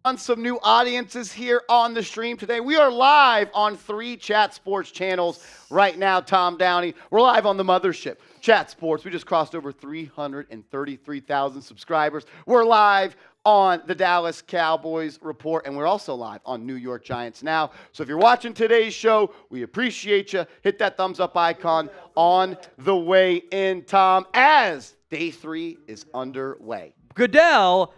On some new audiences here on the stream today. We are live on 3 Chat Sports channels right now, Tom Downey. We're live on the mothership, Chat Sports. We just crossed over 333,000 subscribers. We're live on the Dallas Cowboys Report, and we're also live on New York Giants Now. So if you're watching today's show, we appreciate you. Hit that thumbs up icon on the way in, Tom, as day 3 is underway. Goodell,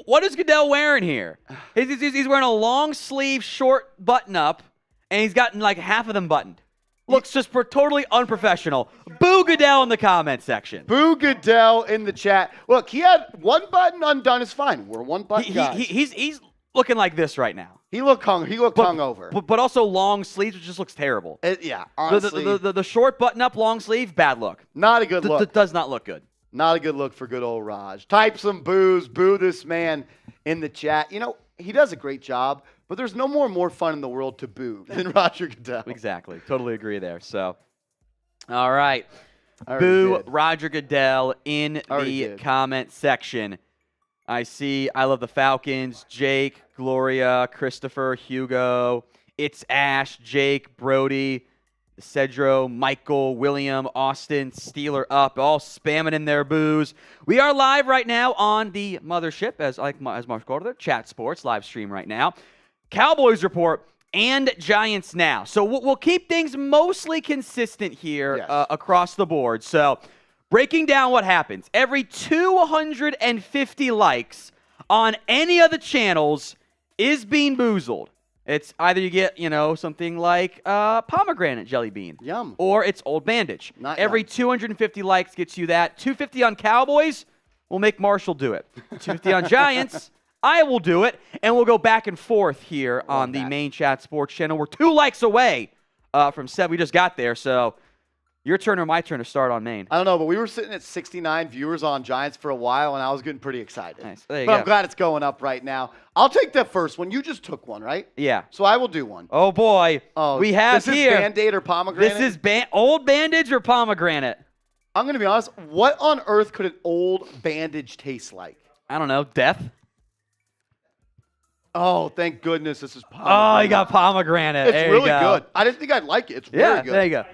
what is Goodell wearing here? He's wearing a long sleeve, short button up, and he's gotten like half of them buttoned. Looks just totally unprofessional. Boo Goodell in the comment section. Boo Goodell in the chat. Look, he had one button undone. Is fine. We're one button guys. He's looking like this right now. He looked hungover. But also long sleeves, which just looks terrible. Honestly. The short button up, long sleeve, bad look. Not a good look. Does not look good. Not a good look for good old Raj. Type some boos. Boo this man in the chat. You know, he does a great job, but there's no more fun in the world to boo than Roger Goodell. Exactly. Totally agree there. So, all right. Boo Roger Goodell in the comment section. I see I love the Falcons. Jake, Gloria, Christopher, Hugo. It's Ash, Jake, Brody, Cedro, Michael, William, Austin, Steeler up, all spamming in their boos. We are live right now on the mothership, as Mark called it, Chat Sports live stream right now. Cowboys Report and Giants Now. So we'll keep things mostly consistent here across the board. So breaking down what happens. Every 250 likes on any of the channels is being boozled. It's either you get, something like pomegranate jelly bean. Yum. Or it's Old Bandage. Every 250 likes gets you that. 250 on Cowboys, we'll make Marshall do it. 250 on Giants, I will do it. And we'll go back and forth here on the main Chat Sports channel. We're 2 likes away from 7. We just got there, so your turn or my turn to start on main. I don't know, but we were sitting at 69 viewers on Giants for a while, and I was getting pretty excited. Nice. There you go. go. I'm glad it's going up right now. I'll take that first one. You just took one, right? Yeah. So I will do one. Oh, boy. We have this here. This is Band-Aid or pomegranate? This is Old Bandage or pomegranate? I'm going to be honest. What on earth could an old bandage taste like? I don't know. Death? Oh, thank goodness this is pomegranate. Oh, you got pomegranate. It's really good. I didn't think I'd like it. It's very good. There you go.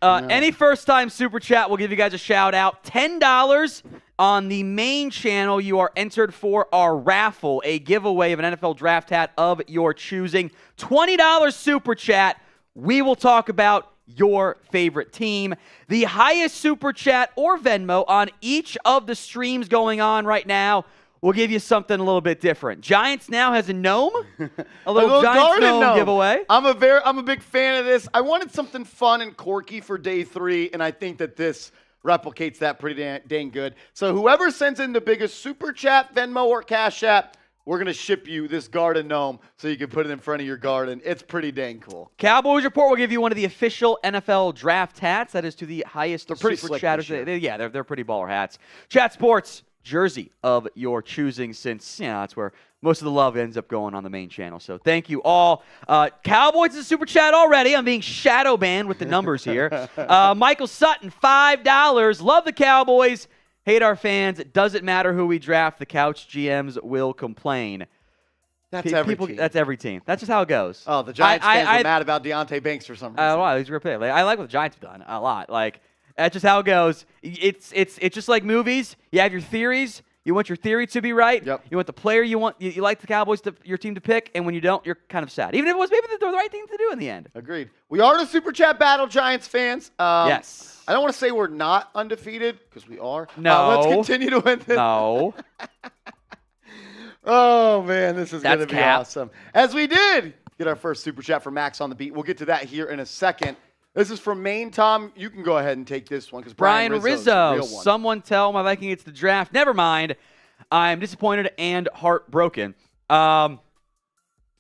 Any first-time Super Chat, we'll give you guys a shout-out. $10 on the main channel. You are entered for our raffle, a giveaway of an NFL draft hat of your choosing. $20 Super Chat, we will talk about your favorite team. The highest Super Chat or Venmo on each of the streams going on right now, we'll give you something a little bit different. Giants Now has a gnome, a little Giants gnome giveaway. I'm a big fan of this. I wanted something fun and quirky for day 3, and I think that this replicates that pretty dang good. So whoever sends in the biggest Super Chat, Venmo, or Cash App, we're going to ship you this garden gnome so you can put it in front of your garden. It's pretty dang cool. Cowboys Report will give you one of the official NFL draft hats. That is to the highest Super Chatters. They're pretty baller hats. Chat Sports jersey of your choosing, since that's where most of the love ends up going on the main channel. So thank you all. Cowboys is Super Chat already. I'm being shadow banned with the numbers here. Michael Sutton, $5. Love the Cowboys. Hate our fans. It doesn't matter who we draft. The couch GMs will complain. That's every team. That's every team. That's just how it goes. Oh, the Giants fans are mad about Deontay Banks for some reason. Wow, he's a great player. I like what the Giants have done a lot. That's just how it goes. It's just like movies. You have your theories. You want your theory to be right. Yep. You want the player you want. You like the Cowboys, your team to pick, and when you don't, you're kind of sad. Even if it was maybe the right thing to do in the end. Agreed. We are the Super Chat battle, Giants fans. Yes. I don't want to say we're not undefeated, because we are. No. Let's continue to win this. No. Oh, man, this is going to be cap. awesome. As we did get our first Super Chat from Max on the beat. We'll get to that here in a second. This is from Maine. Tom, you can go ahead and take this one because Brian Rizzo. Someone tell my Viking it's the draft. Never mind. I'm disappointed and heartbroken. I'm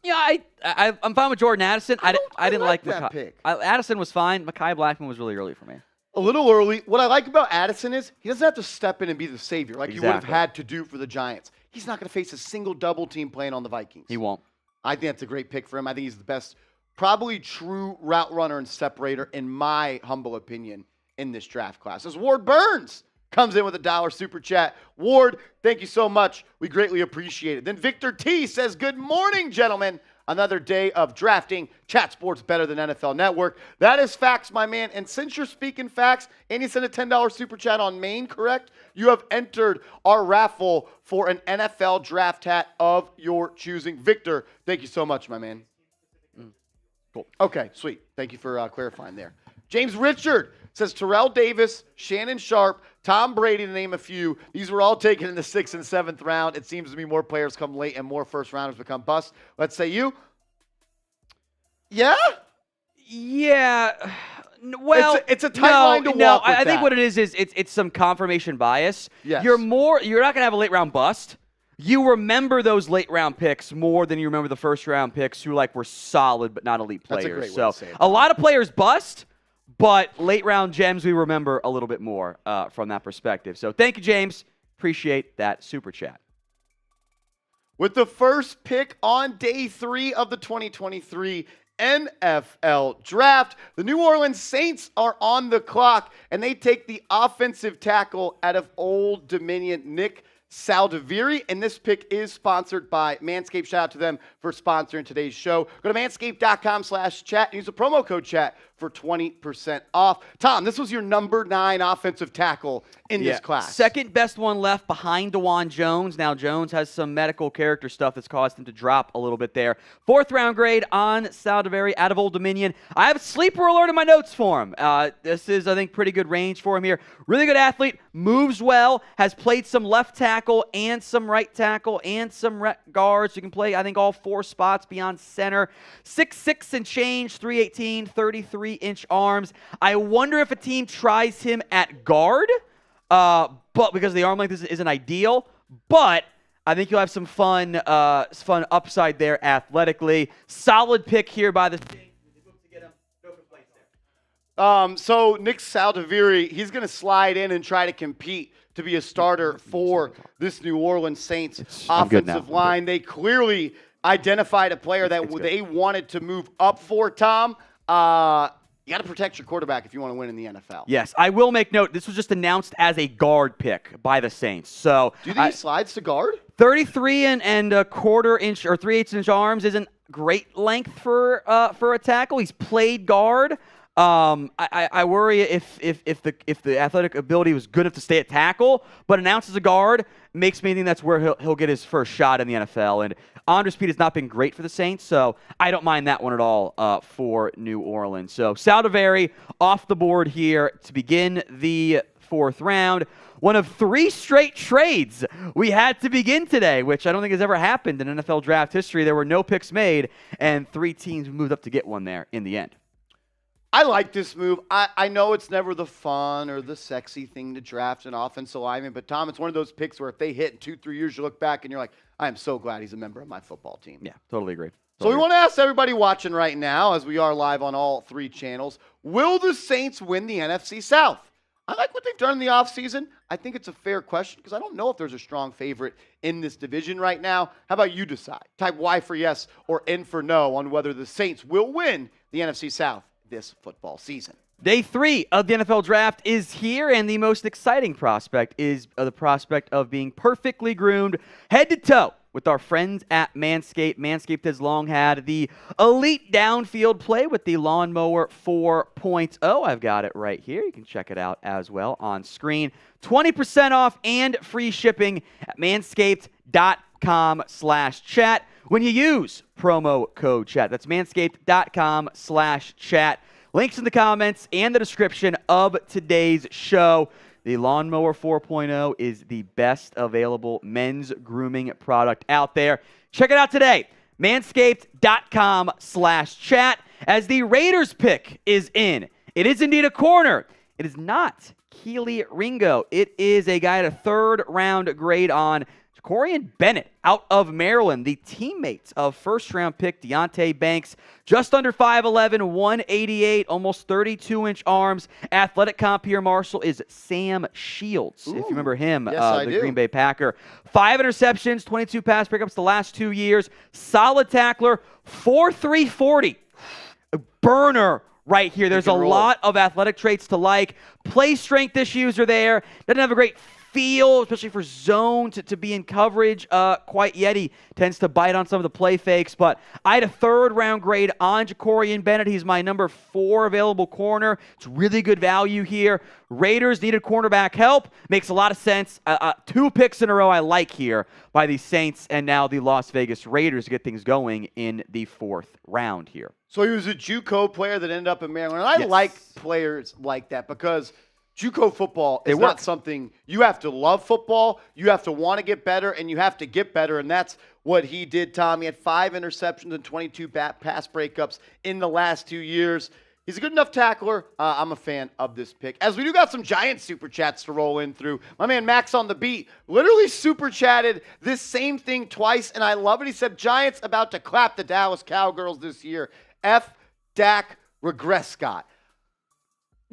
fine with Jordan Addison. I didn't like that pick. Addison was fine. Mekhi Blackman was really early for me. A little early. What I like about Addison is he doesn't have to step in and be the savior like he would have had to do for the Giants. He's not going to face a single double team playing on the Vikings. He won't. I think that's a great pick for him. I think he's the best, probably true route runner and separator, in my humble opinion, in this draft class. As Ward Burns comes in with $1 super chat. Ward, thank you so much. We greatly appreciate it. Then Victor T says, good morning, gentlemen. Another day of drafting. Chat Sports better than NFL Network. That is facts, my man. And since you're speaking facts, and you sent a $10 super chat on Maine, correct? You have entered our raffle for an NFL draft hat of your choosing. Victor, thank you so much, my man. Cool. Okay, sweet. Thank you for clarifying there. James Richard says Terrell Davis, Shannon Sharp, Tom Brady, to name a few. These were all taken in the 6th and 7th round. It seems to me more players come late and more first-rounders become busts. Let's say you. Yeah? Yeah. Well, it's a tight line to walk with I think what it is it's some confirmation bias. Yes. You're not going to have a late-round bust. You remember those late-round picks more than you remember the first-round picks who were solid but not elite players. That's a great way to say it. A lot of players bust. But late-round gems we remember a little bit more from that perspective. So thank you, James. Appreciate that super chat. With the first pick on day 3 of the 2023 NFL Draft, the New Orleans Saints are on the clock, and they take the offensive tackle out of Old Dominion, Nick Saldivari, and this pick is sponsored by Manscaped. Shout out to them for sponsoring today's show. Go to manscaped.com/chat and use the promo code chat for 20% off. Tom, this was your number 9 offensive tackle in this class. Second best one left behind DeJuan Jones. Now, Jones has some medical character stuff that's caused him to drop a little bit there. 4th round grade on Saldivari out of Old Dominion. I have a sleeper alert in my notes for him. This is, I think, pretty good range for him here. Really good athlete, moves well, has played some left tackle and some right tackle and some guards. You can play, I think, all 4 spots beyond center. 6'6" and change, 318, 33-inch arms. I wonder if a team tries him at guard, but because the arm length isn't ideal. But I think you'll have some fun upside there athletically. Solid pick here by the Saints. So Nick Saldivari, he's going to slide in and try to compete to be a starter for this New Orleans Saints offensive line. They clearly identified a player that they wanted to move up for, Tom. You got to protect your quarterback if you want to win in the NFL. Yes, I will make note. This was just announced as a guard pick by the Saints. So do you think he slides to guard? 33 and a quarter inch or 3/8 inch arms isn't great length for a tackle. He's played guard. I worry if the athletic ability was good enough to stay at tackle, but announced as a guard makes me think that's where he'll get his first shot in the NFL. And Andre Speed has not been great for the Saints, so I don't mind that one at all for New Orleans. So Saldivari off the board here to begin the 4th round. One of 3 straight trades we had to begin today, which I don't think has ever happened in NFL draft history. There were no picks made, and 3 teams moved up to get one there in the end. I like this move. I know it's never the fun or the sexy thing to draft an offensive lineman, but Tom, it's one of those picks where if they hit in 2-3 years, you look back and you're like, I am so glad he's a member of my football team. Yeah, totally agree. So we want to ask everybody watching right now, as we are live on all 3 channels, will the Saints win the NFC South? I like what they've done in the offseason. I think it's a fair question because I don't know if there's a strong favorite in this division right now. How about you decide? Type Y for yes or N for no on whether the Saints will win the NFC South this football season. Day 3 of the NFL Draft is here, and the most exciting prospect is the prospect of being perfectly groomed head to toe with our friends at Manscaped. Manscaped has long had the elite downfield play with the Lawnmower 4.0. I've got it right here. You can check it out as well on screen. 20% off and free shipping at manscaped.com/chat when you use promo code chat. That's manscaped.com/chat. Links in the comments and the description of today's show. The Lawnmower 4.0 is the best available men's grooming product out there. Check it out today. Manscaped.com/chat. As the Raiders pick is in. It is indeed a corner. It is not Keely Ringo. It is a guy at a 3rd round grade on Corian Bennett out of Maryland, the teammates of 1st-round pick Deonte Banks, just under 5'11", 188, almost 32-inch arms. Athletic comp here, Marshall, is Sam Shields, if you remember him, yes, the Green Bay Packer. 5 interceptions, 22 pass breakups the last 2 years. Solid tackler, 4.3 40. A burner right here. There's a lot of athletic traits to like. Play strength issues are there. Doesn't have a great feel, especially for zone to be in coverage quite yet. He tends to bite on some of the play fakes, but I had a 3rd-round grade on Jacorian Bennett. He's my number 4 available corner. It's really good value here. Raiders needed cornerback help. Makes a lot of sense. 2 picks in a row I like here by the Saints and now the Las Vegas Raiders to get things going in the 4th round here. So he was a JUCO player that ended up in Maryland. And I like players like that because JUCO football is not something you have to love football. You have to want to get better, and you have to get better, and that's what he did, Tom. He had 5 interceptions and 22 pass breakups in the last 2 years. He's a good enough tackler. I'm a fan of this pick. As we do got some Giants super chats to roll in through. My man Max on the beat literally super chatted this same thing twice, and I love it. He said, Giants about to clap the Dallas Cowgirls this year. F. Dak Regress Scott.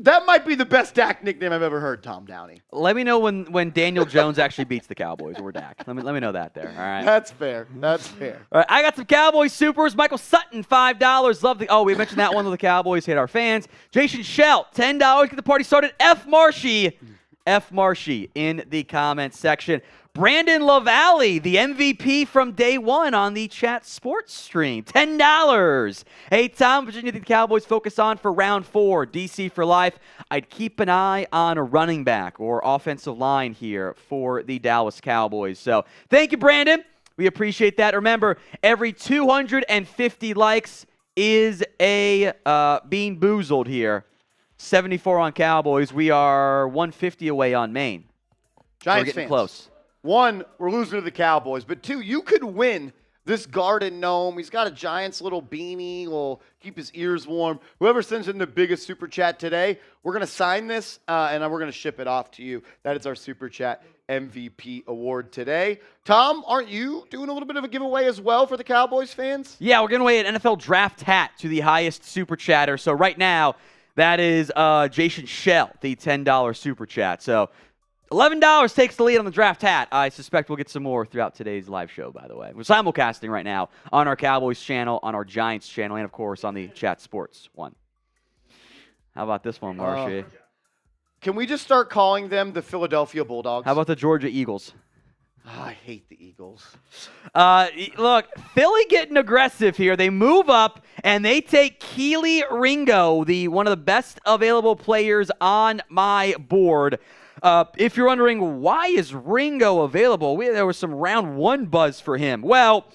That might be the best Dak nickname I've ever heard, Tom Downey. Let me know when Daniel Jones actually beats the Cowboys or Dak. Let me know that there. All right. That's fair. That's fair. All right, I got some Cowboys supers. Michael Sutton, $5. Love the. Oh, we mentioned that one with the Cowboys. Hate our fans. Jason Shell, $10. Get the party started. F. Marshy in the comments section. Brandon LaValle, the MVP from day one on the Chat Sports stream, $10. Hey, Tom, Virginia, the Cowboys focus on for round 4, DC for life. I'd keep an eye on a running back or offensive line here for the Dallas Cowboys. So thank you, Brandon. We appreciate that. Remember, every 250 likes is a being boozled here. 74 on Cowboys. We are 150 away on Maine. Giants we're getting fans. Close. 1, we're losing to the Cowboys. But 2, you could win this Garden Gnome. He's got a Giants little beanie. Will keep his ears warm. Whoever sends in the biggest super chat today, we're going to sign this, and we're going to ship it off to you. That is our super chat MVP award today. Tom, aren't you doing a little bit of a giveaway as well for the Cowboys fans? Yeah, we're giving away an NFL draft hat to the highest super chatter. So right now, that is Jason Shell, the $10 super chat. So $11 takes the lead on the draft hat. I suspect we'll get some more throughout today's live show, by the way. We're simulcasting right now on our Cowboys channel, on our Giants channel, and, of course, on the Chat Sports one. How about this one, Marshy? Can we just start calling them the Philadelphia Bulldogs? How about the Georgia Eagles? I hate the Eagles. Look, Philly getting aggressive here. They move up, and they take Keely Ringo, one of the best available players on my board. If you're wondering, why is Ringo available? There was some round 1 buzz for him. Well,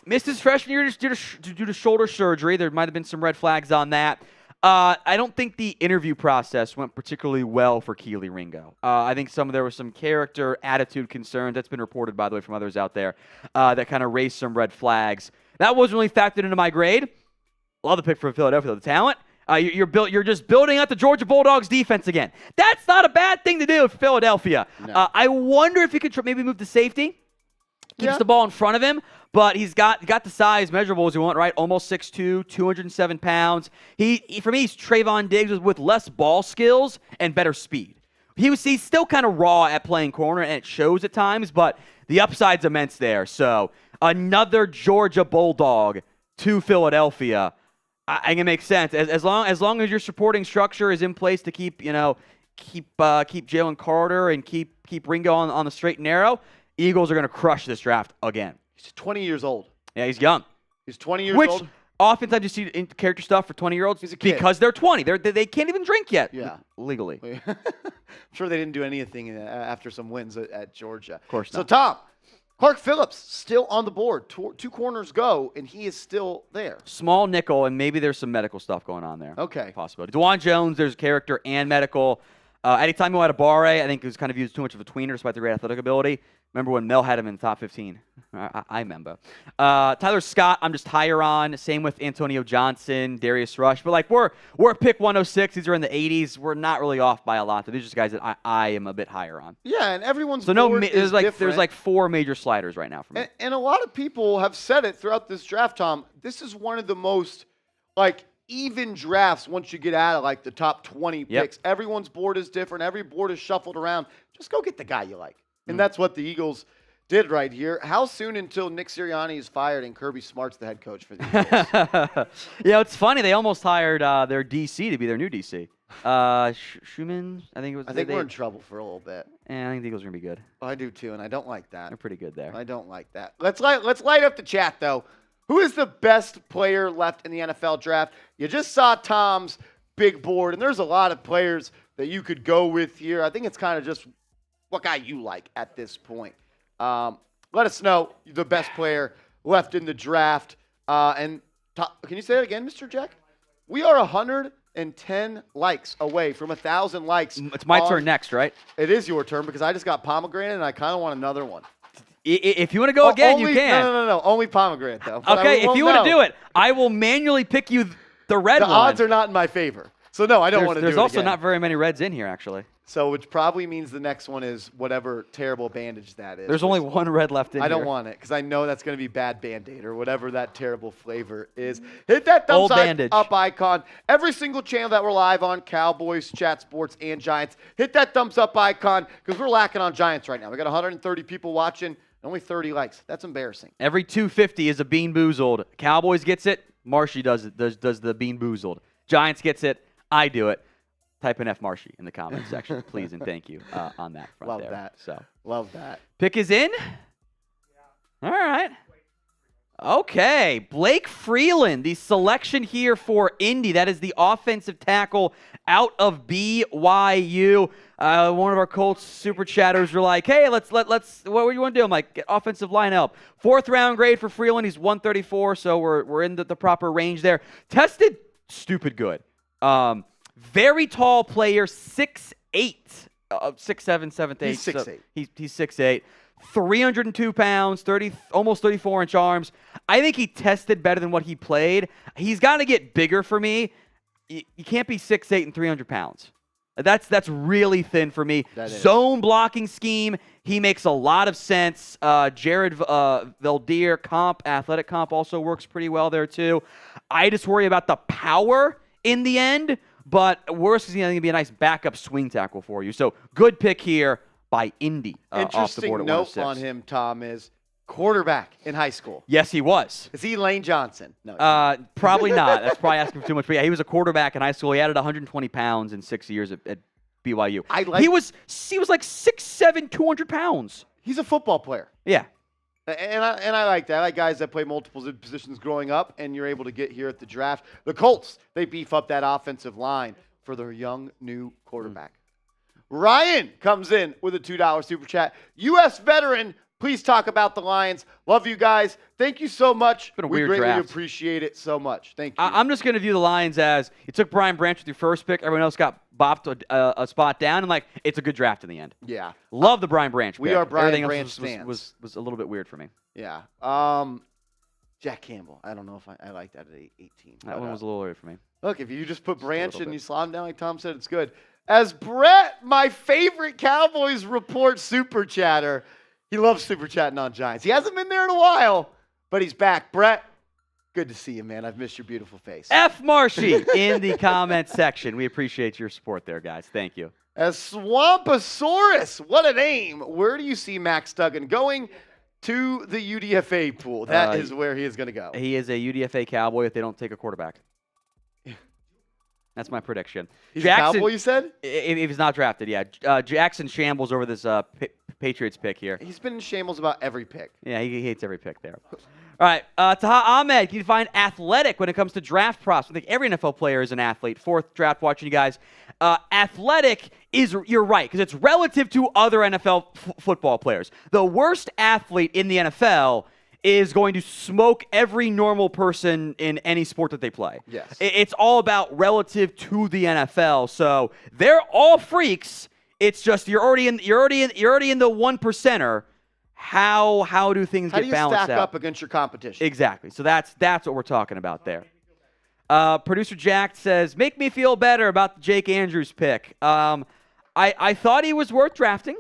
missed his freshman year due to shoulder surgery. There might have been some red flags on that. I don't think the interview process went particularly well for Keely Ringo. I think there was some character, attitude concerns. That's been reported, by the way, from others out there that kind of raised some red flags. That wasn't really factored into my grade. Love the pick for Philadelphia, the talent. You're just building out the Georgia Bulldogs defense again. That's not a bad thing to do for Philadelphia. No. I wonder if he could maybe move to safety. Keeps the ball in front of him, but he's got the size measurables you want, right? Almost 6'2", 207 pounds. For me, he's Trayvon Diggs with less ball skills and better speed. He's still kind of raw at playing corner, and it shows at times, but the upside's immense there. So another Georgia Bulldog to Philadelphia. I think it makes sense as long as your supporting structure is in place to keep Jalen Carter and keep Ringo on the straight and narrow. Eagles are going to crush this draft again. He's 20 years old. Yeah, he's young. He's 20 years old. Which oftentimes you see in character stuff for 20-year-olds because they're 20. They can't even drink yet. Yeah, legally. I'm sure they didn't do anything after some wins at Georgia. Of course not. So Tom. Clark Phillips still on the board. 2 corners go, and he is still there. Small nickel, and maybe there's some medical stuff going on there. Okay. Possibility. DeJuan Jones, there's character and medical. Anytime you had a Barre, I think it was kind of used too much of a tweener despite the great athletic ability. Remember when Mel had him in the top 15? I remember. Tyler Scott, I'm just higher on. Same with Antonio Johnson, Darius Rush. But we're at pick 106. These are in the 80s. We're not really off by a lot. These are just guys that I am a bit higher on. Yeah, and everyone's board is different. There's 4 major sliders right now for me. And a lot of people have said it throughout this draft, Tom. This is one of the most even drafts once you get out of the top 20 picks. Everyone's board is different. Every board is shuffled around. Just go get the guy you like. And that's what the Eagles did right here. How soon until Nick Sirianni is fired and Kirby Smart's the head coach for the Eagles? It's funny. They almost hired their DC to be their new DC. Schumann, I think it was. I think we're in trouble for a little bit. I think the Eagles are going to be good. I do too, and I don't like that. They're pretty good there. I don't like that. Let's light up the chat, though. Who is the best player left in the NFL draft? You just saw Tom's big board, and there's a lot of players that you could go with here. I think it's kind of just what guy you like at this point. Let us know the best player left in the draft. Can you say that again, Mr. Jack? We are 110 likes away from 1,000 likes. It's my turn next, right? It is your turn because I just got pomegranate, and I kind of want another one. If you want to go again, you can. No. Only pomegranate, though. Okay, if you want to do it, I will manually pick you the red one. The odds are not in my favor. So, no, I don't want to do it There's also again. not very many reds in here, actually. So, which probably means the next one is whatever terrible bandage that is. There's only one red left in here. I don't want it because I know that's going to be bad Band-Aid or whatever that terrible flavor is. Hit that thumbs up icon. Every single channel that we're live on, Cowboys, Chat Sports, and Giants, hit that thumbs up icon because we're lacking on Giants right now. We got 130 people watching. Only 30 likes. That's embarrassing. Every 250 is a Bean Boozled. Cowboys gets it. Marshy does the Bean Boozled. Giants gets it. I do it. Type in F Marshy in the comments section, please, and thank you on that front. Love there. that. So love that. Pick is in. Yeah. All right. Okay, Blake Freeland, the selection here for Indy. That is the offensive tackle out of BYU. One of our Colts super chatters were like, "Hey, let's what do you want to do?" I'm like, "Get offensive line help." 4th round grade for Freeland. He's 134, so we're in the proper range there. Tested stupid good. Very tall player, 6'8", 6'7", 7'8". He's 6'8". So he's 6'8". 302 pounds, almost 34-inch arms. I think he tested better than what he played. He's got to get bigger for me. You can't be 6'8" and 300 pounds. That's really thin for me. Zone blocking scheme, he makes a lot of sense. Jared Valdir athletic comp also works pretty well there too. I just worry about the power in the end, but worse is going to be a nice backup swing tackle for you. So good pick here by Indy. Interesting note on him, Tom, is quarterback in high school. Yes, he was. Is he Lane Johnson? No. Probably not. That's probably asking for too much. But yeah, he was a quarterback in high school. He added 120 pounds in 6 years at BYU. He was like 6'7", 200 pounds. He's a football player. Yeah. And I like that. I like guys that play multiple positions growing up, and you're able to get here at the draft. The Colts, they beef up that offensive line for their young new quarterback. Ryan comes in with a $2 super chat. U.S. veteran, please talk about the Lions. Love you guys. Thank you so much. Been a weird greatly draft. Appreciate it so much. Thank you. I'm just going to view the Lions as you took Brian Branch with your first pick. Everyone else got bopped a spot down, and it's a good draft in the end. Yeah. Love the Brian Branch pick. We are Brian Everything Branch else fans. was a little bit weird for me. Yeah. Jack Campbell. I don't know if I like that at 18. That one was a little weird for me. Look, if you just put Branch and you slot him down like Tom said, it's good. As Brett, my favorite Cowboys Report super chatter, he loves super chatting on Giants. He hasn't been there in a while, but he's back. Brett, good to see you, man. I've missed your beautiful face. F Marshy in the comment section. We appreciate your support there, guys. Thank you. As Swampasaurus, what a name. Where do you see Max Duggan going? To the UDFA pool. That is where he is going to go. He is a UDFA Cowboy if they don't take a quarterback. That's my prediction. He's a Cowboy, you said? If he's not drafted, yeah. Jackson shambles over this Patriots pick here. He's been in shambles about every pick. Yeah, he hates every pick there. All right, Taha Ahmed, you find athletic when it comes to draft props. I think every NFL player is an athlete. 4th draft watching you guys. Athletic is, you're right, because it's relative to other NFL football players. The worst athlete in the NFL is going to smoke every normal person in any sport that they play. Yes. It's all about relative to the NFL. So they're all freaks. It's just you're already in the 1%er. How do things get balanced out? How do you stack up against your competition? Exactly. So that's what we're talking about there. Producer Jack says, make me feel better about the Jake Andrews pick. I thought he was worth drafting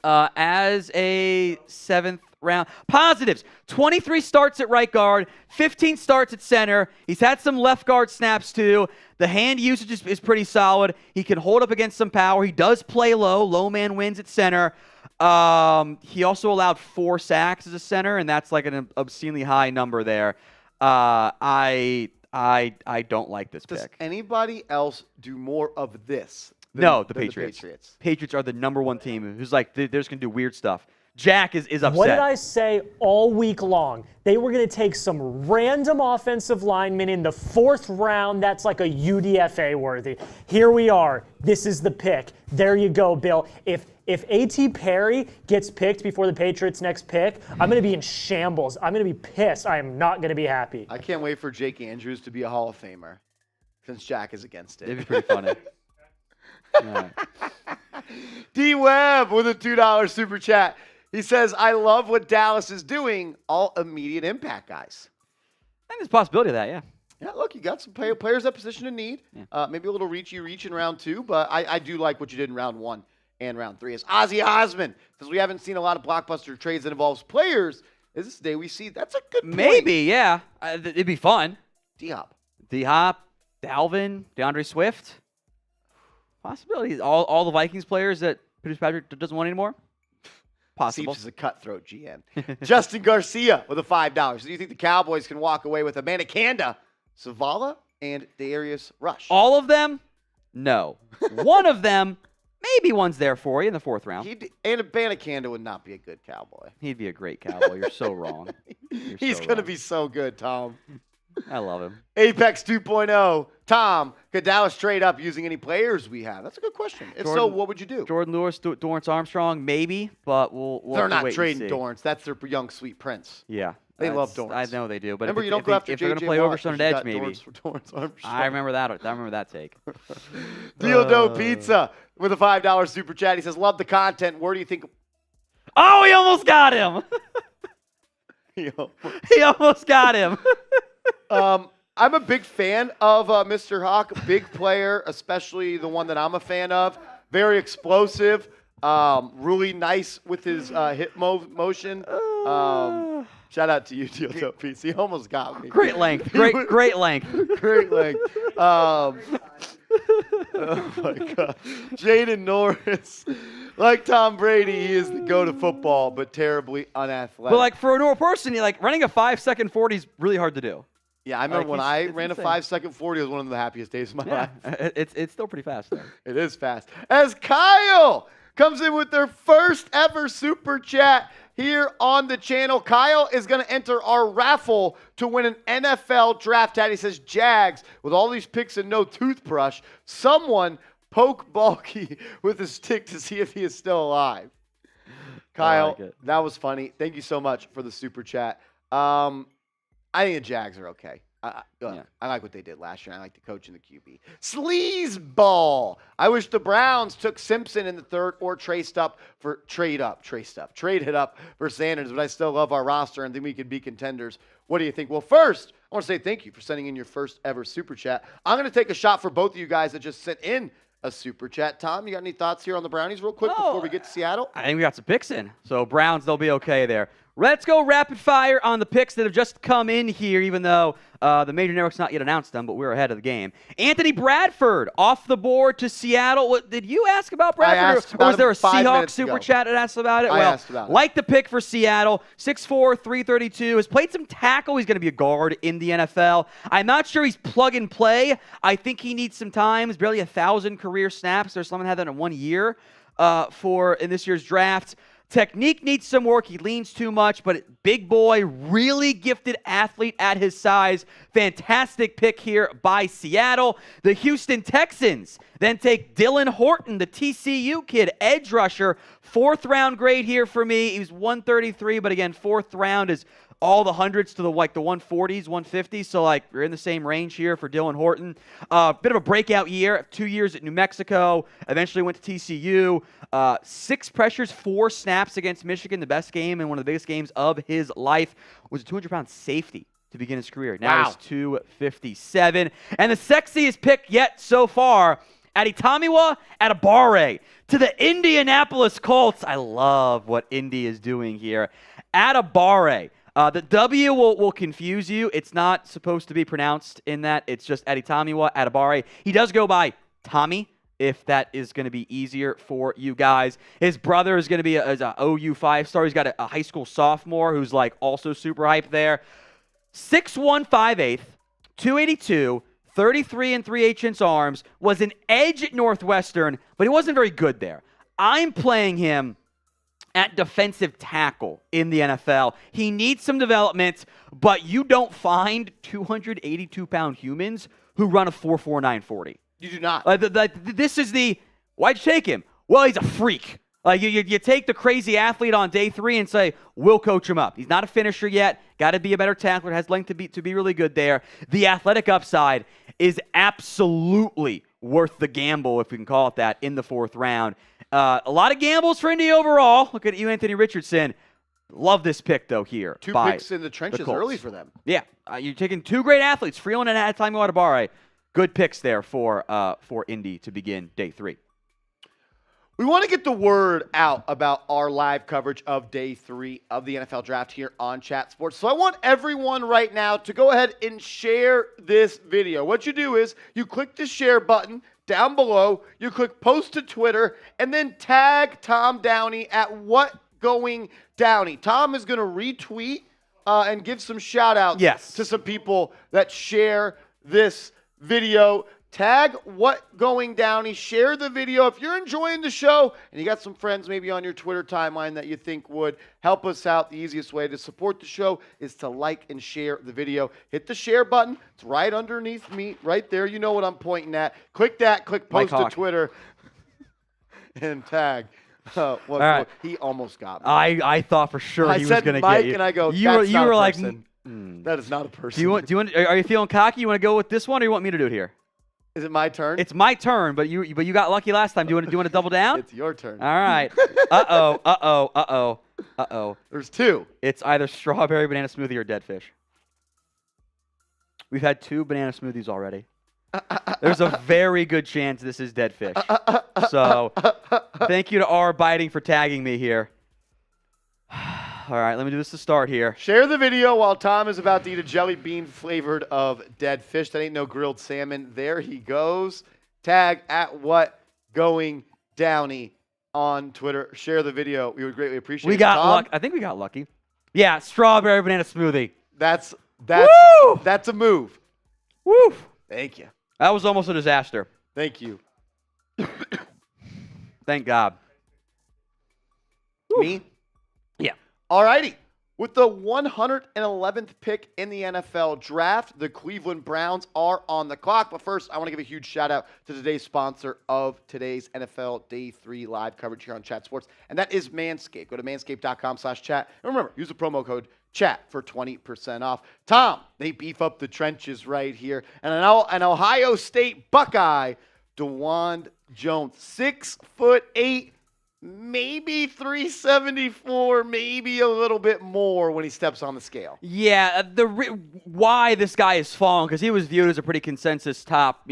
as a 7th round. Positives: 23 starts at right guard, 15 starts at center. He's had some left guard snaps too. The hand usage is pretty solid. He can hold up against some power. He does play low. Low man wins at center. He also allowed 4 sacks as a center, and that's like an obscenely high number there. I don't like this pick. Does anybody else do more of this? No, the Patriots. Patriots are the #1 team who's like, they're just going to do weird stuff. Jack is upset. What did I say all week long? They were going to take some random offensive lineman in the 4th round that's like a UDFA worthy. Here we are. This is the pick. There you go, Bill. If A.T. Perry gets picked before the Patriots' next pick, I'm going to be in shambles. I'm going to be pissed. I am not going to be happy. I can't wait for Jake Andrews to be a Hall of Famer since Jack is against it. It'd be pretty funny. Right. D. Webb with a $2 super chat. He says, I love what Dallas is doing. All immediate impact guys. I think there's a possibility of that, yeah. Yeah, look, you got some players at position of need. Yeah. Maybe a little reach in round 2, but I do like what you did in round 1 and round 3. As Ozzy Osmond, because we haven't seen a lot of blockbuster trades that involves players, is this the day we see? That's a good point. Maybe, yeah. It'd be fun. D-Hop, Dalvin, DeAndre Swift. Possibilities. All the Vikings players that Patrick doesn't want anymore. Possible. Seeps is a cutthroat GM. Justin Garcia with a $5. Do you think the Cowboys can walk away with Amanda Kanda, Zavala, and Darius Rush? All of them? No. One of them, maybe one's there for you in the 4th round. And Amanda Kanda would not be a good Cowboy. He'd be a great Cowboy. You're so wrong. He's going to be so good, Tom. I love him. Apex 2.0. Tom, could Dallas trade up using any players we have? That's a good question. If so, what would you do? Jordan Lewis, Dorrance Armstrong, maybe, but we'll They're have to not wait trading and see. Dorrance. That's their young, sweet prince. Yeah. They love Dorrance. I know they do. But remember, you don't go after if they're going to play Overshown and Edge, maybe. Dorrance Armstrong. I remember that take. Dildo Pizza with a $5 super chat. He says, love the content. Where do you think? Oh, he almost got him. He almost got him. I'm a big fan of Mr. Hawk, big player, especially the one that I'm a fan of. Very explosive, really nice with his hip motion. Shout out to you, Dildo Pizza. He almost got me. Great length. Great length. Great length. Oh, my God. Jaden Norris. Like Tom Brady, he is the go to football, but terribly unathletic. But, like, for a normal person, running a 5-second 40 is really hard to do. Yeah, I remember when I ran a 5-second 40, it was one of the happiest days of my life. It's still pretty fast, though. It is fast. As Kyle comes in with their first ever super chat here on the channel. Kyle is going to enter our raffle to win an NFL draft hat. He says, Jags, with all these picks and no toothbrush, someone poke Balky with a stick to see if he is still alive. Kyle, that was funny. Thank you so much for the super chat. I think the Jags are okay. I like what they did last year. I like the coach and the QB. Sleazeball. I wish the Browns took Simpson in the 3rd or traded up for Sanders, but I still love our roster and think we could be contenders. What do you think? Well, first, I want to say thank you for sending in your first ever super chat. I'm going to take a shot for both of you guys that just sent in a super chat. Tom, you got any thoughts here on the Brownies real quick before we get to Seattle? I think we got some picks in. So Browns, they'll be okay there. Let's go rapid fire on the picks that have just come in here, even though the major network's not yet announced them, but we're ahead of the game. Anthony Bradford off the board to Seattle. Did you ask about Bradford? Or was there a Seahawks super chat that asked about it? I asked about it. Like the pick for Seattle, 6'4", 332, has played some tackle. He's going to be a guard in the NFL. I'm not sure he's plug and play. I think he needs some time. He's barely 1,000 career snaps. There's someone had that in 1 year in this year's draft. Technique needs some work. He leans too much, but big boy, really gifted athlete at his size. Fantastic pick here by Seattle. The Houston Texans then take Dylan Horton, the TCU kid, edge rusher. 4th round grade here for me. He was 133, but again, 4th round is all the hundreds to the 140s, 150s. So we're in the same range here for Dylan Horton. Bit of a breakout year. 2 years at New Mexico. Eventually went to TCU. 6 pressures, 4 snaps against Michigan. The best game and one of the biggest games of his life. Was a 200-pound safety to begin his career. Now he's 257. And the sexiest pick yet so far, Adetomiwa Adebawore to the Indianapolis Colts. I love what Indy is doing here. Adebawore. The W will confuse you. It's not supposed to be pronounced in that. It's just Adetomiwa Adebawore. He does go by Tommy if that is going to be easier for you guys. His brother is going to be an OU 5-star. He's got a high school sophomore who's like also super hyped there. 6'1", 5'8", 282, 33 and 3/8 arms, was an edge at Northwestern, but he wasn't very good there. I'm playing him at defensive tackle in the NFL. He needs some development, but you don't find 282-pound humans who run a 4.49 40. You do not. This is why'd you take him? Well, he's a freak. Like you take the crazy athlete on day 3 and say, we'll coach him up. He's not a finisher yet. Got to be a better tackler. Has length to be really good there. The athletic upside is absolutely worth the gamble, if we can call it that, in the 4th round. A lot of gambles for Indy overall. Look at you, Anthony Richardson. Love this pick, though, here. 2 picks in the trenches early for them. Yeah. You're taking 2 great athletes, Freeland and Taimo Adebawore. Good picks there for Indy to begin day 3. We want to get the word out about our live coverage of day 3 of the NFL Draft here on Chat Sports. So I want everyone right now to go ahead and share this video. What you do is you click the share button down below, you click post to Twitter, and then tag Tom Downey at @WhatGoingDowney. Tom is going to retweet and give some shout-outs to some people that share this video. Tag @WhatGoingDowney. Share the video. If you're enjoying the show and you got some friends maybe on your Twitter timeline that you think would help us out, the easiest way to support the show is to like and share the video. Hit the share button. It's right underneath me, right there. You know what I'm pointing at. Click that. Click post to Twitter and tag. All right. He almost got me. I thought for sure he was going to get you. And I go, you were like, that is not a person. Do you want? Are you feeling cocky? You want to go with this one, or you want me to do it here? Is it my turn? It's my turn, but you got lucky last time. Do you want to double down? It's your turn. All right. Uh-oh. There's 2. It's either strawberry banana smoothie or dead fish. We've had 2 banana smoothies already. There's a very good chance this is dead fish. So thank you to R Biting for tagging me here. All right, let me do this to start here. Share the video while Tom is about to eat a jelly bean flavored of dead fish. That ain't no grilled salmon. There he goes. Tag @WhatGoingDowney on Twitter. Share the video. We would greatly appreciate it. We got lucky. I think we got lucky. Yeah, strawberry banana smoothie. That's a move. Woo! Thank you. That was almost a disaster. Thank you. Thank God. Me? Yeah. All righty. With the 111th pick in the NFL Draft, the Cleveland Browns are on the clock. But first, I want to give a huge shout-out to today's sponsor of today's NFL Day 3 live coverage here on Chat Sports, and that is Manscaped. Go to manscaped.com/chat. And remember, use the promo code CHAT for 20% off. Tom, they beef up the trenches right here. And an Ohio State Buckeye, DeWan Jones, 6'8", maybe 374, maybe a little bit more when he steps on the scale. Yeah, why this guy is falling, because he was viewed as a pretty consensus top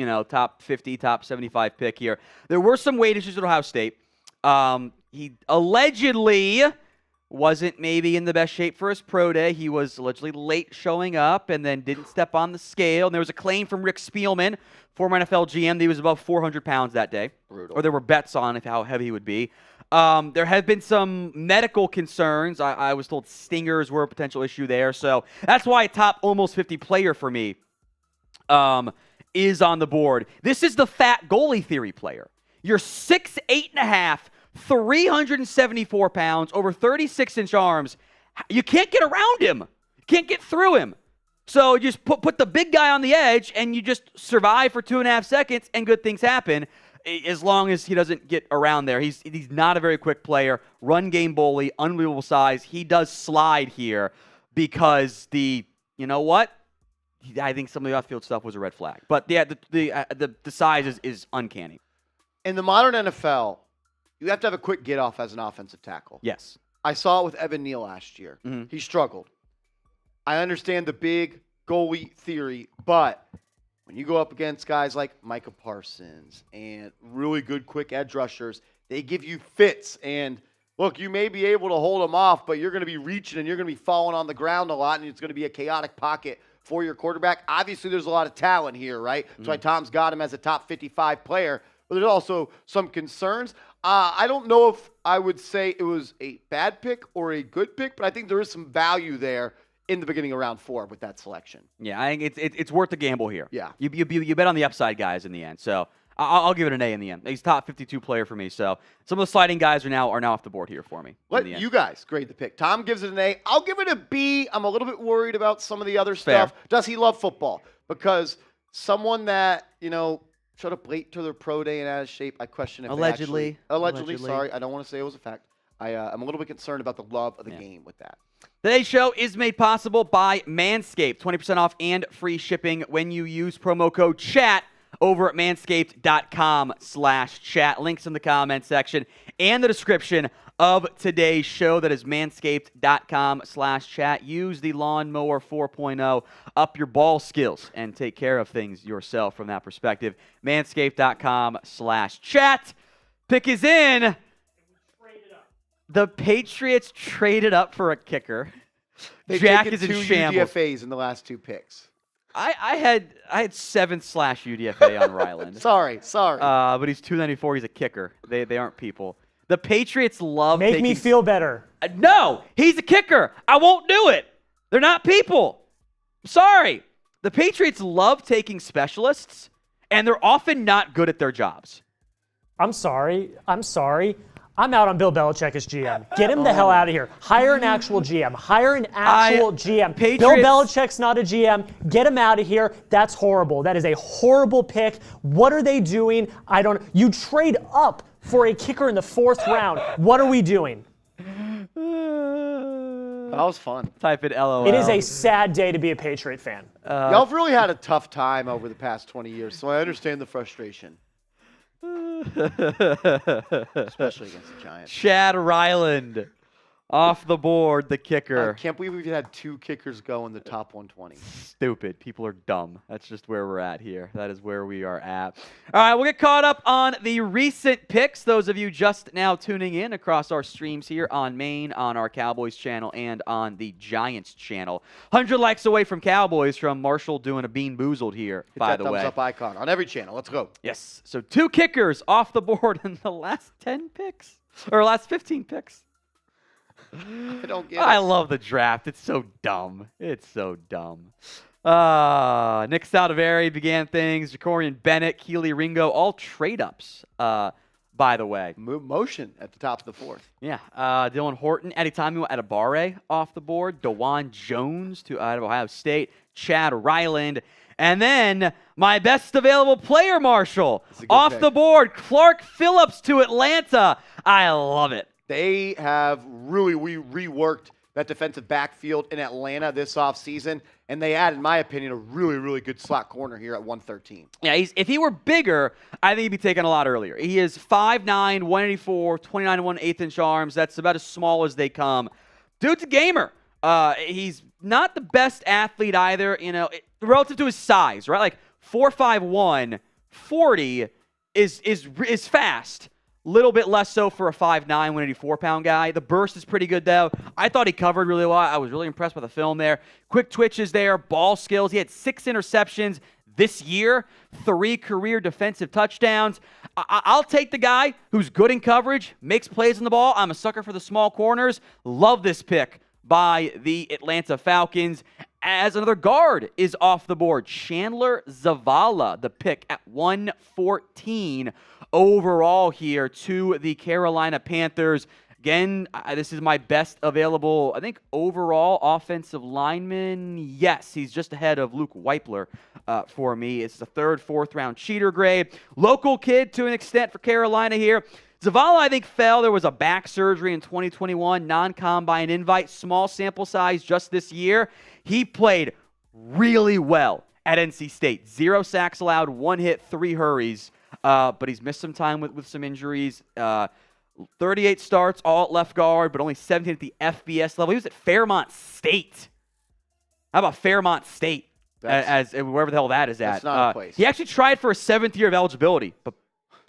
50, top 75 pick here. There were some weight issues at Ohio State. He allegedly wasn't maybe in the best shape for his pro day. He was allegedly late showing up and then didn't step on the scale. And there was a claim from Rick Spielman, former NFL GM, that he was above 400 pounds that day. Brutal. Or there were bets on how heavy he would be. There have been some medical concerns. I was told stingers were a potential issue there. So that's why a top almost 50 player for me is on the board. This is the fat goalie theory player. You're 6'8.5", 374 pounds, over 36-inch arms. You can't get around him. You can't get through him. So you just put the big guy on the edge, and you just survive for 2.5 seconds, and good things happen, as long as he doesn't get around there. He's not a very quick player. Run game bully, unbelievable size. He does slide here because you know what? I think some of the outfield stuff was a red flag. But yeah, the size is uncanny. In the modern NFL, you have to have a quick get-off as an offensive tackle. Yes. I saw it with Evan Neal last year. Mm-hmm. He struggled. I understand the big goalie theory, but when you go up against guys like Micah Parsons and really good quick edge rushers, they give you fits. And, look, you may be able to hold them off, but you're going to be reaching and you're going to be falling on the ground a lot, and it's going to be a chaotic pocket for your quarterback. Obviously, there's a lot of talent here, right? Mm-hmm. That's why Tom's got him as a top 55 player. but there's also some concerns. I don't know if I would say it was a bad pick or a good pick, but I think there is some value there in the beginning of round 4 with that selection. Yeah, I think it's worth the gamble here. Yeah. You bet on the upside guys in the end. So I'll give it an A in the end. He's top 52 player for me. So some of the sliding guys are now off the board here for me. Let you guys grade the pick. Tom gives it an A. I'll give it a B. I'm a little bit worried about some of the other stuff. Fair. Does he love football? Because someone that, showed up late to their pro day and out of shape, I question if Allegedly. Allegedly, sorry. I don't want to say it was a fact. I'm a little bit concerned about the love of the game with that. Today's show is made possible by Manscaped. 20% off and free shipping when you use promo code CHAT over at manscaped.com/chat. Links in the comment section and the description of today's show. That is manscaped.com/chat. Use the Lawnmower 4.0. Up your ball skills and take care of things yourself from that perspective. Manscaped.com/chat. Pick is in. The Patriots traded up for a kicker. Jack is in shambles. 2 UDFAs in the last 2 picks. I had 7/UDFA on Ryland. Sorry. But he's 294. He's a kicker. They aren't people. The Patriots love Make me feel better. No, he's a kicker. I won't do it. They're not people. Sorry. The Patriots love taking specialists, and they're often not good at their jobs. I'm sorry. I'm out on Bill Belichick as GM. Get him the hell out of here. Hire an actual GM. GM. Bill Belichick's not a GM. Get him out of here. That's horrible. That is a horrible pick. What are they doing? You trade up for a kicker in the 4th round. What are we doing? That was fun. Type it LOL. It is a sad day to be a Patriot fan. Y'all have really had a tough time over the past 20 years, so I understand the frustration. Especially against the Giants. Chad Ryland off the board, the kicker. I can't believe we've had 2 kickers go in the top 120. Stupid. People are dumb. That's just where we're at here. That is where we are at. All right, we'll get caught up on the recent picks. Those of you just now tuning in across our streams here on Maine, on our Cowboys channel, and on the Giants channel. 100 likes away from Cowboys from Marshall doing a bean boozled here, by the way. Thumbs up icon on every channel. Let's go. Yes. So 2 kickers off the board in the last 10 picks, or last 15 picks. I don't get it. I love the draft. It's so dumb. Nick Saldivari began things. Jacorian Bennett, Keely Ringo, all trade-ups, by the way. Motion at the top of the 4th. Yeah. Dylan Horton, Eddie Tomio at Abare off the board. DeJuan Jones out of Ohio State. Chad Ryland. And then my best available player, Marshall, off the board. Clark Phillips to Atlanta. I love it. They have really reworked that defensive backfield in Atlanta this offseason, and they added, in my opinion, a really, really good slot corner here at 113. Yeah, if he were bigger, I think he'd be taken a lot earlier. He is 5'9", 184, 29 1/8-inch arms. That's about as small as they come. Dude's a gamer. He's not the best athlete either, relative to his size, right? Like 4'5", 40 is fast. Little bit less so for a 5'9", 184-pound guy. The burst is pretty good, though. I thought he covered really well. I was really impressed with the film there. Quick twitches there, ball skills. He had 6 interceptions this year, 3 career defensive touchdowns. I'll take the guy who's good in coverage, makes plays on the ball. I'm a sucker for the small corners. Love this pick by the Atlanta Falcons. As another guard is off the board, Chandler Zavala, the pick at 114 overall here to the Carolina Panthers. Again, this is my best available, I think, overall offensive lineman. Yes, he's just ahead of Luke Weipler for me. It's the 3rd, 4th round cheater grade. Local kid to an extent for Carolina here. Zavala, I think, fell. There was a back surgery in 2021, non-combine invite, small sample size just this year. He played really well at NC State. 0 sacks allowed, 1 hit, 3 hurries. But he's missed some time with some injuries. 38 starts, all at left guard, but only 17 at the FBS level. He was at Fairmont State. How about Fairmont State, as wherever the hell that is at? That's not a place. He actually tried for a 7th year of eligibility, but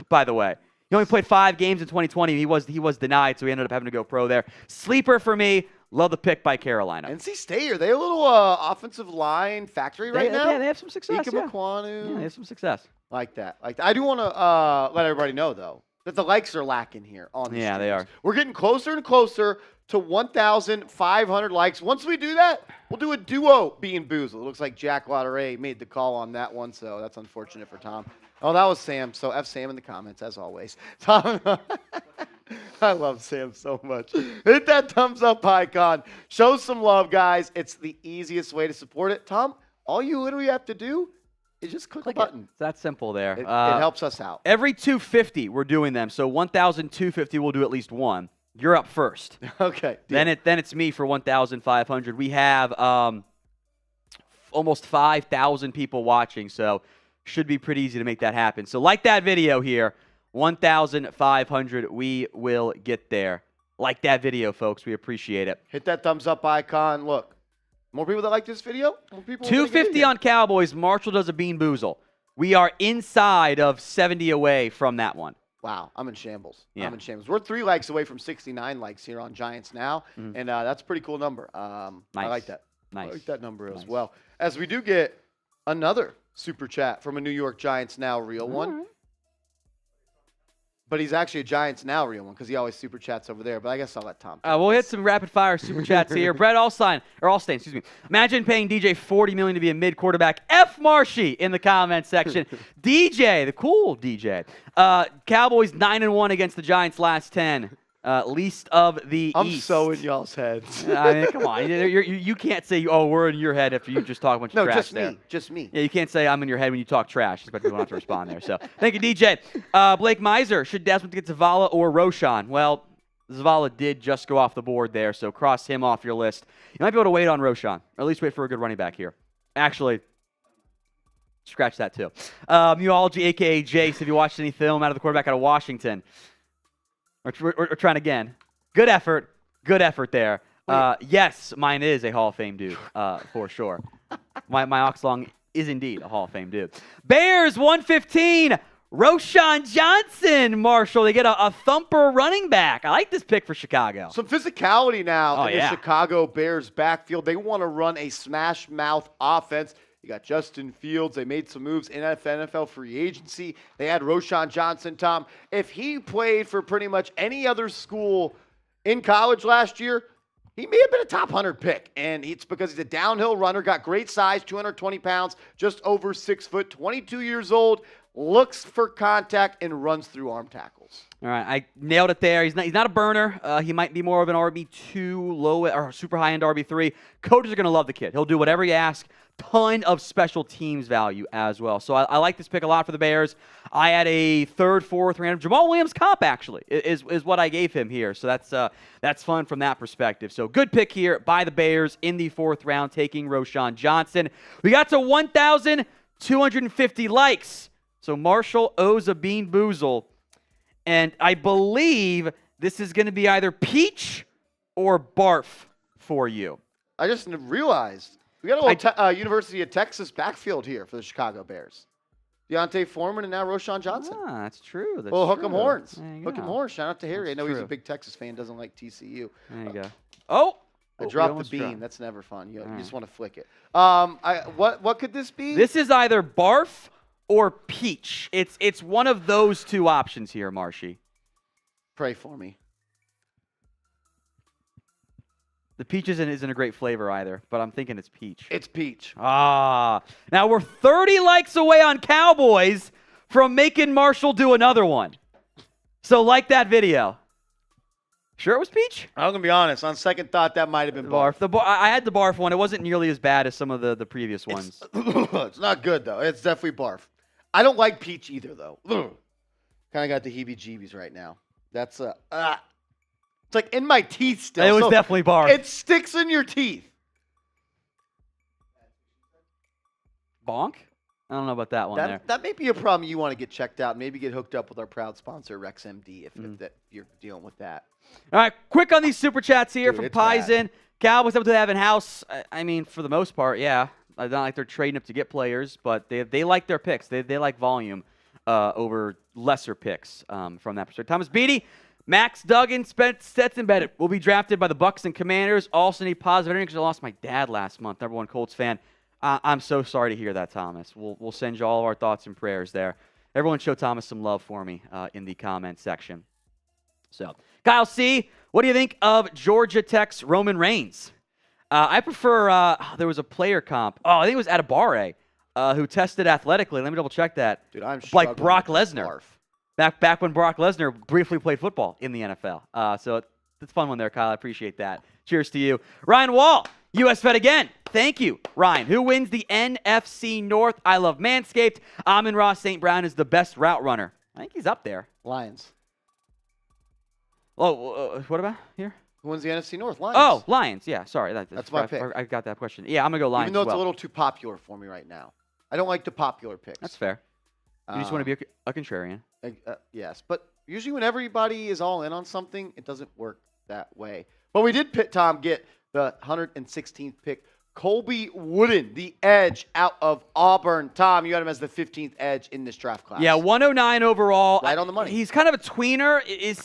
by the way. He only played 5 games in 2020. He was denied, so he ended up having to go pro there. Sleeper for me. Love the pick by Carolina. NC State, are they a little offensive line factory right now? Yeah, they have some success. Ika Makwanu. Yeah, they have some success. Like that. I do want to let everybody know, though, that the likes are lacking here on the streams. They are. We're getting closer and closer to 1,500 likes. Once we do that, we'll do a duo Bean Boozle. It looks like Jack Lotteray made the call on that one, so that's unfortunate for Tom. Oh, that was Sam, so F Sam in the comments, as always. Tom, I love Sam so much. Hit that thumbs up icon. Show some love, guys. It's the easiest way to support it. Tom, all you literally have to do is just click a button. It's that simple there. It helps us out. Every 250, we're doing them. So 1,250, we'll do at least one. You're up first. Okay. Then it's me for 1,500. We have almost 5,000 people watching, so should be pretty easy to make that happen. So like that video here, 1,500, we will get there. Like that video, folks. We appreciate it. Hit that thumbs up icon. Look, more people that like this video, more people. 250 on Cowboys. Marshall does a Bean Boozle. We are inside of 70 away from that one. Wow, I'm in shambles. Yeah. I'm in shambles. We're 3 likes away from 69 likes here on Giants Now, and that's a pretty cool number. Nice. I like that. Nice. I like that number as well. As we do get another super chat from a New York Giants Now real one. Right. But he's actually a Giants Now real one because he always super chats over there. But I guess I'll let Tom. We'll hit some rapid fire super chats here. Brett Allstain, excuse me. Imagine paying DJ $40 million to be a mid quarterback. F Marshy in the comments section. DJ, the cool DJ. Cowboys 9-1 against the Giants last 10. Least of the I'm East. so in y'all's heads. I mean, come on. You can't say, we're in your head after you just talk a bunch of trash. No, just there. me. Just me. Yeah, you can't say I'm in your head when you talk trash. But people don't have to respond there. So thank you, DJ. Blake Miser, should Desmond get Zavala or Roschon? Well, Zavala did just go off the board there, so cross him off your list. You might be able to wait on Roschon, or at least wait for a good running back here. Actually, scratch that too. Muology, a.k.a. Jace, have you watched any film out of the quarterback out of Washington? We're trying again. Good effort there. Yes, mine is a Hall of Fame dude, for sure. My Oxlong is indeed a Hall of Fame dude. Bears 115. Roschon Johnson, Marshall. They get a thumper running back. I like this pick for Chicago. Some physicality now in the Chicago Bears backfield. They want to run a smash mouth offense. You got Justin Fields. They made some moves in NFL free agency. They had Roschon Johnson, Tom. If he played for pretty much any other school in college last year, he may have been a top 100 pick. And it's because he's a downhill runner, got great size, 220 pounds, just over 6 foot, 22 years old, looks for contact, and runs through arm tackles. All right, I nailed it there. He's not a burner. He might be more of an RB2, low or super high-end RB3. Coaches are going to love the kid. He'll do whatever you ask. Ton of special teams value as well. So I like this pick a lot for the Bears. I had a 3rd, 4th random. Jamal Williams comp, actually, is what I gave him here. So that's fun from that perspective. So good pick here by the Bears in the 4th round, taking Roschon Johnson. We got to 1,250 likes. So Marshall owes a Bean Boozle. And I believe this is going to be either peach or barf for you. I just realized we got a little University of Texas backfield here for the Chicago Bears. Deontay Foreman and now Roschon Johnson. Ah, that's true. Hook 'em horns. Hook 'em horns. Shout out to Harry. I know he's a big Texas fan, doesn't like TCU. There you go. Oh! I dropped the bean. That's never fun. You just want to flick it. What could this be? This is either barf or peach. It's one of those two options here, Marshy. Pray for me. The peach isn't a great flavor either, but I'm thinking it's peach. It's peach. Now we're 30 likes away on Cowboys from making Marshall do another one. So like that video. Sure it was peach? I'm going to be honest. On second thought, that might have been barf. I had the barf one. It wasn't nearly as bad as some of the previous ones. It's not good, though. It's definitely barf. I don't like peach either, though. Kind of got the heebie-jeebies right now. That's it's like in my teeth still. It was definitely barf. It sticks in your teeth. Bonk? I don't know about that one there. That may be a problem you want to get checked out. Maybe get hooked up with our proud sponsor, RexMD, if you're dealing with that. All right, quick on these super chats here from Paizen. Bad. Cowboys up to have in-house. I mean, for the most part, yeah. Not like they're trading up to get players, but they like their picks. They like volume over lesser picks from that perspective. Thomas Beatty, Max Duggan, Stetson Bennett will be drafted by the Bucs and Commanders. Also need positive energy because I lost my dad last month, #1 Colts fan. I'm so sorry to hear that, Thomas. We'll send you all of our thoughts and prayers there. Everyone show Thomas some love for me in the comment section. So, Kyle C., what do you think of Georgia Tech's Roman Reigns? I prefer, there was a player comp. Oh, I think it was Adibare who tested athletically. Let me double check that. Dude, I'm like Brock with Lesnar. Back when Brock Lesnar briefly played football in the NFL. So it's a fun one there, Kyle. I appreciate that. Cheers to you. Ryan Wall, US Vet again. Thank you, Ryan. Who wins the NFC North? I love Manscaped. Amon-Ra St. Brown is the best route runner. I think he's up there. Lions. Oh, what about here? Who wins the NFC North? Lions. Oh, Lions. Yeah, sorry. That's my pick. I got that question. Yeah, I'm going to go Lions. Even though it's a little too popular for me right now. I don't like the popular picks. That's fair. You just want to be a contrarian. Yes, but usually when everybody is all in on something, it doesn't work that way. But we did, Tom, get the 116th pick. Colby Wooden, the edge out of Auburn. Tom, you had him as the 15th edge in this draft class. Yeah, 109 overall. Right on the money. He's kind of a tweener.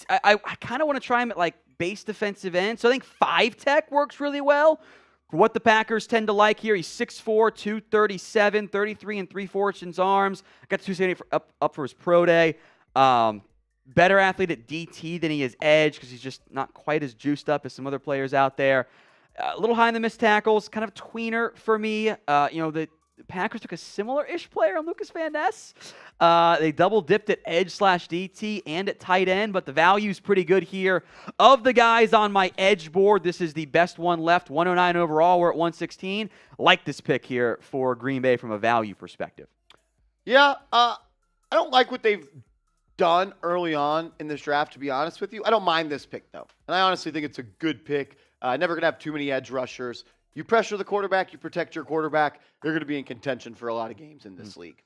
I kind of want to try him at like base defensive end. So I think 5-tech works really well for what the Packers tend to like here. He's 6'4", 237, 33 and 3/4 inch arms. Got 270 up for his pro day. Better athlete at DT than he is edge because he's just not quite as juiced up as some other players out there. A little high in the missed tackles, kind of tweener for me. The Packers took a similar-ish player on Lucas Van Ness. They double-dipped at edge/DT and at tight end, but the value's pretty good here. Of the guys on my edge board, this is the best one left. 109 overall. We're at 116. Like this pick here for Green Bay from a value perspective. Yeah, I don't like what they've done early on in this draft, to be honest with you. I don't mind this pick, though. And I honestly think it's a good pick. Never going to have too many edge rushers. You pressure the quarterback, you protect your quarterback, you're going to be in contention for a lot of games in this league.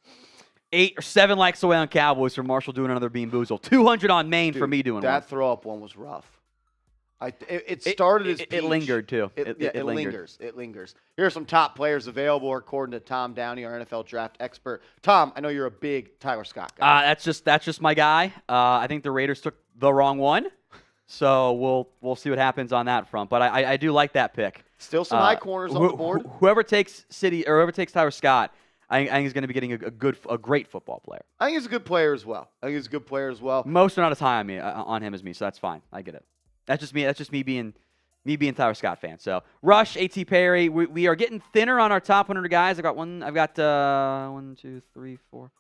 8 or 7 likes away on Cowboys for Marshall doing another Bean Boozle. 200 on Maine for me doing that one. throw-up one was rough. It started as it lingered, too. It lingers. It lingers. Here are some top players available according to Tom Downey, our NFL draft expert. Tom, I know you're a big Tyler Scott guy. That's just my guy. I think the Raiders took the wrong one. So we'll see what happens on that front. But I do like that pick. Still some high corners on the board. Whoever takes Tyler Scott, I think he's going to be getting a great football player. I think he's a good player as well. Most are not as high on him as me, so that's fine. I get it. That's just me being Tyler Scott fan. So Rush, A.T. Perry, we are getting thinner on our top 100 guys. I've got 1, 2, 3, 4, 5, 6, 7, 8, 9.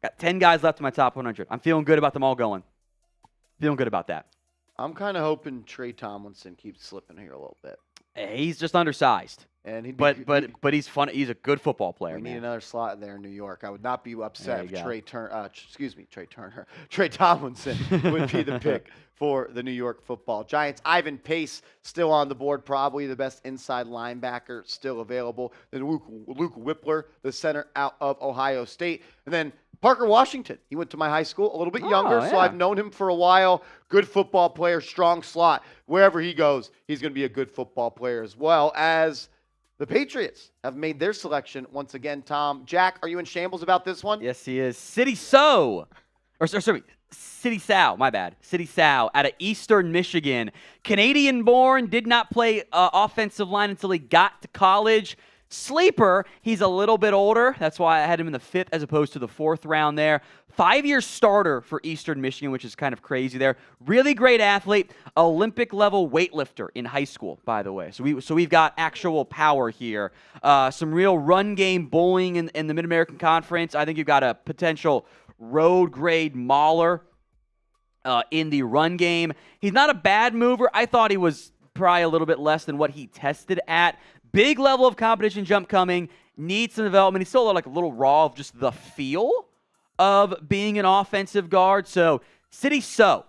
Got 10 guys left in my top 100. I'm feeling good about them all going. Feeling good about that. I'm kind of hoping Trey Tomlinson keeps slipping here a little bit. He's just undersized. And but he's fun. He's a good football player. We need another slot in there in New York. I would not be upset if Trey Tomlinson would be the pick for the New York Football Giants. Ivan Pace still on the board, probably the best inside linebacker still available. Then Luke Whippler, the center out of Ohio State, and then Parker Washington. He went to my high school, a little bit younger, so I've known him for a while. Good football player, strong slot. Wherever he goes, he's going to be a good football player as well as the Patriots have made their selection once again, Tom. Jack, are you in shambles about this one? Yes, he is. City Sow out of Eastern Michigan. Canadian-born, did not play offensive line until he got to college. Sleeper, he's a little bit older. That's why I had him in the 5th as opposed to the 4th round there. 5-year starter for Eastern Michigan, which is kind of crazy there. Really great athlete. Olympic-level weightlifter in high school, by the way. So we've got actual power here. Some real run game bullying in the Mid-American Conference. I think you've got a potential road grade mauler in the run game. He's not a bad mover. I thought he was probably a little bit less than what he tested at. Big level of competition jump coming. Needs some development. He's still like a little raw of just the feel of being an offensive guard. So City Sow.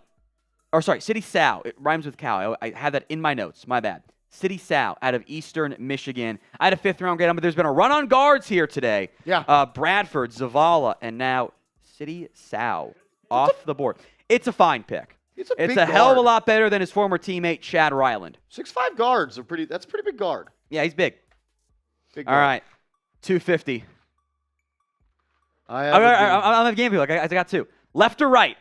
It rhymes with cow. I had that in my notes. My bad. City Sow out of Eastern Michigan. I had a 5th round grade on, but there's been a run on guards here today. Yeah. Bradford, Zavala, and now City Sow off the board. It's a fine pick. It's a hell of a lot better than his former teammate, Chad Ryland. 6'5" guards that's a pretty big guard. Yeah, he's big. Big guard. All right. 250. I'm a game people. I got 2. Left or right?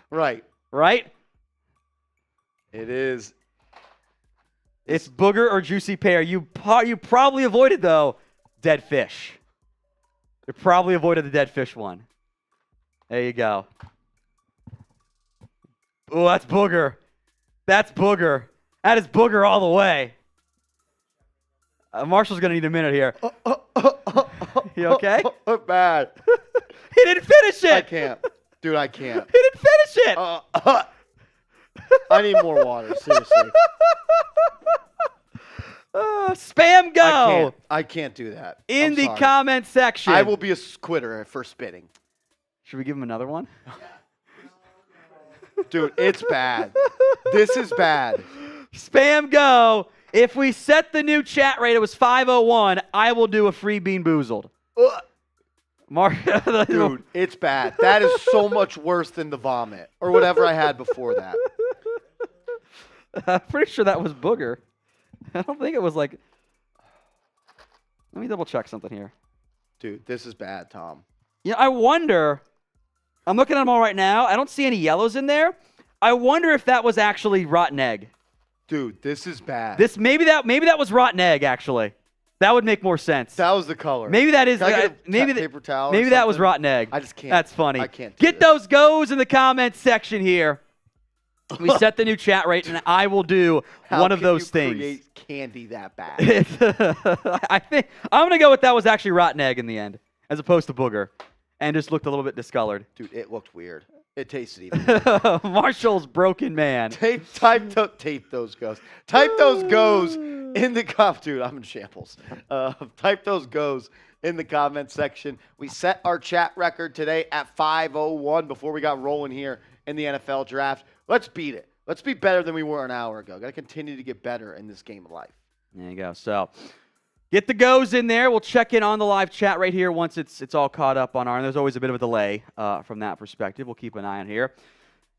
Right. Right? It is It's booger or juicy pear. You probably avoided, though, dead fish. You probably avoided the dead fish one. There you go. Oh, that's booger. That's booger. That is booger all the way. Marshall's going to need a minute here. You okay? Bad. He didn't finish it. I can't. Dude, I can't. He didn't finish it. I need more water, seriously. Spam go. I can't do that. In the comment section. I will be a quitter for spitting. Should we give him another one? Dude, it's bad. This is bad. Spam go. If we set the new chat rate, it was 501, I will do a free Bean Boozled. Dude, it's bad. That is so much worse than the vomit or whatever I had before that. I'm pretty sure that was booger. I don't think it was like... Let me double check something here. Dude, this is bad, Tom. Yeah, I wonder... I'm looking at them all right now. I don't see any yellows in there. I wonder if that was actually rotten egg. Dude, this is bad. Maybe that was rotten egg, actually. That would make more sense. That was the color. Maybe that is... paper towel maybe that was rotten egg. I just can't. That's funny. I can't do Get those goes in the comments section here. We set the new chat rate, and I will do one of those things. Create candy that bad? I think I'm gonna go with that was actually rotten egg in the end, as opposed to booger, and just looked a little bit discolored. Dude, it looked weird. It tasted even weird. Marshall's broken man. Tape those goes. Type those goes in the Dude, I'm in shambles. Type those goes in the comment section. We set our chat record today at 5:01 before we got rolling here in the NFL draft. Let's beat it. Let's be better than we were an hour ago. Got to continue to get better in this game of life. There you go. So get the goes in there. We'll check in on the live chat right here once it's all caught up on our. And there's always a bit of a delay from that perspective. We'll keep an eye on here.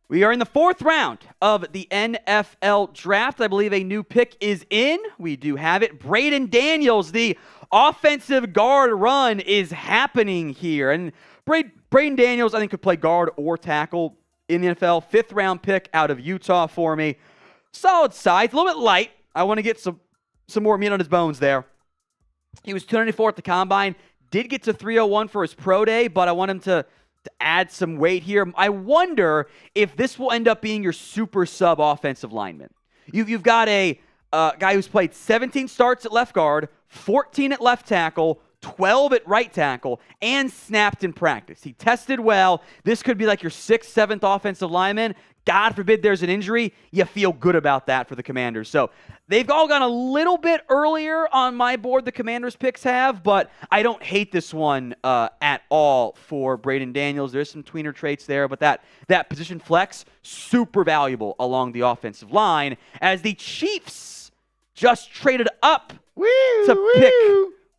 We are in the 4th round of the NFL draft. I believe a new pick is in. We do have it. Braden Daniels, the offensive guard run is happening here. And Braden Daniels, I think, could play guard or tackle in the NFL. 5th round pick out of Utah for me. Solid size, a little bit light. I want to get some more meat on his bones there. He was 294 at the combine. Did get to 301 for his pro day, but I want him to add some weight here. I wonder if this will end up being your super sub offensive lineman. You've got a guy who's played 17 starts at left guard, 14 at left tackle, 12 at right tackle, and snapped in practice. He tested well. This could be like your 6th, 7th offensive lineman. God forbid there's an injury. You feel good about that for the Commanders. So they've all gone a little bit earlier on my board, the Commanders picks have, but I don't hate this one at all for Braden Daniels. There's some tweener traits there, but that position flex, super valuable along the offensive line as the Chiefs just traded up to pick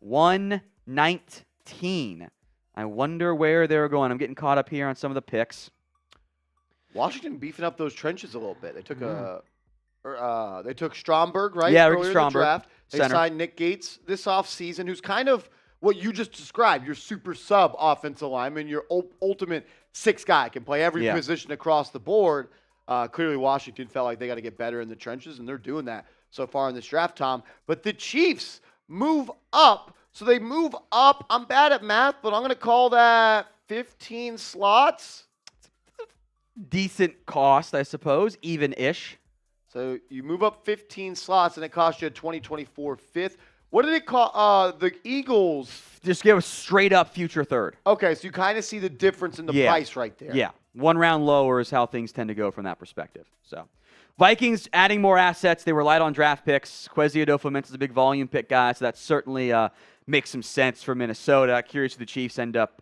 119. I wonder where they're going. I'm getting caught up here on some of the picks. Washington beefing up those trenches a little bit. They took they took Stromberg, right? Yeah, Ricky Stromberg. The draft. They Center. signed Nick Gates this offseason, who's kind of what you just described, your super sub offensive lineman, your ultimate 6 guy, can play every position across the board. Clearly, Washington felt like they got to get better in the trenches, and they're doing that so far in this draft, Tom. But the Chiefs move up. So they move up. I'm bad at math, but I'm going to call that 15 slots. Decent cost, I suppose, even-ish. So you move up 15 slots, and it costs you a 2024 5th. What did it cost? The Eagles. Just give a straight-up future 3rd. Okay, so you kind of see the difference in the price right there. Yeah, 1 round lower is how things tend to go from that perspective. So Vikings adding more assets. They were light on draft picks. Kwesi Adofo-Mensah's a big volume pick guy, so that certainly makes some sense for Minnesota. Curious who the Chiefs end up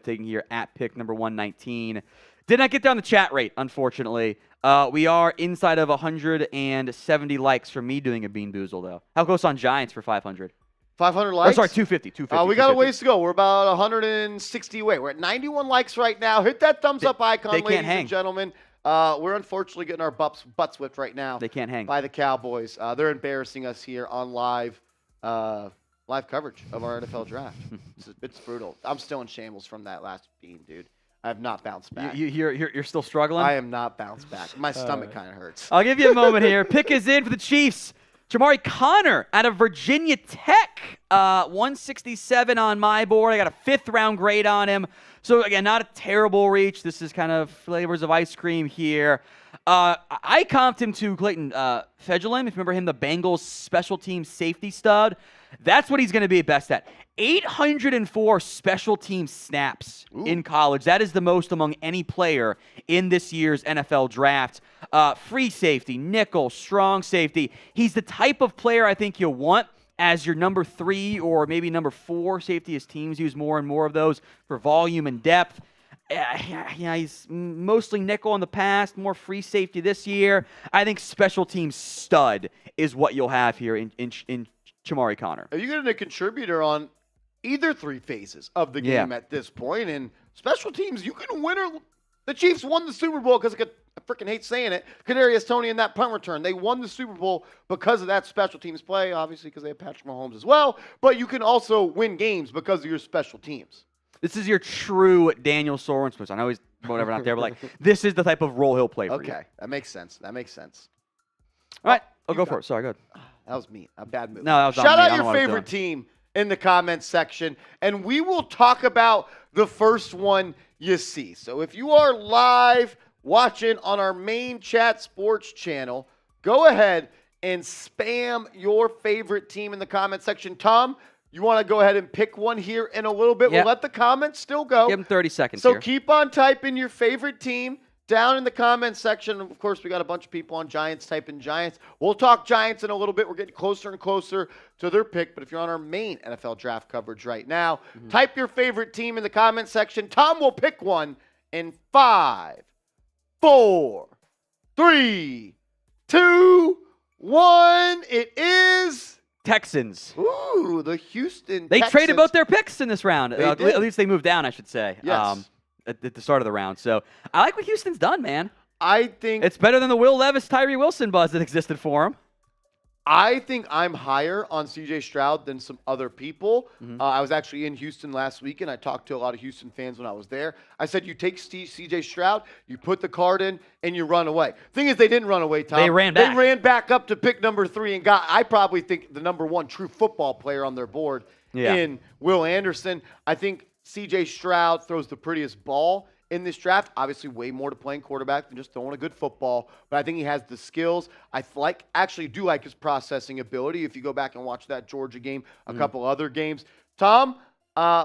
taking here at pick number 119. Did not get down the chat rate, unfortunately. We are inside of 170 likes from me doing a Bean Boozle, though. How close on Giants for 500? 500 likes? Oh, sorry, 250. We got a ways to go. We're about 160 away. We're at 91 likes right now. Hit that thumbs up icon, ladies and gentlemen. We're unfortunately getting our butts whipped right now. They can't hang. By the Cowboys. They're embarrassing us here on live coverage of our NFL draft. It's brutal. I'm still in shambles from that last Bean, dude. I have not bounced back. You're still struggling? I am not bounced back. My stomach kind of hurts. I'll give you a moment here. Pick is in for the Chiefs. Jamari Connor out of Virginia Tech, 167 on my board. I got a 5th round grade on him. So, again, not a terrible reach. This is kind of flavors of ice cream here. I comped him to Clayton Fejedelem. If you remember him, the Bengals special team safety stud. That's what he's going to be best at. 804 special team snaps in college. That is the most among any player in this year's NFL draft. Free safety, nickel, strong safety. He's the type of player I think you'll want as your number 3 or maybe number 4 safety, as teams use more and more of those for volume and depth. Yeah, he's mostly nickel in the past, more free safety this year. I think special team stud is what you'll have here in Jamari Connor. Are you getting a contributor on either 3 phases of the game at this point? And special teams, you can win or the Chiefs won the Super Bowl because I freaking hate saying it. Kadarius Toney in that punt return. They won the Super Bowl because of that special teams play, obviously because they have Patrick Mahomes as well. But you can also win games because of your special teams. This is your true Daniel Sorensen. I know he's whatever not there, but this is the type of role he'll play for you. Okay, that makes sense. All right, I'll go for it. Sorry, go ahead. That was me. A bad move. No, that was Shout me. out your favorite team in the comments section, and we will talk about the first one you see. So if you are live watching on our main Chat Sports channel, go ahead and spam your favorite team in the comment section. Tom, you want to go ahead and pick one here in a little bit? Yep. We'll let the comments still go. Give them 30 seconds So here. Keep on typing your favorite team down in the comments section. Of course, we got a bunch of people on Giants typing Giants. We'll talk Giants in a little bit. We're getting closer and closer to their pick. But if you're on our main NFL draft coverage right now, type your favorite team in the comments section. Tom will pick one in 5, 4, 3, 2, 1. It is Texans. Ooh, the Houston They Texans. traded both their picks in this round. They At did. least they moved down, I should say. Yes. At the start of the round. So I like what Houston's done, man. I think It's better than the Will Levis, Tyree Wilson buzz that existed for him. I think I'm higher on C.J. Stroud than some other people. I was actually in Houston last week, and I talked to a lot of Houston fans when I was there. I said, you take C.J. Stroud, you put the card in, and you run away. Thing is, they didn't run away, Tom. They ran back. They ran back up to pick number 3 and got, I probably think, the number 1 true football player on their board in Will Anderson. I think C.J. Stroud throws the prettiest ball in this draft. Obviously, way more to playing quarterback than just throwing a good football. But I think he has the skills. I actually do like his processing ability. If you go back and watch that Georgia game, a couple other games. Tom,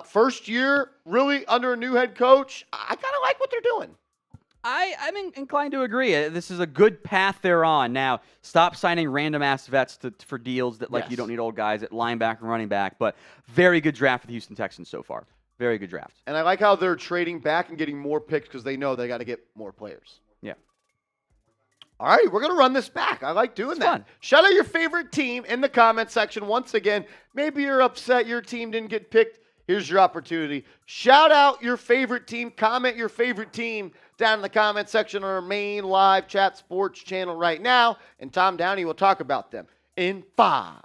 first year, really under a new head coach. I kind of like what they're doing. I'm inclined to agree. This is a good path they're on. Now, stop signing random-ass vets for deals that you don't need old guys at linebacker and running back. But very good draft for the Houston Texans so far. Very good draft. And I like how they're trading back and getting more picks because they know they got to get more players. Yeah. All right, we're going to run this back. I like doing that. Fun. Shout out your favorite team in the comment section. Once again, maybe you're upset your team didn't get picked. Here's your opportunity. Shout out your favorite team. Comment your favorite team down in the comment section on our main live Chat Sports channel right now. And Tom Downey will talk about them in 5,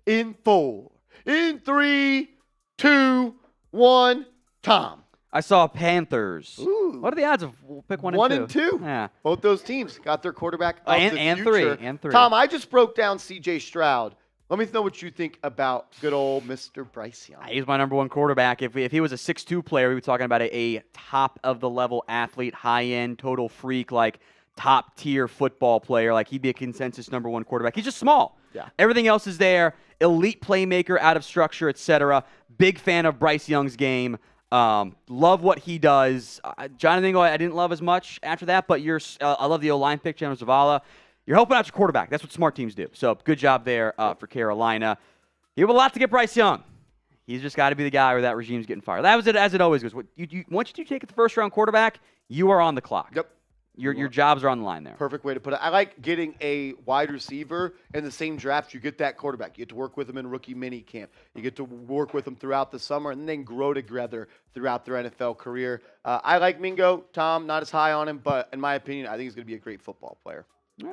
in 4, in 3, 2, 1. Tom. I saw Panthers. Ooh. What are the odds of we'll pick 1 and 2? 1 and 2. Yeah. Both those teams got their quarterback of and, the and future. 3. And 3. Tom, I just broke down C.J. Stroud. Let me know what you think about good old Mr. Bryce Young. He's my number 1 quarterback. If he was a 6'2 player, we were talking about a top-of-the-level athlete, high-end, total freak, top-tier football player. He'd be a consensus number 1 quarterback. He's just small. Yeah. Everything else is there. Elite playmaker, out of structure, etc. Big fan of Bryce Young's game. Love what he does. Jonathan, I didn't love as much after that, but I love the O-line pick, General Zavala. You're helping out your quarterback. That's what smart teams do. So good job there for Carolina. You have a lot to get Bryce Young. He's just got to be the guy where that regime's getting fired. That was it, as it always goes. Once you take the first-round quarterback, you are on the clock. Yep. Your jobs are on the line there. Perfect way to put it. I like getting a wide receiver in the same draft. You get that quarterback. You get to work with him in rookie mini camp. You get to work with them throughout the summer and then grow together throughout their NFL career. I like Mingo. Tom, not as high on him, but in my opinion, I think he's going to be a great football player. Yeah.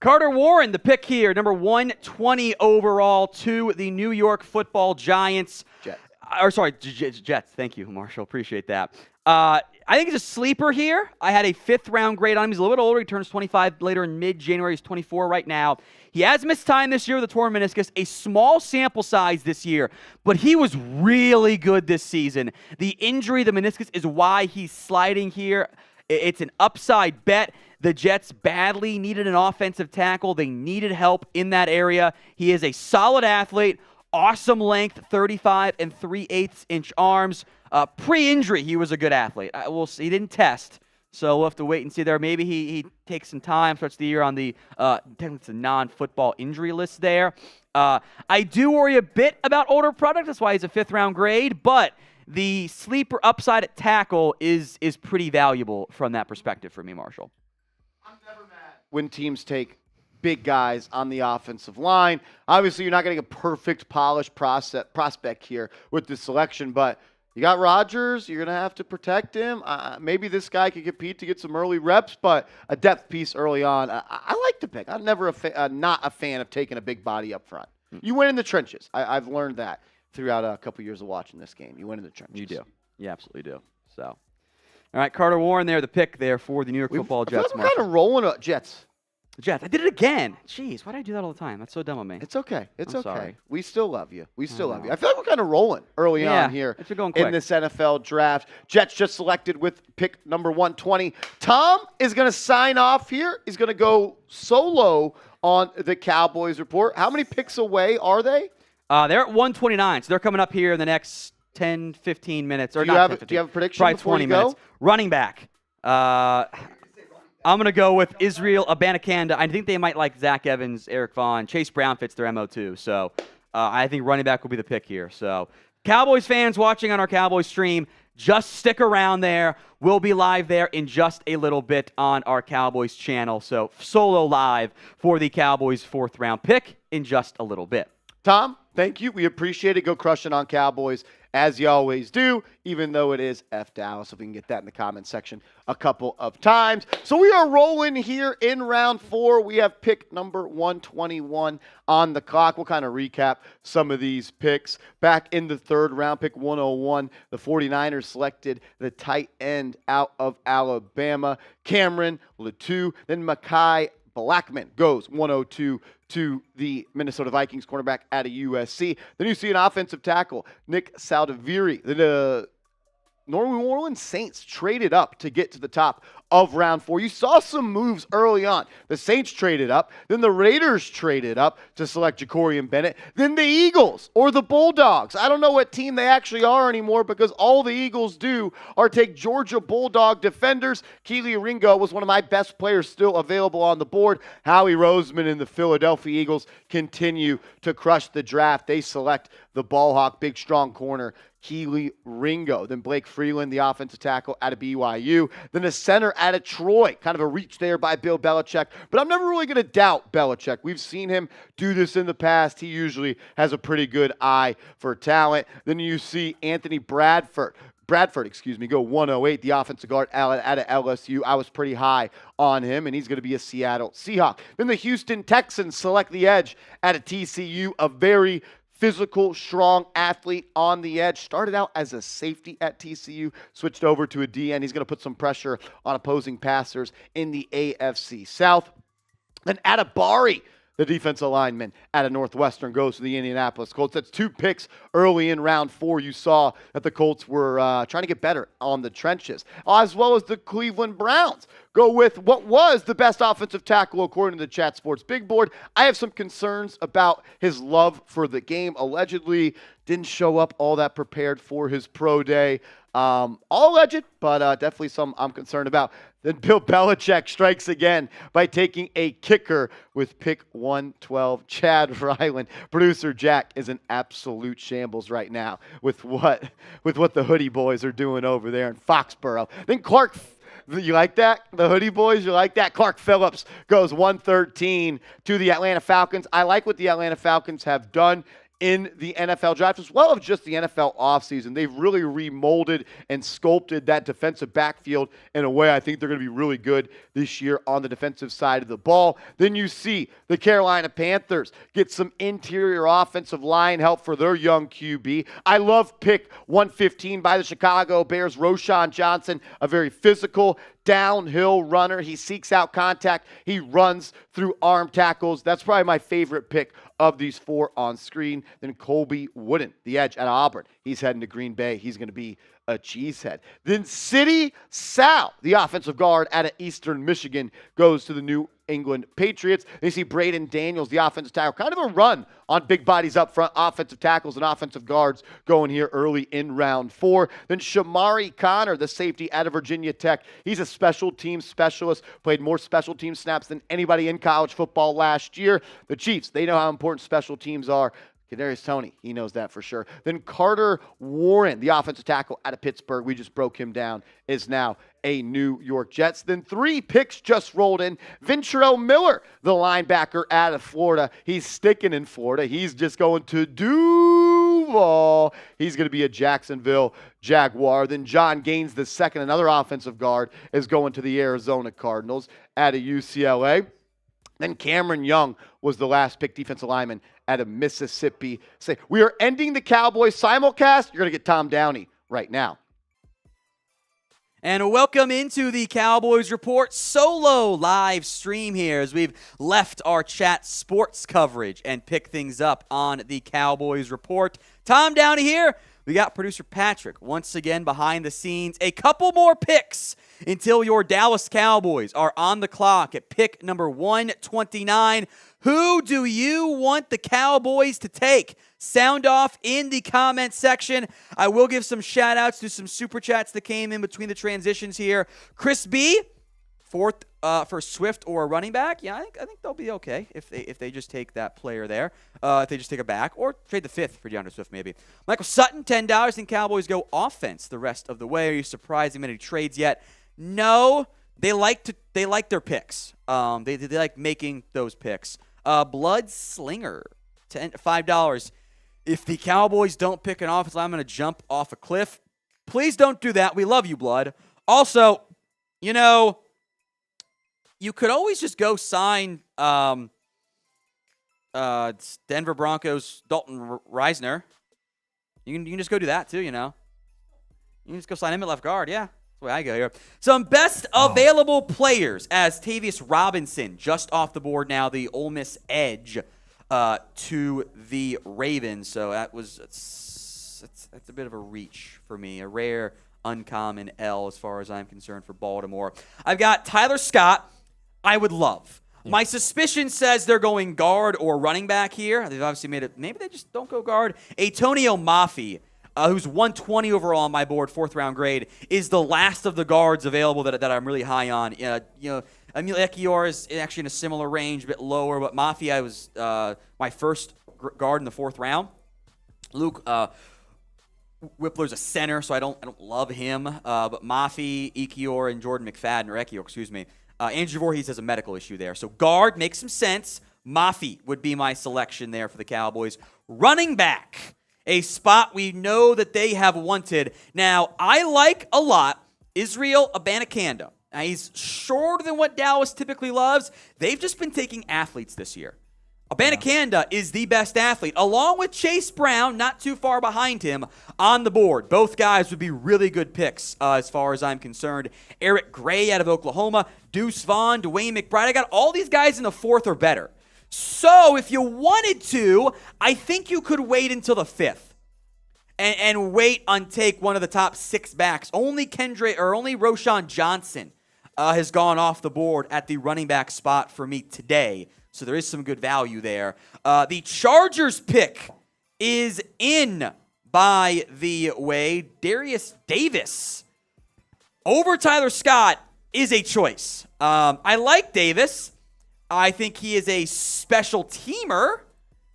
Carter Warren, the pick here, number 120 overall to the New York Football Giants. Jets. Jets. Thank you, Marshall. Appreciate that. I think he's a sleeper here. I had a 5th-round grade on him. He's a little bit older. He turns 25 later in mid-January. He's 24 right now. He has missed time this year with a torn meniscus, a small sample size this year, but he was really good this season. The injury, the meniscus, is why he's sliding here. It's an upside bet. The Jets badly needed an offensive tackle. They needed help in that area. He is a solid athlete, awesome length, 35 3/8 inch arms. Pre-injury, he was a good athlete. We'll see. He didn't test, so we'll have to wait and see there. Maybe he takes some time, starts the year on the technically it's a non-football injury list there. I do worry a bit about older product. That's why he's a 5th-round grade, but the sleeper upside at tackle is pretty valuable from that perspective for me, Marshall. I'm never mad when teams take big guys on the offensive line. Obviously, you're not getting a perfect polished prospect here with this selection, but you got Rodgers. You're going to have to protect him. Maybe this guy could compete to get some early reps, but a depth piece early on. I like to pick. I'm never not a fan of taking a big body up front. You win in the trenches. I've learned that throughout a couple years of watching this game. You win in the trenches. You do. You absolutely do. So, all right, Carter Warren there, the pick there for the New York Football Jets. I'm kind of rolling Jets. Jets. I did it again. Jeez, why do I do that all the time? That's so dumb of me. It's okay. It's I'm okay. sorry. We still love you. We still love you. I feel like we're kind of rolling early on here in this NFL draft. Jets just selected with pick number 120. Tom is going to sign off here. He's going to go solo on the Cowboys Report. How many picks away are they? They're at 129, so they're coming up here in the next 10, 15 minutes. Or do you have a prediction? Probably 20 minutes. Running back. I'm going to go with Israel Abanikanda. I think they might like Zach Evans, Eric Vaughn. Chase Brown fits their MO too. So I think running back will be the pick here. So Cowboys fans watching on our Cowboys stream, just stick around there. We'll be live there in just a little bit on our Cowboys channel. So solo live for the Cowboys 4th-round pick in just a little bit. Tom, thank you. We appreciate it. Go crushing on Cowboys, as you always do, even though it is F Dallas. If we can get that in the comment section a couple of times. So we are rolling here in round 4. We have pick number 121 on the clock. We'll kind of recap some of these picks. Back in the 3rd round, pick 101, the 49ers selected the tight end out of Alabama, Cameron Latou. Then Mekhi Blackman goes 102 to the Minnesota Vikings cornerback out of USC. Then you see an offensive tackle, Nick Saldivari. The New Orleans Saints traded up to get to the top of round 4. You saw some moves early on. The Saints traded up. Then the Raiders traded up to select Ja'Cory and Bennett. Then the Eagles or the Bulldogs. I don't know what team they actually are anymore because all the Eagles do are take Georgia Bulldog defenders. Keely Ringo was one of my best players still available on the board. Howie Roseman and the Philadelphia Eagles continue to crush the draft. They select the ball hawk, big strong corner, Keely Ringo. Then Blake Freeland, the offensive tackle out of BYU. Then a center out of Troy. Kind of a reach there by Bill Belichick. But I'm never really going to doubt Belichick. We've seen him do this in the past. He usually has a pretty good eye for talent. Then you see Anthony Bradford, go 108, the offensive guard out of LSU. I was pretty high on him, and he's going to be a Seattle Seahawk. Then the Houston Texans select the edge out of TCU, a very physical, strong athlete on the edge. Started out as a safety at TCU, switched over to a DN. He's going to put some pressure on opposing passers in the AFC South. Then Adibari, the defensive lineman out of Northwestern, goes to the Indianapolis Colts. That's 2 picks early in round 4. You saw that the Colts were trying to get better on the trenches, as well as the Cleveland Browns go with what was the best offensive tackle according to the Chat Sports Big Board. I have some concerns about his love for the game. Allegedly didn't show up all that prepared for his pro day. All alleged, but definitely some I'm concerned about. Then Bill Belichick strikes again by taking a kicker with pick 112, Chad Ryland. Producer Jack is in absolute shambles right now with what the Hoodie Boys are doing over there in Foxborough. Then Clark, you like that? The Hoodie Boys, you like that? Clark Phillips goes 113 to the Atlanta Falcons. I like what the Atlanta Falcons have done in the NFL draft, as well as just the NFL offseason. They've really remolded and sculpted that defensive backfield in a way I think they're going to be really good this year on the defensive side of the ball. Then you see the Carolina Panthers get some interior offensive line help for their young QB. I love pick 115 by the Chicago Bears, Roschon Johnson, a very physical downhill runner. He seeks out contact. He runs through arm tackles. That's probably my favorite pick of these four on screen. Then Colby Wooden, the edge at Auburn. He's heading to Green Bay. He's going to be a cheesehead. Then Sidy Sal, the offensive guard out of Eastern Michigan, goes to the New England Patriots. They see Braden Daniels, the offensive tackle, kind of a run on big bodies up front, offensive tackles and offensive guards going here early in round 4. Then Shamari Connor, the safety out of Virginia Tech. He's a special teams specialist, played more special team snaps than anybody in college football last year. The Chiefs, they know how important special teams are. Kadarius Toney, he knows that for sure. Then Carter Warren, the offensive tackle out of Pittsburgh, we just broke him down, is now a New York Jets. Then 3 picks just rolled in. Ventrell Miller, the linebacker out of Florida. He's sticking in Florida. He's just going to Duval. He's going to be a Jacksonville Jaguar. Then John Gaines II, another offensive guard, is going to the Arizona Cardinals out of UCLA. Then Cameron Young was the last pick, defensive lineman out of Mississippi. Say, we are ending the Cowboys simulcast. You're going to get Tom Downey right now. And welcome into the Cowboys Report solo live stream here as we've left our chat sports coverage and pick things up on the Cowboys Report. Tom Downey here. We got producer Patrick once again behind the scenes. A couple more picks until your Dallas Cowboys are on the clock at pick number 129. Who do you want the Cowboys to take? Sound off in the comment section. I will give some shout outs to some super chats that came in between the transitions here. Chris B, fourth for Swift or a running back. Yeah, I think they'll be okay if they just take that player there. If they just take it back or trade the 5th for DeAndre Swift maybe. Michael Sutton, $10. And Cowboys go offense the rest of the way. Are you surprised in any trades yet? No, they like their picks. They like making those picks. Blood Slinger, $5. If the Cowboys don't pick an offensive line, I'm going to jump off a cliff. Please don't do that. We love you, Blood. Also, you could always just go sign Denver Broncos Dalton Reisner. You can just go do that too, You can just go sign him at left guard. Yeah, that's the way I go here. Some best available players as Tavius Robinson just off the board now, the Ole Miss edge to the Ravens. So that's a bit of a reach for me, a rare uncommon L as far as I'm concerned for Baltimore. I've got Tyler Scott. I would love. Yeah. My suspicion says they're going guard or running back here. They've obviously made it. Maybe they just don't go guard. Antonio Mafi, who's 120 overall on my board, 4th round grade, is the last of the guards available that I'm really high on. Emil Ekiyor is actually in a similar range, a bit lower, but Mafi was my first guard in the 4th round. Luke Whippler's a center, so I don't love him. But Mafi, Ekiyor, and Jordan McFadden, or Ekiyor, excuse me. Andrew Voorhees has a medical issue there. So guard makes some sense. Mafi would be my selection there for the Cowboys. Running back, a spot we know that they have wanted. Now, I like a lot Israel Abanikanda. Now, he's shorter than what Dallas typically loves. They've just been taking athletes this year. Abanikanda is the best athlete, along with Chase Brown, not too far behind him, on the board. Both guys would be really good picks as far as I'm concerned. Eric Gray out of Oklahoma, Deuce Vaughn, Dwayne McBride. I got all these guys in the 4th or better. So if you wanted to, I think you could wait until the 5th and wait on take one of the top 6 backs. Only Roschon Johnson has gone off the board at the running back spot for me today. So there is some good value there. The Chargers pick is in, by the way. Darius Davis over Tyler Scott is a choice. I like Davis. I think he is a special teamer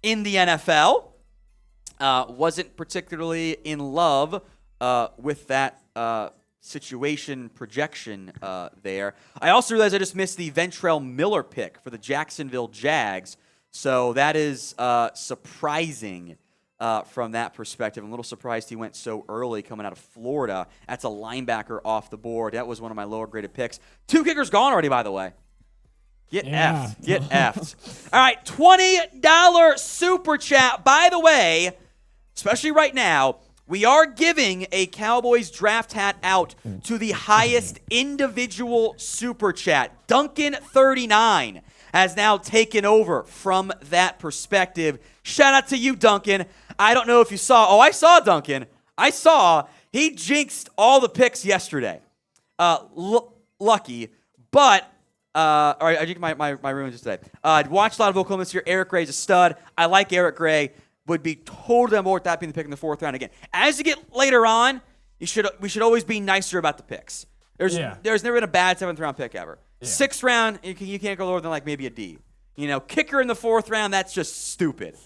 in the NFL. Wasn't particularly in love with that situation projection there. I also realized I just missed the Ventrell Miller pick for the Jacksonville Jags. So that is surprising from that perspective. I'm a little surprised he went so early coming out of Florida. That's a linebacker off the board. That was one of my lower graded picks. 2 kickers gone already, by the way. Get effed. Get effed. All right, $20 super chat. By the way, especially right now, we are giving a Cowboys draft hat out to the highest individual super chat. Duncan39 has now taken over from that perspective. Shout out to you, Duncan. I don't know if you saw. Oh, I saw Duncan. I saw he jinxed all the picks yesterday. Lucky, but all right, I jinxed my room just today. Watched a lot of Oklahoma this year. Eric Gray's a stud. I like Eric Gray. Would be totally on board with that being the pick in the 4th round again. As you get later on, we should always be nicer about the picks. There's never been a bad 7th round pick ever. Yeah. 6th round, you can't go lower than like maybe a D. Kicker in the 4th round, that's just stupid.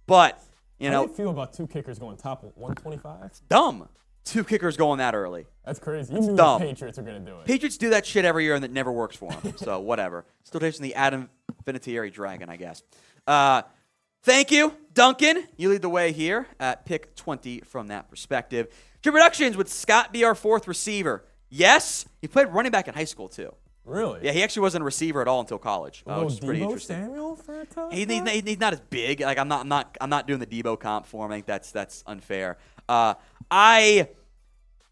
But how do you feel about 2 kickers going top 125? It's dumb. 2 kickers going that early. That's crazy. You knew the Patriots were going to do it. Patriots do that shit every year and it never works for them. So whatever. Still tasting the Adam Vinatieri Dragon, I guess. Thank you, Duncan. You lead the way here at pick 20 from that perspective. Dream Productions, would Scott be our 4th receiver? Yes. He played running back in high school, too. Really? Yeah, he actually wasn't a receiver at all until college. Which is pretty interesting. Samuel for a time? He's not as big. Like I'm not doing the Debo comp for him. I think that's unfair. I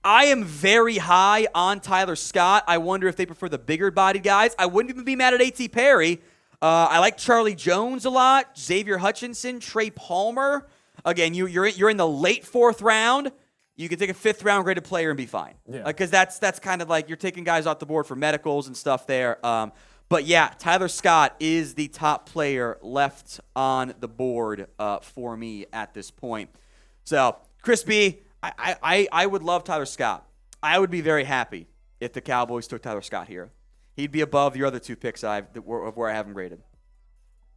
am very high on Tyler Scott. I wonder if they prefer the bigger bodied guys. I wouldn't even be mad at A.T. Perry. I like Charlie Jones a lot. Xavier Hutchinson, Trey Palmer. Again, you're in the late 4th round. You can take a 5th round graded player and be fine. Yeah. Because that's kind of like you're taking guys off the board for medicals and stuff there. But yeah, Tyler Scott is the top player left on the board for me at this point. So, Chris B, I would love Tyler Scott. I would be very happy if the Cowboys took Tyler Scott here. He'd be above your other 2 picks of where I have him graded.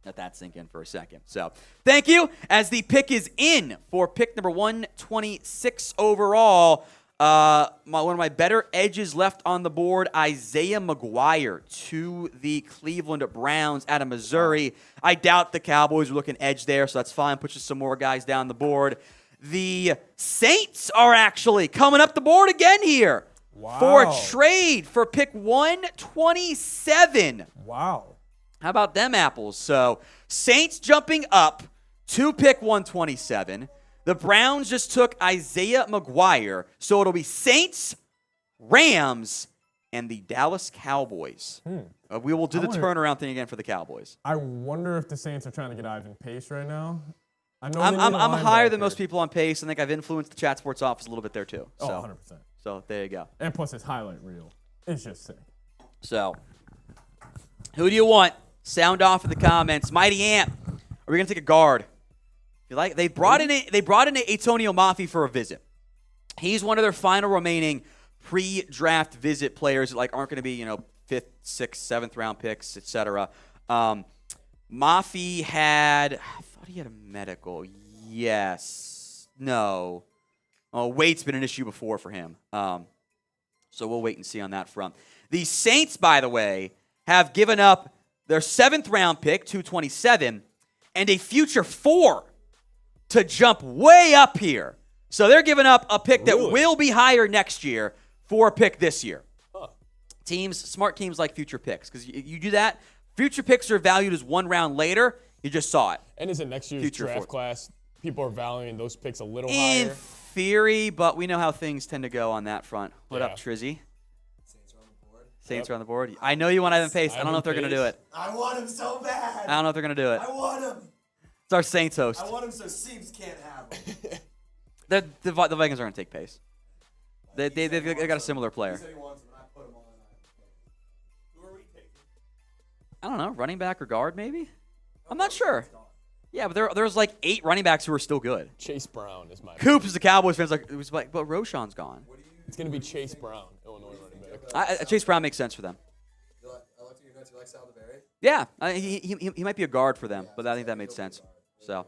Let that sink in for a second. So, thank you. As the pick is in for pick number 126 overall, one of my better edges left on the board, Isaiah McGuire to the Cleveland Browns out of Missouri. I doubt the Cowboys are looking edge there, so that's fine. Pushes some more guys down the board. The Saints are actually coming up the board again here. Wow. For a trade for pick 127. Wow. How about them apples? So, Saints jumping up to pick 127. The Browns just took Isaiah McGuire. So, it'll be Saints, Rams, and the Dallas Cowboys. We will do the turnaround thing again for the Cowboys. I wonder if the Saints are trying to get Ivan Pace right now. I'm higher than most people on Pace. I think I've influenced the Chat Sports office a little bit there, too. Oh, 100%. So there you go. And plus his highlight reel. It's just sick. So, who do you want? Sound off in the comments. Mighty Amp. Are we gonna take a guard? You like? They brought in Antonio Mafi for a visit. He's one of their final remaining pre-draft visit players that aren't going to be 5th, 6th, 7th round picks, etc. Mafi had. I thought he had a medical. Yes. No. Oh, weight's been an issue before for him. So we'll wait and see on that front. The Saints, by the way, have given up their 7th round pick, 227, and a future 4 to jump way up here. So they're giving up a pick that will be higher next year for a pick this year. Huh. Smart teams like future picks, because you do that. Future picks are valued as 1 round later. You just saw it. And is it next year's draft class? People are valuing those picks a little in higher. Theory, but we know how things tend to go on that front. What up, Trizzy? Saints are on the board. Saints are on the board. I know you want Ivan Pace. I don't know if they're going to do it. I want him so bad. I don't know if they're going to do it. I want him. It's our Saints host. I want him so Seems can't have him. The Vikings are going to take Pace. They got a similar player. He said he wants him, and I put him on. Who are we taking? I don't know. Running back or guard, maybe? I'm not sure. Yeah, but there's like 8 running backs who are still good. Chase Brown is my Coops is the Cowboys fans. But Roshan's gone. It's going to be Chase Brown, Illinois running back. Chase Brown makes sense for them. I like your notes. You like Saldivari? Yeah, he might be a guard for them, but I think that made sense. So,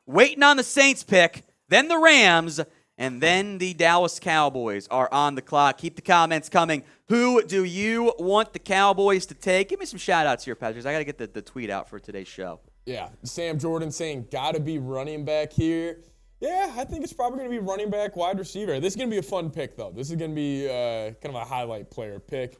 waiting on the Saints pick, then the Rams, and then the Dallas Cowboys are on the clock. Keep the comments coming. Who do you want the Cowboys to take? Give me some shout-outs here, Patriots. I got to get the tweet out for today's show. Yeah, Sam Jordan saying, gotta be running back here. Yeah, I think it's probably going to be running back, wide receiver. This is going to be a fun pick, though. This is going to be kind of a highlight player pick.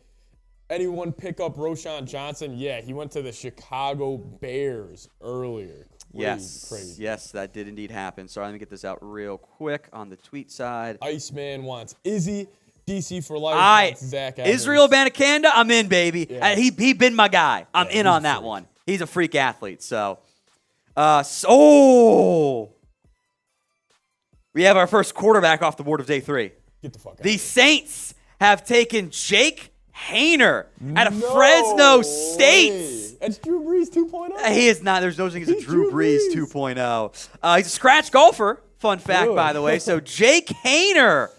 Anyone pick up Roschon Johnson? Yeah, he went to the Chicago Bears earlier. Crazy. Yes, that did indeed happen. Sorry, let me get this out real quick on the tweet side. Iceman wants Izzy. DC for life wants Zach Evans. Israel Banakanda, I'm in, baby. Yeah. He been my guy. I'm in on that one. He's a freak athlete. So, we have our first quarterback off the board of day 3. Get the fuck out. The Saints have taken Jake Haener out of Fresno State. That's Drew Brees 2.0. He is not. There's no thing. He's a Drew Brees 2.0. He's a scratch golfer. Fun fact, by the way. So Jake Haener,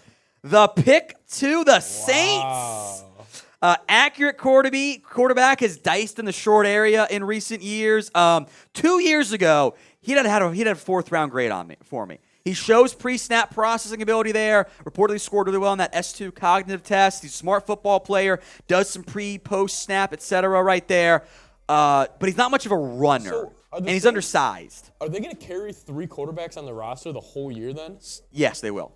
the pick to the Saints. Accurate quarterback has diced in the short area in recent years. 2 years ago, he had a 4th round grade for me. He shows pre-snap processing ability there. Reportedly scored really well on that S2 cognitive test. He's a smart football player. Does some pre-post snap, etc. right there. But he's not much of a runner, and he's undersized. Are they going to carry 3 quarterbacks on the roster the whole year then? Yes, they will.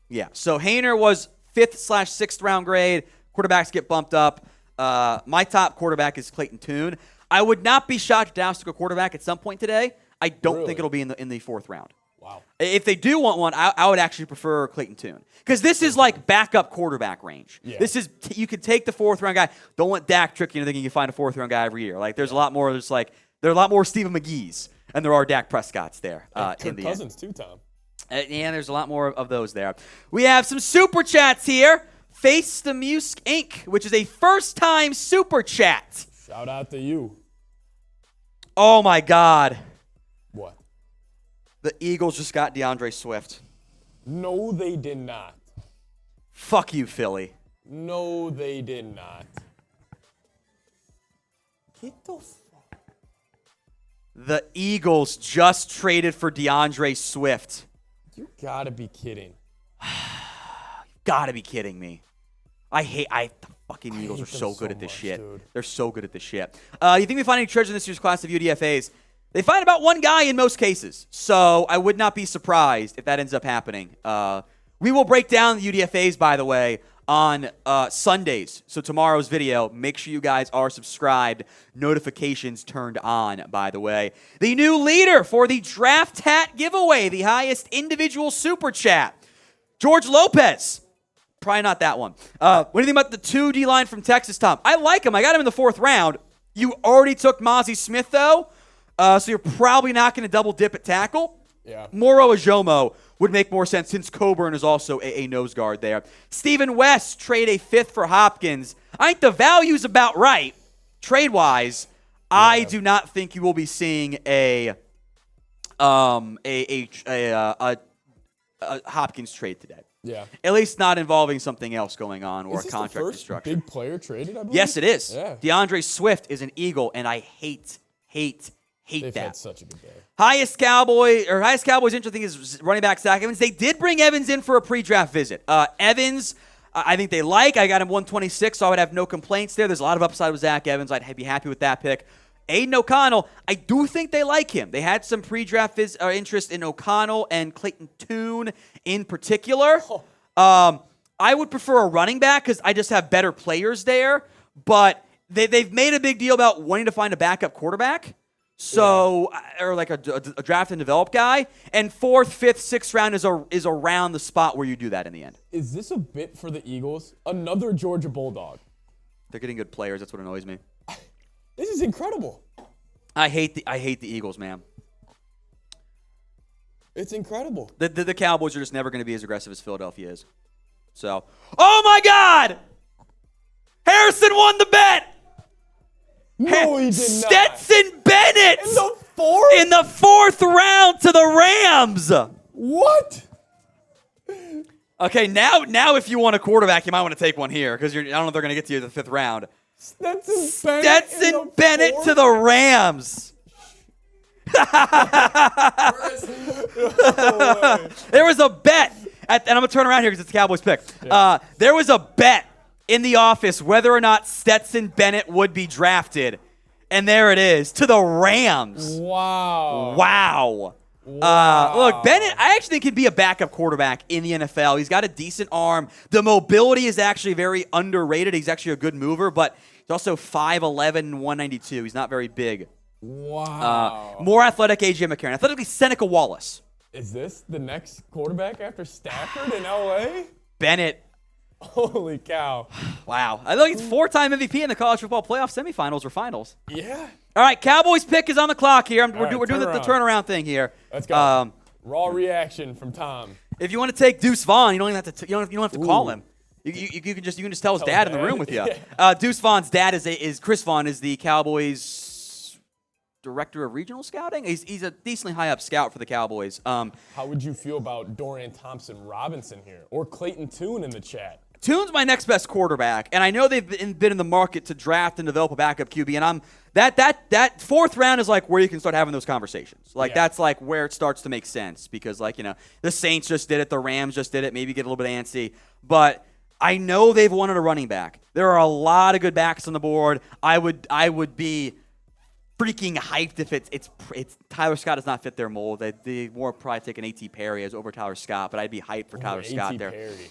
Yeah. So Haener was 5th/6th round grade. Quarterbacks get bumped up. My top quarterback is Clayton Tune. I would not be shocked if Dallas took a quarterback at some point today. I don't think it'll be in the 4th round. Wow. If they do want one, I would actually prefer Clayton Tune. Because this is like backup quarterback range. Yeah. This is you could take the 4th round guy. Don't let Dak trick you into thinking you can find a 4th round guy every year. Like there's a lot more. There are a lot more Stephen McGee's and there are Dak Prescott's there. Kirk Cousins too, Tom. And there's a lot more of those there. We have some super chats here. Face the Musk Inc., which is a first-time super chat. Shout out to you. Oh my God. What? The Eagles just got DeAndre Swift. No, they did not. Fuck you, Philly. No, they did not. Get the fuck. The Eagles just traded for DeAndre Swift. You gotta be kidding. Gotta be kidding me. The fucking Eagles are so good at this shit. Dude. They're so good at this shit. You think we find any treasure in this year's class of UDFAs? They find about one guy in most cases. So I would not be surprised if that ends up happening. We will break down the UDFAs, by the way, on Sundays. So tomorrow's video, make sure you guys are subscribed. Notifications turned on, by the way. The new leader for the draft hat giveaway, the highest individual super chat, George Lopez. Probably not that one. What do you think about the 2 D-line from Texas, Tom? I like him. I got him in the 4th round. You already took Mazi Smith, though, so you're probably not going to double dip at tackle. Yeah. Moro Ajomo would make more sense since Coburn is also a nose guard there. Stephen West, trade a 5th for Hopkins. I think the value's about right, trade-wise. Yeah. I do not think you will be seeing a Hopkins trade today. Yeah. At least not involving something else going on or a contract destruction. Big player traded, I believe? Yes, it is. Yeah. DeAndre Swift is an Eagle, and I hate They've that. had such a good day. Highest Cowboys interesting is running back Zach Evans. They did bring Evans in for a pre-draft visit. Evans, I think they like. I got him 126, so I would have no complaints there. There's a lot of upside with Zach Evans. I'd be happy with that pick. Aiden O'Connell, I do think they like him. They had some pre-draft interest in O'Connell and Clayton Tune in particular. I would prefer a running back because I just have better players there. But they've made a big deal about wanting to find a backup quarterback. So, or like a draft and develop guy. And 4th, 5th, 6th round is around the spot where you do that in the end. Is this a bit for the Eagles? Another Georgia Bulldog. They're getting good players. That's what annoys me. This is incredible. I hate the Eagles, man. It's incredible. The Cowboys are just never going to be as aggressive as Philadelphia is. So, oh my God! Harrison won the bet! No, he did not. Stetson Bennett! In the 4th? In the 4th round to the Rams! What? Okay, now if you want a quarterback, you might want to take one here because I don't know if they're going to get to you in the 5th round. Stetson Bennett to the Rams. There was a bet, and I'm going to turn around here because it's the Cowboys pick. Yeah. There was a bet in the office whether or not Stetson Bennett would be drafted, and there it is, to the Rams. Wow. Wow. Look, Bennett, I actually think he'd be a backup quarterback in the NFL. He's got a decent arm. The mobility is actually very underrated. He's actually a good mover, but he's also 5'11", and 192. He's not very big. Wow. More athletic AJ McCarron. Athletically Seneca Wallace. Is this the next quarterback after Stafford in LA? Bennett. Holy cow. Wow. I think he's 4-time MVP in the college football playoff semifinals or finals. Yeah. All right, Cowboys pick is on the clock here. We're doing the turnaround thing here. Let's go. Raw reaction from Tom. If you want to take Deuce Vaughn, you don't even have to. You don't have to call him. You can just tell his dad in the room with you. Yeah. Deuce Vaughn's dad is Chris Vaughn, is the Cowboys director of regional scouting. He's a decently high up scout for the Cowboys. How would you feel about Dorian Thompson-Robinson here, or Clayton Tune in the chat? Tune's my next best quarterback, and I know they've been in the market to draft and develop a backup QB, and that fourth round is like where you can start having those conversations. That's like where it starts to make sense, because the Saints just did it, the Rams just did it, maybe get a little bit antsy, but I know they've wanted a running back. There are a lot of good backs on the board. I would be freaking hyped if it's Tyler Scott does not fit their mold. They more probably take an A.T. Perry as over Tyler Scott, but I'd be hyped for Tyler Scott there. Perry.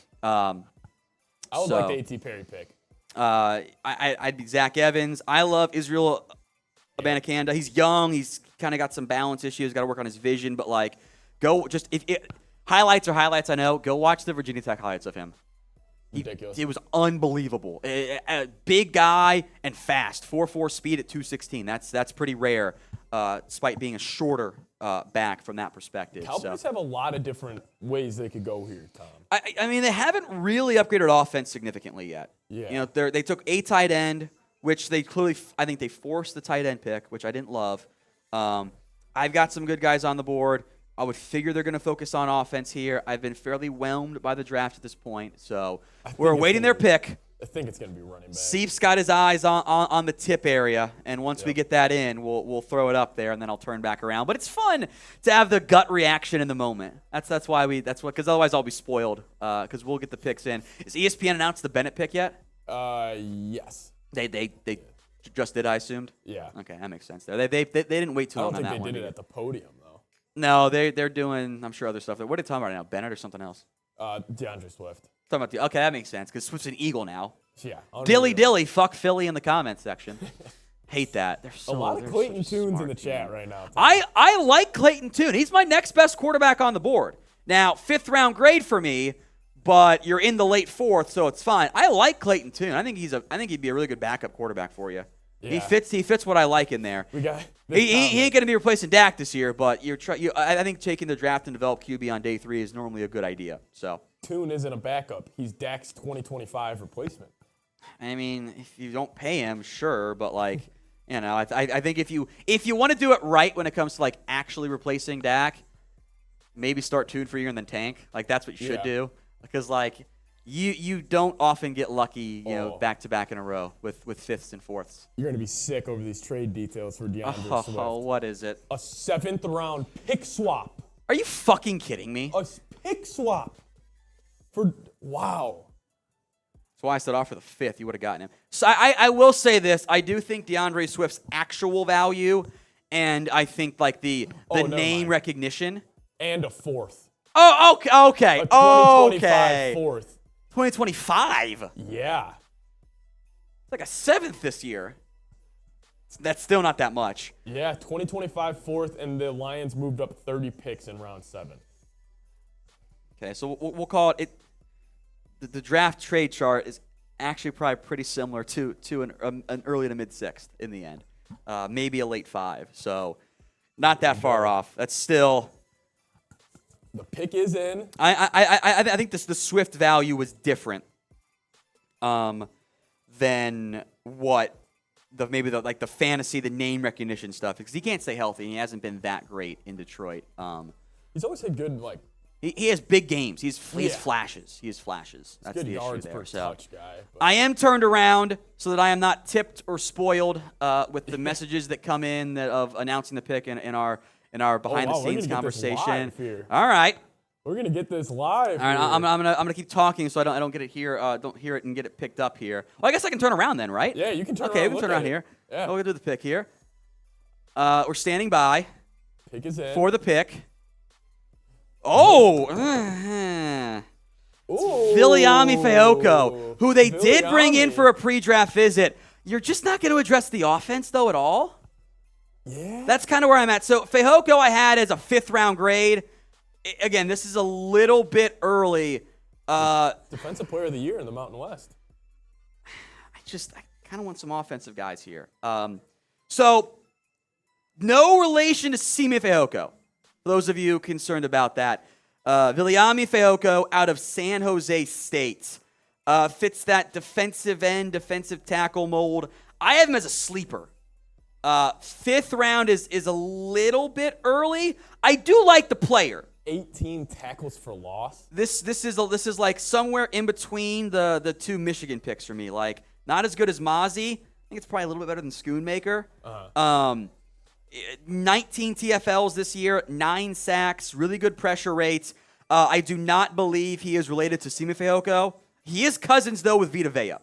I would like the A.T. Perry pick. I'd be Zach Evans. I love Israel Abanikanda. He's young. He's kind of got some balance issues. Got to work on his vision. But highlights are highlights. I know. Go watch the Virginia Tech highlights of him. Ridiculous. It was unbelievable. A big guy and fast. 4.4 speed at 216. That's pretty rare, despite being a shorter back from that perspective. Cowboys have a lot of different ways they could go here, Tom. I mean, they haven't really upgraded offense significantly yet. Yeah. They took a tight end, which they clearly, I think they forced the tight end pick, which I didn't love. I've got some good guys on the board. I would figure they're going to focus on offense here. I've been fairly whelmed by the draft at this point, so we're awaiting their pick. I think it's going to be running back. Steve's got his eyes on the tip area, and once we get that in, we'll throw it up there, and then I'll turn back around. But it's fun to have the gut reaction in the moment. That's why because otherwise I'll be spoiled because we'll get the picks in. Is ESPN announced the Bennett pick yet? Yes. They just did, I assumed. Yeah. Okay, that makes sense. There, they didn't wait too long on that one. I don't think they did it at the podium though. No, they're doing, I'm sure, other stuff. What are they talking about right now? Bennett or something else? DeAndre Swift. Okay, that makes sense because Swift's an Eagle now. Yeah. Dilly, fuck Philly in the comments section. Hate that. A lot of Clayton Tunes in the chat right now. I like Clayton Tune. He's my next best quarterback on the board. Now, 5th round grade for me, but you're in the late 4th, so it's fine. I like Clayton Tune. I think he'd be a really good backup quarterback for you. Yeah. He fits what I like in there. We got he ain't going to be replacing Dak this year, but I think taking the draft and develop QB on day 3 is normally a good idea. So Tune isn't a backup. He's Dak's 2025 replacement. I mean, if you don't pay him, sure, but I think if you want to do it right when it comes to actually replacing Dak, maybe start Tune for a year and then tank. That's what you should do, because you don't often get lucky, back to back in a row with 5ths and 4ths. You're gonna be sick over these trade details for DeAndre Swift. Oh, what is it? A 7th round pick swap. Are you fucking kidding me? A pick swap. Wow. That's why I said off for the 5th. You would have gotten him. So I will say this. I do think DeAndre Swift's actual value, and I think the name recognition. And a 4th. Oh, okay. A 2025 4th. 2025? Yeah. It's like a 7th this year. That's still not that much. Yeah, 2025 4th, and the Lions moved up 30 picks in round 7. Okay, so we'll call it the draft trade chart is actually probably pretty similar to an early to mid 6th in the end. Maybe a late 5. So not that far off. That's still... The pick is in. I think the Swift value was different than what the fantasy, the name recognition stuff, because he can't stay healthy and he hasn't been that great in Detroit. He's always had good he has big games. He has flashes. He has flashes. That's good the issue yards there. per touch guy. I am turned around so that I am not tipped or spoiled with the messages that come in of announcing the pick in our behind the scenes conversation. All right. We're gonna get this live. All right, I'm gonna keep talking so I don't get it here. Don't hear it and get it picked up here. Well, I guess I can turn around then, right? Yeah, you can turn around. Okay, we can turn around here. Yeah. We'll do the pick here. We're standing by. Pick is in. For the pick. Oh! Viliami Fehoko, who they did bring in for a pre-draft visit. You're just not going to address the offense, though, at all? Yeah. That's kind of where I'm at. So Fehoko I had as a 5th-round grade. Again, this is a little bit early. Defensive Player of the Year in the Mountain West. I kind of want some offensive guys here. So, no relation to Simi Fehoko. For those of you concerned about that. Viliami Fehoko out of San Jose State. Fits that defensive end, defensive tackle mold. I have him as a sleeper. 5th round is a little bit early. I do like the player. 18 tackles for loss. This is like somewhere in between the 2 Michigan picks for me. Like, not as good as Mazi. I think it's probably a little bit better than Schoonmaker. 19 TFLs this year, 9 sacks, really good pressure rates. I do not believe he is related to Simi Fehoko. He is cousins, though, with Vita Vea.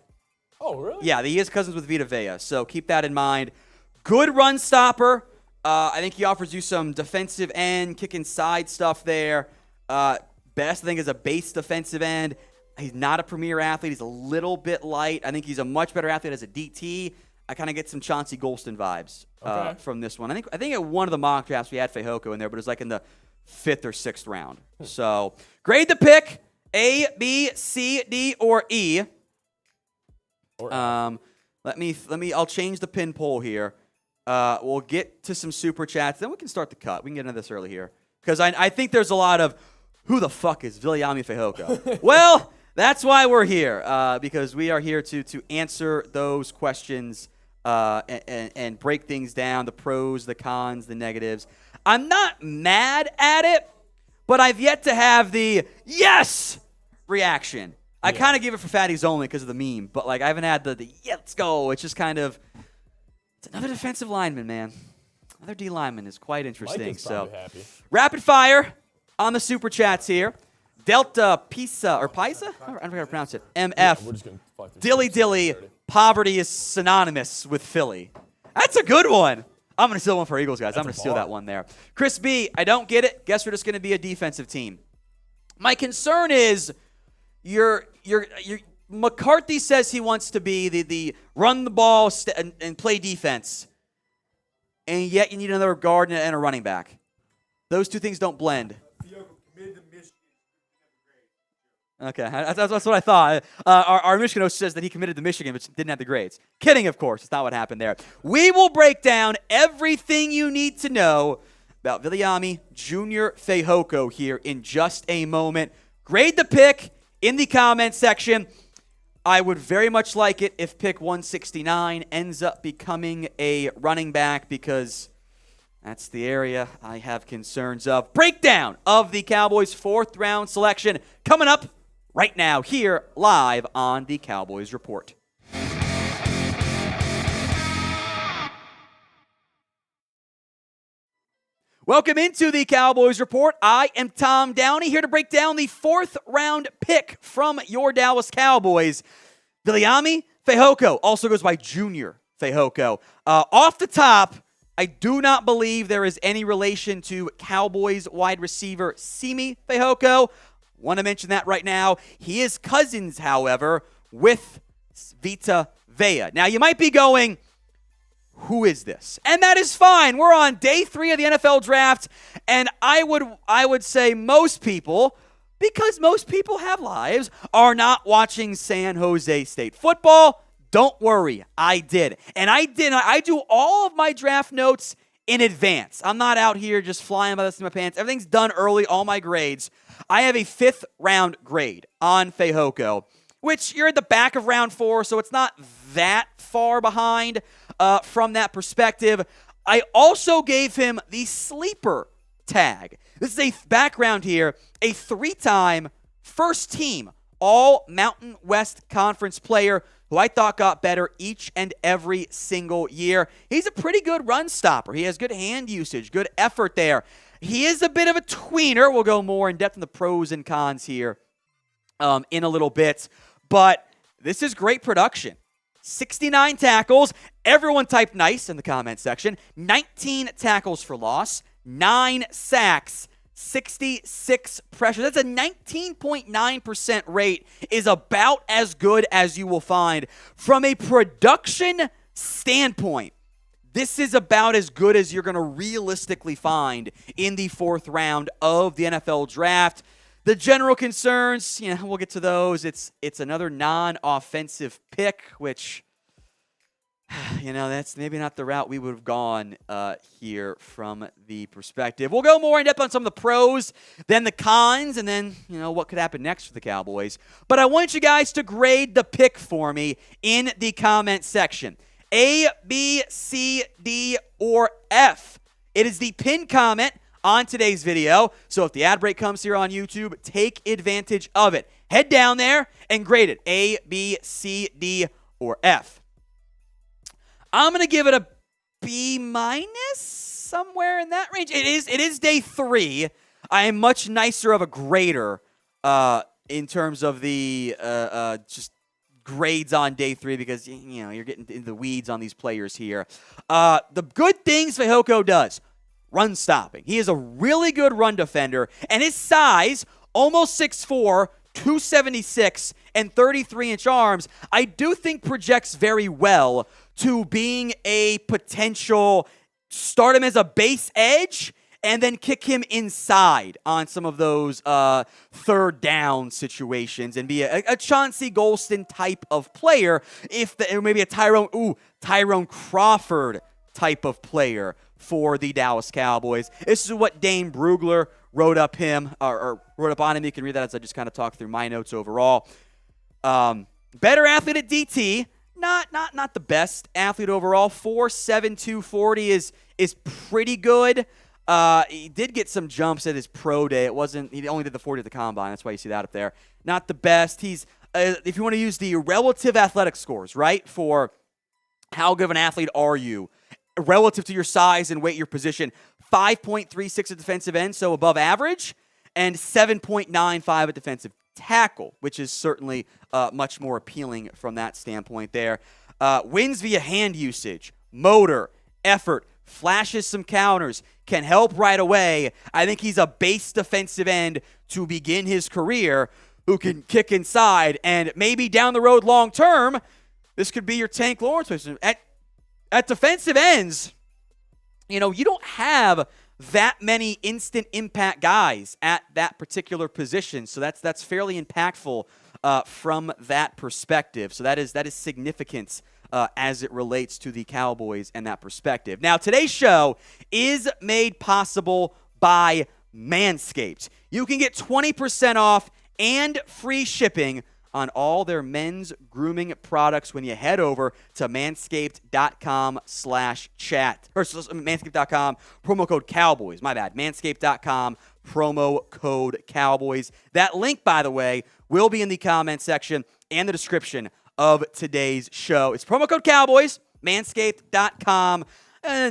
Oh, really? Yeah, he is cousins with Vita Vea, so keep that in mind. Good run stopper. I think he offers you some defensive end, kick inside stuff there. Best, I think, is a base defensive end. He's not a premier athlete. He's a little bit light. I think he's a much better athlete as a DT. I kind of get some Chauncey Golston vibes from this one. I think at one of the mock drafts we had Fehoko in there, but it was like in the 5th or 6th round. So grade the pick: A, B, C, D, or E. I'll change the pin poll here. We'll get to some super chats, then we can start the cut. We can get into this early here because I think there's a lot of who the fuck is Viliami Fehoko? Well, that's why we're here, because we are here to answer those questions and break things down, the pros, the cons, the negatives. I'm not mad at it, but I've yet to have the yes reaction. I kind of give it for fatties only because of the meme, but like I haven't had the yeah, let's go. It's just kind of it's another defensive lineman, man. Another D lineman is quite interesting. Mike is probably happy. Rapid fire on the super chats here. Delta Pisa or Pisa? I don't know how to pronounce it. MF. We're just gonna fuck this Dilly shit. Dilly. Poverty is synonymous with Philly. That's a good one. I'm going to steal one for Eagles, guys. I'm going to steal that one there. Chris B, I don't get it. Guess we're just going to be a defensive team. My concern is McCarthy says he wants to be the run the ball and play defense, and yet you need another guard and a running back. Those two things don't blend. Okay, that's what I thought. Our Michigan host says that he committed to Michigan, but didn't have the grades. Kidding, of course. It's not what happened there. We will break down everything you need to know about Viliami Jr. Fehoko here in just a moment. Grade the pick in the comment section. I would very much like it if pick 169 ends up becoming a running back because that's the area I have concerns of. Breakdown of the Cowboys' 4th round selection coming up right now here live on the Cowboys Report. Welcome into the Cowboys Report. I am Tom Downey here to break down the 4th round pick from your Dallas Cowboys. Viliami Fehoko also goes by Junior Fehoko. Off the top, I do not believe there is any relation to Cowboys wide receiver Simi Fehoko. Want to mention that right now. He is cousins, however, with Vita Vea. Now, you might be going, who is this? And that is fine. We're on day 3 of the NFL draft, and I would say most people, because most people have lives, are not watching San Jose State football. Don't worry, I did. And I do all of my draft notes in advance. I'm not out here just flying by the seat of my pants. Everything's done early, all my grades. I have a 5th round grade on Fehoko, which you're at the back of round 4, so it's not that far behind from that perspective. I also gave him the sleeper tag. This is a background here, a 3-time first team all Mountain West Conference player who I thought got better each and every single year. He's a pretty good run stopper. He has good hand usage, good effort there. He is a bit of a tweener. We'll go more in depth in the pros and cons here in a little bit. But this is great production. 69 tackles. Everyone typed nice in the comment section. 19 tackles for loss. 9 sacks. 66 pressures. That's a 19.9% rate, is about as good as you will find. From a production standpoint, this is about as good as you're going to realistically find in the 4th round of the NFL draft. The general concerns, we'll get to those. It's another non-offensive pick, which, that's maybe not the route we would have gone here from the perspective. We'll go more in depth on some of the pros, then the cons, and then, what could happen next for the Cowboys. But I want you guys to grade the pick for me in the comment section. A, B, C, D, or F. It is the pinned comment on today's video. So if the ad break comes here on YouTube, take advantage of it. Head down there and grade it. A, B, C, D, or F. I'm going to give it a B minus, somewhere in that range. It is day 3. I am much nicer of a grader in terms of the just grades on day 3 because, you're getting into the weeds on these players here. The good things Fehoko does, run stopping. He is a really good run defender, and his size, almost 6'4", 276, and 33-inch arms, I do think projects very well to being a potential start him as a base edge and then kick him inside on some of those 3rd down situations and be a Chauncey Golston type of player, or maybe a Tyrone Crawford type of player for the Dallas Cowboys. This is what Dane Brugler wrote up on him. You can read that as I just kind of talk through my notes overall. Better athlete at DT, not the best athlete overall. 4'7", 240 is pretty good. He did get some jumps at his pro day. He only did the 40 at the combine. That's why you see that up there. Not the best. He's if you want to use the relative athletic scores, right, for how good of an athlete are you relative to your size and weight, your position, 5.36 at defensive end, so above average, and 7.95 at defensive tackle, which is certainly much more appealing from that standpoint there. Wins via hand usage, motor, effort, flashes some counters, can help right away. I think he's a base defensive end to begin his career who can kick inside, and maybe down the road long term, this could be your Tank Lawrence. At defensive ends, you don't have that many instant impact guys at that particular position. So that's fairly impactful from that perspective. So that is significant as it relates to the Cowboys and that perspective. Now, today's show is made possible by Manscaped. You can get 20% off and free shipping on all their men's grooming products when you head over to manscaped.com/chat. Or manscaped.com, promo code Cowboys. My bad. Manscaped.com, promo code Cowboys. That link, by the way, will be in the comment section and the description of today's show. It's promo code Cowboys, manscaped.com.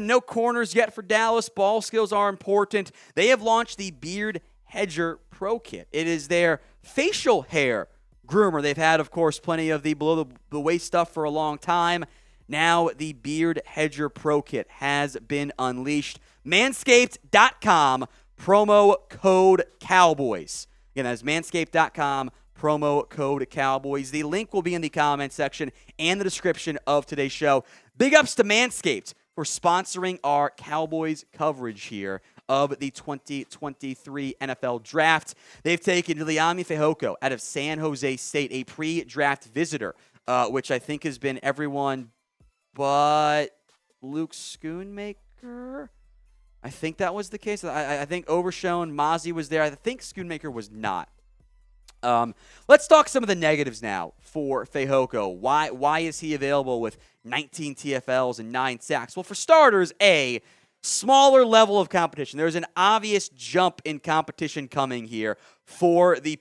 No corners yet for Dallas. Ball skills are important. They have launched the Beard Hedger Pro Kit. It is their facial hair groomer. They've had, of course, plenty of the below-the-waist stuff for a long time. Now the Beard Hedger Pro Kit has been unleashed. Manscaped.com, promo code Cowboys. Again, that is manscaped.com, promo code Cowboys. The link will be in the comment section and the description of today's show. Big ups to Manscaped for sponsoring our Cowboys coverage here of the 2023 NFL Draft. They've taken Viliami Fehoko out of San Jose State, a pre-draft visitor, which I think has been everyone but Luke Schoonmaker. I think that was the case. I think Overshown, Mazi was there. I think Schoonmaker was not. Let's talk some of the negatives now for Fehoko. Why is he available with 19 TFLs and 9 sacks? Well, for starters, smaller level of competition. There's an obvious jump in competition coming here for the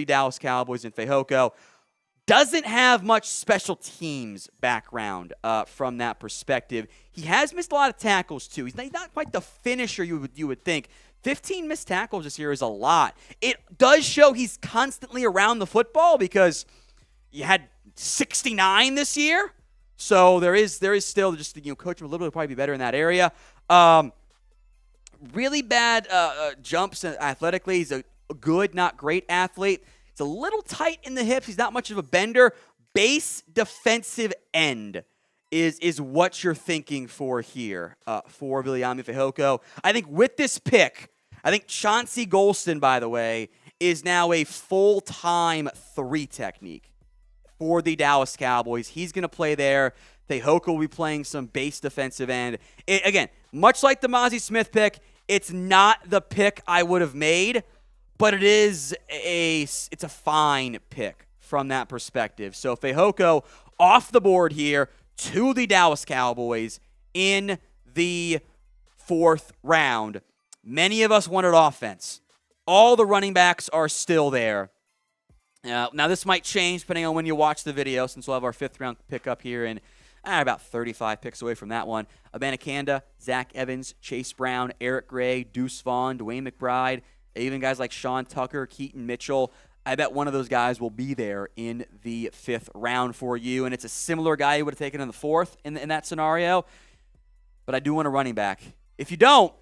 Dallas Cowboys and Fehoko. Doesn't have much special teams background from that perspective. He has missed a lot of tackles too. He's not quite the finisher you would think. 15 missed tackles this year is a lot. It does show he's constantly around the football because you had 69 this year. So there is still just, coach him a little bit, probably be better in that area. really bad jumps athletically. He's a good, not great athlete. He's a little tight in the hips. He's not much of a bender. Base defensive end is what you're thinking for here for Viliami Fehoko. I think with this pick, I think Chauncey Golston, by the way, is now a full-time 3 technique for the Dallas Cowboys. He's going to play there. Fehoko will be playing some base defensive end. Again, much like the Mazi Smith pick, it's not the pick I would have made, but it's a fine pick from that perspective. So Fehoko off the board here to the Dallas Cowboys in the 4th round. Many of us wanted offense. All the running backs are still there. Now, this might change depending on when you watch the video, since we'll have our 5th round pick up here in about 35 picks away from that one. Abanikanda, Zach Evans, Chase Brown, Eric Gray, Deuce Vaughn, Dwayne McBride, even guys like Sean Tucker, Keaton Mitchell. I bet one of those guys will be there in the 5th round for you, and it's a similar guy you would have taken in the 4th in that scenario. But I do want a running back. If you don't,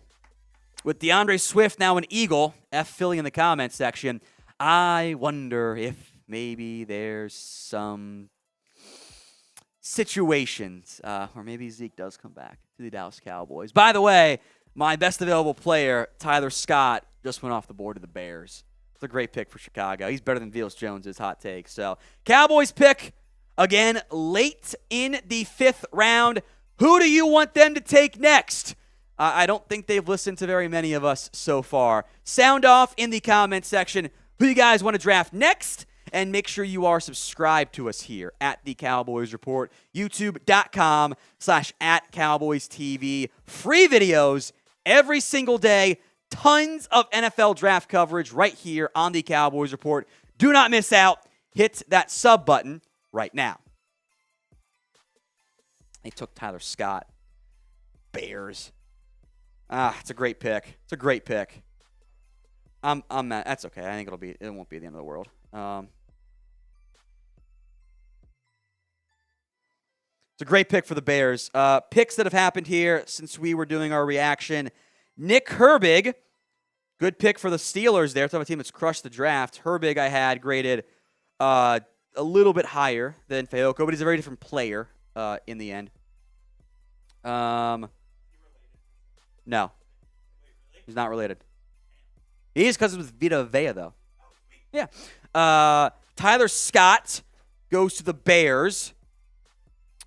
with DeAndre Swift now an Eagle, F Philly in the comments section, I wonder if maybe there's some situations where maybe Zeke does come back to the Dallas Cowboys. By the way, my best available player, Tyler Scott, just went off the board to the Bears. It's a great pick for Chicago. He's better than Veals Jones' hot take. So, Cowboys pick, again, late in the 5th round. Who do you want them to take next? I don't think they've listened to very many of us so far. Sound off in the comment section who you guys want to draft next, and make sure you are subscribed to us here at the Cowboys Report, youtube.com/@CowboysTV. Free videos every single day. Tons of NFL draft coverage right here on the Cowboys Report. Do not miss out. Hit that sub button right now. They took Tyler Scott. Bears. It's a great pick. It's a great pick. I'm mad. That's okay. I think it won't be the end of the world. It's a great pick for the Bears. Picks that have happened here since we were doing our reaction. Nick Herbig, good pick for the Steelers there. Talking about a team that's crushed the draft. Herbig I had graded a little bit higher than Fehoko, but he's a very different player in the end. No. He's not related. He is cousins with Vita Vea, though. Yeah. Tyler Scott goes to the Bears.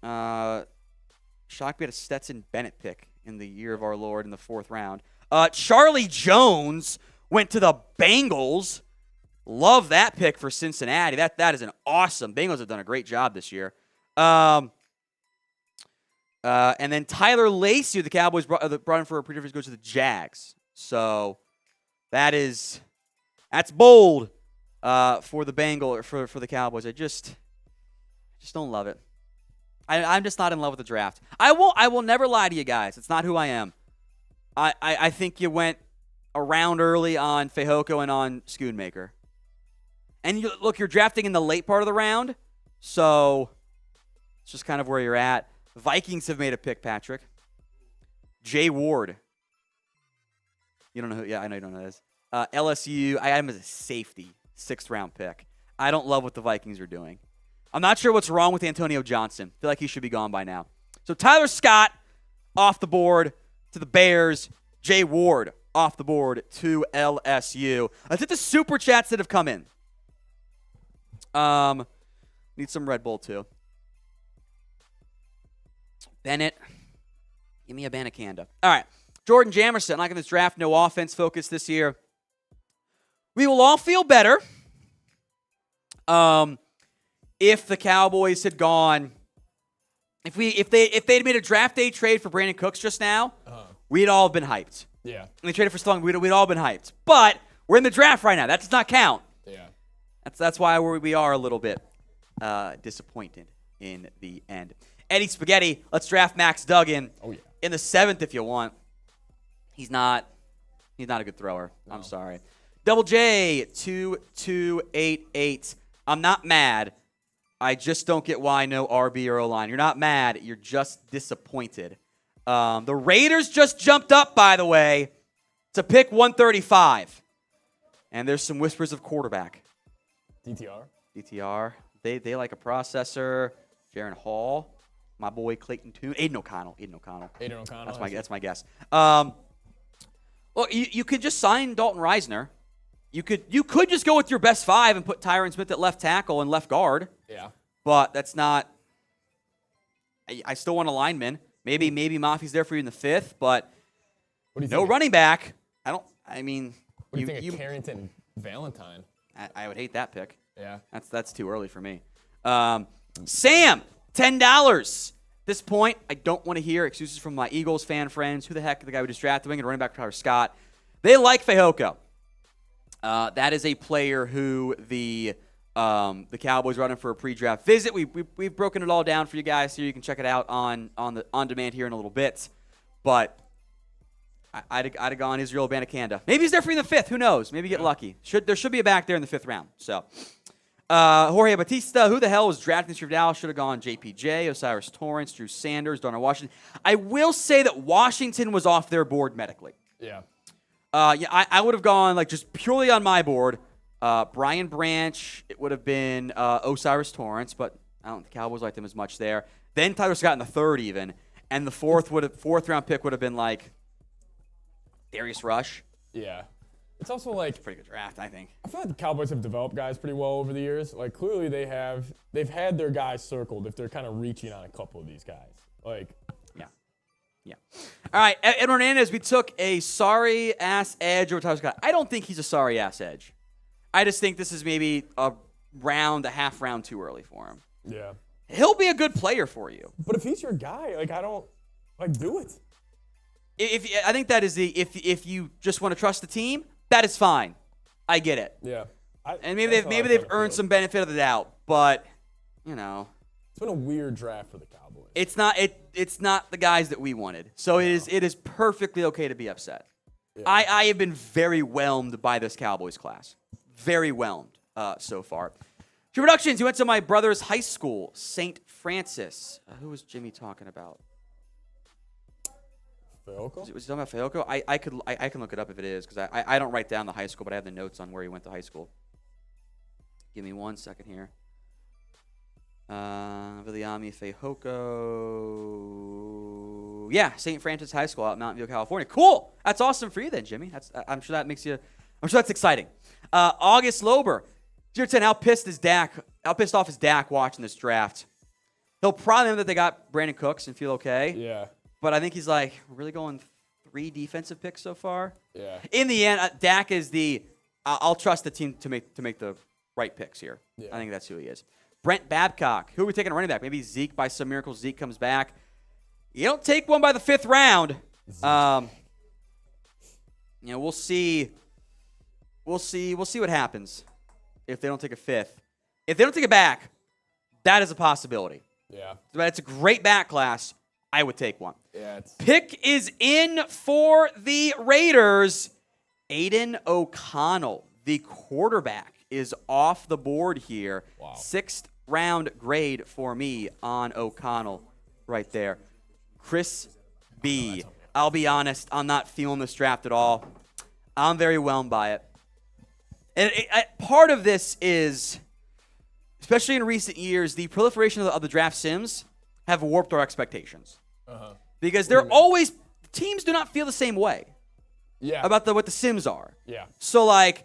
Shocked we had a Stetson Bennett pick in the year of our Lord in the 4th round. Charlie Jones went to the Bengals. Love that pick for Cincinnati. That is an awesome. Bengals have done a great job this year. And then Tyler Lacey, the Cowboys brought in for a pre-difference, goes to the Jags. So that's bold for the for the Cowboys. I just don't love it. I'm just not in love with the draft. I will never lie to you guys. It's not who I am. I think you went around early on Fehoko and on Schoonmaker. And you're drafting in the late part of the round, so it's just kind of where you're at. Vikings have made a pick, Patrick. Jay Ward. You don't know who? Yeah, I know you don't know this. LSU, I had him as a safety, 6th round pick. I don't love what the Vikings are doing. I'm not sure what's wrong with Antonio Johnson. I feel like he should be gone by now. So Tyler Scott off the board to the Bears. Jay Ward off the board to LSU. Let's hit the super chats that have come in. Need some Red Bull too. Bennett, give me a Abanikanda. All right, Jordan Jamerson, like in this draft, no offense focus this year. We will all feel better if the Cowboys had gone, if they had made a draft day trade for Brandon Cooks just now, we'd all been hyped. Yeah. And they traded for Stallone, we'd all been hyped. But we're in the draft right now. That does not count. Yeah. That's why we are a little bit disappointed in the end. Eddie Spaghetti, let's draft Max Duggan in the 7th if you want. He's not a good thrower. No. I'm sorry. Double J 2288. I'm not mad. I just don't get why no RB or O-line. You're not mad. You're just disappointed. The Raiders just jumped up, by the way, to pick 135. And there's some whispers of quarterback. DTR. They like a processor. Jaron Hall. My boy Clayton Tune. Aiden O'Connell. That's my guess. Well, you could just sign Dalton Reisner. You could just go with your best 5 and put Tyron Smith at left tackle and left guard. Yeah. But that's not. I still want a lineman. Maybe Mafi's there for you in the 5th, but no running back. What do you think of Carrington Valentine? I would hate that pick. Yeah. That's too early for me. Sam, $10. At this point, I don't want to hear excuses from my Eagles fan friends. Who the heck the guy we just drafted? And running back Tyler Scott. They like Fehoko. That is a player who the Cowboys running for a pre-draft visit. We've broken it all down for you guys here. You can check it out on demand here in a little bit. But I'd have gone Israel Abanikanda. Maybe he's there for you in the 5th. Who knows? Maybe get lucky. There should be a back there in the 5th round. So Jorge Batista, who the hell was drafted this year? Dallas should have gone JPJ, Osiris Torrance, Drew Sanders, Darnell Washington. I will say that Washington was off their board medically. Yeah. I would have gone just purely on my board. Brian Branch, it would have been Osiris Torrance, but I don't think the Cowboys liked him as much there. Then Tyler Scott in the 3rd even, and the 4th round pick would have been Darius Rush. Yeah. It's also pretty good draft, I think. I feel like the Cowboys have developed guys pretty well over the years. Clearly they've had their guys circled if they're kind of reaching on a couple of these guys. Yeah. All right, Ed Hernandez, we took a sorry-ass edge over Tyler Scott. I don't think he's a sorry-ass edge. I just think this is maybe a half round too early for him. Yeah. He'll be a good player for you. But if he's your guy, I don't do it. I think that is if you just want to trust the team, that is fine. I get it. Yeah. And maybe they've earned some benefit of the doubt, but it's been a weird draft for the Cowboys. It's not the guys that we wanted. So it is perfectly okay to be upset. Yeah. I have been very whelmed by this Cowboys class. Very whelmed so far. Jim Productions, you went to my brother's high school, St. Francis. Who was Jimmy talking about? Fehoko? Was he talking about Fehoko? I can look it up if it is, because I don't write down the high school, but I have the notes on where he went to high school. Give me 1 second here. Viliami Fehoko. Yeah, St. Francis High School out in Mountain View, California. Cool. That's awesome for you then, Jimmy. I'm sure that's exciting. August Lober. 0-10, how pissed off is Dak watching this draft? He'll probably know that they got Brandon Cooks and feel okay. Yeah. But I think he's we're really going 3 defensive picks so far. Yeah. In the end, Dak is I'll trust the team to make the right picks here. Yeah. I think that's who he is. Brent Babcock. Who are we taking a running back? Maybe Zeke. By some miracle, Zeke comes back. You don't take one by the 5th round. We'll see. We'll see what happens if they don't take a 5th. If they don't take it back, that is a possibility. Yeah. But it's a great back class. I would take one. Yeah. Pick is in for the Raiders. Aiden O'Connell, the quarterback, is off the board here. Wow. 6th round grade for me on O'Connell right there. Chris B. I'll be honest, I'm not feeling this draft at all. I'm very whelmed by it. And part of this is, especially in recent years, the proliferation of the draft sims have warped our expectations. Uh-huh. Because teams do not feel the same way. Yeah. About what the sims are. Yeah. So Fehoko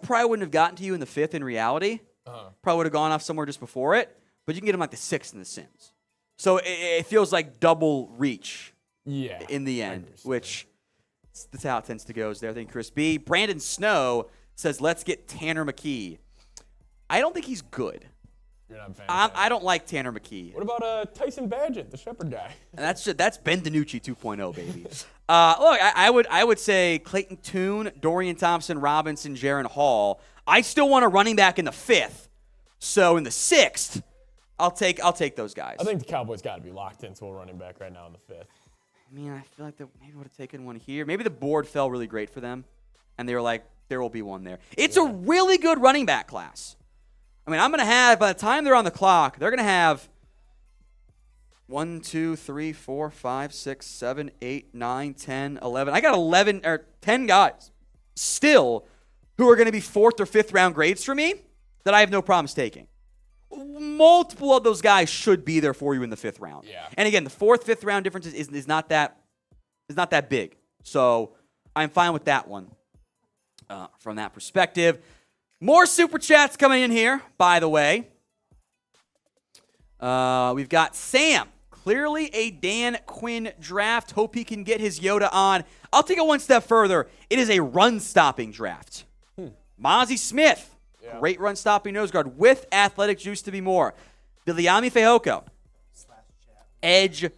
probably wouldn't have gotten to you in the 5th in reality. Uh-huh. Probably would have gone off somewhere just before it. But you can get him the 6th in the sims. So it feels like double reach. Yeah. In the end, which that's how it tends to go. Is there? I think Chris B. Brandon Snow says, let's get Tanner McKee. I don't think he's good. You're not a fan I don't like Tanner McKee. What about Tyson Badgett, the Shepherd guy? And that's Ben DiNucci 2.0, baby. Look, I would say Clayton Tune, Dorian Thompson, Robinson, Jaron Hall. I still want a running back in the 5th. So in the 6th, I'll take those guys. I think the Cowboys got to be locked into a running back right now in the 5th. I mean, I feel like they maybe would have taken one here. Maybe the board fell really great for them, and they were like, there will be one there. It's a really good running back class. I mean, I'm going to have, by the time they're on the clock, they're going to have 1, 2, 3, 4, 5, 6, 7, 8, 9, 10, 11. I got 11 or 10 guys still who are going to be 4th or 5th round grades for me that I have no problems taking. Multiple of those guys should be there for you in the 5th round. Yeah. And again, the 4th, 5th round difference is not that big. So I'm fine with that one from that perspective. More super chats coming in here, by the way. We've got Sam. Clearly a Dan Quinn draft. Hope he can get his Yoda on. I'll take it one step further. It is a run-stopping draft. Mazi Smith. Yeah. Great run-stopping nose guard with athletic juice to be more. Viliami Fehoko. Edge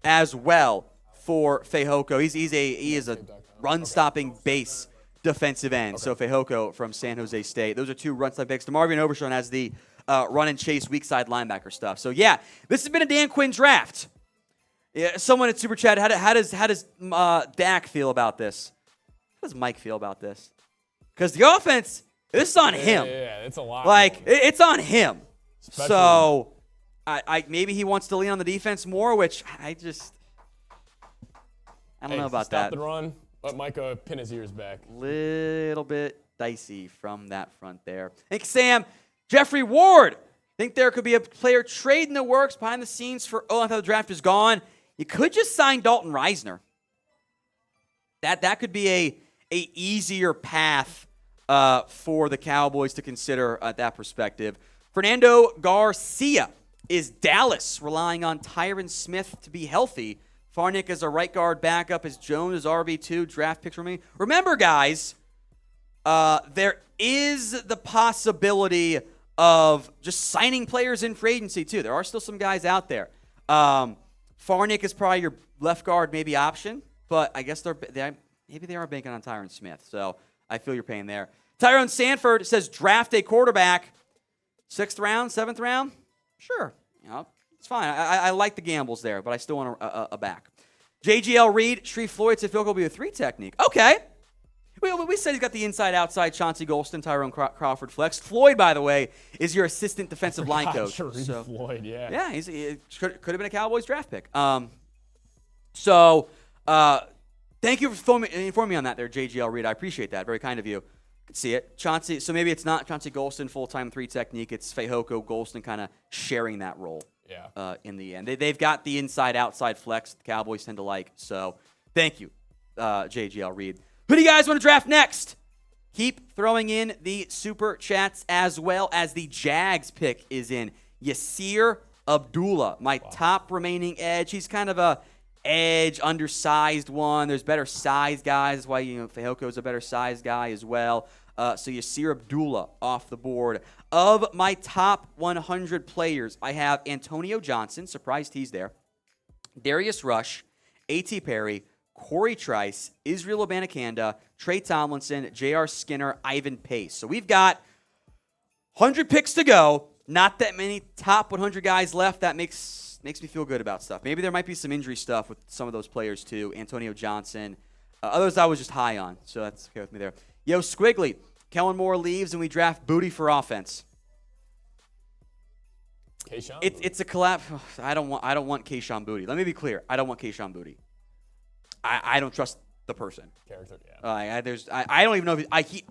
as well for Fehoko. He is a run-stopping base defensive end. Okay. So Fehoko from San Jose State. Those are 2 run-stopping picks. DeMarvion Overshown has the run and chase weak side linebacker stuff. So yeah, this has been a Dan Quinn draft. Yeah, someone at Super Chat, how does Dak feel about this? How does Mike feel about this? Because the offense, this is on him. Yeah, it's a lot. Like it's on him. Especially. So I maybe he wants to lean on the defense more, which I don't know about that. Stop the run. Let Micah pin his ears back. Little bit dicey from that front there. Thanks, Sam. Jeffrey Ward. Think there could be a player trade in the works behind the scenes for until the draft is gone. You could just sign Dalton Reisner. That could be a easier path for the Cowboys to consider at that perspective. Fernando Garcia. Is Dallas relying on Tyron Smith to be healthy? Farnick as a right guard backup, as Jones as RB2, draft picks for me. Remember, guys, there is the possibility of just signing players in free agency, too. There are still some guys out there. Farnick is probably your left guard maybe option, but I guess maybe they are banking on Tyron Smith, so I feel your pain there. Tyrone Sanford says draft a quarterback. 6th round, 7th round? Sure. It's fine. I like the gambles there, but I still want a back. JGL Reed, Shreve Floyd said Phil will be a 3 technique. Okay. We said he's got the inside-outside Chauncey Golston, Tyrone Crawford flex. Floyd, by the way, is your assistant defensive line coach. So, Floyd, yeah. Yeah, he could have been a Cowboys draft pick. So thank you for informing me on that there, JGL Reed. I appreciate that. Very kind of you. Could see it. Chauncey, so maybe it's not Chauncey Golston full-time 3 technique. It's Fehoko, Golston kind of sharing that role. Yeah. In the end. They've got the inside-outside flex the Cowboys tend to like. So thank you, JGL Reed. Who do you guys want to draft next? Keep throwing in the super chats as well as the Jags pick is in. Yasir Abdullah, my top remaining edge. He's kind of a edge, undersized one. There's better size guys. That's why Fehoko's a better size guy as well. So Yasir Abdullah off the board. Of my top 100 players, I have Antonio Johnson. Surprised he's there. Darius Rush, A.T. Perry, Corey Trice, Israel Abanikanda, Trey Tomlinson, J.R. Skinner, Ivan Pace. So we've got 100 picks to go. Not that many top 100 guys left. That makes me feel good about stuff. Maybe there might be some injury stuff with some of those players too. Antonio Johnson. Others I was just high on, so that's okay with me there. Yo, Squiggly. Kellen Moore leaves and we draft Booty for offense. It's a collapse. I don't want Kayshon Booty. Let me be clear. I don't want Kayshon Booty. I don't trust the person. Character, yeah. I don't even know if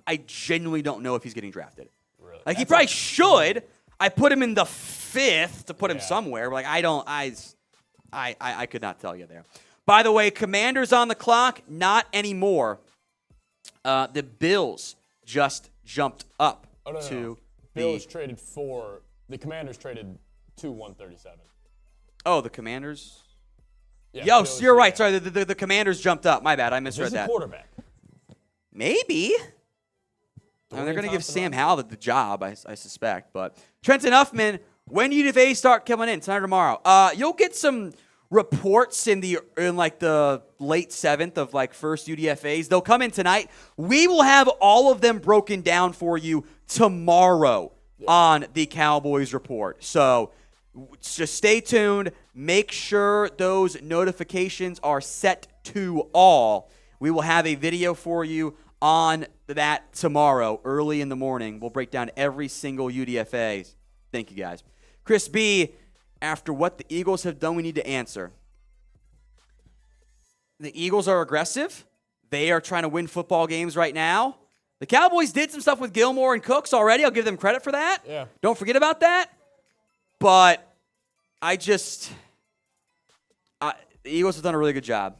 I genuinely don't know if he's getting drafted. Really? Like he probably should. I put him in the 5th to put him somewhere. Like I could not tell you there. By the way, Commanders on the clock. Not anymore. The Bills just jumped up to Bills traded for the Commanders traded to 137. Oh, the Commanders. Yeah, Yo, so you're right. Sorry, the Commanders jumped up. My bad. I misread that. Quarterback. Maybe. They're going to give Sam Howell the job, I suspect. But Trenton Huffman, when UDFAs start coming in tonight or tomorrow, you'll get some reports in the late 7th of first UDFAs. They'll come in tonight. We will have all of them broken down for you tomorrow on the Cowboys Report. So just stay tuned. Make sure those notifications are set to all. We will have a video for you on that tomorrow, early in the morning. We'll break down every single UDFA. Thank you, guys. Chris B., after what the Eagles have done, we need to answer. The Eagles are aggressive. They are trying to win football games right now. The Cowboys did some stuff with Gilmore and Cooks already. I'll give them credit for that. Yeah. Don't forget about that. But the Eagles have done a really good job.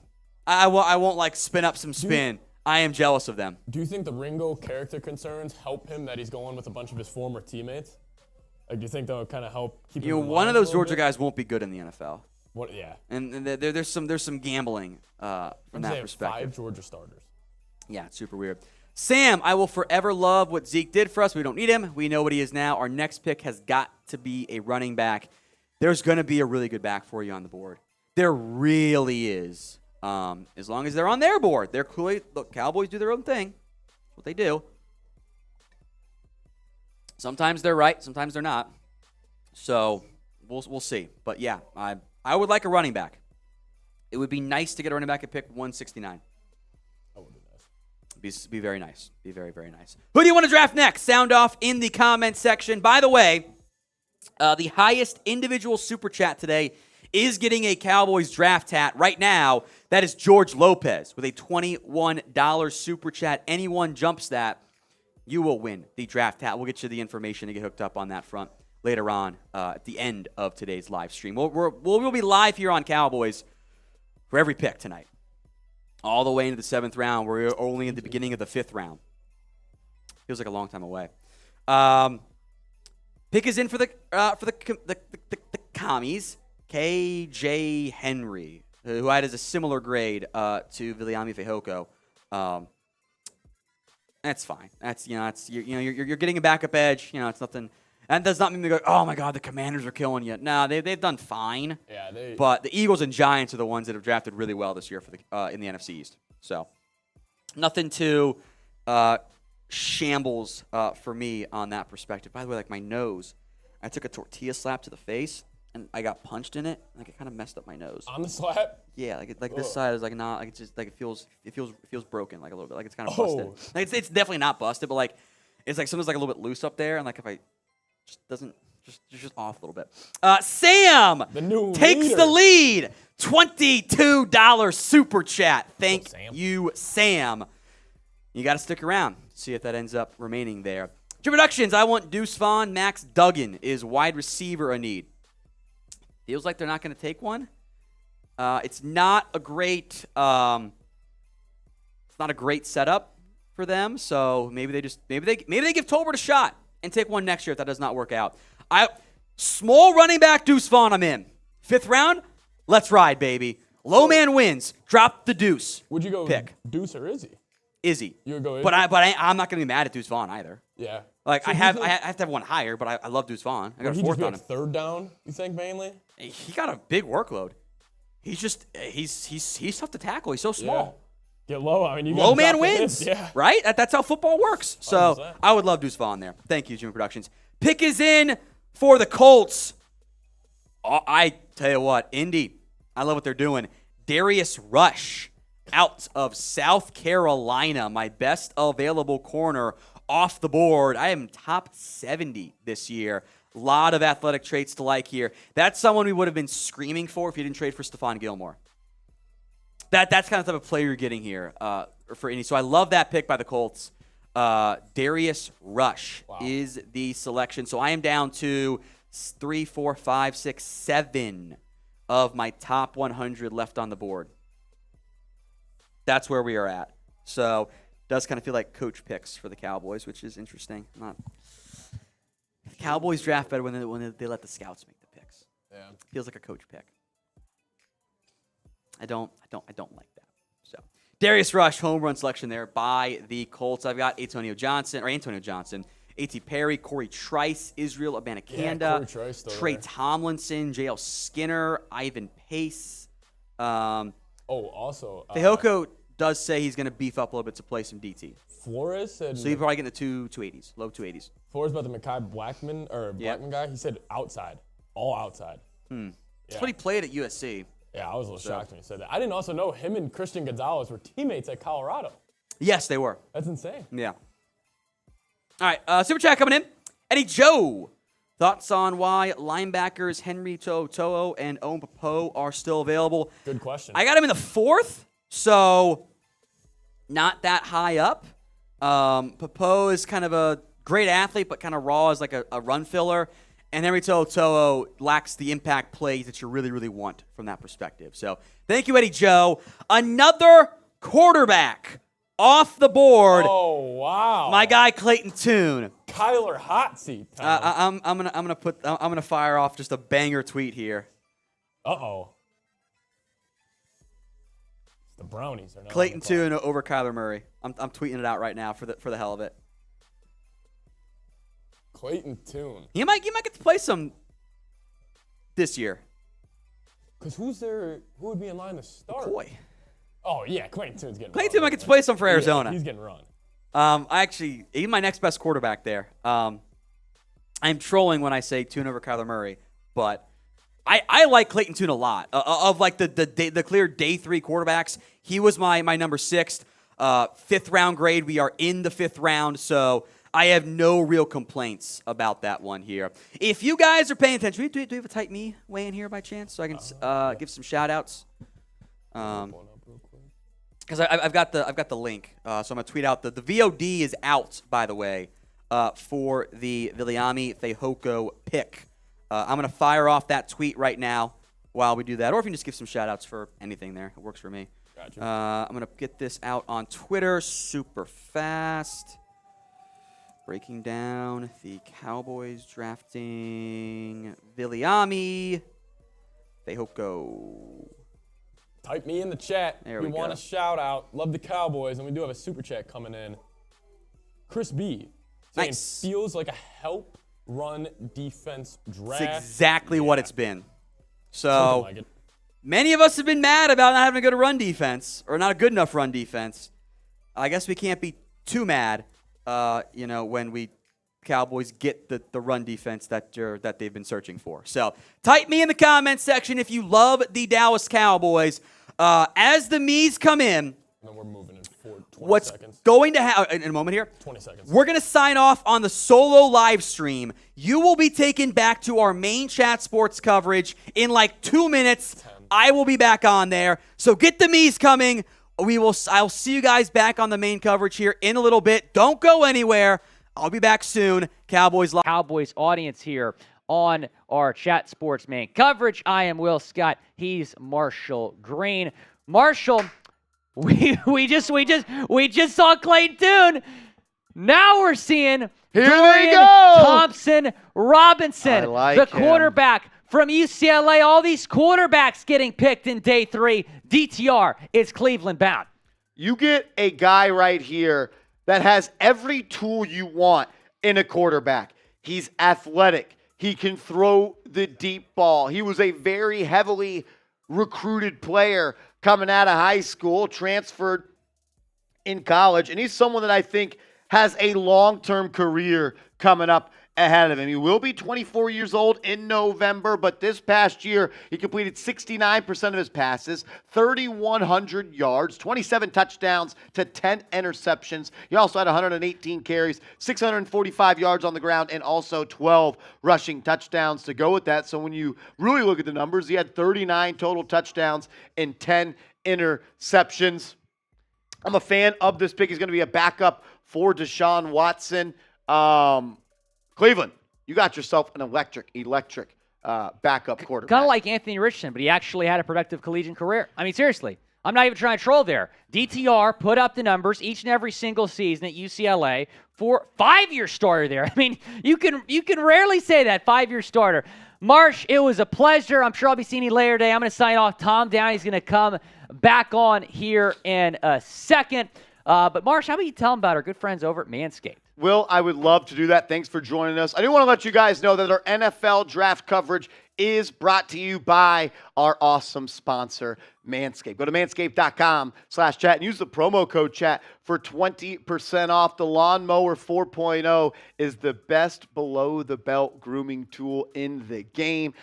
I won't like spin up some spin. I am jealous of them. Do you think the Ringo character concerns help him that he's going with a bunch of his former teammates? Like, do you think that'll kind of help keep him in one line of a those little Georgia bit? guys won't be good in the NFL. What? Yeah. And there's some gambling from They that have perspective. 5 Georgia starters. Yeah, it's super weird. Sam, I will forever love what Zeke did for us. We don't need him. We know what he is now. Our next pick has got to be a running back. There's going to be a really good back for you on the board. There really is. As long as they're on their board. They're clearly, look, Cowboys do their own thing. That's what they do. Sometimes they're right. Sometimes they're not. So we'll see. But, yeah, I would like a running back. It would be nice to get a running back at pick 169. That would be nice. Be very nice. Be very, very nice. Who do you want to draft next? Sound off in the comments section. By the way, the highest individual super chat today is getting a Cowboys draft hat right now. That is George Lopez with a $21 super chat. Anyone jumps that, you will win the draft hat. We'll get you the information to get hooked up on that front later on at the end of today's live stream. We'll be live here on Cowboys for every pick tonight. All the way into the 7th round. We're only at the beginning of the 5th round. Feels like a long time away. Pick is in for the commies. KJ Henry, who I had as a similar grade to Viliami Fehoko. That's fine. You're getting a backup edge. It's nothing. That does not mean they go, oh my God, the Commanders are killing you. No, they've done fine. Yeah, But the Eagles and Giants are the ones that have drafted really well this year for in the NFC East. So nothing too shambles for me on that perspective. By the way, like my nose, I took a tortilla slap to the face and I got punched in it. Like it kind of messed up my nose. On the slap? Yeah, like this side is like not like it's just like it feels broken like a little bit. Like it's kind of busted. Like it's definitely not busted, but like it's like something's like a little bit loose up there, and like if I just off a little bit. Sam takes the lead. $22 super chat. Thank you, Sam. You got to stick around. See if that ends up remaining there. Introductions. I want Deuce Vaughn. Max Duggan is wide receiver a need. Feels like they're not going to take one. It's not a great. It's not a great setup for them. So maybe they give Tolbert a shot and take one next year if that does not work out. Small running back Deuce Vaughn, I'm in. 5th round, let's ride, baby. Low man wins. Drop the Deuce. Would you go pick Deuce or Izzy? Izzy. You would go Izzy? But I'm not going to be mad at Deuce Vaughn either. Yeah. Like So I have to have one higher, but I love Deuce Vaughn. I got a 4th on him. 3rd down, you think, mainly? He got a big workload. He's tough to tackle. He's so small. Yeah. Get low. I mean, you low man wins. Yeah. Right? That's how football works. So 100%. I would love Deuce Vaughn there. Thank you, Jimmy Productions. Pick is in for the Colts. I tell you what, Indy, I love what they're doing. Darius Rush out of South Carolina, my best available corner off the board. I am top 70 this year. A lot of athletic traits to like here. That's someone we would have been screaming for if you didn't trade for Stephon Gilmore. That's kind of the type of player you're getting here for Indy. So I love that pick by the Colts. Darius Rush is the selection. So I am down to 3, 4, 5, 6, 7 of my top 100 left on the board. That's where we are at. So it does kind of feel like coach picks for the Cowboys, which is interesting. The Cowboys draft better when they let the scouts make the picks. Yeah. Feels like a coach pick. I don't like that. So Darius Rush, home run selection there by the Colts. I've got Antonio Johnson, A.T. Perry, Corey Trice, Israel Abanikanda, Trey Tomlinson, J.L. Skinner, Ivan Pace. Fehoko does say he's going to beef up a little bit to play some DT. Flores said. So he's probably getting the 280s, low 280s. Flores about the Mekhi Blackman guy. He said outside, all outside. That's what he played at USC. Yeah, I was a little shocked when he said that. I didn't also know him and Christian Gonzalez were teammates at Colorado. Yes, they were. That's insane. Yeah. All right, Super Chat coming in. Eddie Joe, Thoughts on why linebackers Henry To'o and Owen Popo are still available? Good question. I got him in the 4th, so not that high up. Popo is kind of a great athlete, but kind of raw as like a run filler. And Henry To'o lacks the impact plays that you really, really want from that perspective. So thank you, Eddie Joe. Another quarterback off the board. Oh, wow. My guy Clayton Tune. Kyler hot seat. I'm gonna fire off just a banger tweet here. Uh-oh. The Brownies are not Clayton Tune over Kyler Murray. I'm tweeting it out right now for the hell of it. Clayton Tune. You might get to play some this year. Because who would be in line to start? McCoy. Oh, yeah, Clayton Tune's getting Clayton run. Tune might get to play some for Arizona. Yeah, he's getting run. He's my next best quarterback there. I'm trolling when I say Tune over Kyler Murray, but I like Clayton Tune a lot. Of like the clear day 3 quarterbacks, he was my number 6th. 5th round grade. We are in the 5th round, so I have no real complaints about that one here. If you guys are paying attention, do we have a Type Me weigh in here by chance so I can give some shout outs? Because I've got the link, so I'm gonna tweet out the VOD is out, by the way, for the Viliami Fehoko pick. I'm gonna fire off that tweet right now while we do that, or if you can just give some shout outs for anything there, it works for me. Gotcha. I'm gonna get this out on Twitter super fast. Breaking down the Cowboys drafting Viliami Fehoko. Type me in the chat. There we we want go. a shout out. Love the Cowboys, and we do have a super chat coming in. Chris B. saying Nice. feels like a help run defense draft. That's exactly what it's been. So Something like it. many of us have been mad about not having a good run defense or not a good enough run defense. I guess we can't be too mad, when we Cowboys get the run defense that they've been searching for. So type me in the comments section if you love the Dallas Cowboys. As the me's come in, And then we're moving in 20 what's seconds. going to happen in a moment here? 20 seconds. We're going to sign off on the solo live stream. You will be taken back to our main chat sports coverage in like 2 minutes. I will be back on there. So get the me's coming. I'll see you guys back on the main coverage here in a little bit. Don't go anywhere. I'll be back soon. Cowboys Live. Cowboys audience here on our Chat Sports main coverage. I am Will Scott. He's Marshall Green. Marshall, we just saw Clayton Tune. Now we're seeing Here they Dorian go. Thompson Robinson, I like the him. quarterback from UCLA. All these quarterbacks getting picked in day 3. DTR is Cleveland bound. You get a guy right here that has every tool you want in a quarterback. He's athletic. He can throw the deep ball. He was a very heavily recruited player coming out of high school, transferred in college, and he's someone that I think has a long-term career coming up ahead of him. He will be 24 years old in November, but this past year, he completed 69% of his passes, 3,100 yards, 27 touchdowns to 10 interceptions. He also had 118 carries, 645 yards on the ground, and also 12 rushing touchdowns to go with that. So when you really look at the numbers, he had 39 total touchdowns and 10 interceptions. I'm a fan of this pick. He's going to be a backup for Deshaun Watson. Cleveland, you got yourself an electric backup quarterback. Kind of like Anthony Richardson, but he actually had a productive collegiate career. I mean, seriously, I'm not even trying to troll there. DTR put up the numbers each and every single season at UCLA for 5-year starter there. I mean, you can rarely say that, 5-year starter. Marsh, it was a pleasure. I'm sure I'll be seeing you later today. I'm going to sign off. Tom Downey's going to come back on here in a second. But Marsh, how about you tell them about our good friends over at Manscaped? Will, I would love to do that. Thanks for joining us. I do want to let you guys know that our NFL draft coverage is brought to you by our awesome sponsor, Manscaped. Go to manscaped.com/chat and use the promo code chat for 20% off. The Lawnmower 4.0 is the best below-the-belt grooming tool in the game.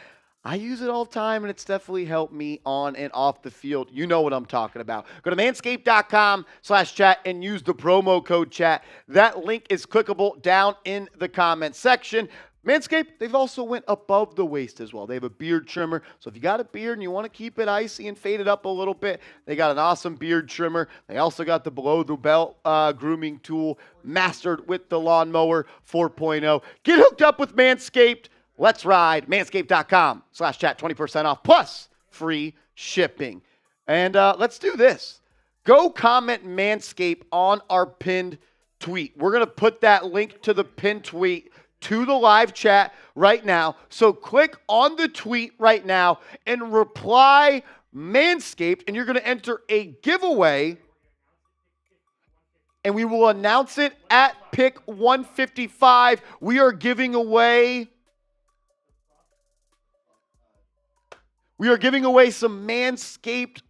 I use it all the time, and it's definitely helped me on and off the field. You know what I'm talking about. Go to manscaped.com/chat and use the promo code chat. That link is clickable down in the comments section. Manscaped, they've also went above the waist as well. They have a beard trimmer. So if you got a beard and you want to keep it icy and fade it up a little bit, they got an awesome beard trimmer. They also got the below-the-belt grooming tool mastered with the Lawnmower 4.0. Get hooked up with Manscaped. Let's ride. Manscaped.com/chat, 20% off, plus free shipping. And let's do this. Go comment Manscaped on our pinned tweet. We're going to put that link to the pinned tweet to the live chat right now. So click on the tweet right now and reply Manscaped, and you're going to enter a giveaway, and we will announce it at pick 155. We are giving away some Manscaped,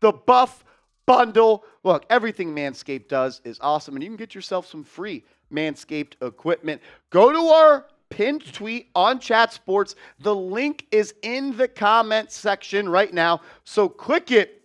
the Buff Bundle. Look, everything Manscaped does is awesome, and you can get yourself some free Manscaped equipment. Go to our pinned tweet on Chat Sports. The link is in the comment section right now. So click it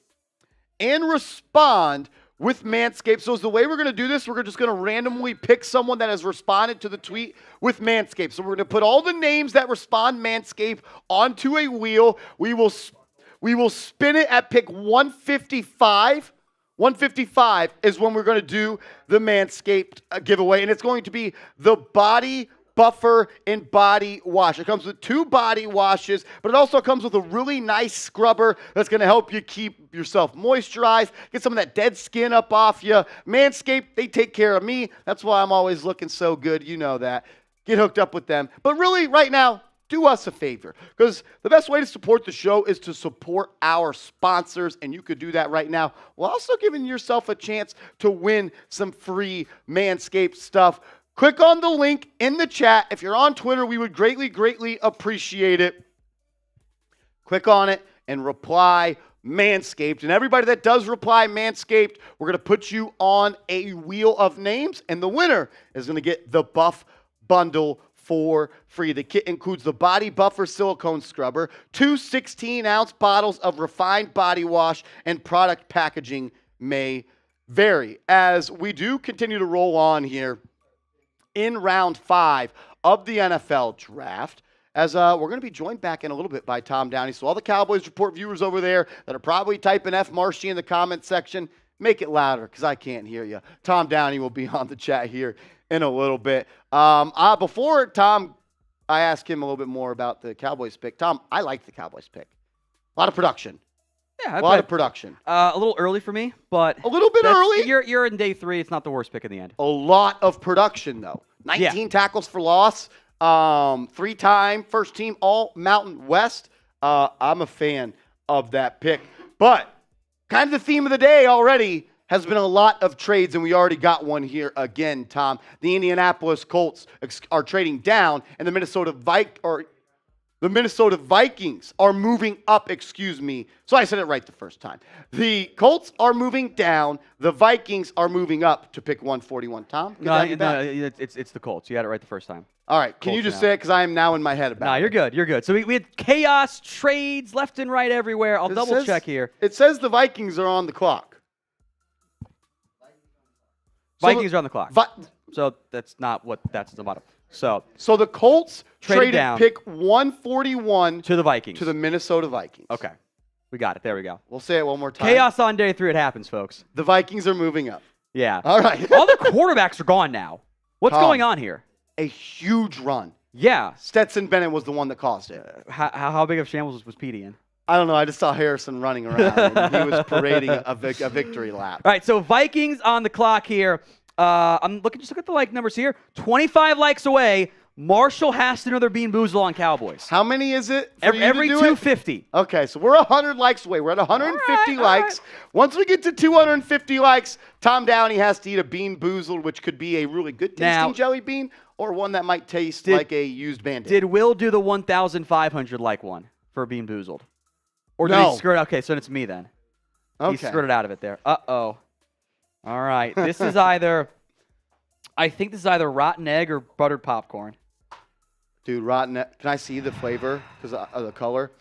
and respond with Manscaped. So the way we're going to do this, we're just going to randomly pick someone that has responded to the tweet with Manscaped. So we're going to put all the names that respond Manscaped onto a wheel. We will spin it at pick 155. 155 is when we're going to do the Manscaped giveaway, and it's going to be the Body Buffer and Body Wash. It comes with 2 body washes, but it also comes with a really nice scrubber that's going to help you keep yourself moisturized, get some of that dead skin up off you. Manscaped, they take care of me. That's why I'm always looking so good. You know that. Get hooked up with them. But really, right now, do us a favor, because the best way to support the show is to support our sponsors, and you could do that right now while also giving yourself a chance to win some free Manscaped stuff. Click on the link in the chat. If you're on Twitter, we would greatly, greatly appreciate it. Click on it and reply Manscaped. And everybody that does reply Manscaped, we're going to put you on a wheel of names, and the winner is going to get the Buff Bundle for free. The kit includes the Body Buffer Silicone Scrubber, 2 16-ounce bottles of refined body wash, and product packaging may vary. As we do continue to roll on here in round 5 of the NFL draft, as we're going to be joined back in a little bit by Tom Downey. So all the Cowboys Report viewers over there that are probably typing F Marshy in the comment section, make it louder because I can't hear you. Tom Downey will be on the chat here in a little bit. Before Tom, I asked him a little bit more about the Cowboys pick. Tom, I like the Cowboys pick. A lot of production. Yeah, a lot of production. A little early for me, but a little bit early. You're in day 3. It's not the worst pick in the end. A lot of production though. 19 tackles for loss. 3-time first team All Mountain West. I'm a fan of that pick. But kind of the theme of the day already has been a lot of trades, and we already got one here again, Tom. The Indianapolis Colts are trading down, and the Minnesota Vikings are moving up, So I said it right the first time. The Colts are moving down. The Vikings are moving up to pick 141. Tom? No, it's the Colts. You had it right the first time. All right. Can you just say it? Because I am now in my head about it. No, you're good. You're good. So we had chaos, trades left and right everywhere. I'll double check here. It says the Vikings are on the clock. Vikings are on the clock. So that's not what that's the bottom. So the Colts traded down pick 141 to the Vikings. To the Minnesota Vikings. Okay. We got it. There we go. We'll say it one more time. Chaos on day 3. It happens, folks. The Vikings are moving up. Yeah. All right. All the quarterbacks are gone now. What's going on here? A huge run. Yeah. Stetson Bennett was the one that caused it. How big of shambles was Petey in? I don't know. I just saw Harrison running around. And he was parading a victory lap. All right, so Vikings on the clock here. Just look at the like numbers here. 25 likes away. Marshall has to know they're being boozled on Cowboys. How many is it? Every 250. Okay, so we're 100 likes away. We're at 150 likes. Right. Once we get to 250 likes, Tom Downey has to eat a Bean Boozled, which could be a really good tasting jelly bean or one that might taste like a used Band-Aid. Did Will do the 1,500 like one for Bean Boozled? Or did he skirt? Okay, so it's me then. Okay. He skirted out of it there. Uh-oh. All right. This is I think this is either rotten egg or buttered popcorn. Dude, rotten egg. Can I see the flavor because of the color?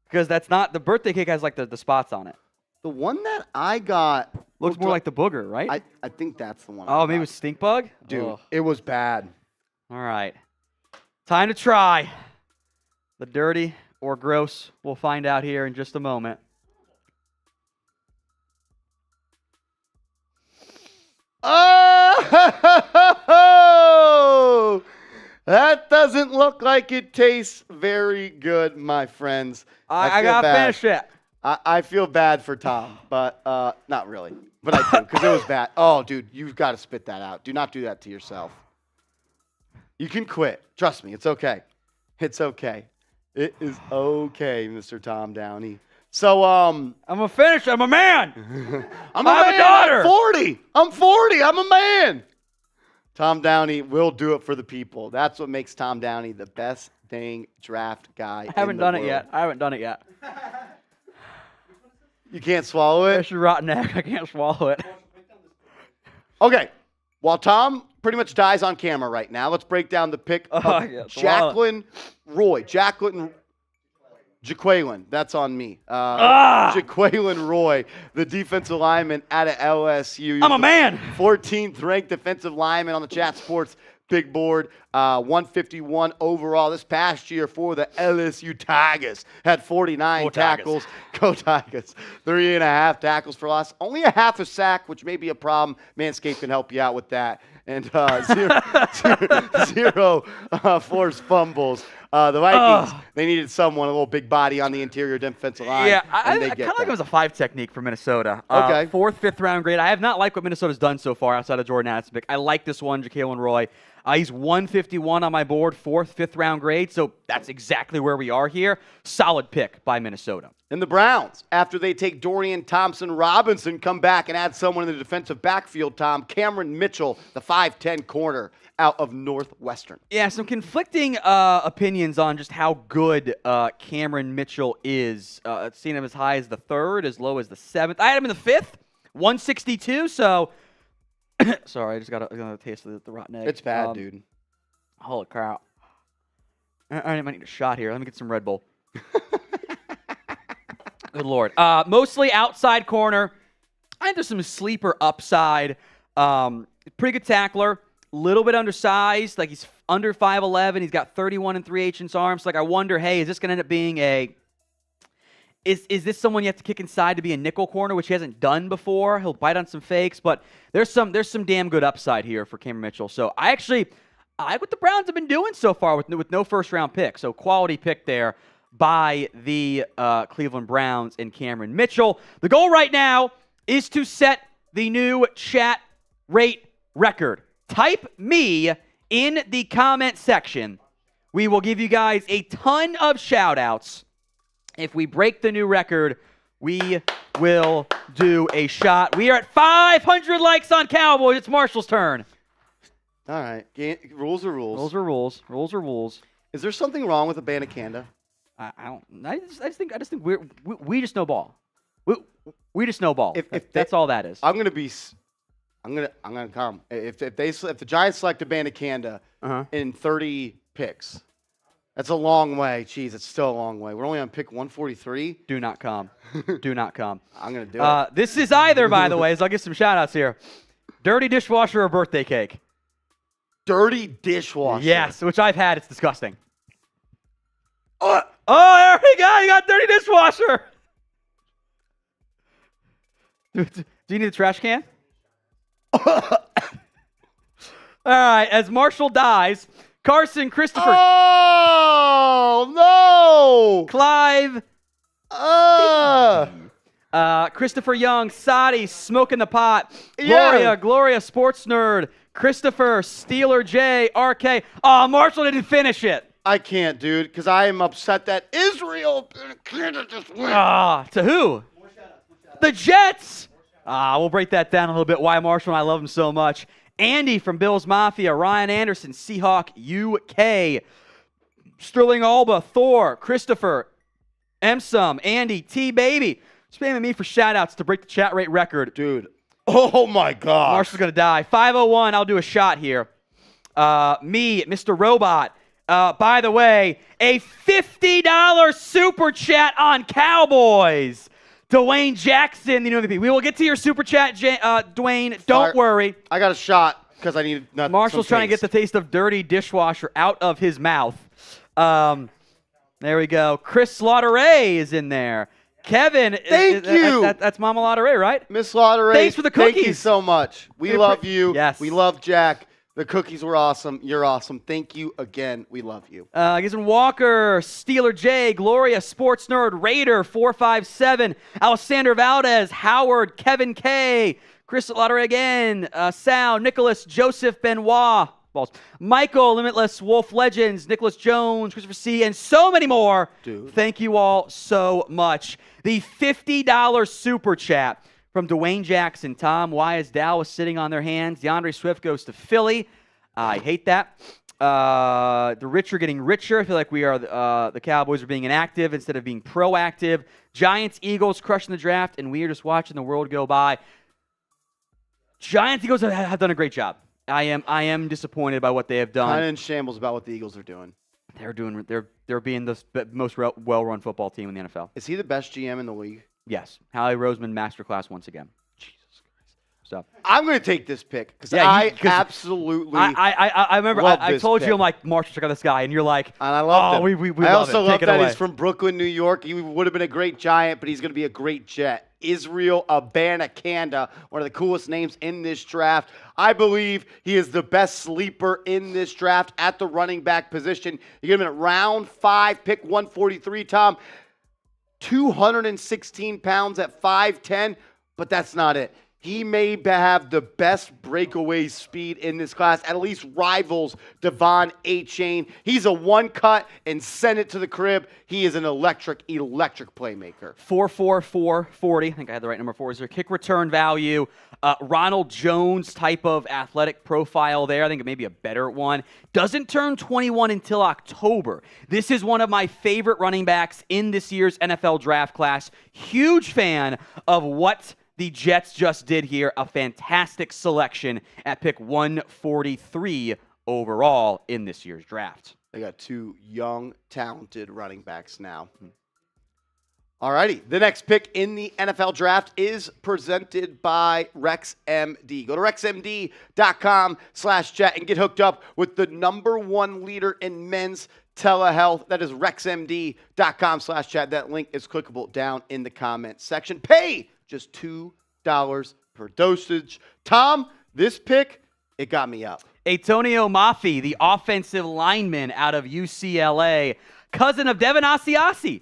Because that's not, the birthday cake has like the spots on it. The one that I got looks more like the booger, right? I think that's the one. Oh, maybe it was stink bug? Dude, it was bad. All right. Time to try. The dirty or gross, we'll find out here in just a moment. Oh, that doesn't look like it tastes very good, my friends. I got to finish it. I feel bad for Tom, but not really. But I do, because it was bad. Oh, dude, you've got to spit that out. Do not do that to yourself. You can quit. Trust me, it's okay. It's okay. It is okay, Mr. Tom Downey. So, I'm a finisher. I'm a man. I'm I have a daughter. I'm 40. I'm a man. Tom Downey will do it for the people. That's what makes Tom Downey the best dang draft guy. I haven't done it yet. You can't swallow it? It's a rotten egg. I can't swallow it. Okay. While Tom pretty much dies on camera right now, let's break down the pick of Jaquelin Jaquelin. That's on me. Jaquelin Roy, the defensive lineman out of LSU. I'm a man. 14th ranked defensive lineman on the Chat Sports big board. 151 overall this past year for the LSU Tigers. Had 49 tackles. Go Tigers. 3.5 tackles for loss. Only a half a sack, which may be a problem. Manscaped can help you out with that. And zero forced fumbles. The Vikings, they needed someone, a little big body on the interior defensive line. Yeah, I kind of like it was a 5 technique for Minnesota. Okay. 4th, 5th round grade. I have not liked what Minnesota's done so far outside of Jordan Addison. I like this one, Jaquelin Roy. He's 151 on my board, 4th, 5th round grade, so that's exactly where we are here. Solid pick by Minnesota. And the Browns, after they take Dorian Thompson-Robinson, come back and add someone in the defensive backfield, Tom. Cameron Mitchell, the 5'10 corner out of Northwestern. Yeah, some conflicting opinions on just how good Cameron Mitchell is. I've seen him as high as the 3rd, as low as the 7th. I had him in the 5th, 162, so... Sorry, I just got a taste of the rotten egg. It's bad, dude. Holy crap. I might need a shot here. Let me get some Red Bull. Good Lord. Mostly outside corner. I think there's some sleeper upside. Pretty good tackler. Little bit undersized. Like, he's under 5'11". He's got 31 and 3/8 arms. Like, I wonder, hey, is this going to end up being a... Is this someone you have to kick inside to be a nickel corner, which he hasn't done before? He'll bite on some fakes, but there's some damn good upside here for Cameron Mitchell. So I like what the Browns have been doing so far with no first-round pick. So quality pick there by the Cleveland Browns and Cameron Mitchell. The goal right now is to set the new chat rate record. Type me in the comment section. We will give you guys a ton of shout-outs. If we break the new record, we will do a shot. We are at 500 likes on Cowboys. It's Marshall's turn. All right. Rules are rules. Rules are rules. Rules are rules. Is there something wrong with a Bandicanda? I just think we just know ball. We just know ball. That's all that is. I'm gonna come. If the Giants select a Bandicanda in 30 picks. That's a long way. Jeez, it's still a long way. We're only on pick 143. Do not come. Do not come. I'm going to do it. This is either, by the way, as I'll get some shout-outs here, dirty dishwasher or birthday cake. Dirty dishwasher? Yes, which I've had. It's disgusting. Oh, there we go. You got dirty dishwasher. Do you need a trash can? All right, as Marshall dies... Carson, Christopher. Oh, no. Clive. Christopher Young, Sadi, Smoking the Pot. Gloria, Sports Nerd. Christopher, Steeler J, RK. Oh, Marshall didn't finish it. I can't, dude, because I am upset that Israel just went. To who? More shout-outs. The Jets. We'll break that down a little bit, why Marshall and I love him so much. Andy from Bills Mafia, Ryan Anderson, Seahawk UK, Sterling Alba, Thor, Christopher, Emsum, Andy, T-Baby. Spamming me for shout-outs to break the chat rate record. Dude. Oh, my God. Marshall's going to die. 501, I'll do a shot here. Me, Mr. Robot. By the way, a $50 super chat on Cowboys. Dwayne Jackson, the new MVP. We will get to your super chat, Dwayne. Don't worry. I got a shot. because I need not. Marshall's trying to get the taste of dirty dishwasher out of his mouth. There we go. Chris Slaughter-Ray is in there. Kevin, thank you. That's Mama Slaughter-Ray, right? Miss Slaughter-Ray. Thanks for the cookies. Thank you so much. We love you. Yes. We love Jack. The cookies were awesome. You're awesome. Thank you again. We love you. Gizon Walker, Steeler J, Gloria, Sports Nerd, Raider, 457, Alexander Valdez, Howard, Kevin K, Chris Slaughter-Ray again, Sal, Nicholas, Joseph Benoit, balls. Michael, Limitless, Wolf Legends, Nicholas Jones, Christopher C., and so many more. Dude. Thank you all so much. The $50 super chat from Dwayne Jackson. Tom, why is Dallas sitting on their hands? DeAndre Swift goes to Philly. I hate that. The rich are getting richer. I feel like we are the Cowboys are being inactive instead of being proactive. Giants, Eagles crushing the draft, and we are just watching the world go by. Giants, Eagles have done a great job. I am disappointed by what they have done. Kind of in shambles about what the Eagles are doing. They're being the most well-run football team in the NFL. Is he the best GM in the league? Yes. Howie Roseman masterclass once again. Jesus Christ. So I'm going to take this pick because absolutely I remember I told you I'm like, Marshall, check out this guy, and you're like, and I love him. We I love also it. love Take it that away. he's from Brooklyn, New York. He would have been a great Giant, but he's going to be a great Jet. Israel Abanikanda, one of the coolest names in this draft. I believe he is the best sleeper in this draft at the running back position. You get him in round 5, pick 143, Tom. 216 pounds at 5'10", but that's not it. He may have the best breakaway speed in this class, at least rivals Devon Achane. He's a one-cut and send it to the crib. He is an electric playmaker. 4.44 40. I think I had the right number 4. Is there kick return value? Ronald Jones type of athletic profile there. I think it may be a better one. Doesn't turn 21 until October. This is one of my favorite running backs in this year's NFL draft class. Huge fan of what the Jets just did here. A fantastic selection at pick 143 overall in this year's draft. They got 2 young, talented running backs now. All righty. The next pick in the NFL draft is presented by RexMD. Go to RexMD.com/chat and get hooked up with the #1 leader in men's telehealth. That is RexMD.com/chat. That link is clickable down in the comments section. Pay just $2 per dosage. Tom, this pick, it got me up. Antonio Mafi, the offensive lineman out of UCLA, cousin of Devin Asiasi,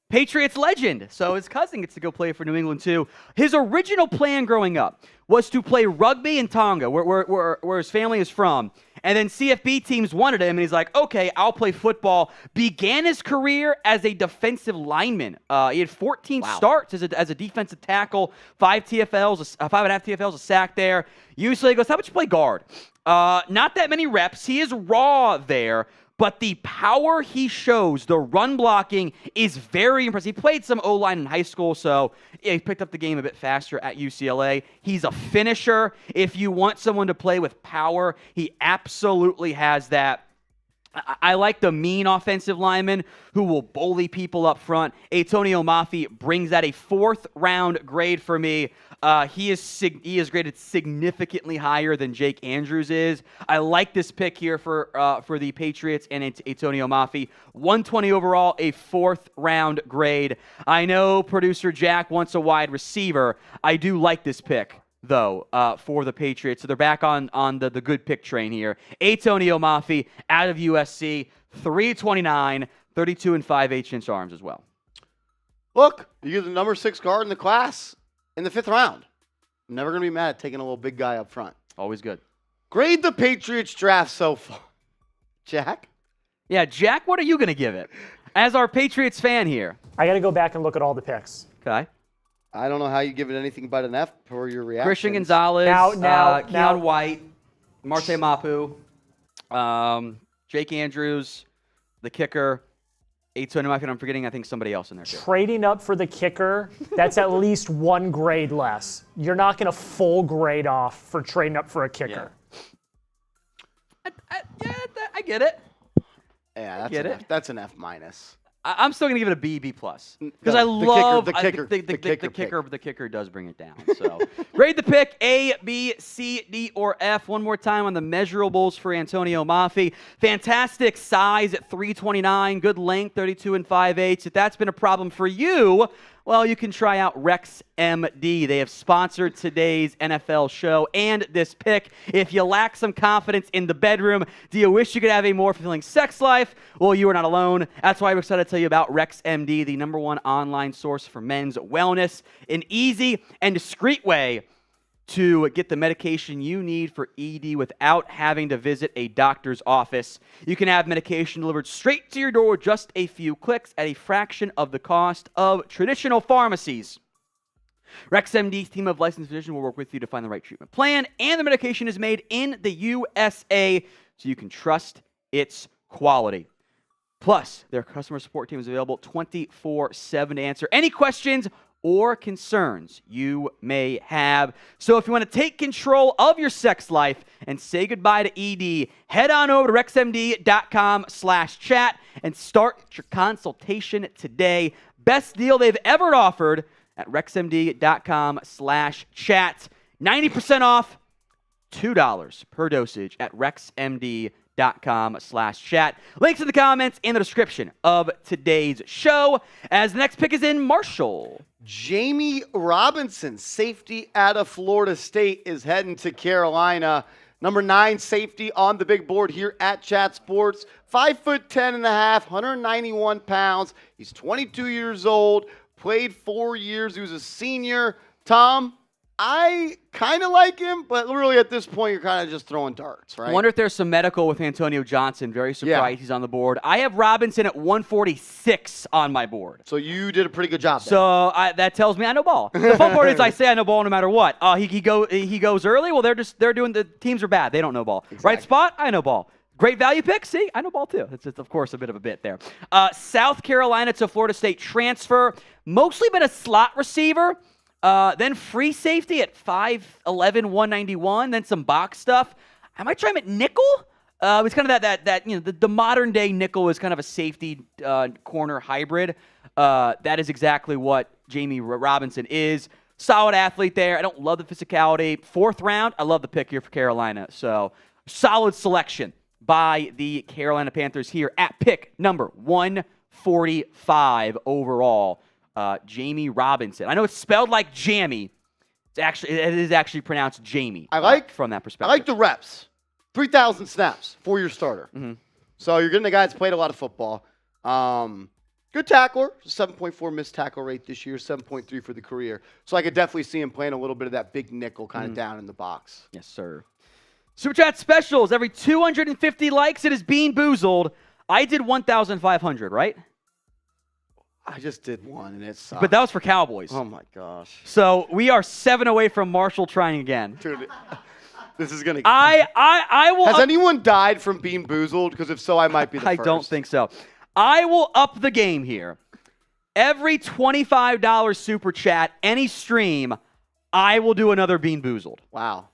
Patriots legend. So his cousin gets to go play for New England too. His original plan growing up was to play rugby in Tonga, where his family is from. And then CFB teams wanted him, and he's like, okay, I'll play football. Began his career as a defensive lineman. He had 14 starts as a defensive tackle, 5 TFLs, 5.5 TFLs, a sack there. Usually he goes, how about you play guard? Not that many reps. He is raw there. But the power he shows, the run blocking, is very impressive. He played some O-line in high school, so he picked up the game a bit faster at UCLA. He's a finisher. If you want someone to play with power, he absolutely has that. I like the mean offensive lineman who will bully people up front. Antonio Mafi brings that a 4th-round grade for me. He is graded significantly higher than Jake Andrews is. I like this pick here for the Patriots and Antonio Mafi. 120 overall, a 4th-round grade. I know producer Jack wants a wide receiver. I do like this pick, though, for the Patriots. So they're back on the good pick train here. Antonio Mafi out of USC, 329, 32 and 5/8-inch arms as well. Look, you're the #6 guard in the class in the 5th round. I'm never going to be mad at taking a little big guy up front. Always good. Grade the Patriots draft so far. Jack? Yeah, Jack, what are you going to give it? As our Patriots fan here. I got to go back and look at all the picks. Okay. I don't know how you give it anything but an F per your reaction. Christian Gonzalez, Keon White, Marte Mapu, Jake Andrews, the kicker, Antonio Mafi. I'm forgetting, I think, somebody else in there too. Trading up for the kicker, that's at least 1 grade less. You're not going to full grade off for trading up for a kicker. Yeah, I get it. Yeah, that's an F minus. I'm still gonna give it a B, B+, because No, I love the kicker The kicker does bring it down. So grade the pick A, B, C, D, or F. One more time on the measurables for Antonio Mafi. Fantastic size at 329, good length 32 5/8. If that's been a problem for you, well, you can try out RexMD. They have sponsored today's NFL show and this pick. If you lack some confidence in the bedroom, do you wish you could have a more fulfilling sex life? Well, you are not alone. That's why I'm excited to tell you about RexMD, the #1 online source for men's wellness. An easy and discreet way to get the medication you need for ED without having to visit a doctor's office. You can have medication delivered straight to your door with just a few clicks at a fraction of the cost of traditional pharmacies. RexMD's team of licensed physicians will work with you to find the right treatment plan, and the medication is made in the USA, so you can trust its quality. Plus, their customer support team is available 24/7 to answer any questions or concerns you may have. So if you want to take control of your sex life and say goodbye to ED, head on over to rexmd.com/chat and start your consultation today. Best deal they've ever offered at rexmd.com/chat. 90% off, $2 per dosage at rexmd.com/chat. Links in the comments and the description of today's show. As the next pick is in, Marshall. Jamie Robinson, safety out of Florida State, is heading to Carolina. Number 9 safety on the big board here at Chat Sports. 5'10.5", 191 pounds. He's 22 years old, played 4 years. He was a senior. Tom, I kind of like him, but really at this point, you're kind of just throwing darts, right? I wonder if there's some medical with Antonio Johnson. Very surprised he's on the board. I have Robinson at 146 on my board. So you did a pretty good job there. So that tells me I know ball. The fun part is I say I know ball no matter what. He goes early. Well, they're doing the teams are bad. They don't know ball. Exactly. Right spot. I know ball. Great value pick. See, I know ball too. It's of course a bit of a bit there. South Carolina to Florida State transfer. Mostly been a slot receiver. Then free safety at 5'11", 191. Then some box stuff. I might try him at nickel. It's kind of that the modern day nickel is kind of a safety corner hybrid. That is exactly what Jamie Robinson is. Solid athlete there. I don't love the physicality. 4th round. I love the pick here for Carolina. So solid selection by the Carolina Panthers here at pick number 145 overall. Jamie Robinson. I know it's spelled like Jamie. It is actually pronounced Jamie. I like from that perspective. I like the reps. 3,000 snaps, 4-year starter. Mm-hmm. So you're getting a guy that's played a lot of football. Good tackler, 7.4 missed tackle rate this year, 7.3 for the career. So I could definitely see him playing a little bit of that big nickel kind of down in the box. Yes, sir. Super Chat specials. Every 250 likes, it is Bean Boozled. I did 1,500, right? I just did one, and it sucked. But that was for Cowboys. Oh, my gosh. So we are 7 away from Marshall trying again. Dude, this is going to... I will... Has anyone died from being boozled? Because if so, I might be the first. I don't think so. I will up the game here. Every $25 Super Chat, any stream, I will do another Bean Boozled. Wow.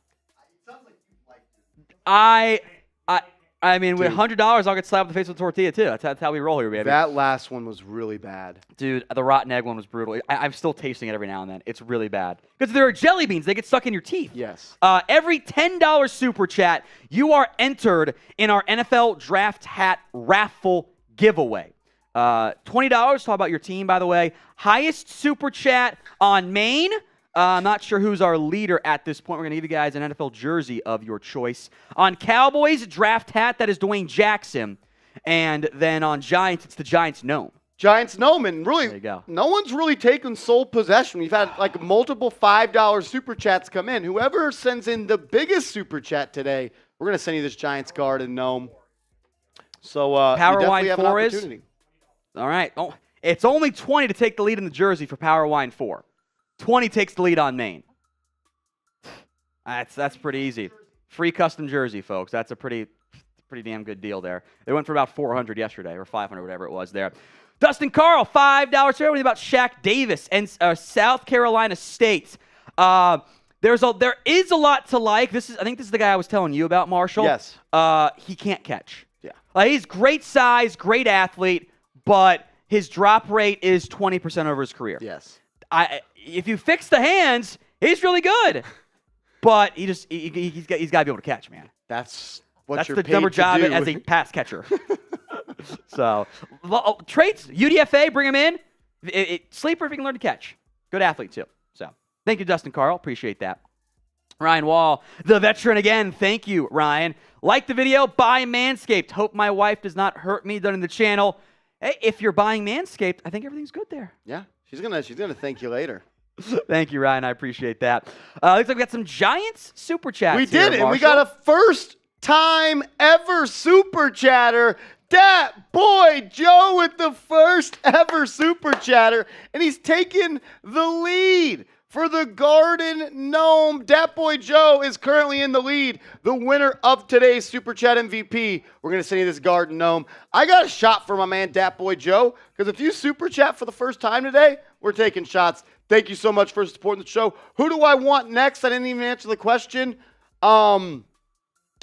I mean, with $100, I'll get slapped in the face with a tortilla, too. That's how we roll here, baby. That last one was really bad. Dude, the rotten egg one was brutal. I'm still tasting it every now and then. It's really bad. Because there are jelly beans. They get stuck in your teeth. Yes. Every $10 Super Chat, you are entered in our NFL Draft Hat Raffle giveaway. $20, talk about your team, by the way. Highest Super Chat on Maine. I'm not sure who's our leader at this point. We're going to give you guys an NFL jersey of your choice. On Cowboys, draft hat, that is Dwayne Jackson. And then on Giants, it's the Giants gnome. Giants gnome, and really, there you go. No one's really taken sole possession. We've had like multiple $5 Super Chats come in. Whoever sends in the biggest Super Chat today, we're going to send you this Giants guard and gnome. So Power you Wine have 4 an is? opportunity. All right. Oh, it's only 20 to take the lead in the jersey for Power Wine 4. 20 takes the lead on Maine. That's pretty easy. Free custom jersey, folks. That's a pretty damn good deal there. They went for about 400 yesterday, or 500, whatever it was there. Dustin Carl, $5 share. What about Shaq Davis and South Carolina State? There is a lot to like. I think this is the guy I was telling you about, Marshall. Yes. He can't catch. Yeah. He's great size, great athlete, but his drop rate is 20% over his career. Yes. If you fix the hands, he's really good. But he's got to be able to catch, man. That's That's you're the paid number to job do. as a pass catcher. So, traits, UDFA, bring him in. Sleeper if he can learn to catch. Good athlete, too. So, thank you, Dustin Carl. Appreciate that. Ryan Wall, the veteran again. Thank you, Ryan. Like the video, buy Manscaped. Hope my wife does not hurt me done in the channel. Hey, if you're buying Manscaped, I think everything's good there. Yeah, she's gonna thank you later. Thank you, Ryan. I appreciate that. Looks like we got some Giants super chats. We here, did it. And we Marshall. got a first time ever super chatter. Dat boy Joe with the first ever super chatter, and he's taken the lead for the Garden Gnome. Dat boy Joe is currently in the lead, the winner of today's super chat MVP. We're gonna send you this Garden Gnome. I got a shot for my man Dat boy Joe, because if you super chat for the first time today, we're taking shots. Thank you so much for supporting the show. Who do I want next? I didn't even answer the question. I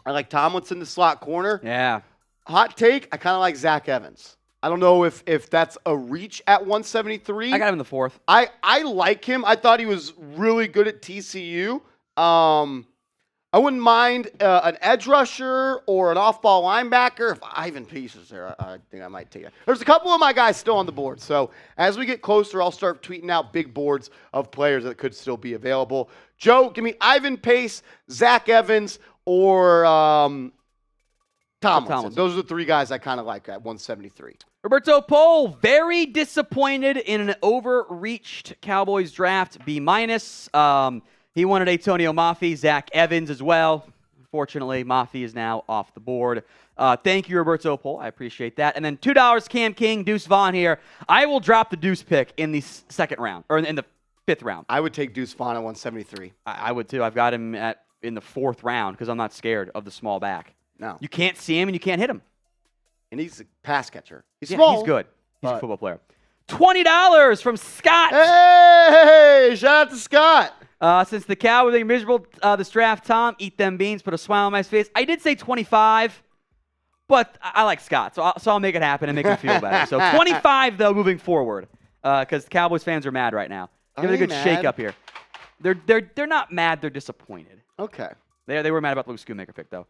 like Tomlinson in the slot corner. Yeah. Hot take, I kind of like Zach Evans. I don't know if that's a reach at 173. I got him in the fourth. I like him. I thought he was really good at TCU. I wouldn't mind an edge rusher or an off-ball linebacker. If Ivan Peace is there, I think I might take it. There's a couple of my guys still on the board. So as we get closer, I'll start tweeting out big boards of players that could still be available. Joe, give me Ivan Pace, Zach Evans, or Tomlinson. Those are the three guys I kind of like at 173. Roberto Pole, very disappointed in an overreached Cowboys draft, B-. He wanted Antonio Mafi, Zach Evans as well. Unfortunately, Mafi is now off the board. Thank you, Roberto Pole. I appreciate that. And then $2, Cam King, Deuce Vaughn here. I will drop the Deuce pick in the second round, or in the fifth round. I would take Deuce Vaughn at 173. I would too. I've got him in the fourth round because I'm not scared of the small back. No. You can't see him and you can't hit him. And he's a pass catcher. He's small. He's good. He's a football player. $20 from Scott. Hey, shout out to Scott. Since the Cowboys are miserable this draft, Tom, eat them beans, put a smile on my face. I did say 25, but I like Scott, so I'll make it happen and make him feel better. So 25, though, moving forward, because Cowboys fans are mad right now. Give it a good shake up here. They're not mad, they're disappointed. Okay. They were mad about the Luke Schoonmaker pick, though.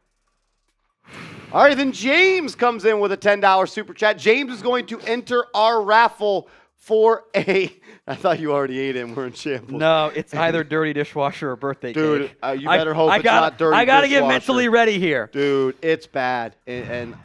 All right, then James comes in with a $10 super chat. James is going to enter our raffle for a... I thought you already ate him. We're in shambles. No, it's either dirty dishwasher or birthday Dude, cake. You better hope it's not dirty I got to get dishwasher. mentally ready here. Dude, it's bad. It's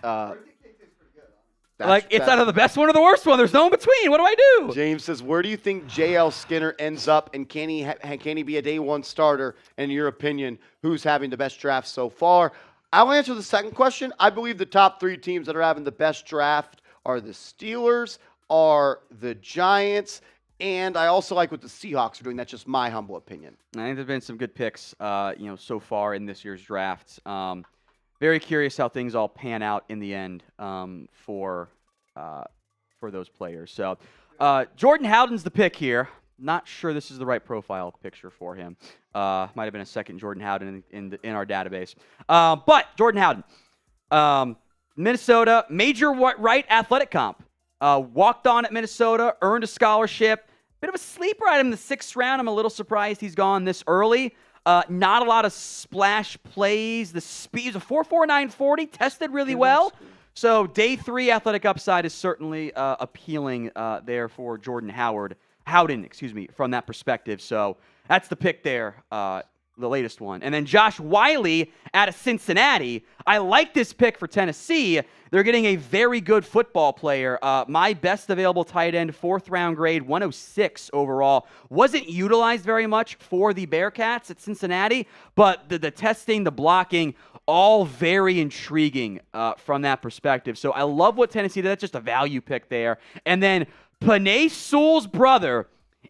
either the best one or the worst one. There's no in between. What do I do? James says, where do you think J.L. Skinner ends up, and can he be a day one starter? In your opinion, who's having the best draft so far? I'll answer the second question. I believe the top three teams that are having the best draft are the Steelers, are the Giants, and I also like what the Seahawks are doing. That's just my humble opinion. I think there's been some good picks, so far in this year's draft. Very curious how things all pan out in the end for those players. So, Jordan Howden's the pick here. Not sure this is the right profile picture for him. Might have been a second Jordan Howden in our database. But Jordan Howden, Minnesota, major right athletic comp. Walked on at Minnesota, earned a scholarship. Bit of a sleeper item in the 6th round. I'm a little surprised he's gone this early. Not a lot of splash plays. The speed is a 4.49 40, tested really well. So day 3 athletic upside is certainly appealing there for Jordan Howden, from that perspective. So that's the pick there, the latest one. And then Josh Wiley out of Cincinnati. I like this pick for Tennessee. They're getting a very good football player. My best available tight end, 4th round grade, 106 overall. Wasn't utilized very much for the Bearcats at Cincinnati, but the testing, the blocking, all very intriguing from that perspective. So I love what Tennessee did. That's just a value pick there. And then Penei Sewell's brother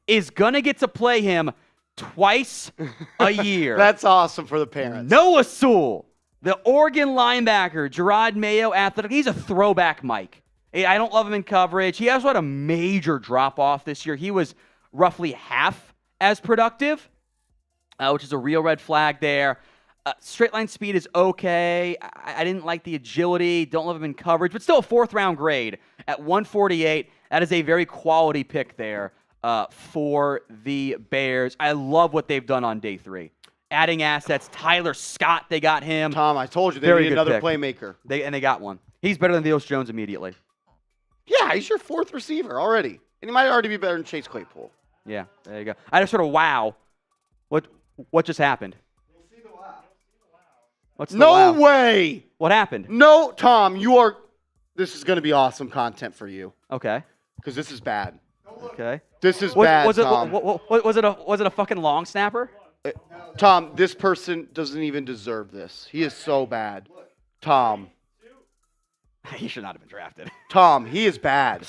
is going to get to play him twice a year. That's awesome for the parents. Noah Sewell, the Oregon linebacker, Gerard Mayo athletic. He's a throwback Mike. I don't love him in coverage. He also had a major drop-off this year. He was roughly half as productive, which is a real red flag there. Straight line speed is okay. I didn't like the agility. Don't love him in coverage, but still a 4th round grade at 148. That is a very quality pick there for the Bears. I love what they've done on day 3. Adding assets. Tyler Scott, they got him. Tom, I told you they Very need good another pick. playmaker. They got one. He's better than Theos Jones immediately. Yeah, he's your 4th receiver already. And he might already be better than Chase Claypool. Yeah, there you go. I just sort of wow. What just happened? What's the No wow? way! What happened? No, Tom, this is going to be awesome content for you. Okay. Because this is bad. Okay. This is bad, was it, Tom. was it a fucking long snapper? Tom, this person doesn't even deserve this. He is so bad. Tom. He should not have been drafted. Tom, he is bad.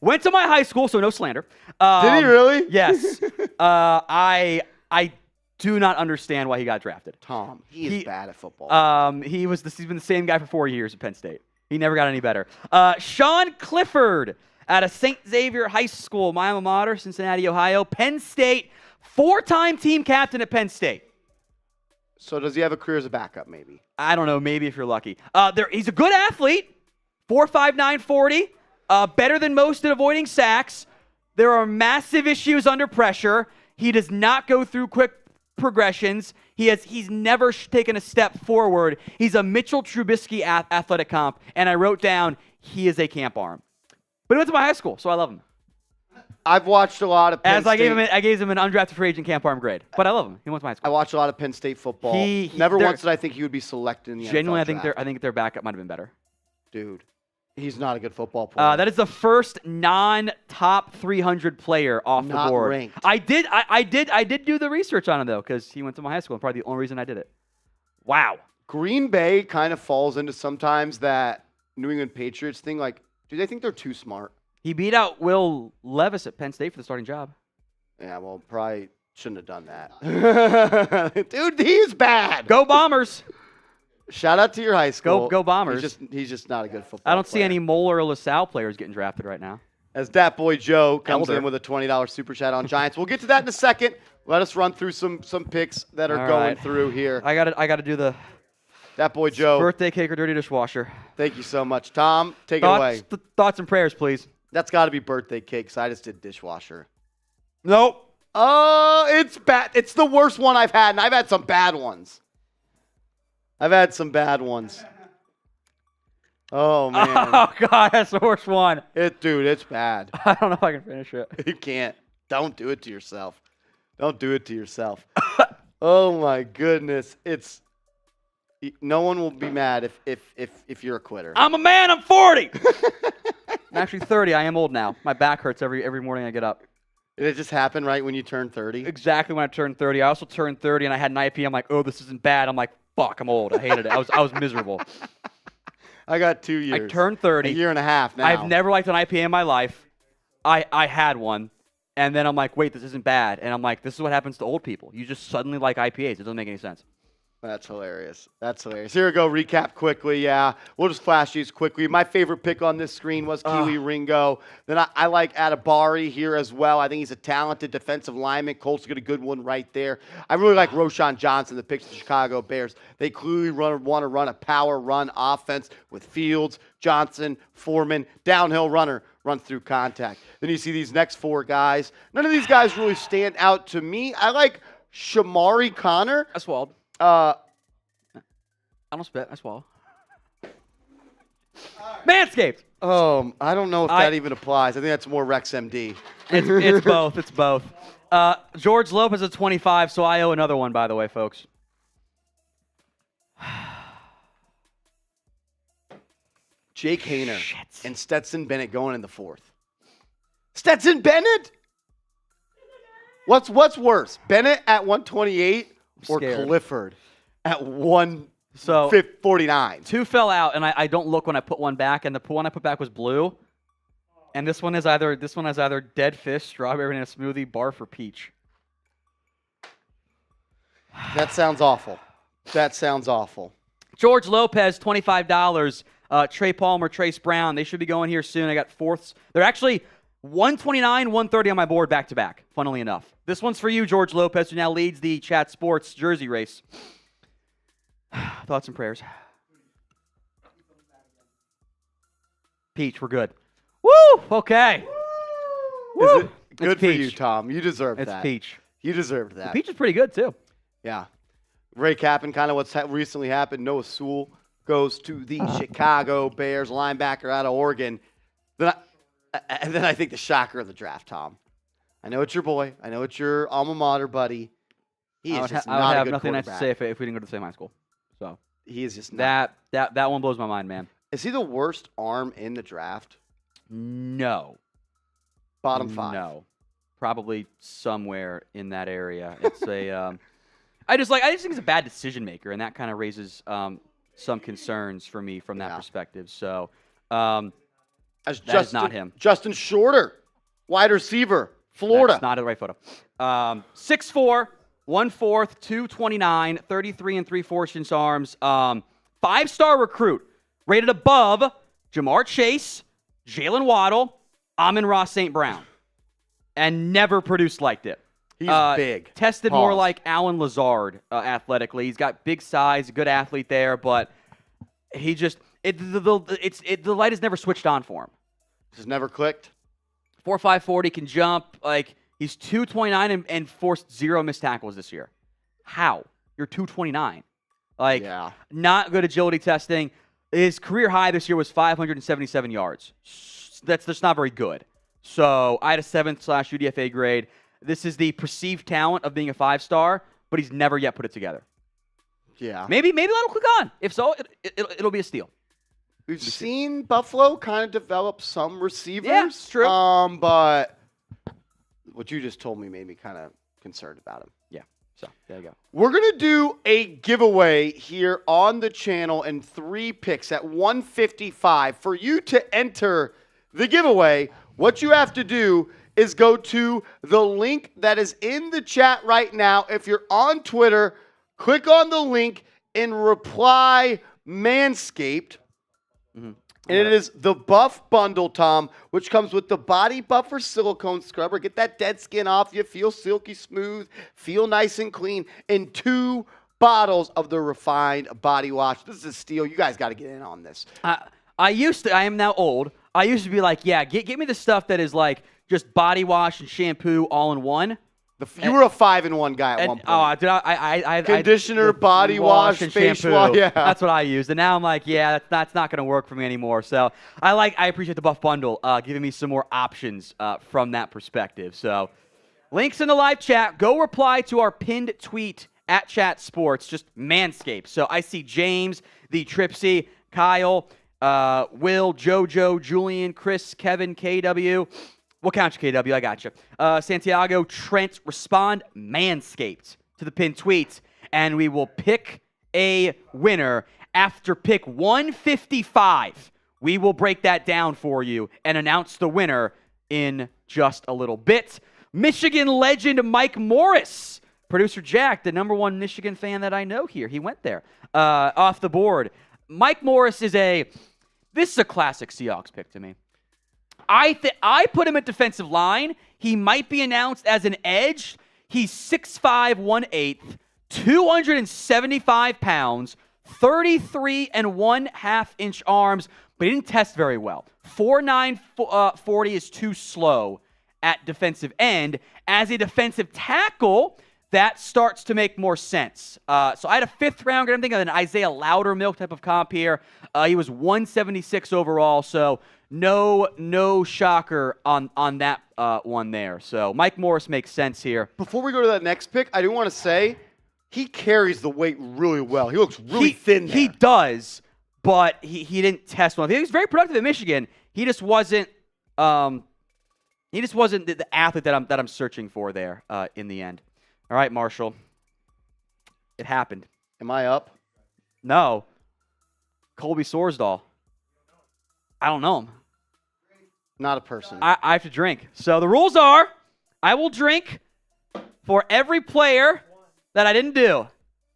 Went to my high school, so no slander. Did he really? Yes. I do not understand why he got drafted. Tom, he is bad at football. He's been the same guy for 4 years at Penn State. He never got any better. Sean Clifford out of St. Xavier High School, my alma mater, Cincinnati, Ohio. Penn State, 4-time team captain at Penn State. So does he have a career as a backup, maybe? I don't know. Maybe if you're lucky. He's a good athlete. 4.59 40. Better than most at avoiding sacks. There are massive issues under pressure. He does not go through quick progressions. He's never taken a step forward. He's a Mitchell Trubisky athletic comp. And I wrote down he is a camp arm. But he went to my high school, so I love him. I've watched a lot of Penn State. I gave him an undrafted free agent camp arm grade. But I love him. He went to my high I school. watched a lot of Penn State football. Never once did I think he would be selected in the Genuinely, NFL draft. I think their backup might have been better. Dude, he's not a good football player. That is the first non-top 300 player off the Not board. ranked. I did do the research on him though, because he went to my high school. And probably the only reason I did it. Wow. Green Bay kind of falls into sometimes that New England Patriots thing. Like, do they think they're too smart? He beat out Will Levis at Penn State for the starting job. Yeah, well, probably shouldn't have done that. Dude, he's bad. Go Bombers! Shout out to your high school. Go Bombers! He's just not a good football I don't see player. any Moeller or LaSalle players getting drafted right now. As Dat Boy Joe comes Elder. in with a $20 super chat on Giants. We'll get to that in a second. Let us run through some picks that are All going right. through here. I got to do the Dat Boy Joe, birthday cake or dirty dishwasher. thank you so much. Tom, take it away. Thoughts and prayers, please. That's got to be birthday cake, because I just did dishwasher. Nope. Oh, it's bad. It's the worst one I've had, and I've had some bad ones. Oh, man. Oh God, that's the worst one. Dude, it's bad. I don't know if I can finish it. You can't. Don't do it to yourself. Don't do it to yourself. Oh, my goodness. No one will be mad if you're a quitter. I'm a man. I'm 40. I'm actually 30. I am old now. My back hurts every morning I get up. Did it just happen right when you turned 30? Exactly when I turned 30. I also turned 30 and I had an IP. I'm like, oh, this isn't bad. I'm like, fuck, I'm old. I hated it. I was miserable. I got 2 years. I turned 30. A year and a half now. I've never liked an IPA in my life. I had one. And then I'm like, wait, this isn't bad. And I'm like, this is what happens to old people. You just suddenly like IPAs. It doesn't make any sense. That's hilarious. Here we go. Recap quickly. Yeah, we'll just flash these quickly. My favorite pick on this screen was Kiwi Ringo. Then I like Adibari here as well. I think he's a talented defensive lineman. Colts get a good one right there. I really like Roschon Johnson, the pick of the Chicago Bears. They clearly want to run a power run offense with Fields, Johnson, Foreman, downhill runner, runs through contact. Then you see these next 4 guys. None of these guys really stand out to me. I like Shamari Connor. I swallowed. I don't spit. I swallow. Manscaped. I don't know if that even applies. I think that's more Rex MD. It's both. It's both. George Lopez is 25, so I owe another one, by the way, folks. Jake Hayner and Stetson Bennett going in the 4th. Stetson Bennett? What's worse, Bennett at 128 or scared. Clifford at 149? 2 fell out, and I don't look when I put one back, and the one I put back was blue. And this one has either dead fish, strawberry, and a smoothie, barf, or peach. That sounds awful. George Lopez, $25. Trey Palmer, Trace Brown. They should be going here soon. I got 4ths. They're actually 129, 130 on my board back to back, funnily enough. This one's for you, George Lopez, who now leads the Chat Sports jersey race. Thoughts and prayers. Peach, we're good. Woo! Okay. Woo! Is it good for you, Tom? You deserved that. It's peach. You deserved that. The peach is pretty good, too. Yeah. Recapping kind of what's recently happened. Noah Sewell goes to the Chicago Bears, linebacker out of Oregon. And then I think the shocker of the draft, Tom. I know it's your boy. I know it's your alma mater, buddy. He is just not a good quarterback. I would have nothing nice to say if we didn't go to the same high school. So he is just not. That one blows my mind, man. Is he the worst arm in the draft? No. Bottom 5? No. Probably somewhere in that area. It's a I just think he's a bad decision maker, and that kind of raises some concerns for me from that perspective. So that's not him. Justin Shorter, wide receiver, Florida. That's not the right photo. 6'4", 1/4, 229, 33 and 3/4 arms. 5-star recruit, rated above Jamar Chase, Jalen Waddle, Amon-Ra St. Brown, and never produced like it. He's big. Tested more like Alan Lazard athletically. He's got big size, a good athlete there, but he just the light has never switched on for him. Just never clicked. 4.5 40 can jump. Like he's 229 and forced 0 missed tackles this year. How? You're 229. Like not good agility testing. His career high this year was 577 yards. That's just not very good. So I had a 7/UDFA grade. This is the perceived talent of being a 5-star, but he's never yet put it together. Yeah. Maybe that'll click on. If so, it'll be a steal. We've seen Buffalo kind of develop some receivers. Yeah, it's true. But what you just told me made me kind of concerned about him. Yeah. So there you go. We're going to do a giveaway here on the channel and 3 picks at 155. For you to enter the giveaway, what you have to do is go to the link that is in the chat right now. If you're on Twitter, click on the link and reply Manscaped. And it is the Buff Bundle, Tom, which comes with the Body Buffer Silicone Scrubber. Get that dead skin off you. Feel silky smooth. Feel nice and clean. And 2 bottles of the Refined Body Wash. This is a steal. You guys got to get in on this. I am now old. I used to be like, yeah, get me the stuff that is like just body wash and shampoo all in one. You were a 5-in-1 guy at one point. Oh, dude, I conditioner, body wash, and face shampoo. wash. Yeah, that's what I used. And now I'm like, yeah, that's not going to work for me anymore. So I appreciate the Buff Bundle giving me some more options from that perspective. So links in the live chat. Go reply to our pinned tweet at Chat Sports. Just Manscaped. So I see James, the Tripsy, Kyle, Will, JoJo, Julian, Chris, Kevin, KW. We'll count you, KW. I got you. Santiago, Trent, respond Manscaped to the pinned tweet, and we will pick a winner after pick 155. We will break that down for you and announce the winner in just a little bit. Michigan legend Mike Morris. Producer Jack, the #1 Michigan fan that I know here. He went there. Off the board. Mike Morris is this is a classic Seahawks pick to me. I put him at defensive line. He might be announced as an edge. He's 6'5", 1/8, 275 pounds, 33 1/2-inch arms, but he didn't test very well. 4.9 40 is too slow at defensive end. As a defensive tackle, that starts to make more sense. So I had a 5th round. I'm thinking of an Isaiah Loudermilk type of comp here. He was 176 overall, so no shocker on that one there. So Mike Morris makes sense here. Before we go to that next pick, I do want to say he carries the weight really well. He looks really thin there. He does, but he didn't test well. He was very productive at Michigan. He just wasn't the athlete that I'm searching for there in the end. All right, Marshall. It happened. Am I up? No. Colby Sorsdahl. I don't know him. Not a person. I have to drink. So the rules are, I will drink for every player that I didn't do.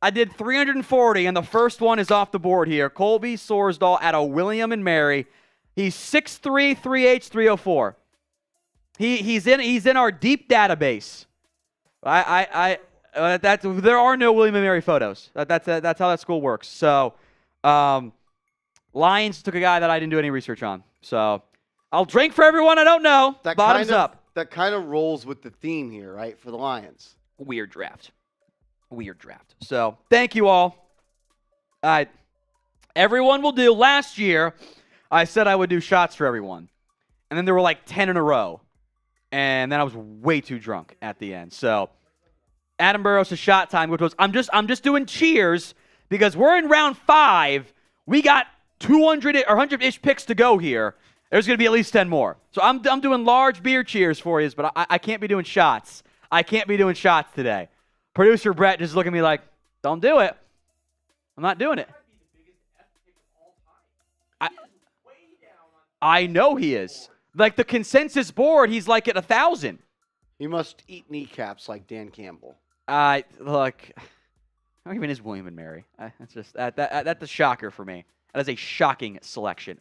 I did 340, and the first one is off the board here. Colby Sorsdahl out of William and Mary. He's 6'3", 3H, 304. He's in our deep database. There are no William and Mary photos. That's how that school works. So, Lions took a guy that I didn't do any research on. So, I'll drink for everyone I don't know. Bottoms up. That kind of rolls with the theme here, right, for the Lions. Weird draft. So, thank you all. Everyone will do. Last year, I said I would do shots for everyone. And then there were like 10 in a row. And then I was way too drunk at the end. So, Adam Burrows to shot time, which was I'm just doing cheers because we're in round 5. We got 200 or 100-ish picks to go here. There's going to be at least 10 more. So I'm doing large beer cheers for you, but I can't be doing shots. I can't be doing shots today. Producer Brett just look at me like, don't do it. I'm not doing it. I know he is. Like the consensus board, he's like at 1,000. He must eat kneecaps like Dan Campbell. Look, how even is William and Mary? That's just that's a shocker for me. That is a shocking selection.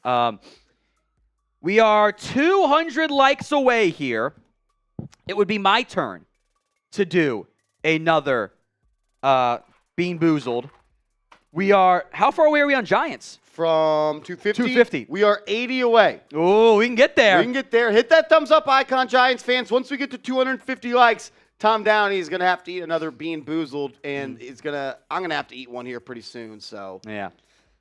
We are 200 likes away here. It would be my turn to do another Bean Boozled. We are, how far away are we on Giants? From 250? 250. We are 80 away. Oh, we can get there. We can get there. Hit that thumbs up icon, Giants fans. Once we get to 250 likes, Tom Downey is going to have to eat another Bean Boozled, and I'm going to have to eat one here pretty soon. So yeah.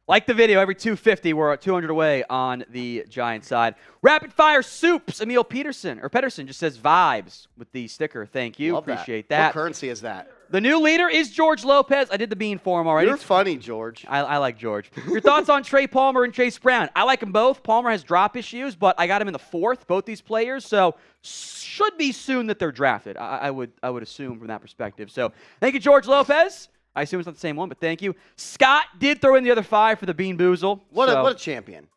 Like the video, every 250, we're at 200 away on the Giants side. Rapid Fire Soups, Emil Pedersen just says vibes with the sticker. Thank you. Love Appreciate that. What currency is that? The new leader is George Lopez. I did the bean for him already. You're funny, George. I like George. Your thoughts on Trey Palmer and Chase Brown? I like them both. Palmer has drop issues, but I got him in the 4th, both these players, so should be soon that they're drafted. I would assume from that perspective. So thank you, George Lopez. I assume it's not the same one, but thank you. Scott did throw in the other 5 for the Bean Boozle. What a champion.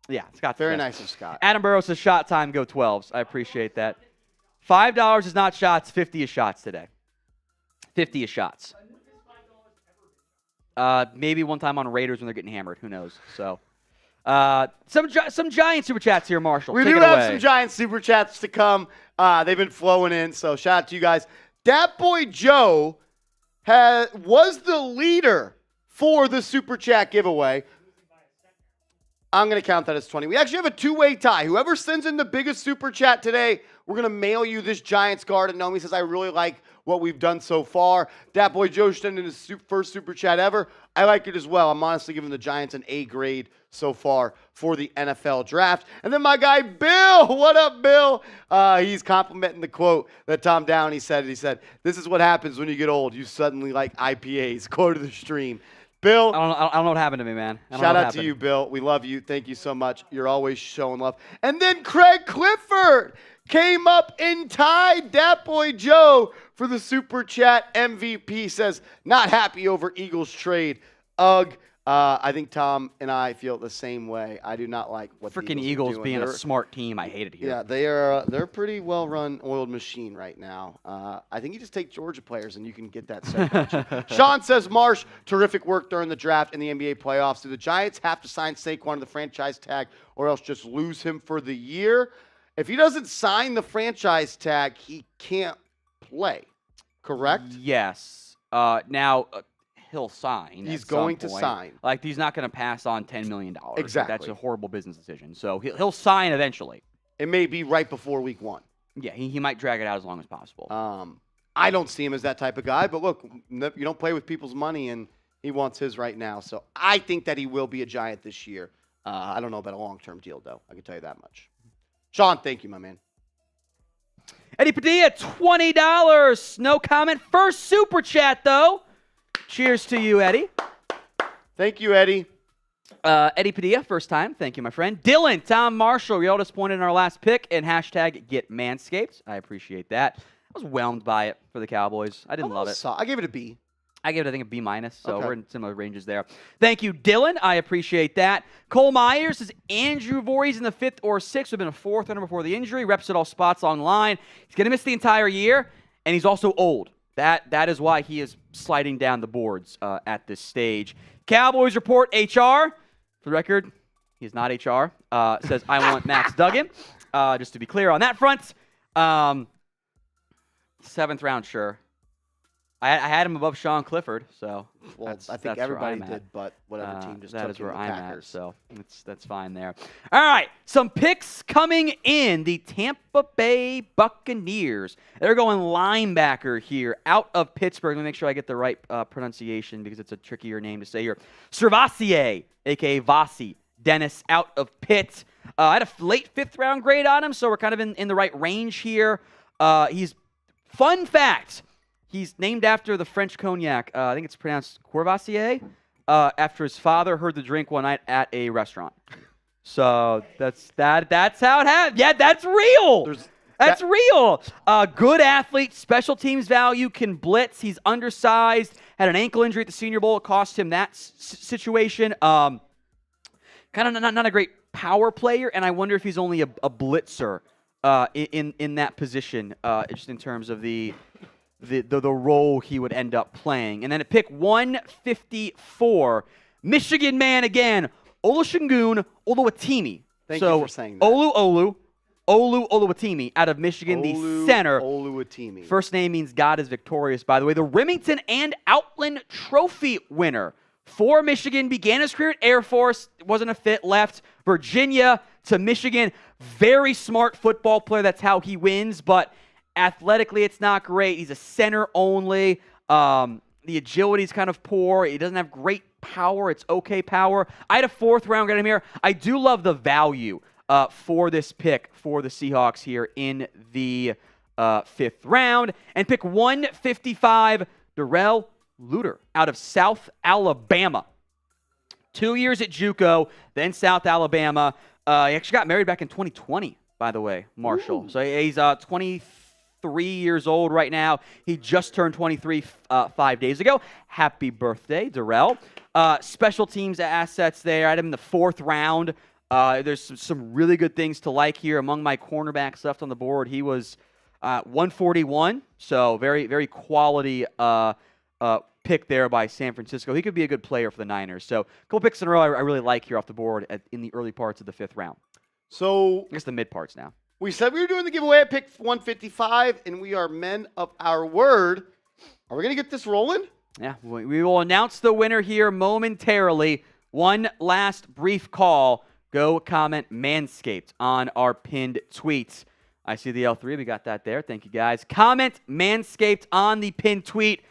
Yeah, Scott's very the best. nice of Scott. Adam Burrows says shot time, go 12s. I appreciate that. $5 is not shots, 50 is shots today. 50 is shots. Maybe one time on Raiders when they're getting hammered. Who knows? So, some Giant Super Chats here, Marshall. We Take do it have away. some Giant Super Chats to come. They've been flowing in, so shout out to you guys. Dat Boy Joe was the leader for the Super Chat giveaway. I'm going to count that as 20. We actually have a 2-way tie. Whoever sends in the biggest Super Chat today, we're going to mail you this Giants card. And Naomi says, I really like what we've done so far. Dat Boy Joe sent in his first Super Chat ever. I like it as well. I'm honestly giving the Giants an A grade so far for the NFL draft. And then my guy, Bill. What up, Bill? He's complimenting the quote that Tom Downey said. He said, this is what happens when you get old. You suddenly like IPAs. Quote of the stream. Bill. I don't know what happened to me, man. Shout out to you, Bill. We love you. Thank you so much. You're always showing love. And then Craig Clifford came up and tied Dat Boy Joe for the Super Chat MVP. Says, not happy over Eagles trade. Ugh. I think Tom and I feel the same way. I do not like what freaking the Eagles are being doing. a smart team. I hate it here. Yeah, they're a pretty well-run, oiled machine right now. I think you just take Georgia players and you can get that set. Sean says, Marsh, terrific work during the draft and the NBA playoffs. Do the Giants have to sign Saquon to the franchise tag or else just lose him for the year? If he doesn't sign the franchise tag, he can't play. Correct? Yes. Now, he'll sign. He's going to sign. Like, he's not going to pass on $10 million. Exactly. That's a horrible business decision. So he'll sign eventually. It may be right before week 1. Yeah, he might drag it out as long as possible. I don't see him as that type of guy, but look, you don't play with people's money, and he wants his right now. So I think that he will be a Giant this year. I don't know about a long-term deal, though. I can tell you that much. Sean, thank you, my man. Eddie Padilla, $20. No comment. First Super Chat, though. Cheers to you, Eddie. Thank you, Eddie. Eddie Padilla, first time. Thank you, my friend. Dylan, Tom Marshall, you're all disappointed in our last pick, and hashtag get Manscaped. I appreciate that. I was whelmed by it for the Cowboys. I didn't love it. I gave it a B. I gave it, I think, a B-, so okay. We're in similar ranges there. Thank you, Dylan. I appreciate that. Cole Myers says Andrew Voorhees in the 5th or 6th. Would have been a 4th runner before the injury. Reps at all spots online. He's going to miss the entire year, and he's also old. That is why he is sliding down the boards at this stage. Cowboys Report HR. For the record, he's not HR. Says, I want Max Duggan. Just to be clear on that front. 7th round, sure. I had him above Sean Clifford, so Well, I think that's where everybody I'm at. did, but whatever team just that took is where the I'm Packers. at, so that's fine there. All right, some picks coming in. The Tampa Bay Buccaneers. They're going linebacker here out of Pittsburgh. Let me make sure I get the right pronunciation because it's a trickier name to say here. Servassier, a.k.a. Vasi Dennis, out of Pitt. I had a late 5th round grade on him, so we're kind of in the right range here. Fun fact, he's named after the French cognac. I think it's pronounced Courvoisier, after his father heard the drink one night at a restaurant. So that's how it happened. Yeah, that's real. That's real. Good athlete, special teams value, can blitz. He's undersized, had an ankle injury at the Senior Bowl. It cost him that situation. Kind of not a great power player, and I wonder if he's only a blitzer in that position, just in terms of the role he would end up playing. And then at pick 154, Michigan man again, Olusegun Oluwatimi. Thank you for saying that. Olu Oluwatimi out of Michigan, the center. Oluwatimi. First name means God is victorious, by the way. The Remington and Outland Trophy winner for Michigan, began his career at Air Force, wasn't a fit, left Virginia to Michigan. Very smart football player. That's how he wins, but athletically, it's not great. He's a center only. The agility's kind of poor. He doesn't have great power. It's okay power. I had a 4th round grade him here. I do love the value for this pick for the Seahawks here in the 5th round. And pick 155, Darrell Luter out of South Alabama. 2 years at JUCO, then South Alabama. He actually got married back in 2020, by the way, Marshall. Ooh. So he's 23 years old right now. He just turned 23 5 days ago. Happy birthday, Darrell. Special teams assets there. I had him in the 4th round. There's some really good things to like here. Among my cornerbacks left on the board, he was 141, so very, very quality pick there by San Francisco. He could be a good player for the Niners. So a couple picks in a row I really like here off the board in the early parts of the 5th round. So I guess the mid parts now. We said we were doing the giveaway at pick 155, and we are men of our word. Are we going to get this rolling? Yeah, we will announce the winner here momentarily. One last brief call. Go comment Manscaped on our pinned tweets. I see the L3. We got that there. Thank you, guys. Comment Manscaped on the pinned tweet.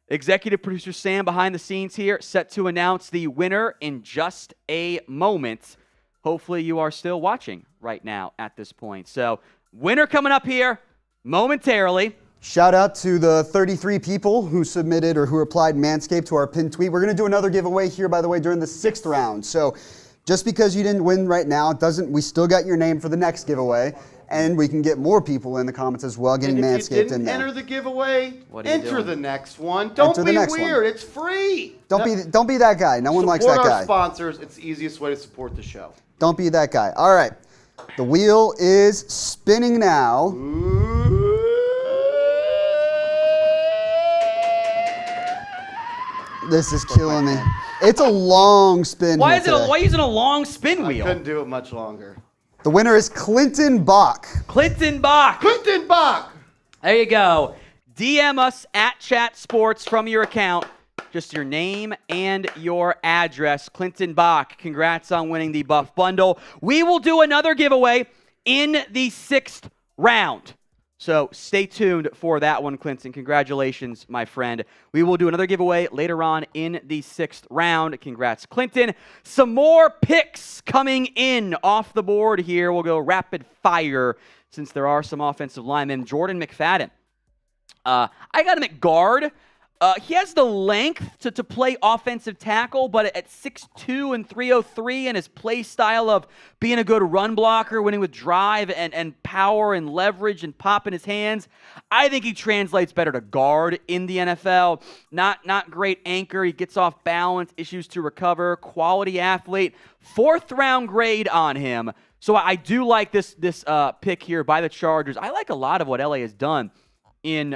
Executive producer Sam behind the scenes here, set to announce the winner in just a moment. Hopefully you are still watching right now at this point. So, winner coming up here momentarily. Shout out to the 33 people who submitted or who replied Manscaped to our pinned tweet. We're going to do another giveaway here, by the way, during the 6th round. So, just because you didn't win right now, we still got your name for the next giveaway. And we can get more people in the comments as well, getting Manscaped in there. Enter the giveaway, enter the next one. Don't be weird. It's free. Don't be that guy. No one likes that guy. Support our sponsors. It's the easiest way to support the show. Don't be that guy. All right. The wheel is spinning now. This is killing me. It's a long spin. Why are you using a long spin wheel? I couldn't do it much longer. The winner is Clinton Bach. Clinton Bach. Clinton Bach. There you go. DM us at Chat Sports from your account. Just your name and your address. Clinton Bach, congrats on winning the Buff Bundle. We will do another giveaway in the 6th round. So stay tuned for that one, Clinton. Congratulations, my friend. We will do another giveaway later on in the 6th round. Congrats, Clinton. Some more picks coming in off the board here. We'll go rapid fire since there are some offensive linemen. Jordan McFadden. I got him at guard. He has the length to play offensive tackle, but at 6'2 and 303 and his play style of being a good run blocker, winning with drive and power and leverage and pop in his hands, I think he translates better to guard in the NFL. Not great anchor. He gets off balance, issues to recover, quality athlete. 4th round grade on him. So I do like this pick here by the Chargers. I like a lot of what LA has done in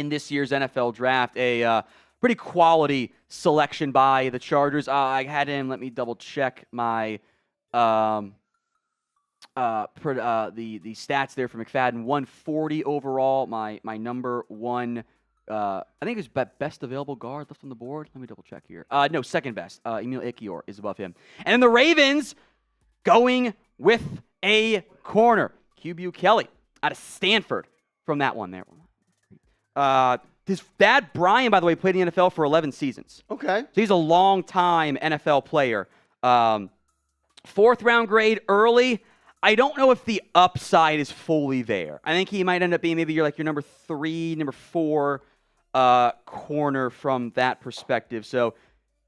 this year's NFL draft. A pretty quality selection by the Chargers. I had him, let me double check my the stats there for McFadden. 140 overall, my number one I think it's best available guard left on the board. Let me double check here. No, second best. Emil Ikior is above him. And then the Ravens going with a corner. QB Kelly out of Stanford from that one there. His dad, Brian, by the way, played in the NFL for 11 seasons. Okay. So he's a long-time NFL player. 4th round grade early. I don't know if the upside is fully there. I think he might end up being maybe your number 3, number 4 corner from that perspective. So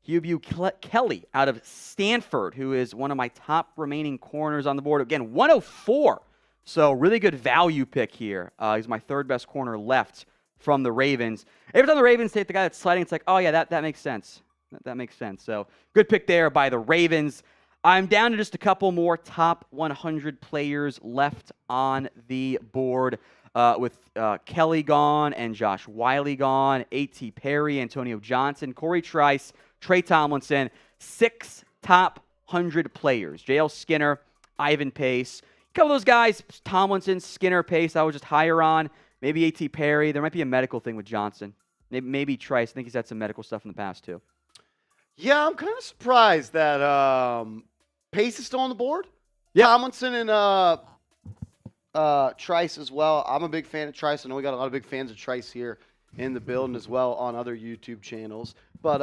Hugh Kelly out of Stanford, who is one of my top remaining corners on the board. Again, 104. So really good value pick here. He's my 3rd best corner left from the Ravens. Every time the Ravens take the guy that's sliding, it's like, oh yeah, that makes sense. That makes sense. So good pick there by the Ravens. I'm down to just a couple more top 100 players left on the board with Kelly gone and Josh Wiley gone, A.T. Perry, Antonio Johnson, Corey Trice, Trey Tomlinson. 6 top 100 players. J.L. Skinner, Ivan Pace. A couple of those guys, Tomlinson, Skinner, Pace, I was just higher on. Maybe A.T. Perry. There might be a medical thing with Johnson. Maybe Trice. I think he's had some medical stuff in the past, too. Yeah, I'm kind of surprised that Pace is still on the board. Yep. Tomlinson and Trice as well. I'm a big fan of Trice. I know we got a lot of big fans of Trice here in the building as well on other YouTube channels. But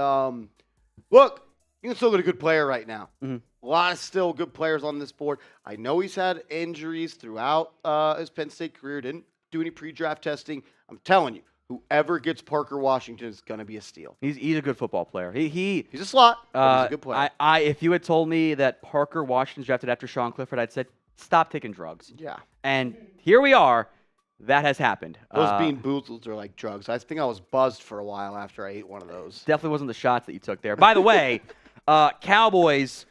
look, you can still get a good player right now. Mm-hmm. A lot of still good players on this board. I know he's had injuries throughout his Penn State career. Didn't do any pre-draft testing. I'm telling you, whoever gets Parker Washington is going to be a steal. He's a good football player. He's a slot, but he's a good player. If you had told me that Parker Washington's drafted after Sean Clifford, I'd said, stop taking drugs. Yeah. And here we are. That has happened. Those bean boozles are like drugs. I think I was buzzed for a while after I ate one of those. Definitely wasn't the shots that you took there. By the way, Cowboys,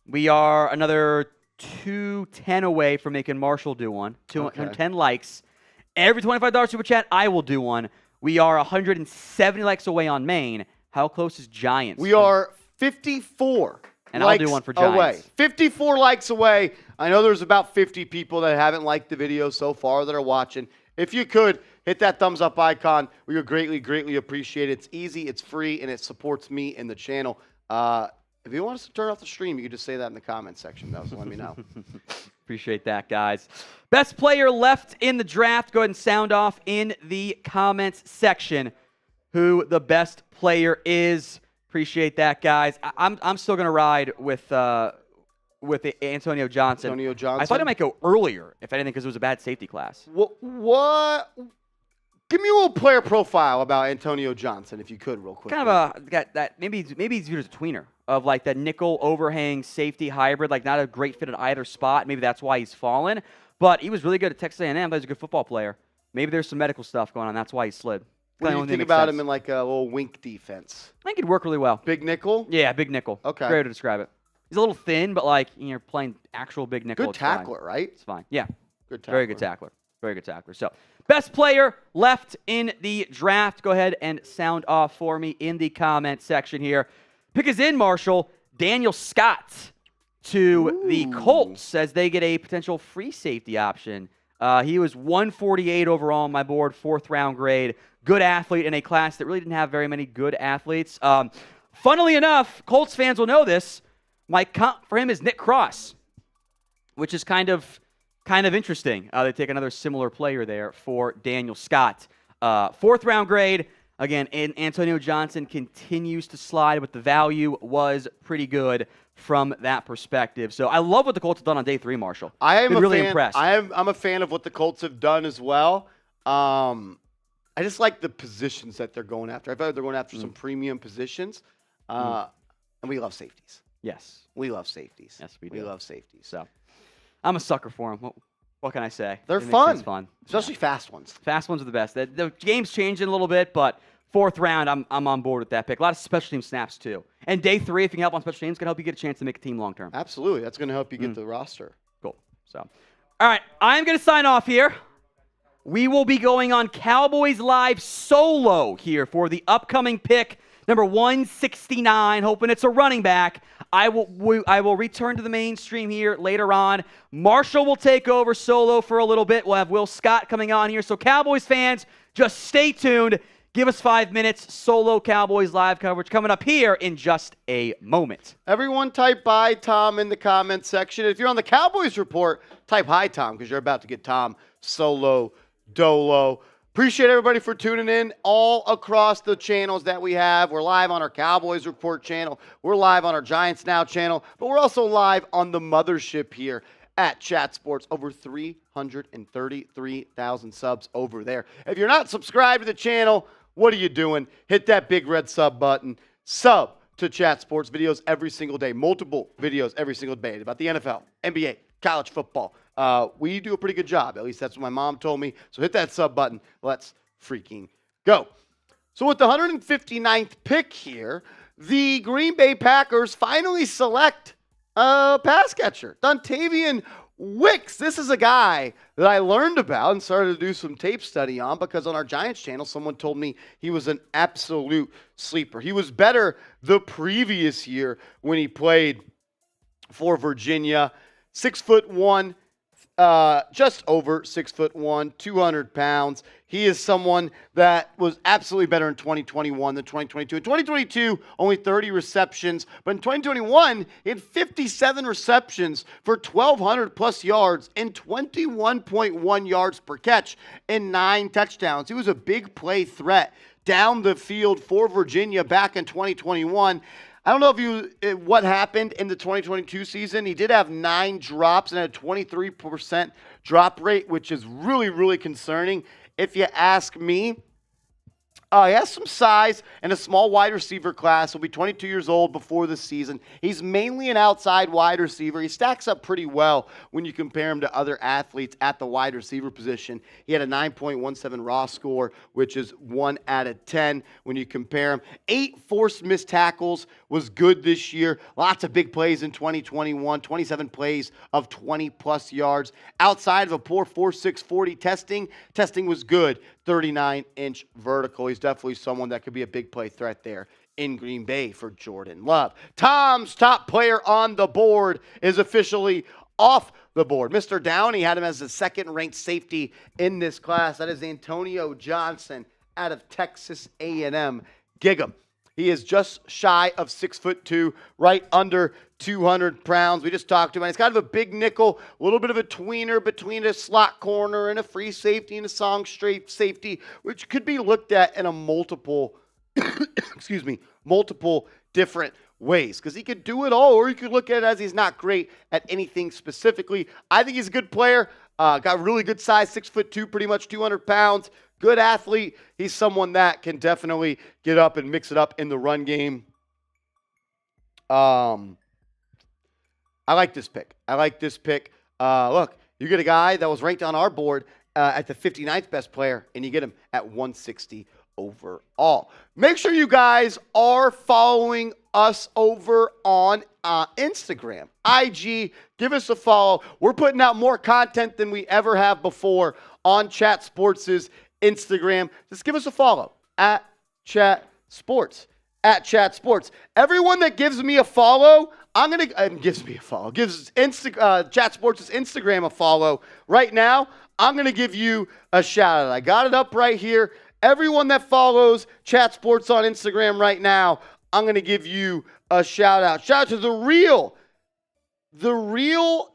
we are another 210 away from making Marshall do one. 210 likes. Every $25 super chat, I will do one. We are 170 likes away on Maine. How close is Giants? We are 54 and likes I'll do one for Giants. Away. 54 likes away. I know there's about 50 people that haven't liked the video so far that are watching. If you could, hit that thumbs up icon. We would greatly, greatly appreciate it. It's easy, it's free, and it supports me and the channel. If you want us to turn off the stream, you can just say that in the comments section, though, so let me know. Appreciate that, guys. Best player left in the draft. Go ahead and sound off in the comments section who the best player is. Appreciate that, guys. I'm still going to ride with Antonio Johnson. Antonio Johnson. I thought it might go earlier, if anything, because it was a bad safety class. What? Give me a little player profile about Antonio Johnson, if you could, real quick. Kind of got that. Maybe he's viewed as a tweener of like that nickel overhang safety hybrid, like not a great fit at either spot. Maybe that's why he's fallen. But he was really good at Texas A&M. He was a good football player. Maybe there's some medical stuff going on. That's why he slid. What do you think about him in like a little wink defense? I think he'd work really well. Big nickel? Yeah, big nickel. Okay. Great way to describe it. He's a little thin, but like you're playing actual big nickel. Good tackler, right? It's fine. Yeah. Good tackler. Very good tackler. Very good tackler. So, best player left in the draft. Go ahead and sound off for me in the comment section here. Pick is in, Marshall. Daniel Scott to the Colts as they get a potential free safety option. He was 148 overall on my board, 4th round grade. Good athlete in a class that really didn't have very many good athletes. Funnily enough, Colts fans will know this. My comp for him is Nick Cross, which is kind of interesting. They take another similar player there for Daniel Scott. 4th round grade. Again, Antonio Johnson continues to slide, but the value was pretty good from that perspective. So I love what the Colts have done on day 3, Marshall. I am really impressed. I'm a fan of what the Colts have done as well. I just like the positions that they're going after. I feel like they're going after some premium positions, and we love safeties. Yes. We love safeties. Yes, we do. We love safeties. So I'm a sucker for them. What can I say? They're It makes fun. things fun. Especially fast ones. Fast ones are the best. The game's changing a little bit, but 4th round, I'm on board with that pick. A lot of special team snaps, too. And day 3, if you can help on special teams, can help you get a chance to make a team long term. Absolutely. That's going to help you get the roster. Cool. So, all right, I'm going to sign off here. We will be going on Cowboys Live solo here for the upcoming pick, number 169, hoping it's a running back. I will return to the mainstream here later on. Marshall will take over solo for a little bit. We'll have Will Scott coming on here. So Cowboys fans, just stay tuned. Give us 5 minutes. Solo Cowboys live coverage coming up here in just a moment. Everyone type bye, Tom, in the comments section. If you're on the Cowboys Report, type hi, Tom, because you're about to get Tom solo dolo. Appreciate everybody for tuning in all across the channels that we have. We're live on our Cowboys Report channel. We're live on our Giants Now channel. But we're also live on the mothership here at Chat Sports. Over 333,000 subs over there. If you're not subscribed to the channel, what are you doing? Hit that big red sub button. Sub to Chat Sports videos every single day. Multiple videos every single day about the NFL, NBA, college football. We do a pretty good job. At least that's what my mom told me. So hit that sub button. Let's freaking go. So with the 159th pick here, the Green Bay Packers finally select a pass catcher, Dontavian Wicks. This is a guy that I learned about and started to do some tape study on because on our Giants channel, someone told me he was an absolute sleeper. He was better the previous year when he played for Virginia. 6'1", just over 6'1", 200 pounds. He is someone that was absolutely better in 2021 than 2022. In 2022, only 30 receptions. But in 2021, he had 57 receptions for 1,200 plus yards and 21.1 yards per catch and 9 touchdowns. He was a big play threat down the field for Virginia back in 2021. I don't know what happened in the 2022 season. He did have 9 drops and a 23% drop rate, which is really, really concerning. If you ask me, he has some size and a small wide receiver class. He'll be 22 years old before the season. He's mainly an outside wide receiver. He stacks up pretty well when you compare him to other athletes at the wide receiver position. He had a 9.17 raw score, which is 1 out of 10 when you compare him. 8 forced missed tackles was good this year. Lots of big plays in 2021. 27 plays of 20-plus yards. Outside of a poor 4.6 40 testing was good. 39-inch vertical. He's definitely someone that could be a big play threat there in Green Bay for Jordan Love. Tom's top player on the board is officially off the board. Mr. Downey had him as the second-ranked safety in this class. That is Antonio Johnson out of Texas A&M. Gig 'em. He is just shy of 6'2", right under 200 pounds. We just talked about it. He's kind of a big nickel, a little bit of a tweener between a slot corner and a free safety and a song straight safety, which could be looked at in a multiple different ways because he could do it all, or you could look at it as he's not great at anything specifically. I think he's a good player. Got really good size, 6'2", pretty much 200 pounds. Good athlete. He's someone that can definitely get up and mix it up in the run game. I like this pick. Look, you get a guy that was ranked on our board at the 59th best player, and you get him at 160 overall. Make sure you guys are following us over on Instagram, IG. Give us a follow. We're putting out more content than we ever have before on Chat Sports' Instagram. Just give us a follow at Chat Sports. Everyone that gives me a follow, gives Chat Sports' Instagram a follow right now, I'm gonna give you a shout out. I got it up right here. Everyone that follows Chat Sports on Instagram right now, I'm gonna give you a shout out. Shout out to the real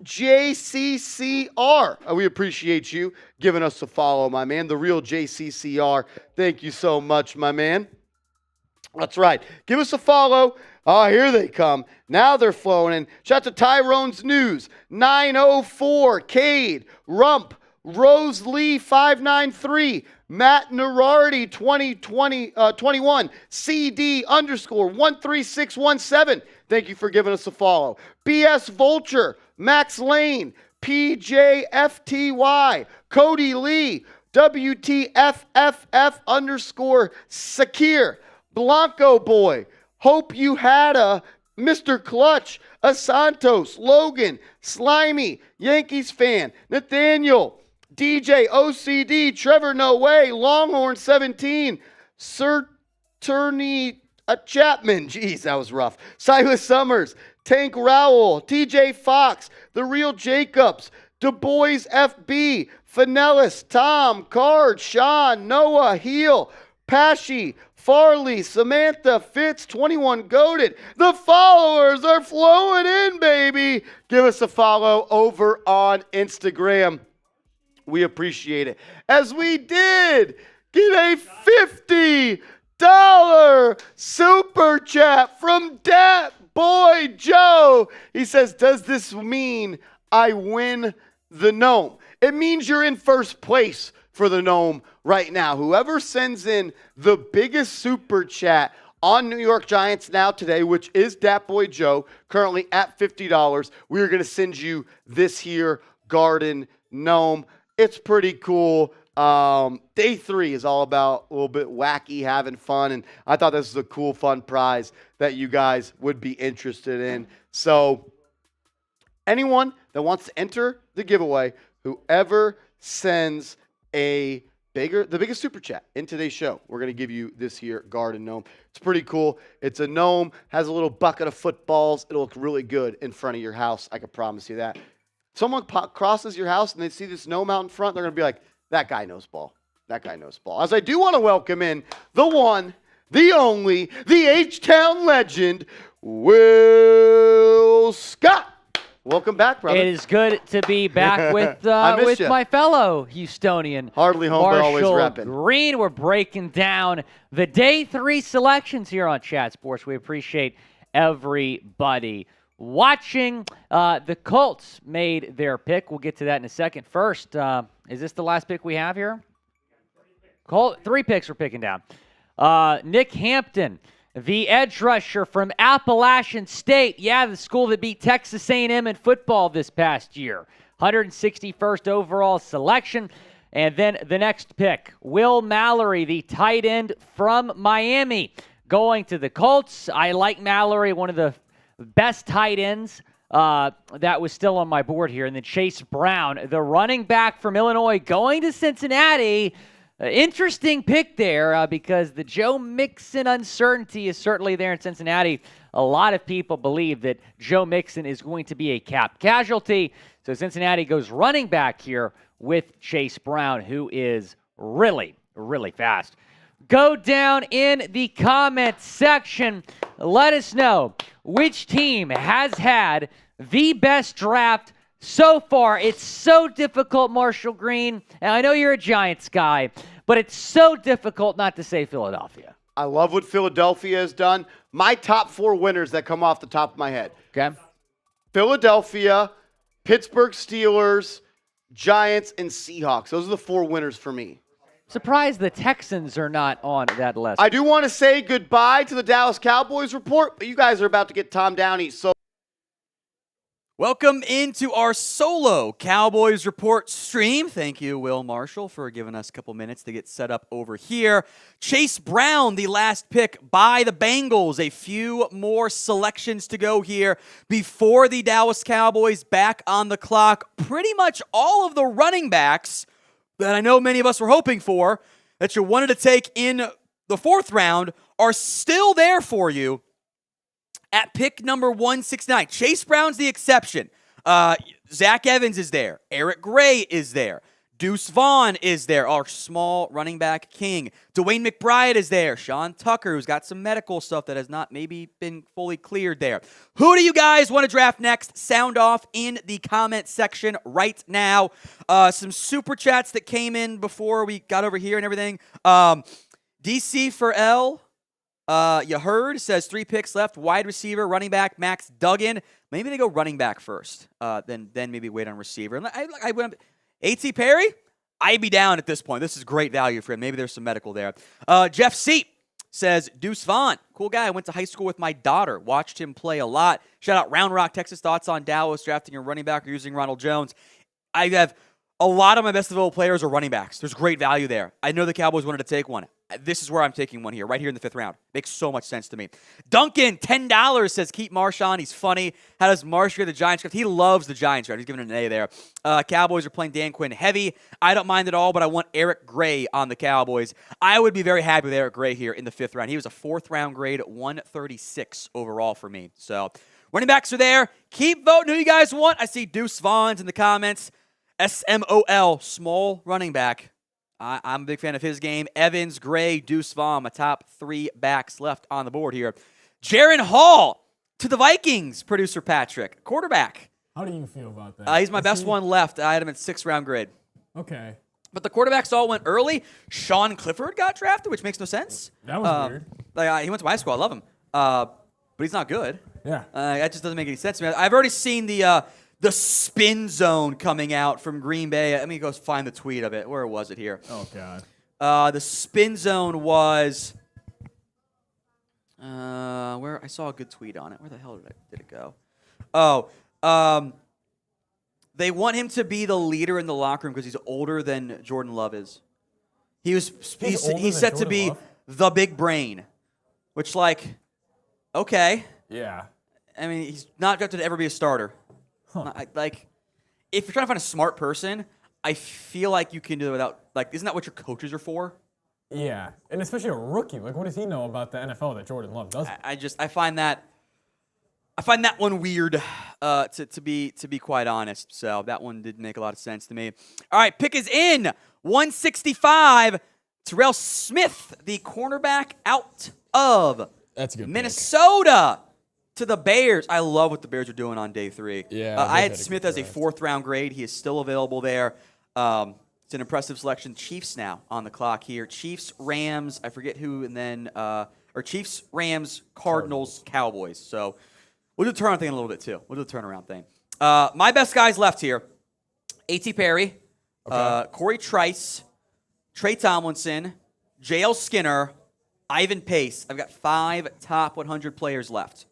JCCR. We appreciate you giving us a follow, my man. The real JCCR. Thank you so much, my man. That's right. Give us a follow. Oh, here they come. Now they're flowing in. Shout out to Tyrone's News. 904. Cade. Rump. Rose Lee 593. Matt Nerardi 21. CD _ 13617. Thank you for giving us a follow. BS Vulture. Max Lane. PJFTY. Cody Lee. WTFFF _ Sakir. Blanco Boy. Hope you had a Mr. Clutch. Asantos. Logan. Slimy. Yankees fan. Nathaniel. DJ OCD, Trevor No Way, Longhorn 17, Sir Turney Chapman, geez, that was rough. Silas Summers, Tank Rowell, TJ Fox, The Real Jacobs, Du Bois FB, Finellis, Tom, Card, Sean, Noah, Heel, Pashy, Farley, Samantha, Fitz, 21 Goated. The followers are flowing in, baby. Give us a follow over on Instagram. We appreciate it. As we did get a $50 super chat from Dat Boy Joe. He says, does this mean I win the Gnome? It means you're in first place for the Gnome right now. Whoever sends in the biggest super chat on New York Giants Now today, which is Dat Boy Joe, currently at $50, we are going to send you this here Garden Gnome. It's pretty cool. Day 3 is all about a little bit wacky, having fun, and I thought this was a cool, fun prize that you guys would be interested in. So anyone that wants to enter the giveaway, whoever sends the biggest super chat in today's show, we're going to give you this here Garden Gnome. It's pretty cool. It's a gnome, has a little bucket of footballs. It'll look really good in front of your house. I can promise you that. Someone crosses your house and they see this gnome out in front, they're going to be like, that guy knows ball. That guy knows ball. As I do want to welcome in the one, the only, the H-Town legend, Will Scott. Welcome back, brother. It is good to be back with my fellow Houstonian. Hardly home, but always repping. Green. We're breaking down the Day 3 selections here on Chat Sports. We appreciate everybody watching. The Colts made their pick. We'll get to that in a second. First, is this the last pick we have here? 3 picks we're picking down. Nick Hampton, the edge rusher from Appalachian State. Yeah, the school that beat Texas A&M in football this past year. 161st overall selection. And then the next pick, Will Mallory, the tight end from Miami, going to the Colts. I like Mallory, one of the best tight ends that was still on my board here. And then Chase Brown, the running back from Illinois, going to Cincinnati. Interesting pick there because the Joe Mixon uncertainty is certainly there in Cincinnati. A lot of people believe that Joe Mixon is going to be a cap casualty. So Cincinnati goes running back here with Chase Brown, who is really, really fast. Go down in the comments section. Let us know which team has had the best draft so far. It's so difficult, Marshall Green, and I know you're a Giants guy, but it's so difficult not to say Philadelphia. I love what Philadelphia has done. My top 4 winners that come off the top of my head. Okay. Philadelphia, Pittsburgh Steelers, Giants, and Seahawks. Those are the 4 winners for me. Surprised the Texans are not on that list. I do want to say goodbye to the Dallas Cowboys report, but you guys are about to get Tom Downey. So welcome into our solo Cowboys Report stream. Thank you, Will Marshall, for giving us a couple minutes to get set up over here. Chase Brown, the last pick by the Bengals. A few more selections to go here before the Dallas Cowboys back on the clock. Pretty much all of the running backs that I know many of us were hoping for, that you wanted to take in the 4th round, are still there for you at pick number 169. Chase Brown's the exception. Zach Evans is there. Eric Gray is there. Deuce Vaughn is there, our small running back king. Dwayne McBride is there. Sean Tucker, who's got some medical stuff that has not maybe been fully cleared there. Who do you guys want to draft next? Sound off in the comment section right now. Some super chats that came in before we got over here and everything. DC for L. You heard, says 3 picks left. Wide receiver, running back, Max Duggan. Maybe they go running back first, then maybe wait on receiver. And I went A.T. Perry, I'd be down at this point. This is great value for him. Maybe there's some medical there. Jeff Seat says, Deuce Vaughn, cool guy. I went to high school with my daughter. Watched him play a lot. Shout out Round Rock, Texas. Thoughts on Dallas drafting a running back or using Ronald Jones? I have a lot of my best available players are running backs. There's great value there. I know the Cowboys wanted to take one. This is where I'm taking one here, right here in the 5th round. Makes so much sense to me. Duncan, $10, says keep Marsh on. He's funny. How does Marsh get the Giants draft? He loves the Giants draft. He's giving it an A there. Cowboys are playing Dan Quinn heavy. I don't mind at all, but I want Eric Gray on the Cowboys. I would be very happy with Eric Gray here in the 5th round. He was a 4th round grade, 136 overall for me. So running backs are there. Keep voting who you guys want. I see Deuce Vaughn's in the comments. SMOL, small running back. I'm a big fan of his game. Evans, Gray, Deuce Vaughn, my top 3 backs left on the board here. Jaron Hall to the Vikings, producer Patrick. Quarterback. How do you feel about that? He's my best one left. I had him at 6th-round grade. Okay. But the quarterbacks all went early. Sean Clifford got drafted, which makes no sense. That was weird. He went to my school. I love him. But he's not good. Yeah. That just doesn't make any sense to me. I've already seen the spin zone coming out from Green Bay. Let me go find the tweet of it. Where was it here? Oh, God. The spin zone was where I saw a good tweet on it. Where the hell did it go? Oh, they want him to be the leader in the locker room because he's older than Jordan Love is. He's set to be the big brain, which okay. Yeah. I mean, he's not going to ever be a starter. Huh. If you're trying to find a smart person, I feel like you can do it without, isn't that what your coaches are for? Yeah, and especially a rookie. What does he know about the NFL that Jordan Love doesn't? I find that one weird, to be quite honest. So that one didn't make a lot of sense to me. All right, pick is in. 165. Terrell Smith, the cornerback out of That's a good Minnesota. Pick. To the Bears. I love what the Bears are doing on day 3. Yeah, I had Smith as a 4th-round grade. He is still available there. It's an impressive selection. Chiefs now on the clock here. Chiefs, Rams, I forget who, and then or Chiefs, Rams, Cardinals, Cowboys. So we'll do the turnaround thing in a little bit too. We'll do the turnaround thing. My best guys left here: A.T. Perry, Corey Trice, Trey Tomlinson, J.L. Skinner, Ivan Pace. I've got 5 top 100 players left.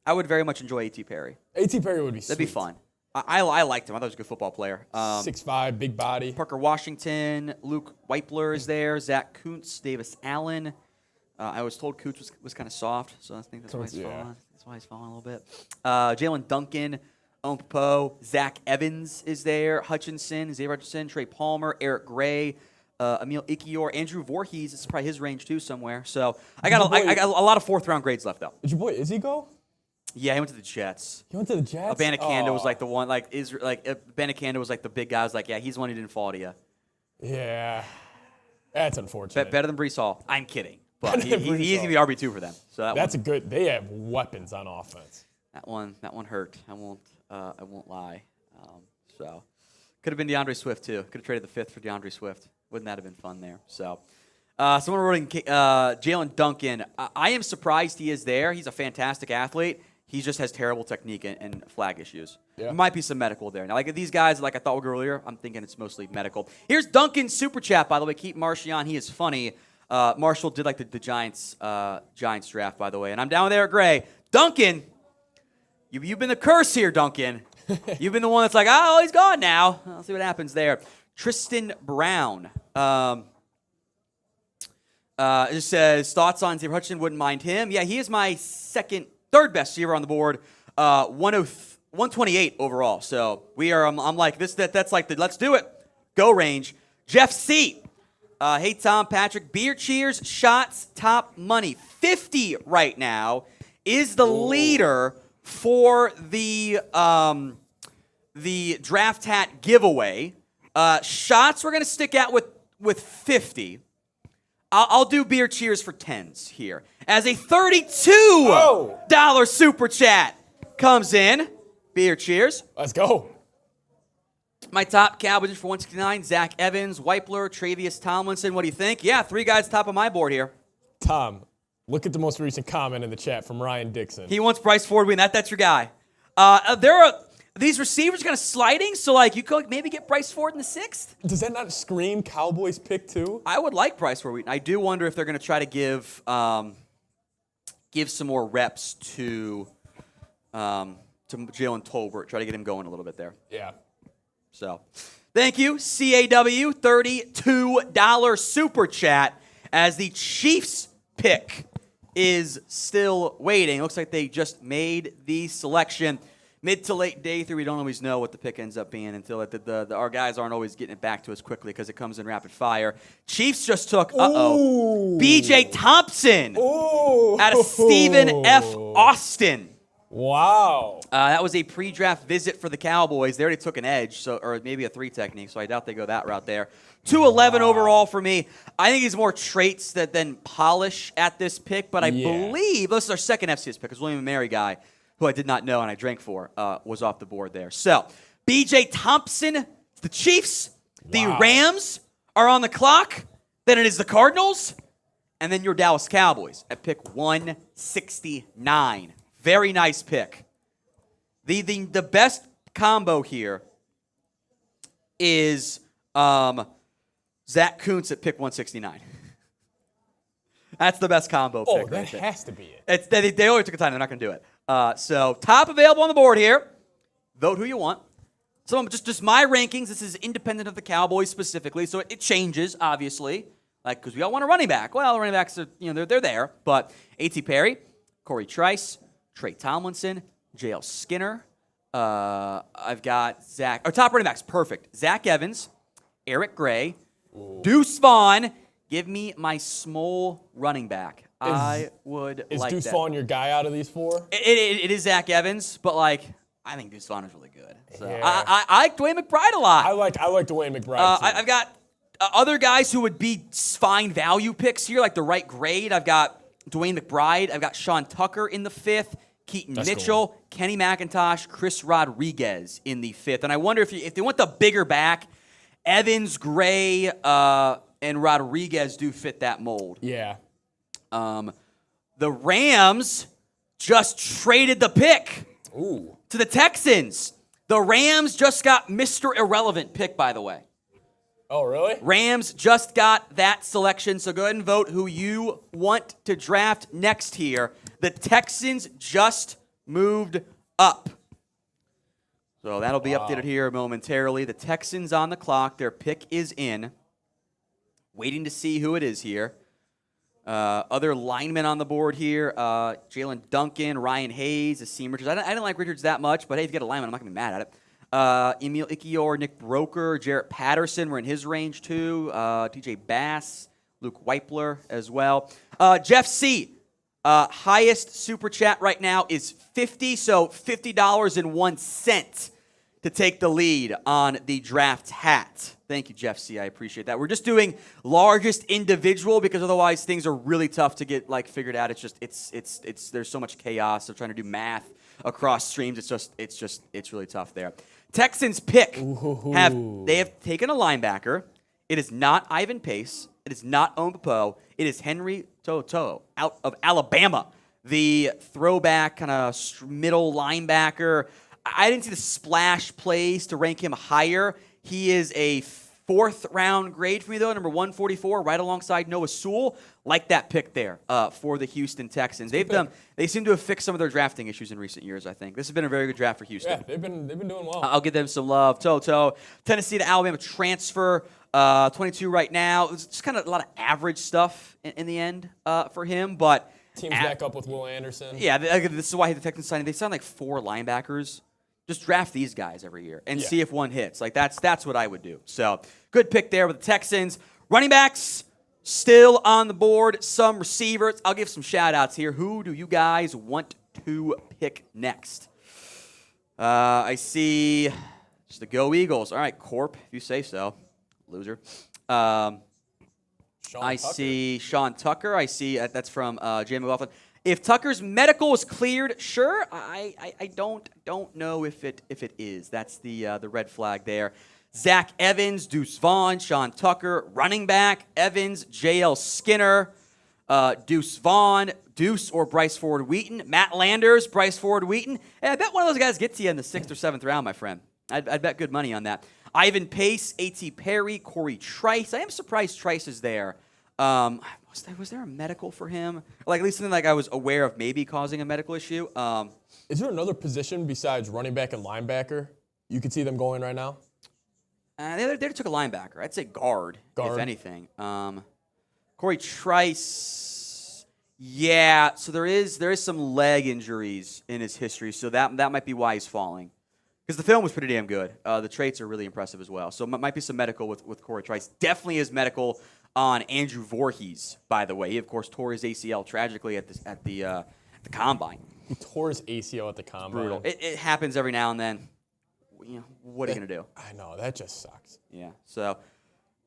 I would very much enjoy A.T. Perry. A.T. Perry would be sweet. That'd be fun. I liked him. I thought he was a good football player. 6'5", big body. Parker Washington, Luke Weipler is there, Zach Kuntz, Davis Allen. I was told Kuntz was kind of soft, so I think that's why he's falling. That's why he's falling a little bit. Jalen Duncan, Owen Popo, Zach Evans is there, Hutchinson, Xavier Hutchinson, Trey Palmer, Eric Gray, Emil Ikior, Andrew Voorhees. This is probably his range too somewhere. So I got a lot of 4th-round grades left though. Did your boy Izzy go? Yeah, he went to the Jets. He went to the Jets? Abanikanda was the one, Abanikanda was the big guy. I was yeah, he's the one who didn't fall to you. Yeah. That's unfortunate. Better than Breece Hall. I'm kidding. But he's going to be RB2 for them. So that's good. They have weapons on offense. That one hurt. I won't lie. So could have been DeAndre Swift too. Could have traded the 5th for DeAndre Swift. Wouldn't that have been fun there? So someone wrote Jalen Duncan. I am surprised he is there. He's a fantastic athlete. He just has terrible technique and flag issues. Yeah. There might be some medical there. Now, these guys, I thought were earlier, I'm thinking it's mostly medical. Here's Duncan's super chat, by the way. Keep Marshy on. He is funny. Marshall did the Giants draft, by the way. And I'm down with Eric Gray. Duncan, you've been the curse here, Duncan. You've been the one that's oh, he's gone now. I'll see what happens there. Tristan Brown. It says, thoughts on Xavier Hutchinson, wouldn't mind him. Yeah, he is my 3rd best receiver on the board, 128 overall. So we are. I'm that's the let's do it go range. Jeff C. Hey Tom, Patrick, beer cheers, shots, top money, 50 right now is the leader for the draft hat giveaway. Shots we're gonna stick out with 50. I'll do beer cheers for 10s here. As a $32 super chat comes in. Beer cheers. Let's go. My top Cowboys for 169, Zach Evans, Weipler, Travius Tomlinson. What do you think? Yeah, 3 guys top of my board here. Tom, look at the most recent comment in the chat from Ryan Dixon. He wants Bryce Ford win. That's your guy. These receivers kind of sliding, so you could maybe get Bryce Ford in the 6th. Does that not scream Cowboys pick 2? I would like Bryce Ford. I do wonder if they're going to try to give some more reps to Jalen Tolbert, try to get him going a little bit there. Yeah. So, thank you, CAW, $32 super chat as the Chiefs pick is still waiting. Looks like they just made the selection. Mid to late day 3, we don't always know what the pick ends up being until our guys aren't always getting it back to us quickly because it comes in rapid fire. Chiefs just took, B.J. Thompson out of Stephen F. Austin. Wow. That was a pre-draft visit for the Cowboys. They already took an edge, or maybe a 3 technique, so I doubt they go that route there. 211 overall for me. I think he's more traits than polish at this pick, but I believe this is our second FCS pick. It's William & Mary guy, who I did not know and I drank for, was off the board there. So, B.J. Thompson, the Chiefs, the Rams are on the clock. Then it is the Cardinals, and then your Dallas Cowboys at pick 169. Very nice pick. The best combo here is Zach Kuntz at pick 169. That's the best combo pick. Oh, that has to be it. They always took a time. They're not going to do it. So top available on the board here. Vote who you want. So just my rankings. This is independent of the Cowboys specifically, so it changes obviously. Like because we all want a running back. Well, the running backs are they're there, but A.T. Perry, Corey Trice, Trey Tomlinson, J.L. Skinner. I've got Zach. Our top running backs, perfect. Zach Evans, Eric Gray, Deuce Vaughn. Give me my small running back. I would like that. Is Deuce Vaughn your guy out of these 4? It is Zach Evans, but I think Deuce Vaughn is really good. So Yeah. I like Dwayne McBride a lot. I like Dwayne McBride too. I've got other guys who would be fine value picks here, like the right grade. I've got Dwayne McBride. I've got Sean Tucker in the 5th. Keaton Mitchell, cool. Kenny McIntosh, Chris Rodriguez in the 5th. And I wonder if they want the bigger back, Evans, Gray, and Rodriguez do fit that mold. Yeah. The Rams just traded the pick to the Texans. The Rams just got Mr. Irrelevant pick, by the way. Oh, really? Rams just got that selection, so go ahead and vote who you want to draft next here. The Texans just moved up. So that'll be updated here momentarily. The Texans on the clock. Their pick is in. Waiting to see who it is here. Other linemen on the board here. Jalen Duncan, Ryan Hayes, Asim Richards. I didn't like Richards that much, but hey, if you get a lineman, I'm not going to be mad at it. Emil Ikior, Nick Broker, Jarrett Patterson were in his range too. TJ Bass, Luke Weipler as well. Jeff C., highest super chat right now is 50, so $50.01 to take the lead on the draft hat. Thank you, Jeff C. I appreciate that. We're just doing largest individual because otherwise things are really tough to get figured out. It's just it's there's so much chaos of trying to do math across streams. It's really tough there. Texans pick they have taken a linebacker. It is not Ivan Pace. It is not Owen Popo. It is Henry Toto out of Alabama, the throwback kind of middle linebacker. I didn't see the splash plays to rank him higher. He is a 4th round grade for me, though, number 144, right alongside Noah Sewell. Like that pick there for the Houston Texans. They seem to have fixed some of their drafting issues in recent years, I think. This has been a very good draft for Houston. Yeah, they've been doing well. I'll give them some love. Toto, Tennessee to Alabama transfer, 22 right now. It's just kind of a lot of average stuff in the end for him, but team's back up with Will Anderson. Yeah, this is why the Texans signed. They signed 4 linebackers. Just draft these guys every year and see if one hits. That's what I would do. So good pick there with the Texans. Running backs still on the board. Some receivers. I'll give some shout outs here. Who do you guys want to pick next? I see just the Go Eagles. All right, Corp, if you say so. Loser. See Sean Tucker. I see that's from Jay McLaughlin. If Tucker's medical is cleared, sure. I don't know if it is. That's the red flag there. Zach Evans, Deuce Vaughn, Sean Tucker, running back, Evans, J.L. Skinner, Deuce Vaughn, Deuce or Bryce Ford Wheaton, Matt Landers, Bryce Ford Wheaton. Hey, I bet one of those guys gets you in the 6th or 7th round, my friend. I'd bet good money on that. Ivan Pace, A.T. Perry, Corey Trice. I am surprised Trice is there. Was there a medical for him? At least something I was aware of maybe causing a medical issue. Is there another position besides running back and linebacker you could see them going right now? They took a linebacker. I'd say guard. If anything. Corey Trice, yeah. So there is some leg injuries in his history, so that might be why he's falling. Because the film was pretty damn good. The traits are really impressive as well. So it might be some medical with Corey Trice. Definitely is medical on Andrew Voorhees, by the way. He, of course, tore his ACL tragically at the combine. He tore his ACL at the combine. Brutal. It happens every now and then. You know, what are you going to do? I know, that just sucks. Yeah. So,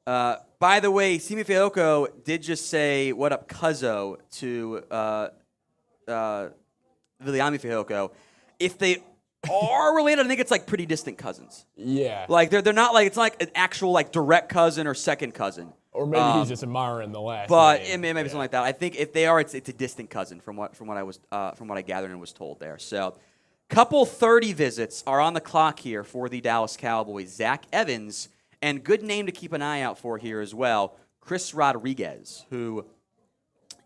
by the way, Simi Fehoko did just say, what up, Cuzzo, to Viliami Fehoko. If they are related, I think it's like pretty distant cousins. Yeah. Like, they're not like, it's like an actual like direct cousin or second cousin. Or maybe he's just admiring the last But name. it may be something like that. I think if they are, it's a distant cousin from what I gathered and was told there. So, couple 30 visits are on the clock here for the Dallas Cowboys. Zach Evans, and good name to keep an eye out for here as well, Chris Rodriguez, who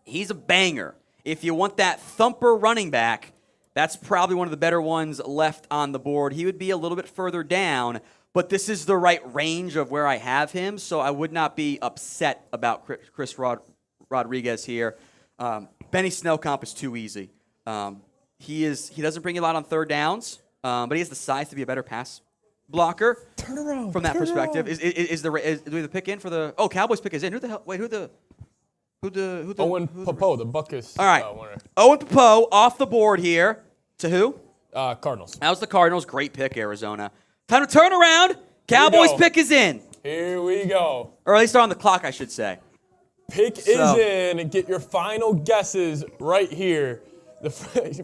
he's a banger. If you want that thumper running back, that's probably one of the better ones left on the board. He would be a little bit further down, but this is the right range of where I have him, so I would not be upset about Chris Rodriguez here. Benny Snell comp is too easy. He doesn't bring you a lot on third downs, but he has the size to be a better pass blocker. Turn around. From that perspective, do we have the pick in for the? Oh, Cowboys pick is in. Who the hell? Wait, who the? Owen Popo, the Buckus. All right, winner. Owen Popo off the board here to who? Cardinals. That was the Cardinals. Great pick, Arizona. Time to turn around. Cowboys pick is in. Here we go. Or at least they're on the clock, I should say. Pick is in, and get your final guesses right here. The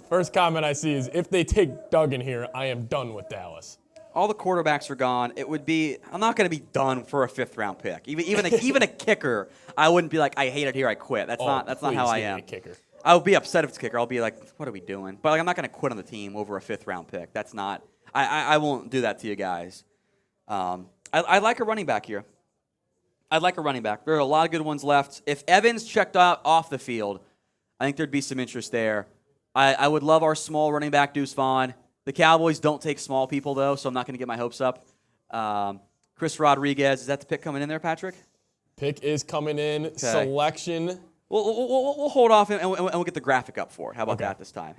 first comment I see is, if they take Doug in here, I am done with Dallas. All the quarterbacks are gone. It would be, I'm not going to be done for a 5th-round pick. Even a kicker, I wouldn't be like, I hate it here, I quit. That's not how I am. A kicker. I would be upset if it's a kicker. I'll be like, what are we doing? But like, I'm not going to quit on the team over a 5th-round pick. That's not. I won't do that to you guys. I like a running back here. I'd like a running back. There are a lot of good ones left. If Evans checked out off the field, I think there'd be some interest there. I would love our small running back, Deuce Vaughn. The Cowboys don't take small people, though, so I'm not going to get my hopes up. Chris Rodriguez, is that the pick coming in there, Patrick? Pick is coming in. Okay. Selection. We'll hold off and we'll get the graphic up for it. How about that this time?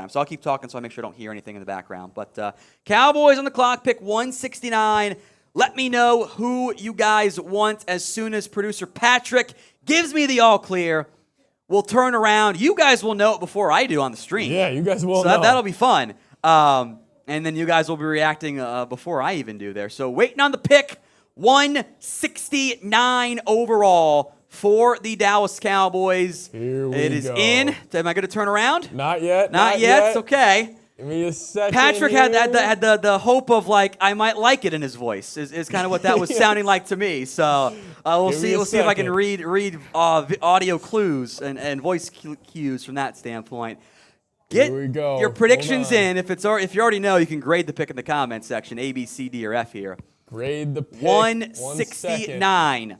So I'll keep talking so I make sure I don't hear anything in the background. But Cowboys on the clock, pick 169. Let me know who you guys want as soon as producer Patrick gives me the all clear. We'll turn around. You guys will know it before I do on the stream. Yeah, you guys will know. So that'll be fun. And then you guys will be reacting before I even do there. So waiting on the pick, 169 overall for the Dallas Cowboys. Here we It is go. in. Am I going to turn around? Not yet. Not yet. It's okay. Give me a second. Patrick here. had the hope of like I might like it in his voice. Is kind of what that was Yes. sounding like to me. So we'll Give me see. a We'll see if I can second. read audio clues and voice cues from that standpoint. Get Here we go. your predictions Hold on. in. If you already know, you can grade the pick in the comment section. A, B, C, D, or F here. Grade the pick. 169.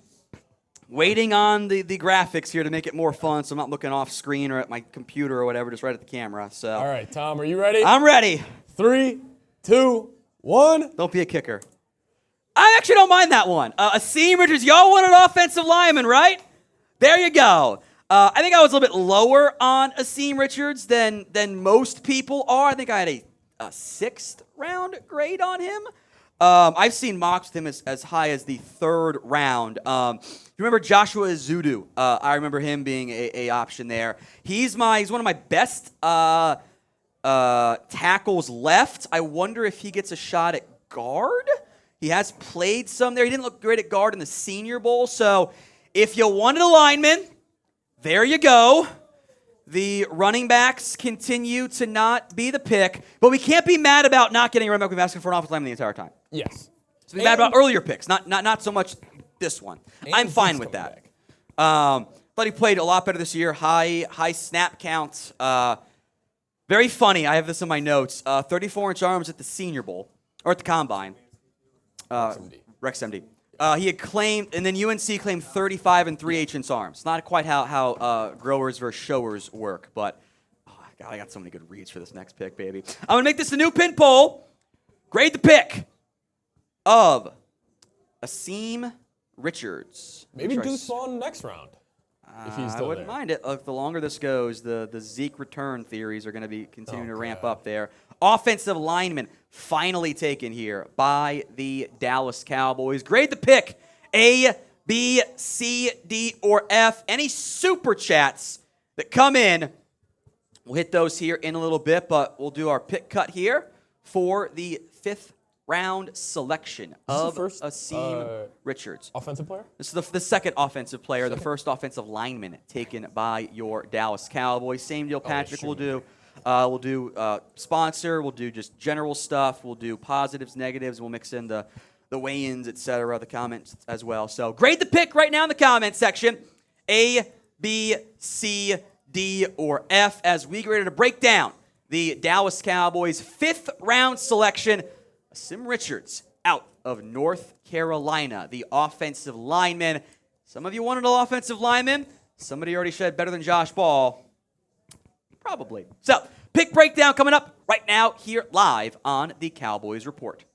Waiting on the graphics here to make it more fun, so I'm not looking off screen or at my computer or whatever, just right at the camera. So All right, Tom, are you ready? I'm ready. 3, 2, 1. Don't be a kicker. I actually don't mind that one. Asim Richards, y'all wanted an offensive lineman, right? There you go. I think I was a little bit lower on Asim Richards than most people are. I think I had a 6th round grade on him. I've seen mocks with him as high as the 3rd round. You remember Joshua Azudu? I remember him being a option there. He's one of my best tackles left. I wonder if he gets a shot at guard. He has played some there. He didn't look great at guard in the Senior Bowl. So if you wanted a lineman, there you go. The running backs continue to not be the pick, but we can't be mad about not getting a running back. We've asked for an offensive lineman the entire time. Yes. So be mad about earlier picks, not so much this one. I'm fine with that. Thought he played a lot better this year. High snap count. Very funny. I have this in my notes. 34-inch arms at the Senior Bowl or at the Combine. Rex MD. He had claimed, and then UNC claimed 35 and 3/8-inch arms. Not quite how growers versus showers work, but God, I got so many good reads for this next pick, baby. I'm gonna make this a new pin poll. Grade the pick of Asim Richards. Maybe Deuce Vaughn next round. If he's still I wouldn't mind it. The longer this goes, the Zeke return theories are going to be continuing to ramp up there. Offensive lineman finally taken here by the Dallas Cowboys. Grade the pick A, B, C, D, or F. Any super chats that come in We'll hit those here in a little bit, but we'll do our pick cut here for the 5th round selection of Asim Richards. Offensive player? This is the second offensive player, the first offensive lineman taken by your Dallas Cowboys. Same deal, Patrick. We'll do sponsor. We'll do just general stuff. We'll do positives, negatives. We'll mix in the weigh-ins, etc., the comments as well. So grade the pick right now in the comment section. A, B, C, D, or F as we get ready to break down the Dallas Cowboys' 5th round selection. Asim Richards out of North Carolina, the offensive lineman. Some of you wanted an offensive lineman. Somebody already said better than Josh Ball. Probably. So, pick breakdown coming up right now here live on the Cowboys Report.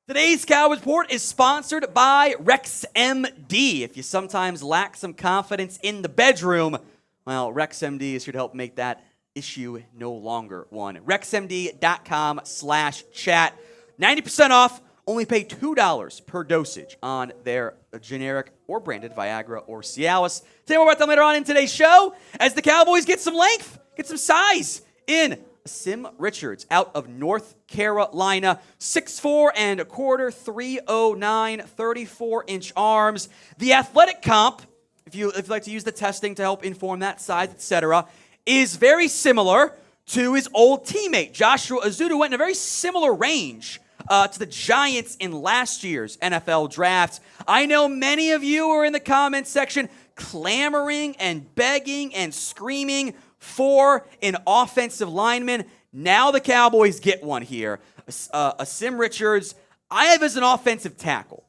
Today's Cowboys Report is sponsored by RexMD. If you sometimes lack some confidence in the bedroom, well, RexMD is here to help make that issue no longer one. RexMD.com/chat. 90% off. Only pay $2 per dosage on their generic or branded Viagra or Cialis. Tell you more about them later on in today's show as the Cowboys get some length, get some size in Asim Richards out of North Carolina. 6'4" and a quarter, 309, 34-inch arms. The athletic comp, if you like to use the testing to help inform that size, etc., is very similar to his old teammate. Joshua Azudu went in a very similar range to the Giants in last year's NFL draft. I know many of you are in the comments section clamoring and begging and screaming for an offensive lineman. Now the Cowboys get one here. Asim Richards, I have as an offensive tackle.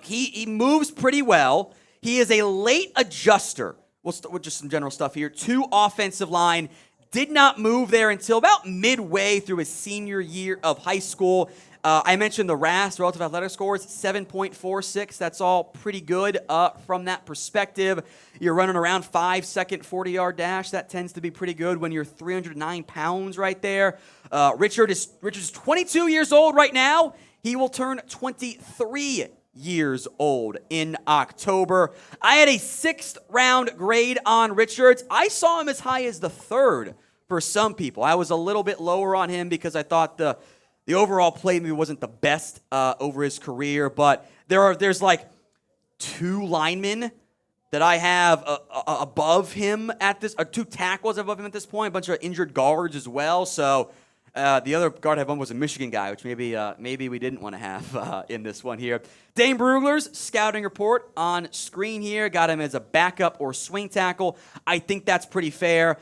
He moves pretty well. He is a late adjuster. We'll start with just some general stuff here. To offensive line. Did not move there until about midway through his senior year of high school. I mentioned the RAS, relative athletic scores, 7.46. That's all pretty good from that perspective. You're running around 5-second 40-yard dash. That tends to be pretty good when you're 309 pounds right there. Richards is 22 years old right now. He will turn 23 years old in October. I had a 6th round grade on Richards. I saw him as high as the 3rd for some people. I was a little bit lower on him because I thought the overall play maybe wasn't the best over his career, but there's like 2 linemen that I have above him at this, or 2 tackles above him at this point, a bunch of injured guards as well, so the other guard I have on was a Michigan guy, which maybe we didn't want to have in this one here. Dane Brugler's scouting report on screen here. Got him as a backup or swing tackle. I think that's pretty fair.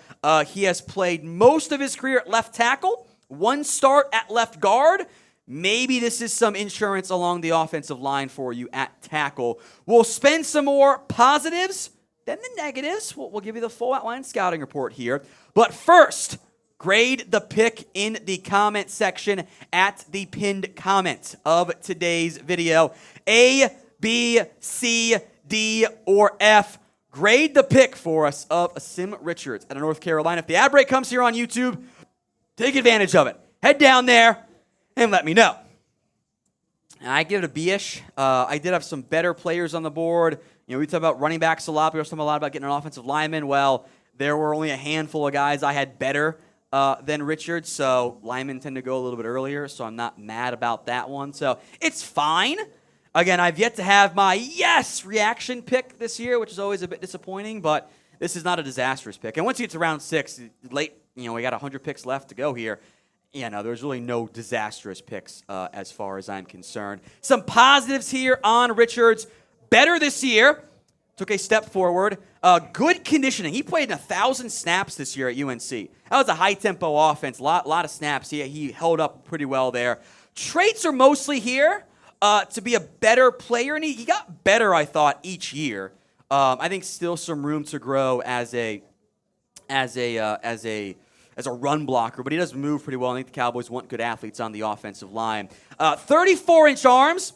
He has played most of his career at left tackle, 1 start at left guard. Maybe this is some insurance along the offensive line for you at tackle. We'll spend some more positives, then the negatives. We'll give you the full outline scouting report here. But first, grade the pick in the comment section at the pinned comment of today's video. A, B, C, D, or F. Grade the pick for us of Asim Richards out of North Carolina. If the ad break comes here on YouTube, take advantage of it. Head down there and let me know. I give it a B-ish. I did have some better players on the board. You know, we talk about running backs a lot. We also talk a lot about getting an offensive lineman. Well, there were only a handful of guys I had better than Richards, so linemen tend to go a little bit earlier, so I'm not mad about that one. So it's fine. Again, I've yet to have my yes reaction pick this year, which is always a bit disappointing, but this is not a disastrous pick. And once you get to round 6, late, we got 100 picks left to go here. There's really no disastrous picks as far as I'm concerned. Some positives here on Richards. Better this year. Took a step forward. Good conditioning. He played 1,000 snaps this year at UNC. That was a high-tempo offense. A lot of snaps. He held up pretty well there. Traits are mostly here to be a better player, and he got better, I thought, each year. I think still some room to grow as a run blocker, but he does move pretty well. I think the Cowboys want good athletes on the offensive line. 34-inch arms,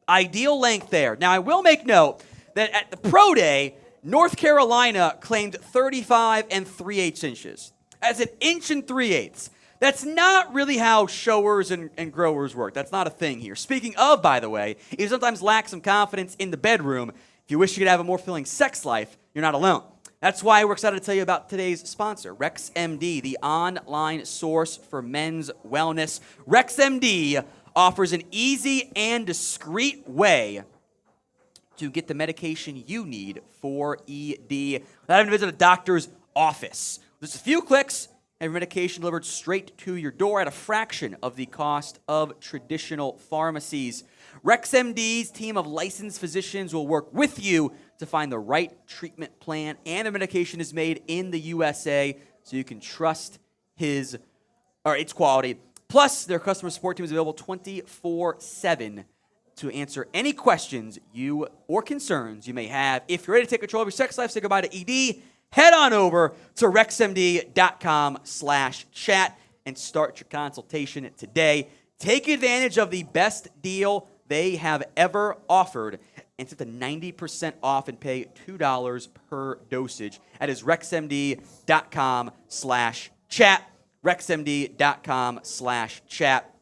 ideal length there. Now, I will make note that at the Pro Day, North Carolina claimed 35 3/8 inches. That's 1 3/8 inches. That's not really how showers and growers work. That's not a thing here. Speaking of, by the way, if you sometimes lack some confidence in the bedroom, if you wish you could have a more fulfilling sex life, you're not alone. That's why we're excited to tell you about today's sponsor, RexMD, the online source for men's wellness. RexMD offers an easy and discreet way to get the medication you need for ED without having to visit a doctor's office. Just a few clicks, and your medication delivered straight to your door at a fraction of the cost of traditional pharmacies. RexMD's team of licensed physicians will work with you to find the right treatment plan, and the medication is made in the USA, so you can trust its quality. Plus, their customer support team is available 24/7 to answer any questions or concerns you may have. If you're ready to take control of your sex life, say goodbye to ED, head on over to rexmd.com/chat and start your consultation today. Take advantage of the best deal they have ever offered, and it's up to 90% off and pay $2 per dosage. That is rexmd.com/chat. rexmd.com/chat.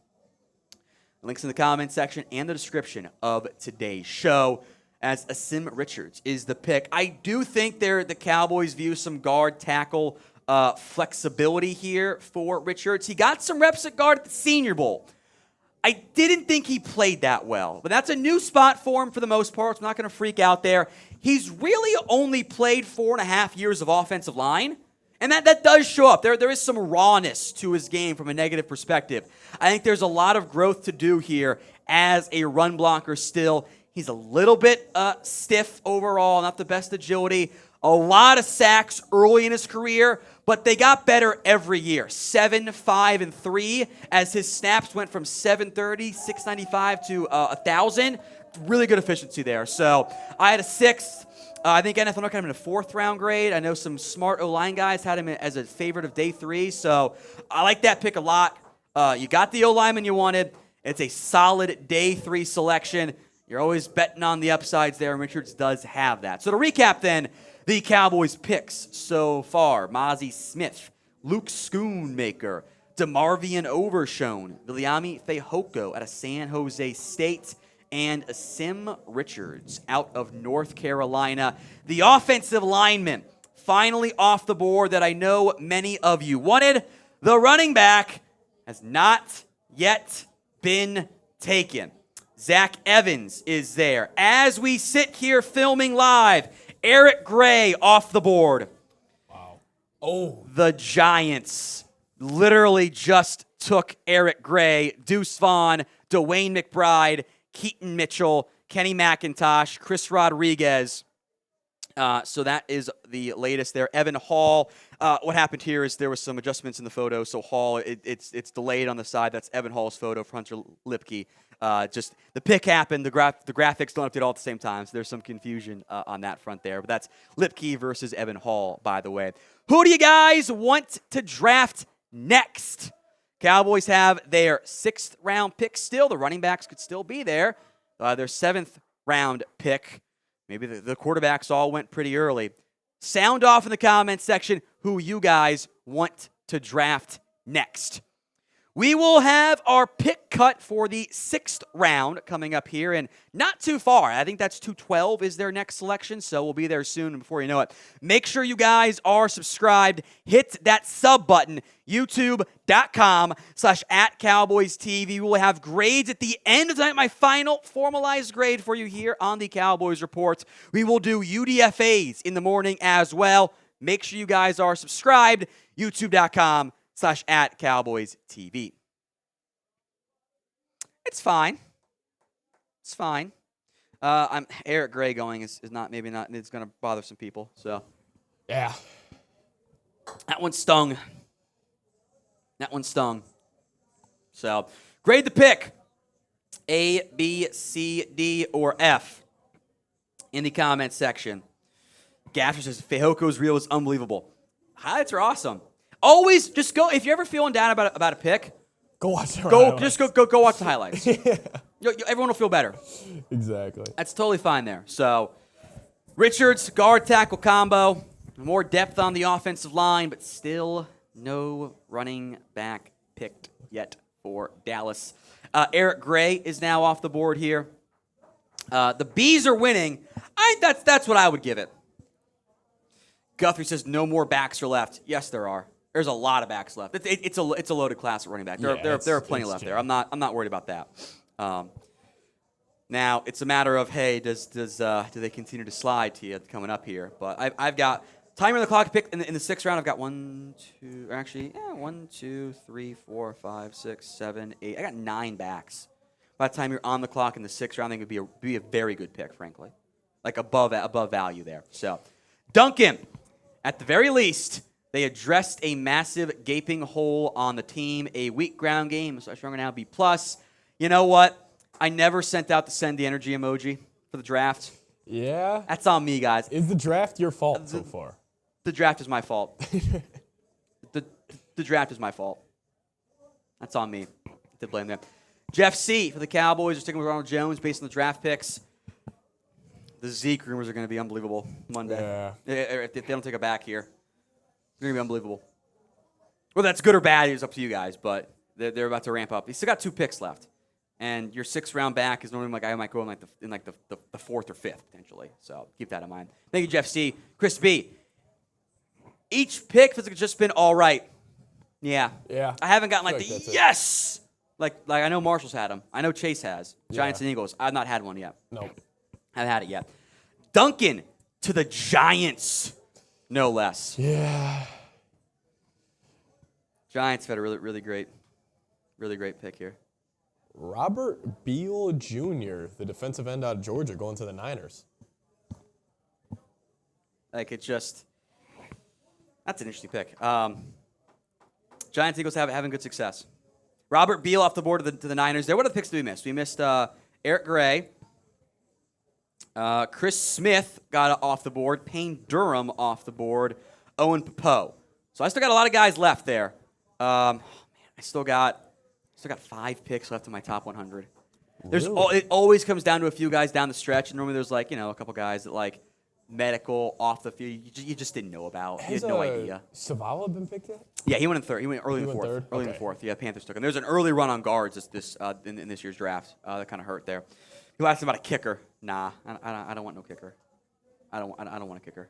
Links in the comments section and the description of today's show. As Asim Richards is the pick. I do think the Cowboys view some guard tackle flexibility here for Richards. He got some reps at guard at the Senior Bowl. I didn't think he played that well, but that's a new spot for him for the most part, so I'm not going to freak out there. He's really only played 4.5 years of offensive line, and that does show up. There is some rawness to his game from a negative perspective. I think there's a lot of growth to do here as a run blocker still. He's a little bit stiff overall, not the best agility. A lot of sacks early in his career, but they got better every year. 7, 5, and 3 as his snaps went from 730, 695 to 1,000. Really good efficiency there. So I had a 6th. I think NFL had him in a 4th round grade. I know some smart O-line guys had him as a favorite of day 3. So I like that pick a lot. You got the O-lineman you wanted. It's a solid day 3 selection. You're always betting on the upsides there, and Richards does have that. So to recap then, the Cowboys picks so far: Mazi Smith, Luke Schoonmaker, DeMarvion Overshown, Viliami Fehoko out of San Jose State, and Asim Richards out of North Carolina. The offensive lineman finally off the board that I know many of you wanted. The running back has not yet been taken. Zach Evans is there. As we sit here filming live, Eric Gray off the board. Wow. Oh. The Giants literally just took Eric Gray, Deuce Vaughn, Dwayne McBride, Keaton Mitchell, Kenny McIntosh, Chris Rodriguez. So that is the latest there. Evan Hall. What happened here is there was some adjustments in the photo. So Hall, it's delayed on the side. That's Evan Hall's photo for Hunter Lipke. Just the pick happened. The graphics don't update all at the same time. So there's some confusion on that front there. But that's Lipke versus Evan Hall, by the way. Who do you guys want to draft next? Cowboys have their 6th round pick still. The running backs could still be there. Their 7th round pick. Maybe the quarterbacks all went pretty early. Sound off in the comments section who you guys want to draft next. We will have our pick cut for the 6th round coming up here, and not too far. I think that's 212 is their next selection, so we'll be there soon. And before you know it, make sure you guys are subscribed. Hit that sub button, youtube.com/@CowboysTV. We will have grades at the end of the night, my final formalized grade for you here on the Cowboys Report. We will do UDFAs in the morning as well. Make sure you guys are subscribed, youtube.com/@CowboysTV. It's fine. It's fine. I'm Eric Gray going is not maybe not. It's going to bother some people. So Yeah. that one stung. That one stung. So grade the pick: A, B, C, D, or F in the comments section. Gasser says Fehoko's reel is unbelievable. Highlights are awesome. Always just go if you're ever feeling down about a pick. Go watch the Go highlights. just go watch the highlights. Everyone will feel better. Exactly. That's totally fine there. So Richards guard tackle combo, more depth on the offensive line, but still no running back picked yet for Dallas. Eric Gray is now off the board here. The Bees are winning. That's what I would give it. Guthrie says no more backs are left. Yes, there are. There's a lot of backs left. It's a loaded class at running back. There are plenty left there. I'm not worried about that. Now it's a matter of, hey, do they continue to slide to you coming up here? But I've got timer on the clock pick in the 6th round. I've got 1, 2, 3, 4, 5, 6, 7, 8. I got 9 backs. By the time you're on the clock in the 6th round, I think it would be a very good pick, frankly, like above value there. So, Duncan, at the very least, they addressed a massive gaping hole on the team. A weak ground game, so I'm going to now B+. You know what? I never sent out the send the energy emoji for the draft. Yeah? That's on me, guys. Is the draft your fault so far? The draft is my fault. the draft is my fault. That's on me. To blame them. Jeff C. for the Cowboys are sticking with Ronald Jones based on the draft picks. The Zeke rumors are going to be unbelievable Monday. Yeah. If they don't take a back here, it's going to be unbelievable. Well, that's good or bad. It's up to you guys, but they're about to ramp up. He's still got 2 picks left. And your 6th round back is normally like I might go in the 4th or 5th potentially. So keep that in mind. Thank you, Jeff C. Chris B. Each pick has just been all right. Yeah. Yeah. I haven't gotten like the yes. Like I know Marshall's had them. I know Chase has. Giants and Eagles. I've not had one yet. Nope. Haven't had it yet. Duncan to the Giants, no less. Yeah. Giants have had a really great pick here. Robert Beal Jr., the defensive end out of Georgia, going to the Niners. Like that's an interesting pick. Giants Eagles having good success. Robert Beal off the board to the Niners. There, what are the picks did we miss? We missed Eric Gray. Chris Smith got off the board. Payne Durham off the board. Owen Popo. So I still got a lot of guys left there. I still got 5 picks left in my top 100. It always comes down to a few guys down the stretch, and normally there's a couple guys that like medical off the field you just didn't know about. You had no idea. Savala been picked yet? Yeah, he went in 3rd. He went early in the 4th. Third? Early in the 4th. Yeah, Panthers took him. There's an early run on guards in this year's draft. That kind of hurt there. People asked about a kicker. Nah, I don't want no kicker. I don't want a kicker.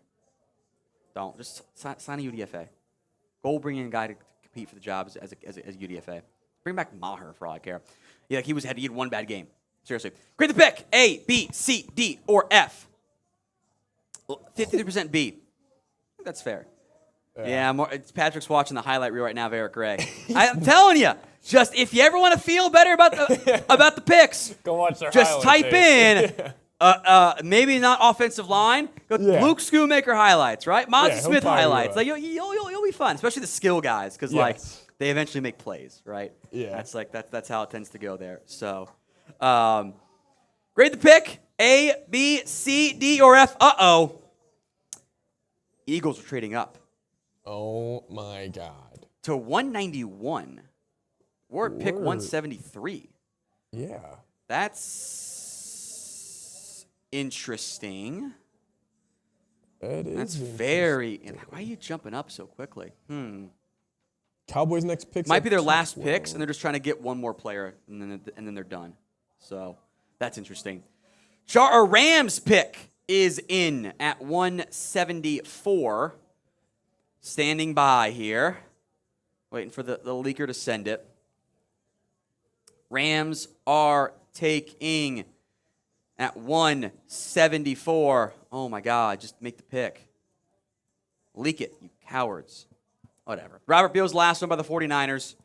Don't just sign a UDFA. Go bring in a guy to compete for the job as a UDFA. Bring back Maher for all I care. Yeah, he had 1 bad game. Seriously. Grade the pick. A, B, C, D, or F. 53% B. I think that's fair. Yeah, Patrick's watching the highlight reel right now of Eric Gray. I'm telling you, just if you ever want to feel better about the picks, go watch their just type in maybe not offensive line, but Luke Schoonmaker highlights, right? Mazi Smith highlights. Like you'll be fun, especially the skill guys, because they eventually make plays, right? Yeah. That's how it tends to go there. So, grade the pick. A, B, C, D, or F. Eagles are trading up. Oh, my God. To 191. We're at pick 173. Yeah. That's interesting. That's very... Why are you jumping up so quickly? Cowboys' next pick might be their last picks, and they're just trying to get one more player, and then they're done. So that's interesting. Rams pick is in at 174. Standing by here. Waiting for the leaker to send it. Rams are taking at 174. Oh, my God. Just make the pick. Leak it, you cowards. Whatever. Robert Beal's last one by the 49ers.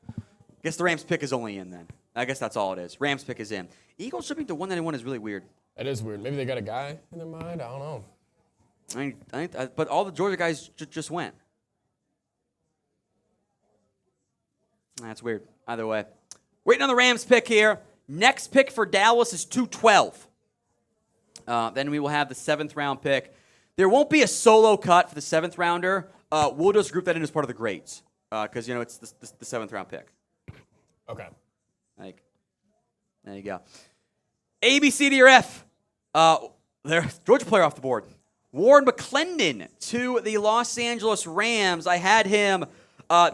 Guess the Rams pick is only in then. I guess that's all it is. Rams pick is in. Eagles shipping to 191 is really weird. That is weird. Maybe they got a guy in their mind. I don't know. But all the Georgia guys just went. That's weird. Either way. Waiting on the Rams pick here. Next pick for Dallas is 212. Then we will have the 7th round pick. There won't be a solo cut for the 7th rounder. We'll just group that in as part of the grades because, it's the 7th round pick. Okay. There you go. A, B, C, D, or F. There's Georgia player off the board. Warren McClendon to the Los Angeles Rams. I had him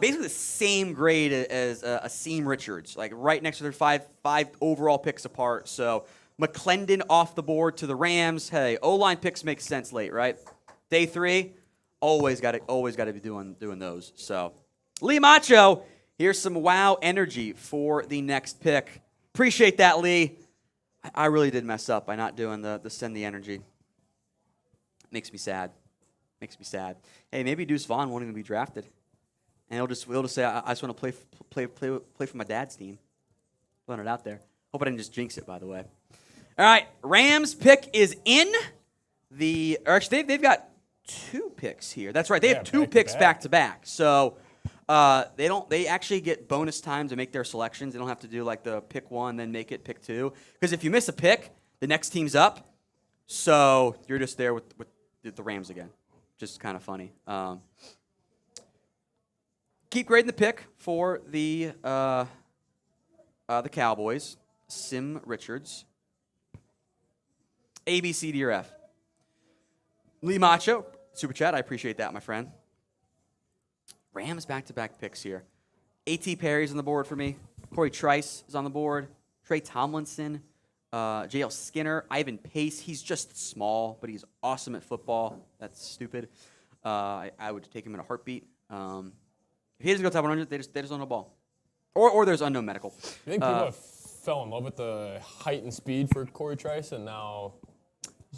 basically the same grade as Asim Richards, like right next to their five overall picks apart. So McClendon off the board to the Rams. Hey, O-line picks make sense late, right? Day 3, always got to be doing those. So Lee Macho, here's some wow energy for the next pick. Appreciate that, Lee. I really did mess up by not doing the send the energy. Makes me sad. Hey, maybe Deuce Vaughn won't even be drafted, and he'll just say, I just want to play for my dad's team. Putting it out there. Hope I didn't just jinx it, by the way. All right, Rams pick is in. Actually, they've got 2 picks here. That's right, they have 2 picks back to back. So they actually get bonus time to make their selections. They don't have to do like the pick 1 then make it pick 2. Because if you miss a pick, the next team's up. So you're just there with the Rams again. Just kind of funny. Keep grading the pick for the Cowboys. Sim Richards. A, B, C, D, or F. Lee Macho, Super Chat. I appreciate that, my friend. Rams back-to-back picks here. A.T. Perry's on the board for me. Corey Trice is on the board. Trey Tomlinson. J.L. Skinner. Ivan Pace. He's just small, but he's awesome at football. That's stupid. I would take him in a heartbeat. If he doesn't go top 100, they just don't know ball. Or there's unknown medical. You think people have fell in love with the height and speed for Corey Trice, and now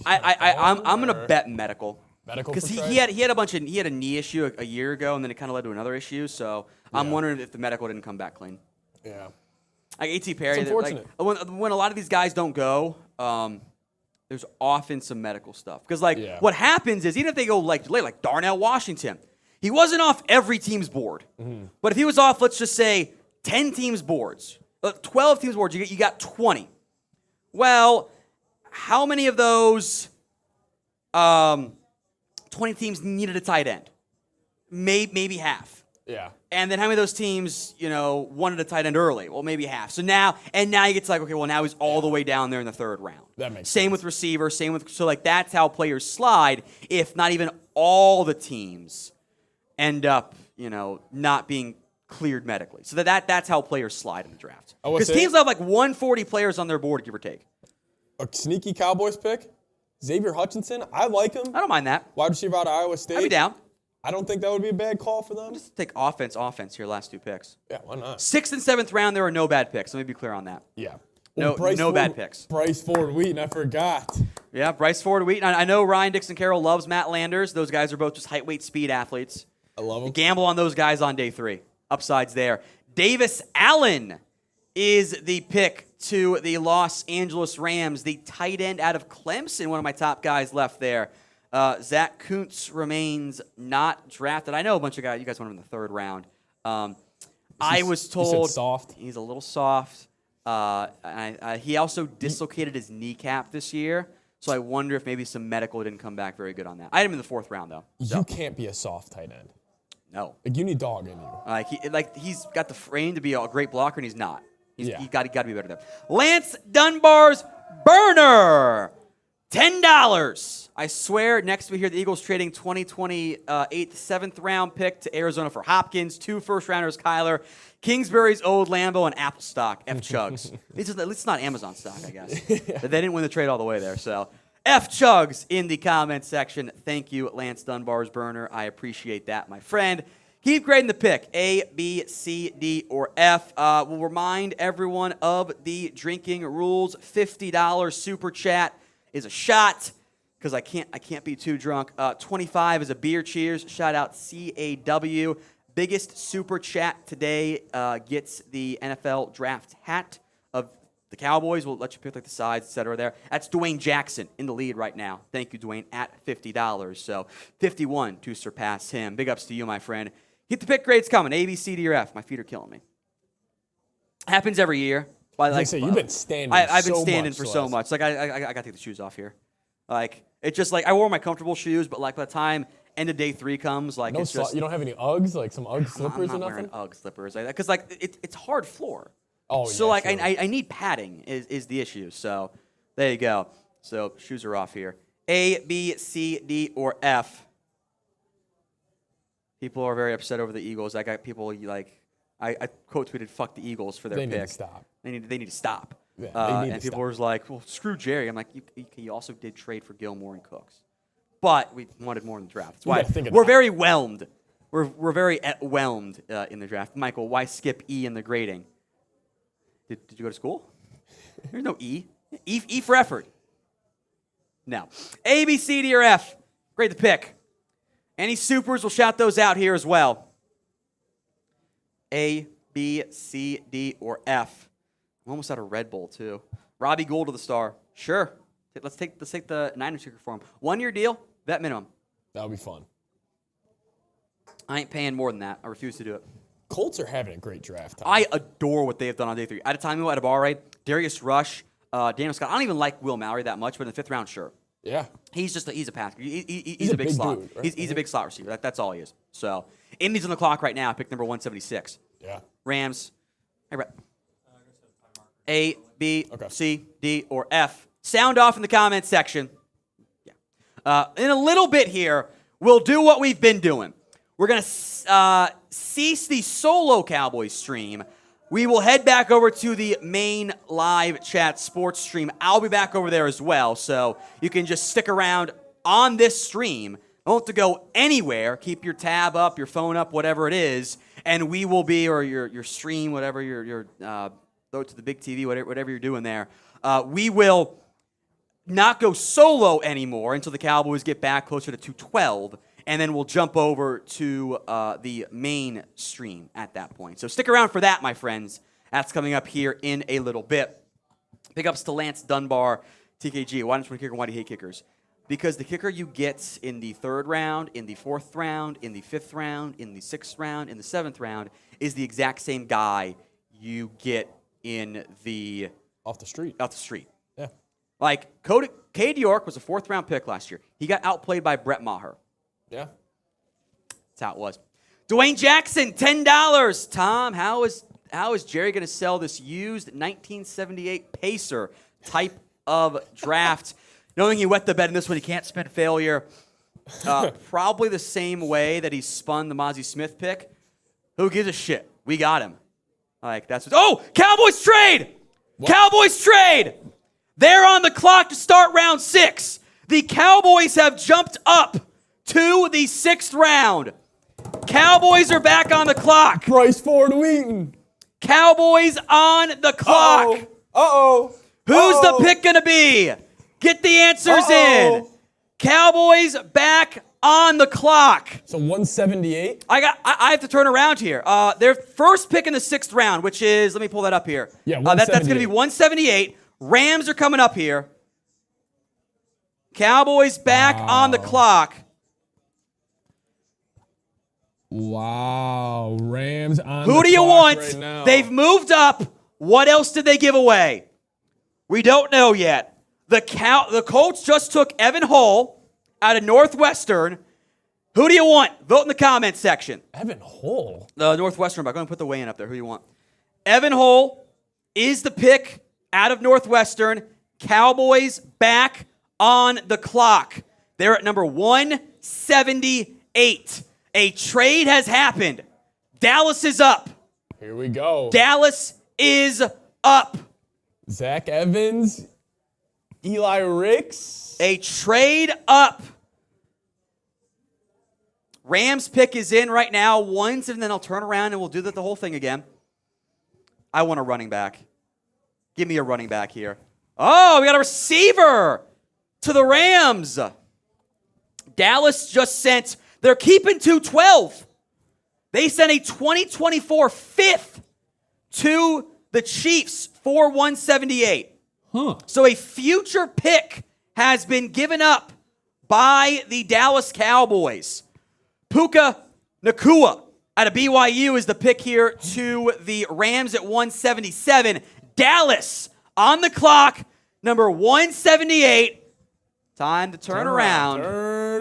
I'm gonna bet medical. Medical because for he had a knee issue a year ago, and then it kind of led to another issue. So I'm wondering if the medical didn't come back clean. Yeah. Like A.T. Perry, It's unfortunate. When a lot of these guys don't go, there's often some medical stuff. Because what happens is even if they go late, like Darnell Washington, he wasn't off every team's board. Mm-hmm. But if he was off, let's just say 10 teams' boards, 12 teams' boards, you got 20. Well, how many of those 20 teams needed a tight end? Maybe half. Yeah. And then how many of those teams, wanted a tight end early? Well, maybe half. So now you get to okay, well, now he's all the way down there in the 3rd round. That makes Same sense. with receiver, so that's how players slide if not even all the teams end up, not being cleared medically. So that's how players slide in the draft. Because teams have 140 players on their board, give or take. A sneaky Cowboys pick, Xavier Hutchinson. I like him. I don't mind that. Wide receiver out of Iowa State. I'd be down. I don't think that would be a bad call for them. Just take offense here, last 2 picks. Yeah, why not? 6th and 7th round, there are no bad picks. Let me be clear on that. Yeah. No bad picks. Bryce Ford-Wheaton, I forgot. Yeah, Bryce Ford-Wheaton. I know Ryan Dixon-Carroll loves Matt Landers. Those guys are both just height, weight, speed athletes. I love them. Gamble on those guys on day 3. Upsides there. Davis Allen is the pick to the Los Angeles Rams, the tight end out of Clemson, one of my top guys left there. Zach Kuntz remains not drafted. I know a bunch of guys. You guys want him in the 3rd round. I was told you said soft. He's a little soft. He also dislocated his kneecap this year, so I wonder if maybe some medical didn't come back very good on that. I had him in the 4th round though. So. You can't be a soft tight end. No. You need dog in you. He's got the frame to be a great blocker, and he's not. He's got to be better than that. Lance Dunbar's burner. $10. I swear, next we hear the Eagles trading 2028 7th round pick to Arizona for Hopkins, 2 first-rounders, Kyler, Kingsbury's old Lambo, and Apple stock, F Chugs. At least it's not Amazon stock, I guess. They didn't win the trade all the way there, so F Chugs in the comment section. Thank you, Lance Dunbar's burner. I appreciate that, my friend. Keep grading the pick, A, B, C, D, or F. We'll remind everyone of the drinking rules. $50 super chat is a shot because I can't be too drunk. 25 is a beer cheers. Shout out CAW. Biggest super chat today gets the NFL draft hat of the Cowboys. We'll let you pick the sides, etc. there. That's Dwayne Jackson in the lead right now. Thank you, Dwayne, at $50. So 51 to surpass him. Big ups to you, my friend. Keep the pick grades coming. A, B, C, D, or F. My feet are killing me. Happens every year. You've been standing. I've been standing for so much. I got to take the shoes off here. It's just I wore my comfortable shoes, but by the time end of day 3 comes, it's just. You don't have any Uggs, some Ugg slippers or nothing? I'm not wearing Ugg slippers because it's hard floor. Oh so yeah. True. I need padding is the issue. So there you go. So shoes are off here. A, B, C, D, or F. People are very upset over the Eagles. I got people like, I quote tweeted, "Fuck the Eagles" for their pick. They need to stop. They need to stop. Yeah, And people were like, "Well, screw Jerry." I'm like, you also did trade for Gilmore and Cooks, but we wanted more in the draft. That's why we're very whelmed. We're very whelmed in the draft. Michael, why skip E in the grading? Did you go to school? There's no E. E for effort. No. A, B, C, D, or F. Grade the pick. Any supers, we'll shout those out here as well. A, B, C, D, or F. I'm almost out of Red Bull, too. Robbie Gould to the star. Sure. Let's take the Niners kicker for him. 1-year deal, vet minimum. That'll be fun. I ain't paying more than that. I refuse to do it. Colts are having a great draft. Tom. I adore what they have done on day 3. At a time, at a bar ride, Darius Rush, Daniel Scott. I don't even like Will Mallory that much, but in the 5th round, sure. Yeah. He's a pass. He's a big slot. Dude, right? He's a big slot receiver. That's all he is. So, Indy's on the clock right now. Pick number 176. Yeah. Rams. Hey, Brett. A, B, Okay. C, D, or F. Sound off in the comments section. Yeah. In a little bit here, we'll do what we've been doing. We're going to cease the solo Cowboys stream. We will head back over to the main live chat sports stream. I'll be back over there as well, so you can just stick around on this stream. Don't have to go anywhere. Keep your tab up, your phone up, whatever it is, and we will be, or your stream, whatever your throw it to the big TV, whatever you're doing there. We will not go solo anymore until the Cowboys get back closer to 212. And then we'll jump over to the main stream at that point. So stick around for that, my friends. That's coming up here in a little bit. Pickups to Lance Dunbar, TKG. Why don't you want a kicker? Why do you hate kickers? Because the kicker you get in the 3rd round, in the 4th round, in the 5th round, in the 6th round, in the 7th round is the exact same guy you get in the... Off the street. Yeah. Like, Cade York was a 4th round pick last year. He got outplayed by Brett Maher. Yeah. That's how it was. Dwayne Jackson, $10. Tom, how is Jerry going to sell this used 1978 Pacer type of draft? Knowing he wet the bed in this one, he can't spin failure. Probably the same way that he spun the Mazi Smith pick. Who gives a shit? We got him. Like, that's what... Oh! Cowboys trade! What? Cowboys trade! They're on the clock to start round 6. The Cowboys have jumped up to the 6th round. Cowboys are back on the clock. Bryce Ford Wheaton. Cowboys on the clock. Uh-oh. Who's the pick going to be? Get the answers in. Cowboys back on the clock. So 178? I have to turn around here. Their first pick in the 6th round, which is, let me pull that up here. Yeah, that's going to be 178. Rams are coming up here. Cowboys back on the clock. Wow, Rams on Who the do you clock want? Right now. They've moved up. What else did they give away? We don't know yet. The Colts just took Evan Hull out of Northwestern. Who do you want? Vote in the comments section. Evan Hull? The Northwestern. I'm going to put the weigh-in up there. Who do you want? Evan Hull is the pick out of Northwestern. Cowboys back on the clock. They're at number 178. A trade has happened. Dallas is up. Here we go. Dallas is up. Zach Evans, Eli Ricks. A trade up. Rams pick is in right now once, and then I'll turn around and we'll do the whole thing again. I want a running back. Give me a running back here. Oh, we got a receiver to the Rams. Dallas just sent... They're keeping 212. They sent a 2024 5th to the Chiefs for 178. So a future pick has been given up by the Dallas Cowboys. Puka Nacua out of BYU is the pick here to the Rams at 177. Dallas on the clock, number 178. Time to turn around.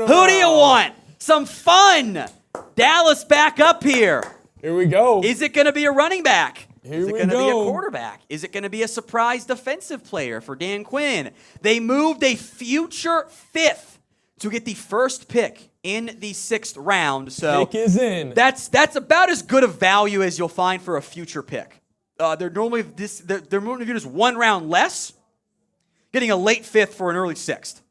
Who do you want? Some fun. Dallas back up here. Here we go. Is it going to be a running back? Here Is it we going to be a go. quarterback? Is it going to be a surprise defensive player for Dan Quinn? They moved a future 5th to get the first pick in the 6th round. So Pick is in. That's about as good of value as you'll find for a future pick. They're normally viewed as 1 round less, getting a late 5th for an early 6th.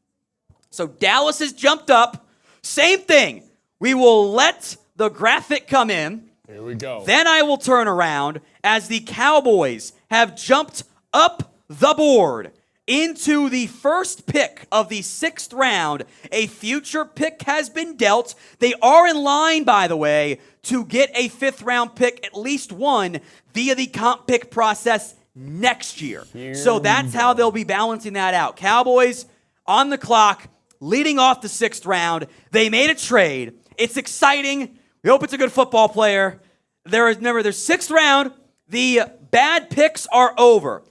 So Dallas has jumped up. Same thing. We will let the graphic come in. Here we go. Then I will turn around as the Cowboys have jumped up the board into the first pick of the 6th round. A future pick has been dealt. They are in line, by the way, to get a 5th round pick, at least one, via the comp pick process next year. So that's how they'll be balancing that out. Cowboys on the clock, leading off the 6th round. They made a trade. It's exciting. We hope it's a good football player. There's 6th round. The bad picks are over.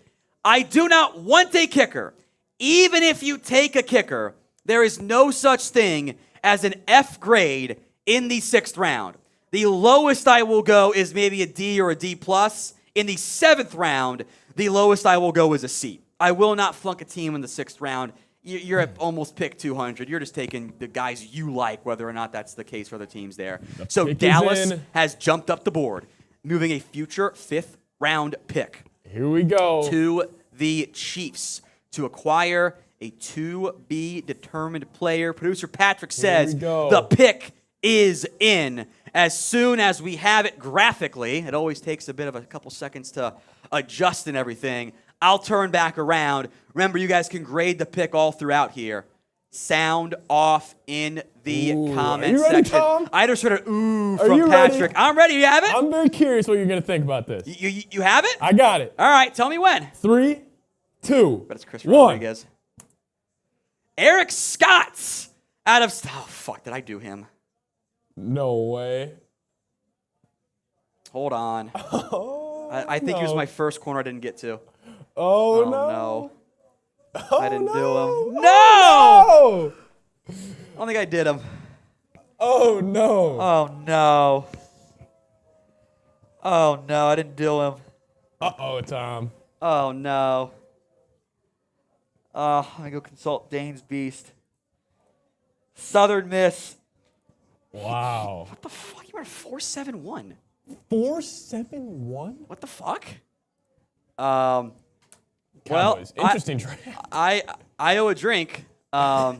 I do not want a kicker. Even if you take a kicker, there is no such thing as an F grade in the 6th round. The lowest I will go is maybe a D or a D+. In the 7th round, the lowest I will go is a C. I will not flunk a team in the 6th round. You're at almost pick 200. You're just taking the guys you like, whether or not that's the case for other teams there. So Dallas has jumped up the board, moving a future 5th round pick. Here we go. To the Chiefs to acquire a to-be determined player. Producer Patrick says the pick is in. As soon as we have it graphically, it always takes a bit of a couple seconds to adjust and everything. I'll turn back around. Remember, you guys can grade the pick all throughout here. Sound off in the comment ready, section. Tom? I just heard an ooh Are from you Patrick. ready? I'm ready. You have it? I'm very curious what you're going to think about this. You have it? I got it. All right, tell me when. 3, 2, But it's Chris 1. Rodriguez. Eric Scott's out of... Oh, fuck, did I do him? No way. Hold on. Oh, I think he was my first corner I didn't get to. Oh, no. no. I didn't do him. No! No! I don't think I did him. Oh, no. Oh, no. Oh, no, I didn't do him. Uh-oh, Tom. Oh, no. I'm going to go consult Dane's Beast. Southern Miss. Wow. What the fuck? You were 4-7-1. 4-7-1? What the fuck? Cowboys. Well, interesting draft. I owe a drink. Go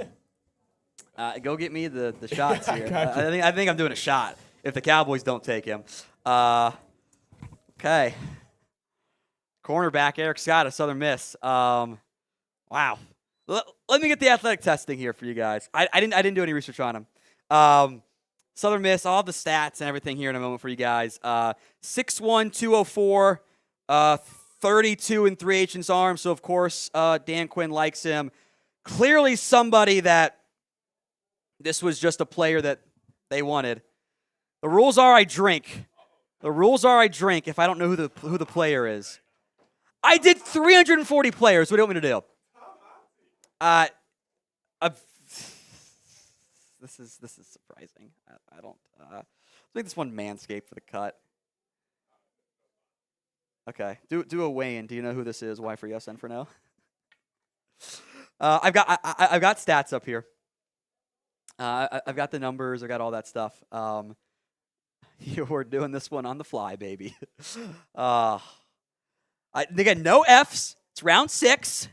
get me the shots here. I think I'm doing a shot if the Cowboys don't take him. Okay. Cornerback Eric Scott of Southern Miss. Wow. Let me get the athletic testing here for you guys. I didn't do any research on him. Southern Miss, all the stats and everything here in a moment for you guys. 6'1", 204, 32 and 3/8 arms. So, of course, Dan Quinn likes him. Clearly somebody that this was just a player that they wanted. The rules are I drink. The rules are I drink if I don't know who the player is. I did 340 players. What do you want me to do? This is surprising. I don't. Let's make this one Manscaped for the cut. Okay, do a weigh-in. Do you know who this is? Y for yes, N for no. I've got stats up here. I've got the numbers. I got all that stuff. We're doing this one on the fly, baby. They got no Fs. It's round 6,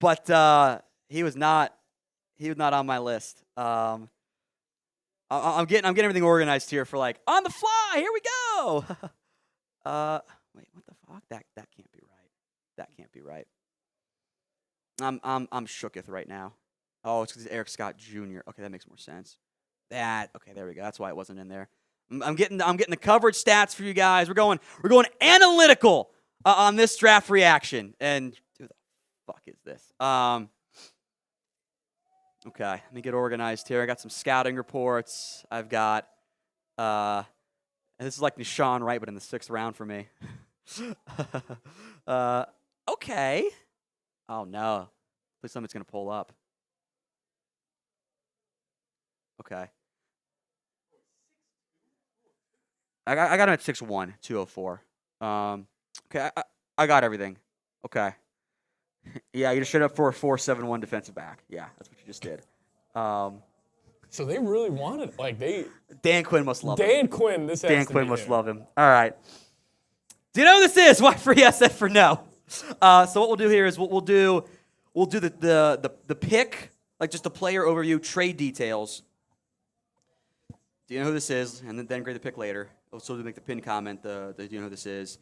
but he was not on my list. I'm getting everything organized here for like on the fly. Here we go. Wait, what the fuck? That can't be right. That can't be right. I'm shooketh right now. Oh, it's because Eric Scott Jr. Okay, that makes more sense. Okay, there we go. That's why it wasn't in there. I'm getting the coverage stats for you guys. We're going analytical on this draft reaction. And who the fuck is this? Okay, let me get organized here. I got some scouting reports. I've got, and this is like Nishan Wright, but in the 6th round for me. Okay. Oh, no. Please somebody's going to pull up. Okay. I got him at 6'1", 204. Okay, I got everything. Okay. Yeah, you just showed up for a 4-7-1 defensive back. Yeah, that's what you just did. So they really wanted, Dan Quinn must love him. Dan Quinn, this has Dan to Quinn be must him. love him. All right. Do you know who this is? Why for yes and for no? So what we'll do here is we'll do the pick, like just the player overview, trade details. Do you know who this is? And then grade the pick later. Also, to make the pin comment, do you know who this is?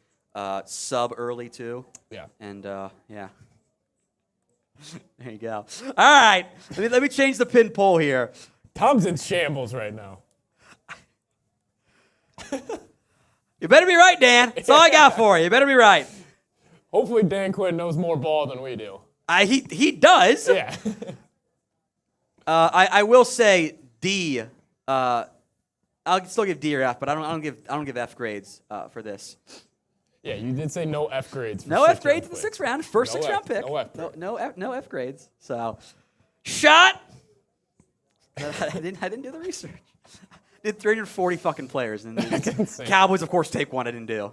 Sub early too. Yeah. And yeah. There you go. All right. Let me change the pin poll here. Tom's in shambles right now. You better be right, Dan. That's all I got for you. You better be right. Hopefully Dan Quinn knows more ball than we do. He does. Yeah. I will say D. I'll still give D or F, but I don't give F grades for this. Yeah, you did say no F grades. No F grades in the 6th round. First No 6th round pick. No F. No F grades. So, shot. I didn't do the research. Did 340 fucking players, and That's insane. Cowboys, of course, take one. I didn't do.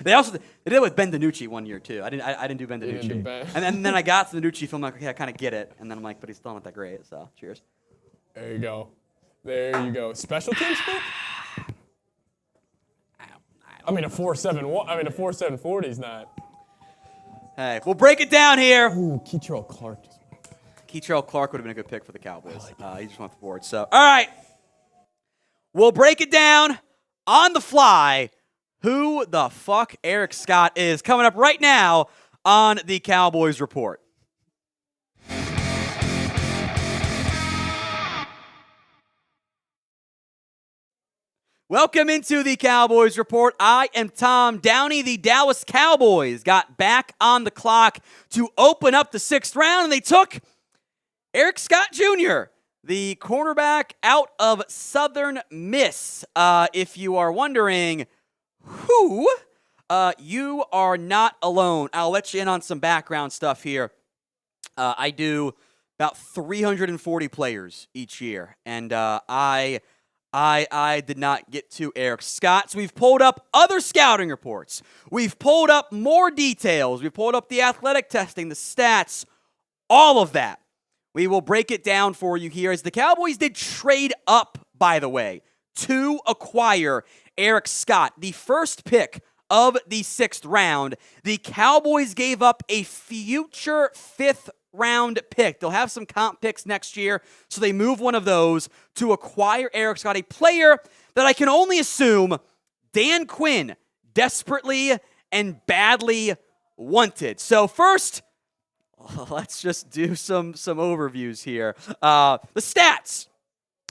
They did it with Ben DiNucci one year too. I didn't do Ben You didn't do DiNucci. Ben. And then I got to the DiNucci film. Like, okay, I kind of get it. And then I'm like, but he's still not that great. So, cheers. There you go. There you go. Special teams pick? I mean, a 4.740 is not. Hey, we'll break it down here. Ooh, Keitrell Clark. Keitrell Clark would have been a good pick for the Cowboys. He just went off the board. So, all right. We'll break it down on the fly. Who the fuck Eric Scott is coming up right now on the Cowboys Report. Welcome into the Cowboys Report. I am Tom Downey. The Dallas Cowboys got back on the clock to open up the 6th round, and they took Eric Scott Jr., the cornerback out of Southern Miss. If you are wondering who, you are not alone. I'll let you in on some background stuff here. I do about 340 players each year, and I did not get to Eric Scott. So we've pulled up other scouting reports. We've pulled up more details. We've pulled up the athletic testing, the stats, all of that. We will break it down for you here as the Cowboys did trade up, by the way, to acquire Eric Scott. The first pick of the 6th round, the Cowboys gave up a future 5th round pick. They'll have some comp picks next year, so they move one of those to acquire Eric Scott, a player that I can only assume Dan Quinn desperately and badly wanted. So first, let's just do some overviews here. The stats.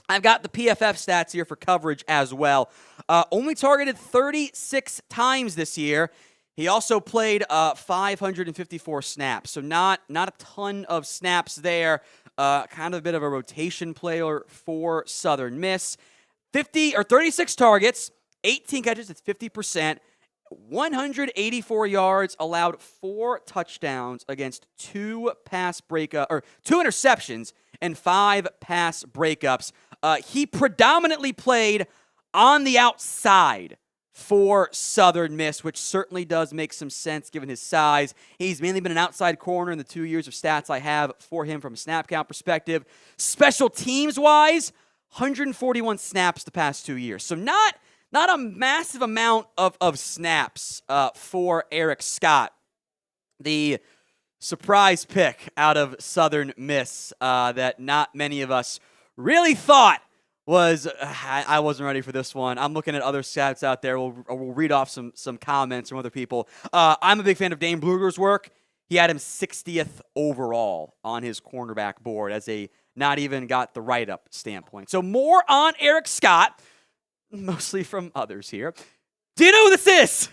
I've got the PFF stats here for coverage as well. Only targeted 36 times this year. He also played 554 snaps, so not a ton of snaps there. Kind of a bit of a rotation player for Southern Miss. 36 targets, 18 catches, it's 50%. 184 yards, allowed 4 touchdowns against 2 interceptions and 5 pass breakups. He predominantly played on the outside for Southern Miss, which certainly does make some sense given his size. He's mainly been an outside corner in the 2 years of stats I have for him from a snap count perspective. Special teams-wise, 141 snaps the past 2 years. So not a massive amount of snaps for Eric Scott. The surprise pick out of Southern Miss that not many of us really thought was, I wasn't ready for this one. I'm looking at other stats out there. We'll read off some comments from other people. I'm a big fan of Dane Bluger's work. He had him 60th overall on his cornerback board as a not even got the write-up standpoint. So more on Eric Scott, mostly from others here. Do you know who this is?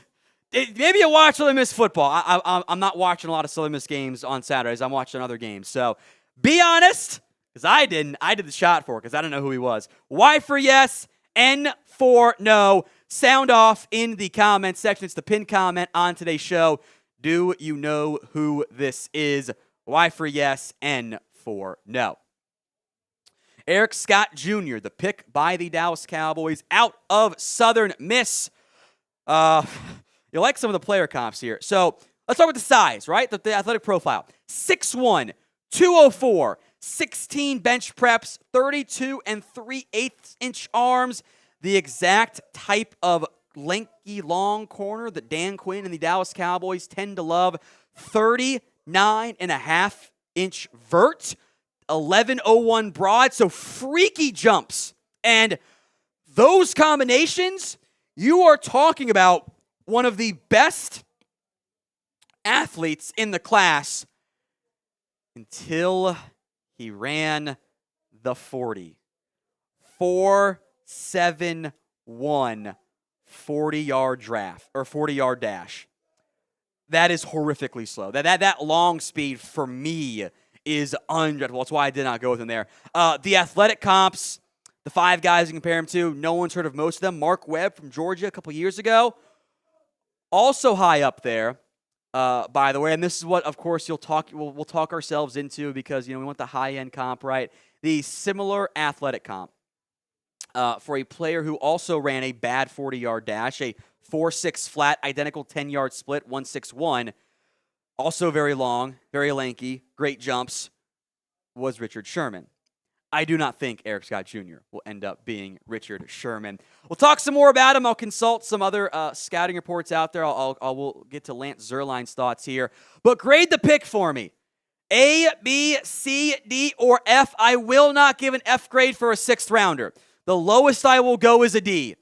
Maybe you watch Southern Miss football. I'm not watching a lot of Southern Miss games on Saturdays. I'm watching other games. So be honest, because I didn't. I did the shot for it because I don't know who he was. Y for yes, N for no. Sound off in the comment section. It's the pinned comment on today's show. Do you know who this is? Y for yes, N for no. Eric Scott Jr., the pick by the Dallas Cowboys out of Southern Miss. You like some of the player comps here. So let's start with the size, right? The athletic profile. 6'1", 204, 16 bench preps, 32 3/8-inch arms, the exact type of lanky long corner that Dan Quinn and the Dallas Cowboys tend to love. 39.5-inch vert, 11.01 broad, so freaky jumps. And those combinations, you are talking about one of the best athletes in the class until he ran the 40. 4.71 40-yard draft or 40-yard dash. That is horrifically slow. That long speed for me is undreadful. That's why I did not go with him there. The athletic comps, the 5 guys you compare him to, no one's heard of most of them. Mark Webb from Georgia a couple years ago, also high up there, by the way. And this is what, of course, we'll talk ourselves into because we want the high-end comp, right? The similar athletic comp. For a player who also ran a bad 40-yard dash, a 4.6 flat, identical 10-yard split, 1.61, also very long, very lanky, great jumps, was Richard Sherman. I do not think Eric Scott Jr. will end up being Richard Sherman. We'll talk some more about him. I'll consult some other scouting reports out there. We'll get to Lance Zierlein's thoughts here. But grade the pick for me. A, B, C, D, or F. I will not give an F grade for a 6th rounder. The lowest I will go is a D.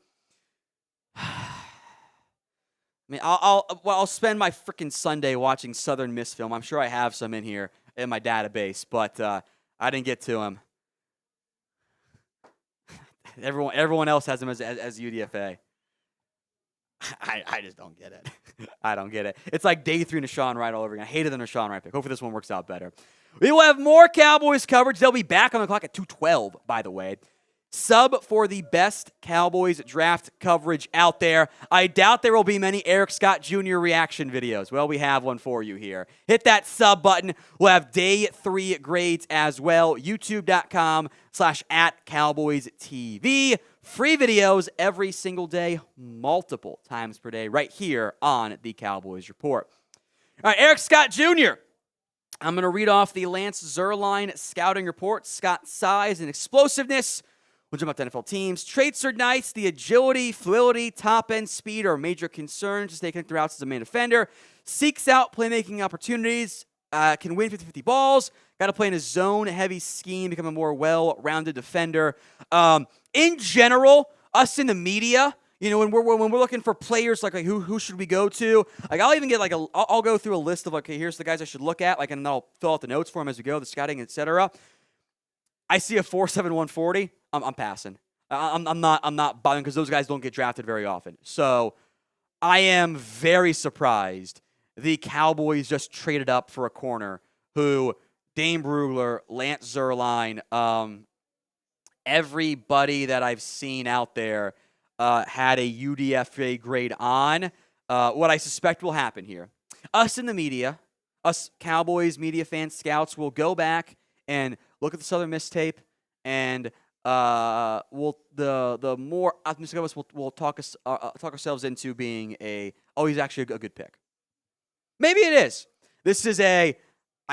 I mean, I'll spend my freaking Sunday watching Southern Miss film. I'm sure I have some in here in my database, but I didn't get to him. Everyone else has him as UDFA. I just don't get it. I don't get it. It's like day 3 Nashawn Wright all over again. I hated the Nashawn Wright pick. Hopefully this one works out better. We will have more Cowboys coverage. They'll be back on the clock at 2:12, by the way. Sub for the best Cowboys draft coverage out there. I doubt there will be many Eric Scott Jr. reaction videos. Well, we have one for you here. Hit that sub button. We'll have day 3 grades as well. YouTube.com/@CowboysTV. Free videos every single day, multiple times per day, right here on the Cowboys Report. All right, Eric Scott Jr. I'm going to read off the Lance Zierlein scouting report. Scott's size and explosiveness. We'll jump up to NFL teams. Traits are nice. The agility, fluidity, top-end speed are major concerns to stay connected routes as a main defender. Seeks out playmaking opportunities. Can win 50-50 balls. Got to play in a zone-heavy scheme, become a more well-rounded defender. In general, us in the media, when we're looking for players, like who should we go to? Like I'll even get I'll go through a list of okay, here's the guys I should look at, and then I'll fill out the notes for them as we go, the scouting, etc. I see a 4.7 140. I'm passing. I'm not bothering because those guys don't get drafted very often. So I am very surprised the Cowboys just traded up for a corner who Dane Brugler, Lance Zierlein, everybody that I've seen out there had a UDFA grade on. What I suspect will happen here. Us in the media, us Cowboys media fans, scouts will go back and look at the Southern Miss tape and we'll talk ourselves into being he's actually a good pick. Maybe it is. This is I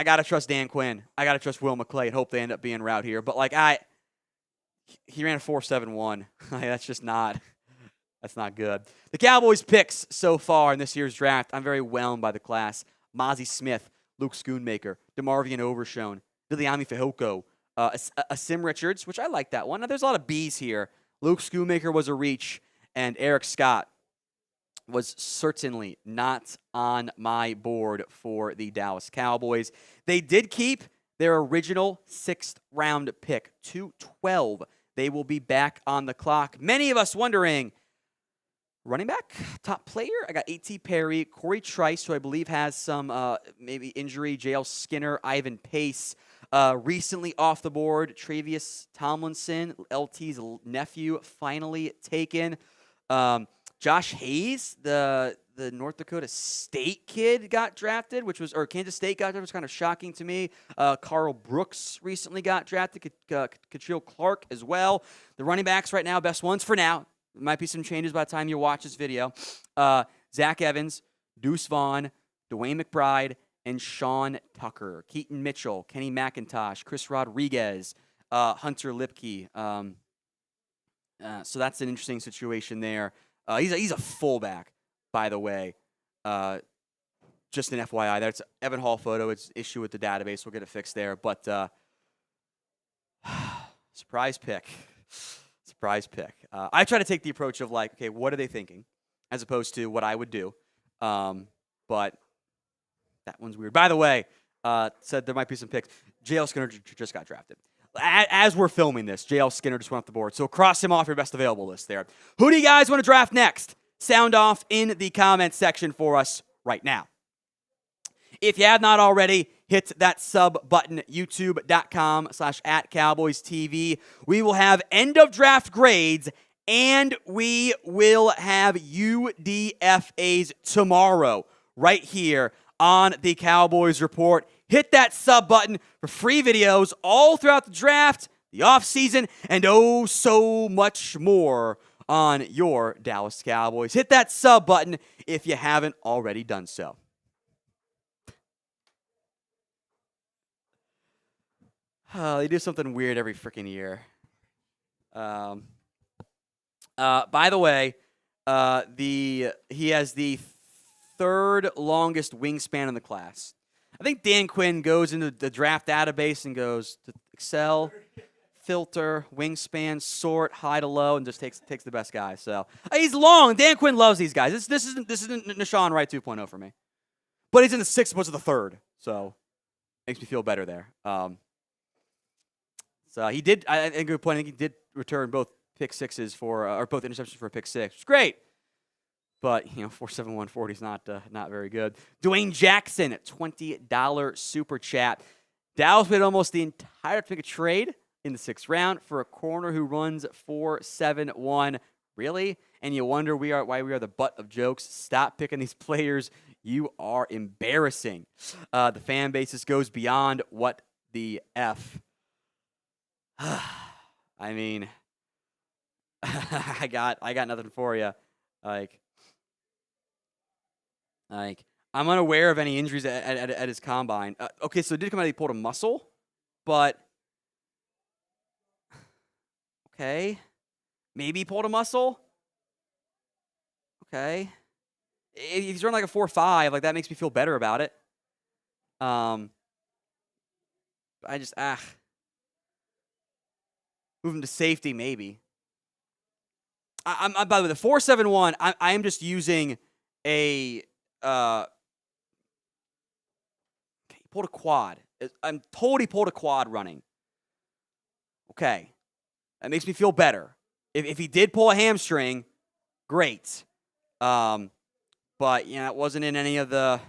gotta trust Dan Quinn. I gotta trust Will McClay and hope they end up being route here. But he ran a 4.71. That's not good. The Cowboys picks so far in this year's draft, I'm very whelmed by the class. Mazi Smith, Luke Schoonmaker, DeMarvion Overshown, Fehoko, Asim Richards, which I like that one. Now, there's a lot of B's here. Luke Schoonmaker was a reach, and Eric Scott was certainly not on my board for the Dallas Cowboys. They did keep their original 6th round pick, 212. They will be back on the clock. Many of us wondering, running back, top player? I got A.T. Perry, Corey Trice, who I believe has some maybe injury, J.L. Skinner, Ivan Pace. Recently off the board, Travius Tomlinson, LT's nephew, finally taken. Josh Hayes, the North Dakota State kid, got drafted, Kansas State got drafted, which was kind of shocking to me. Carl Brooks recently got drafted, Catrell Clark as well. The running backs right now, best ones for now. There might be some changes by the time you watch this video. Zach Evans, Deuce Vaughn, Dwayne McBride, and Sean Tucker. Keaton Mitchell, Kenny McIntosh, Chris Rodriguez, Hunter Lipke. So that's an interesting situation there. He's a fullback, by the way. Just an FYI. That's Evan Hall photo. It's issue with the database. We'll get it fixed there. But surprise pick. Surprise pick. I try to take the approach of like, okay, what are they thinking? As opposed to what I would do. But that one's weird. By the way, said there might be some picks. J.L. Skinner just got drafted. As we're filming this, J.L. Skinner just went off the board. So cross him off your best available list there. Who do you guys want to draft next? Sound off in the comments section for us right now. If you have not already, hit that sub button, youtube.com/@CowboysTV. We will have end of draft grades, and we will have UDFAs tomorrow, right here on the Cowboys Report. Hit that sub button for free videos all throughout the draft, the offseason, and oh so much more on your Dallas Cowboys. Hit that sub button if you haven't already done so. They do something weird every freaking year. By the way, he has the third longest wingspan in the class. I think Dan Quinn goes into the draft database and goes to Excel, filter, wingspan, sort, high to low, and just takes the best guy. So he's long. Dan Quinn loves these guys. This isn't Nashawn Wright 2.0 for me, but he's in the sixth opposed to the third, so makes me feel better there. So he did. I think a good point. I think he did return both pick sixes or both interceptions for a pick six. It's great. But, 471 40 is not very good. Dwayne Jackson, $20 super chat. Dallas made almost the entire pick a trade in the sixth round for a corner who runs 4.71. Really? And you wonder why we are the butt of jokes. Stop picking these players. You are embarrassing. The fan basis goes beyond what the F. I mean, I got nothing for you. Like, I'm unaware of any injuries at his combine. Okay, so it did come out he pulled a muscle, but okay, maybe he pulled a muscle. Okay, if he's running like a 4.5, like that makes me feel better about it. I just move him to safety maybe. I'm by the way, the 4.71. I am just using a. He pulled a quad. I'm told he pulled a quad running. Okay. That makes me feel better. If he did pull a hamstring, great. But, it wasn't in any of the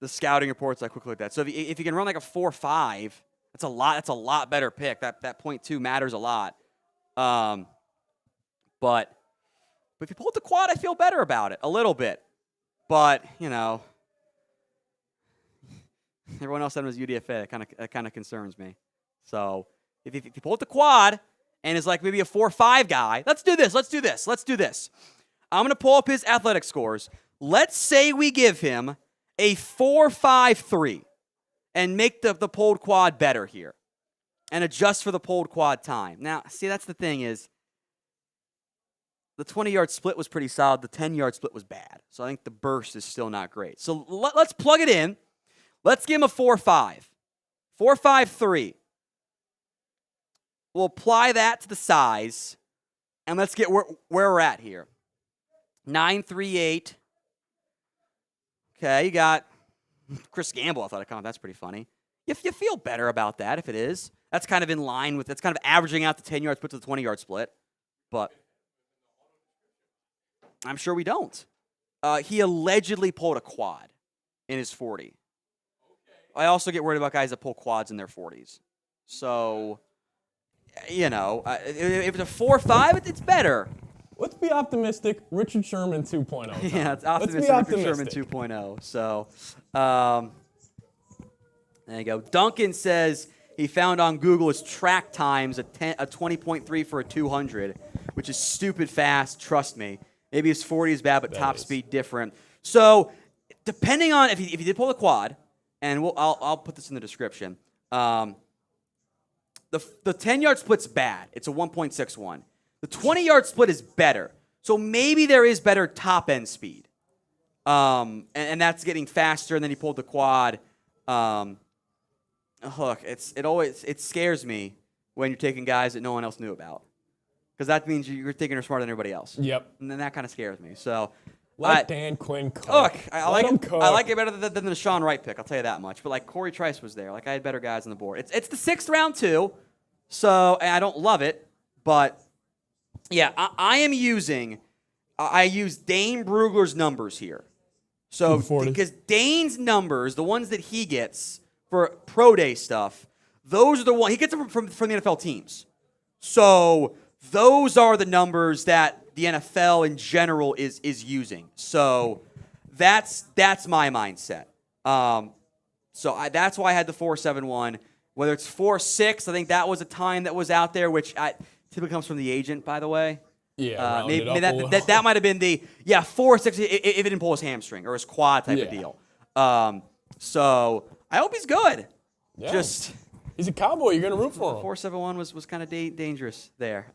scouting reports I quickly looked at. So if you can run like a 4.5, that's a lot better pick. That 0.2 matters a lot. But if you pulled the quad, I feel better about it a little bit. But, everyone else said it was UDFA. That kind of concerns me. So, if you pull out the quad and is like maybe a 4.5 guy, let's do this. I'm going to pull up his athletic scores. Let's say we give him a 4.53 and make the pulled quad better here and adjust for the pulled quad time. Now, see, that's the thing is, the 20-yard split was pretty solid. The 10-yard split was bad. So I think the burst is still not great. So let's plug it in. Let's give him a 4.5. 4.53. We'll apply that to the size. And let's get where we're at here. 9.38. Okay, you got Chris Gamble. I thought I'd comment. That's pretty funny. You feel better about that if it is. That's kind of in line with, that's kind of averaging out the 10-yard split to the 20-yard split. But I'm sure we don't. He allegedly pulled a quad in his 40. I also get worried about guys that pull quads in their 40s. So, if it's a 4.5, it's better. Let's be optimistic. Richard Sherman 2.0. Yeah, it's optimistic. Richard Sherman 2.0. So, there you go. Duncan says he found on Google his track times a 20.3 for a 200, which is stupid fast. Trust me. Maybe his 40 is bad, but top speed different. So depending on if he did pull the quad, and I'll put this in the description. The 10-yard split's bad. It's a 1.61. The 20-yard split is better. So maybe there is better top-end speed. And that's getting faster, and then he pulled the quad. Look, it scares me when you're taking guys that no one else knew about. Because that means you're thinking they're smarter than everybody else. Yep. And then that kind of scares me. So Let Dan Quinn cook. Look, I Let him cook. like it better than the Sean Wright pick, I'll tell you that much. But like Corey Trice was there. Like I had better guys on the board. It's the 6th round too. So I don't love it, but yeah, I use Dane Brugler's numbers here. So because Dane's numbers, the ones that he gets for pro day stuff, those are the ones he gets them from the NFL teams. So those are the numbers that the NFL in general is using. So that's my mindset. So that's why I had the 4.71. Whether it's 4.6, I think that was a time that was out there, which typically comes from the agent, by the way. Yeah, maybe that might have been the 4.6 if it didn't pull his hamstring or his quad type of deal. So I hope he's good. Yeah. Just he's a Cowboy. You're gonna root for him. 4.71 was kind of dangerous there.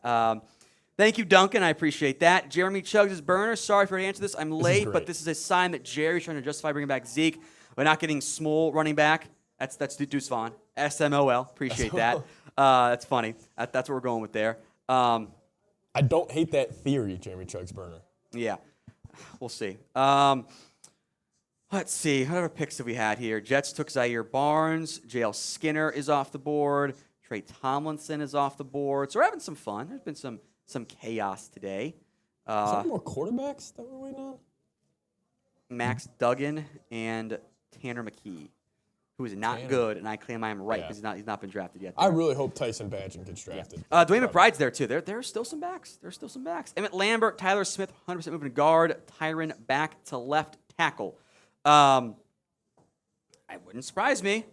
Thank you, Duncan. I appreciate that. Jeremy Chugs' burner. Sorry for the answer to this. I'm late, but this is a sign that Jerry's trying to justify bringing back Zeke by not getting Small running back. That's Deuce Vaughn. SMOL. Appreciate that. That's funny. That's what we're going with there. I don't hate that theory, Jeremy Chugs burner. Yeah, we'll see. Let's see. What other picks have we had here? Jets took Zaire Barnes. J.L. Skinner is off the board. Trey Tomlinson is off the board. So we're having some fun. There's been some chaos today. Is there more quarterbacks that we're waiting on? Max Duggan and Tanner McKee, who is not good, and I claim I am right because he's not been drafted yet. I really hope Tyson Badgett gets drafted. Dwayne McBride's there too. There's still some backs. Emmett Lambert, Tyler Smith, 100% moving to guard. Tyron back to left tackle. It wouldn't surprise me.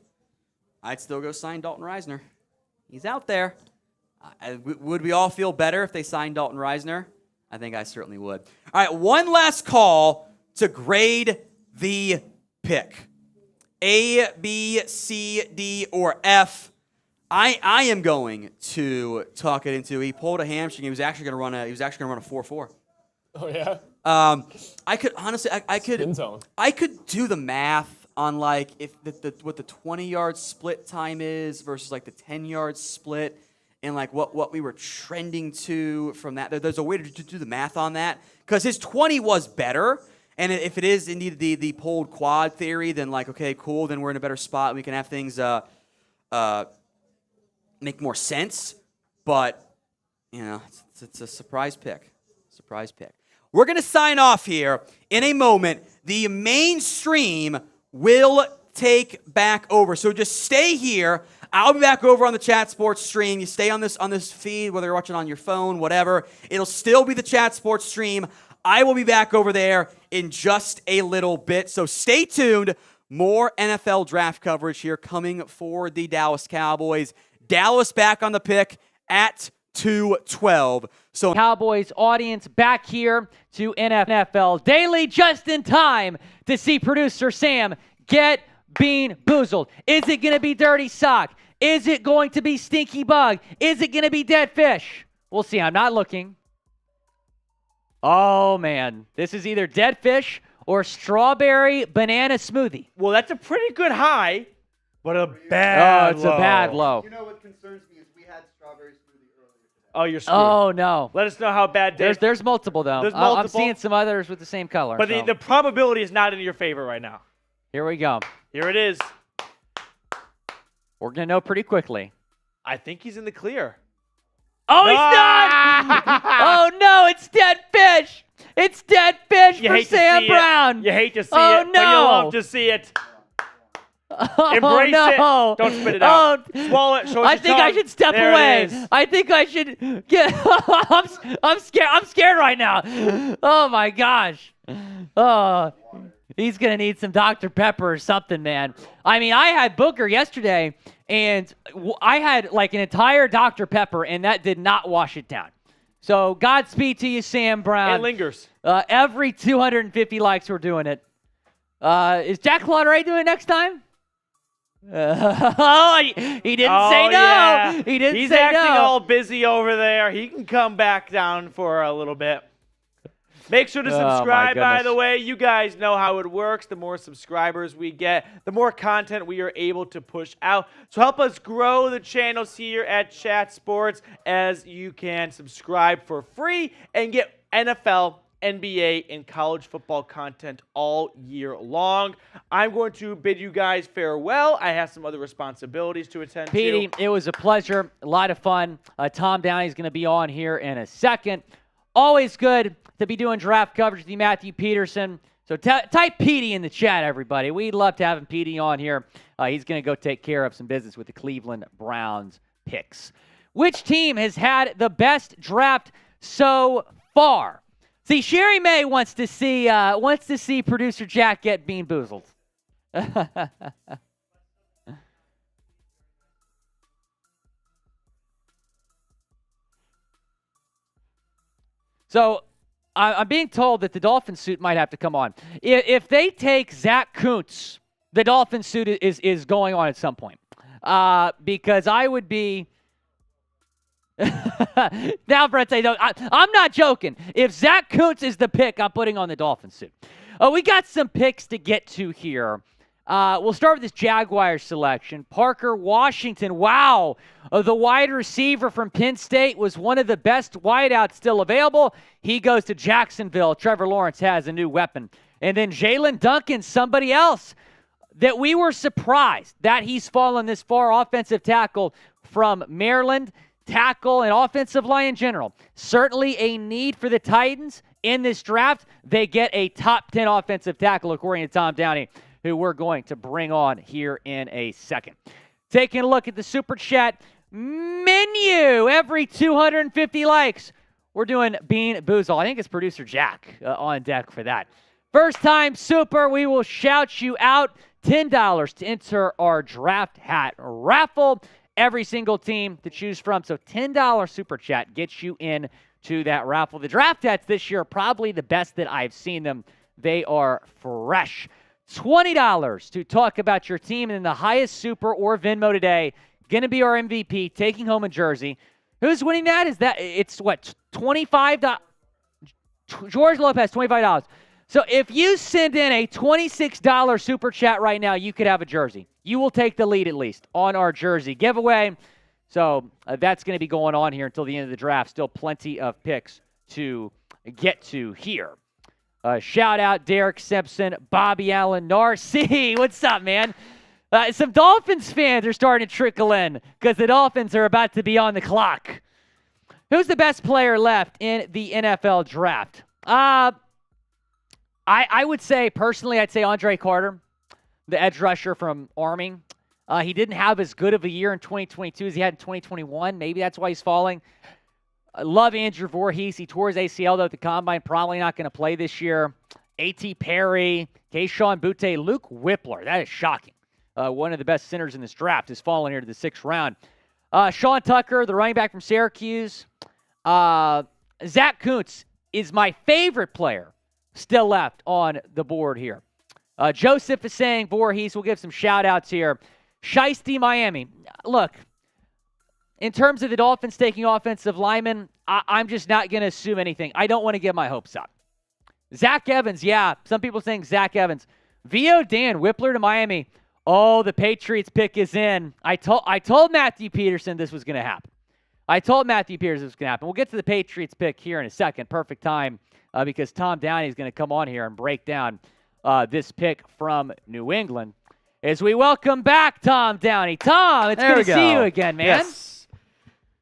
I'd still go sign Dalton Reisner. He's out there. Would we all feel better if they signed Dalton Reisner? I think I certainly would. All right, one last call to grade the pick. A, B, C, D, or F. I am going to talk it into. He pulled a hamstring. He was actually going to run a 4.4. Oh yeah. I could honestly, I could do the math on like if what the 20-yard split time is versus like the 10-yard split, and like what we were trending to from that. There's a way to do the math on that because his 20 was better. And if it is indeed the pulled quad theory, then like, okay, cool, then we're in a better spot. We can have things make more sense. But, it's a surprise pick. We're going to sign off here in a moment. The mainstream will take back over. So just stay here. I'll be back over on the Chat Sports stream. You stay on this feed, whether you're watching on your phone, whatever. It'll still be the Chat Sports stream. I will be back over there in just a little bit, so stay tuned. More NFL draft coverage here coming for the Dallas Cowboys. Dallas back on the pick at 212. So Cowboys audience back here to NFL Daily just in time to see producer Sam get bean boozled. Is it going to be Dirty Sock? Is it going to be Stinky Bug? Is it going to be Dead Fish? We'll see. I'm not looking. Oh, man. This is either Dead Fish or Strawberry Banana Smoothie. Well, that's a pretty good high, but a bad low. A bad low. You know what concerns me is we had Strawberry Smoothie earlier today. Oh, you're screwed. Oh, no. Let us know how bad There's multiple, though. There's multiple. I'm seeing some others with the same color. But the probability is not in your favor right now. Here we go. Here it is. We're going to know pretty quickly. I think he's in the clear. Oh, he's not! Oh, no, it's Dead Fish! It's Dead Fish for Sam Brown! You hate to see oh, it, no. but you love to see it. Embrace it. Don't spit it out. Swallow it. Show I think I should step away. I think I should get... I'm scared. I'm scared right now. Oh, my gosh. Oh, he's going to need some Dr. Pepper or something, man. I mean, I had Booker yesterday, and I had like an entire Dr. Pepper, and that did not wash it down. So Godspeed to you, Sam Brown. It lingers. Every 250 likes, we're doing it. Is Jack Claude doing it next time? He didn't say no. Yeah. He didn't He's say no. acting all busy over there. He can come back down for a little bit. Make sure to subscribe, by the way. You guys know how it works. The more subscribers we get, the more content we are able to push out. So help us grow the channels here at Chat Sports, as you can subscribe for free and get NFL, NBA, and college football content all year long. I'm going to bid you guys farewell. I have some other responsibilities to attend to. Petey, it was a pleasure. A lot of fun. Tom Downey's going to be on here in a second. Always good to be doing draft coverage with you, Matthew Peterson. So type Petey in the chat, everybody. We'd love to have him, Petey, on here. He's going to go take care of some business with the Cleveland Browns picks. Which team has had the best draft so far? See, Sherry May wants to see producer Jack get bean boozled. So I'm being told that the Dolphin suit might have to come on. If they take Zach Kuntz, the Dolphin suit is going on at some point. Because I would be... Now, Brett, say, no, I'm not joking. If Zach Kuntz is the pick, I'm putting on the Dolphin suit. We got some picks to get to here. We'll start with this Jaguars selection. Parker Washington, wow. The wide receiver from Penn State was one of the best wideouts still available. He goes to Jacksonville. Trevor Lawrence has a new weapon. And then Jalen Duncan, somebody else that we were surprised that he's fallen this far, offensive tackle from Maryland. Tackle and offensive line in general. Certainly a need for the Titans in this draft. They get a top 10 offensive tackle, according to Tom Downey, who we're going to bring on here in a second. Taking a look at the Super Chat menu. Every 250 likes, we're doing Bean Boozle. I think it's producer Jack on deck for that. First time Super, we will shout you out. $10 to enter our draft hat raffle. Every single team to choose from. So $10 Super Chat gets you in to that raffle. The draft hats this year are probably the best that I've seen them. They are fresh. $20 to talk about your team. And then the highest Super or Venmo today, going to be our MVP, taking home a jersey. Who's winning that? It's what, $25? George Lopez, $25. So if you send in a $26 Super Chat right now, you could have a jersey. You will take the lead, at least, on our jersey giveaway. So that's going to be going on here until the end of the draft. Still plenty of picks to get to here. Shout out Derek Simpson, Bobby Allen, Narcy. What's up, man? Some Dolphins fans are starting to trickle in because the Dolphins are about to be on the clock. Who's the best player left in the NFL draft? I would say, personally, I'd say Andre Carter, the edge rusher from Army. He didn't have as good of a year in 2022 as he had in 2021. Maybe that's why he's falling. I love Andrew Voorhees. He tore his ACL, though, at the Combine. Probably not going to play this year. A.T. Perry, Kayshon Boutte, Luke Whippler. That is shocking. One of the best centers in this draft has fallen here to the 6th round. Sean Tucker, the running back from Syracuse. Zach Kuntz is my favorite player still left on the board here. Joseph is saying Voorhees. We'll give some shout-outs here. Shiesty, Miami. Look, in terms of the Dolphins taking offensive linemen, I'm just not going to assume anything. I don't want to get my hopes up. Zach Evans, yeah. Some people saying Zach Evans. Vio Dan, Whippler to Miami. Oh, the Patriots pick is in. I told Matthew Peterson this was going to happen. We'll get to the Patriots pick here in a second. Perfect time because Tom Downey is going to come on here and break down this pick from New England. As we welcome back Tom Downey. Tom, it's good to see you again, man. Yes.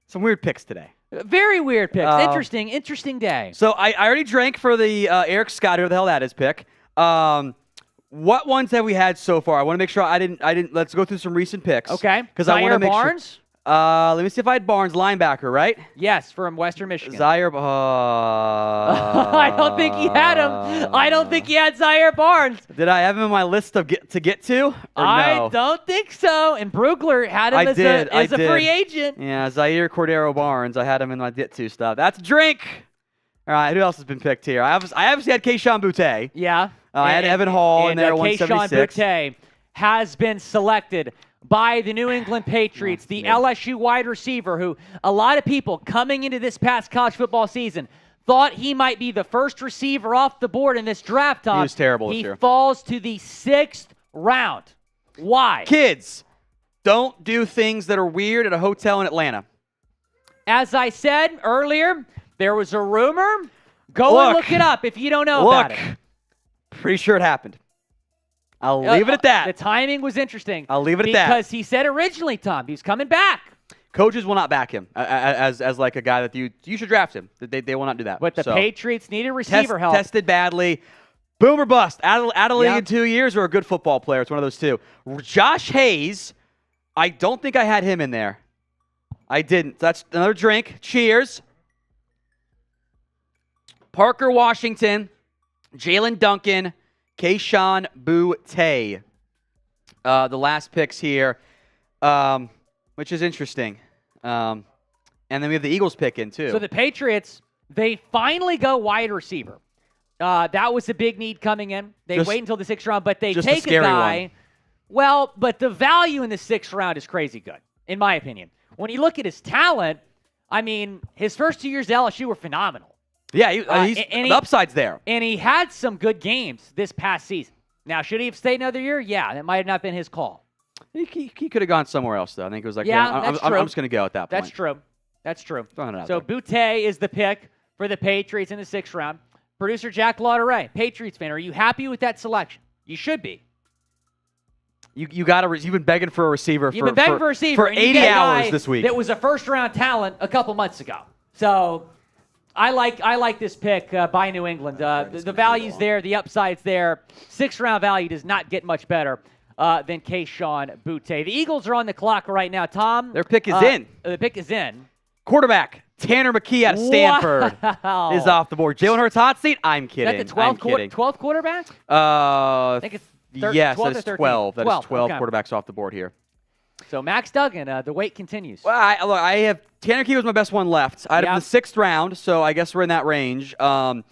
Some weird picks today. Very weird picks. Interesting day. So I already drank for the Eric Scott, who the hell that is, pick. What ones have we had so far? I want to make sure I didn't. Let's go through some recent picks. Okay. Because I want to make Barnes? sure. Let me see if I had Barnes, linebacker, right? Yes, from Western Michigan. Zaire. I don't think he had him. I don't think he had Zaire Barnes. Did I have him on my list to get to? I don't think so. And Brugler had him as a free agent. Yeah, Zaire Cordero Barnes. I had him in my get to stuff. That's a drink. All right, who else has been picked here? I obviously had Kayshon Boutte. Yeah. I had Evan Hall in there, Kayshon 176. Boutte has been selected by the New England Patriots, the LSU wide receiver who a lot of people coming into this past college football season thought he might be the first receiver off the board in this draft. He was terrible this year. He falls to the 6th round. Why? Kids, don't do things that are weird at a hotel in Atlanta. As I said earlier, there was a rumor. Go and look it up if you don't know about it. Pretty sure it happened. I'll leave it at that. The timing was interesting. I'll leave it at that. Because he said originally, Tom, he was coming back. Coaches will not back him as like a guy that you should draft him. They will not do that. But the Patriots needed receiver help. Tested badly. Boom or bust. Out of league in 2 years or a good football player. It's one of those two. Josh Hayes, I don't think I had him in there. I didn't. That's another drink. Cheers. Parker Washington, Jalen Duncan, Kayshon Boutte. The last picks here, which is interesting. And then we have the Eagles pick in, too. So the Patriots, they finally go wide receiver. That was a big need coming in. They wait until the 6th round, but they take a guy. One. Well, but the value in the 6th round is crazy good, in my opinion. When you look at his talent, I mean, his first 2 years at LSU were phenomenal. Yeah, the upside's there. And he had some good games this past season. Now, should he have stayed another year? Yeah, that might have not been his call. He could have gone somewhere else, though. I think it was like, that's true. I'm just going to go at that point. That's true. So Boutte is the pick for the Patriots in the 6th round. Producer Jack Lauderay, Patriots fan, are you happy with that selection? You should be. You've been begging for a receiver for 80 hours this week. That was a first-round talent a couple months ago. So I like this pick by New England. The value's there, the upside's there. 6th round value does not get much better than Kayshon Boutte. The Eagles are on the clock right now. Tom, their pick is in. The pick is in. Quarterback Tanner McKee out of Stanford is off the board. Jalen Hurts hot seat? I'm kidding. Is that the 12th quarterback? I think it's yes, that is 12. That is 12 okay. quarterbacks off the board here. So Max Duggan, the wait continues. Well, I have Tanner McKee was my best one left. I had him in the 6th round, so I guess we're in that range. There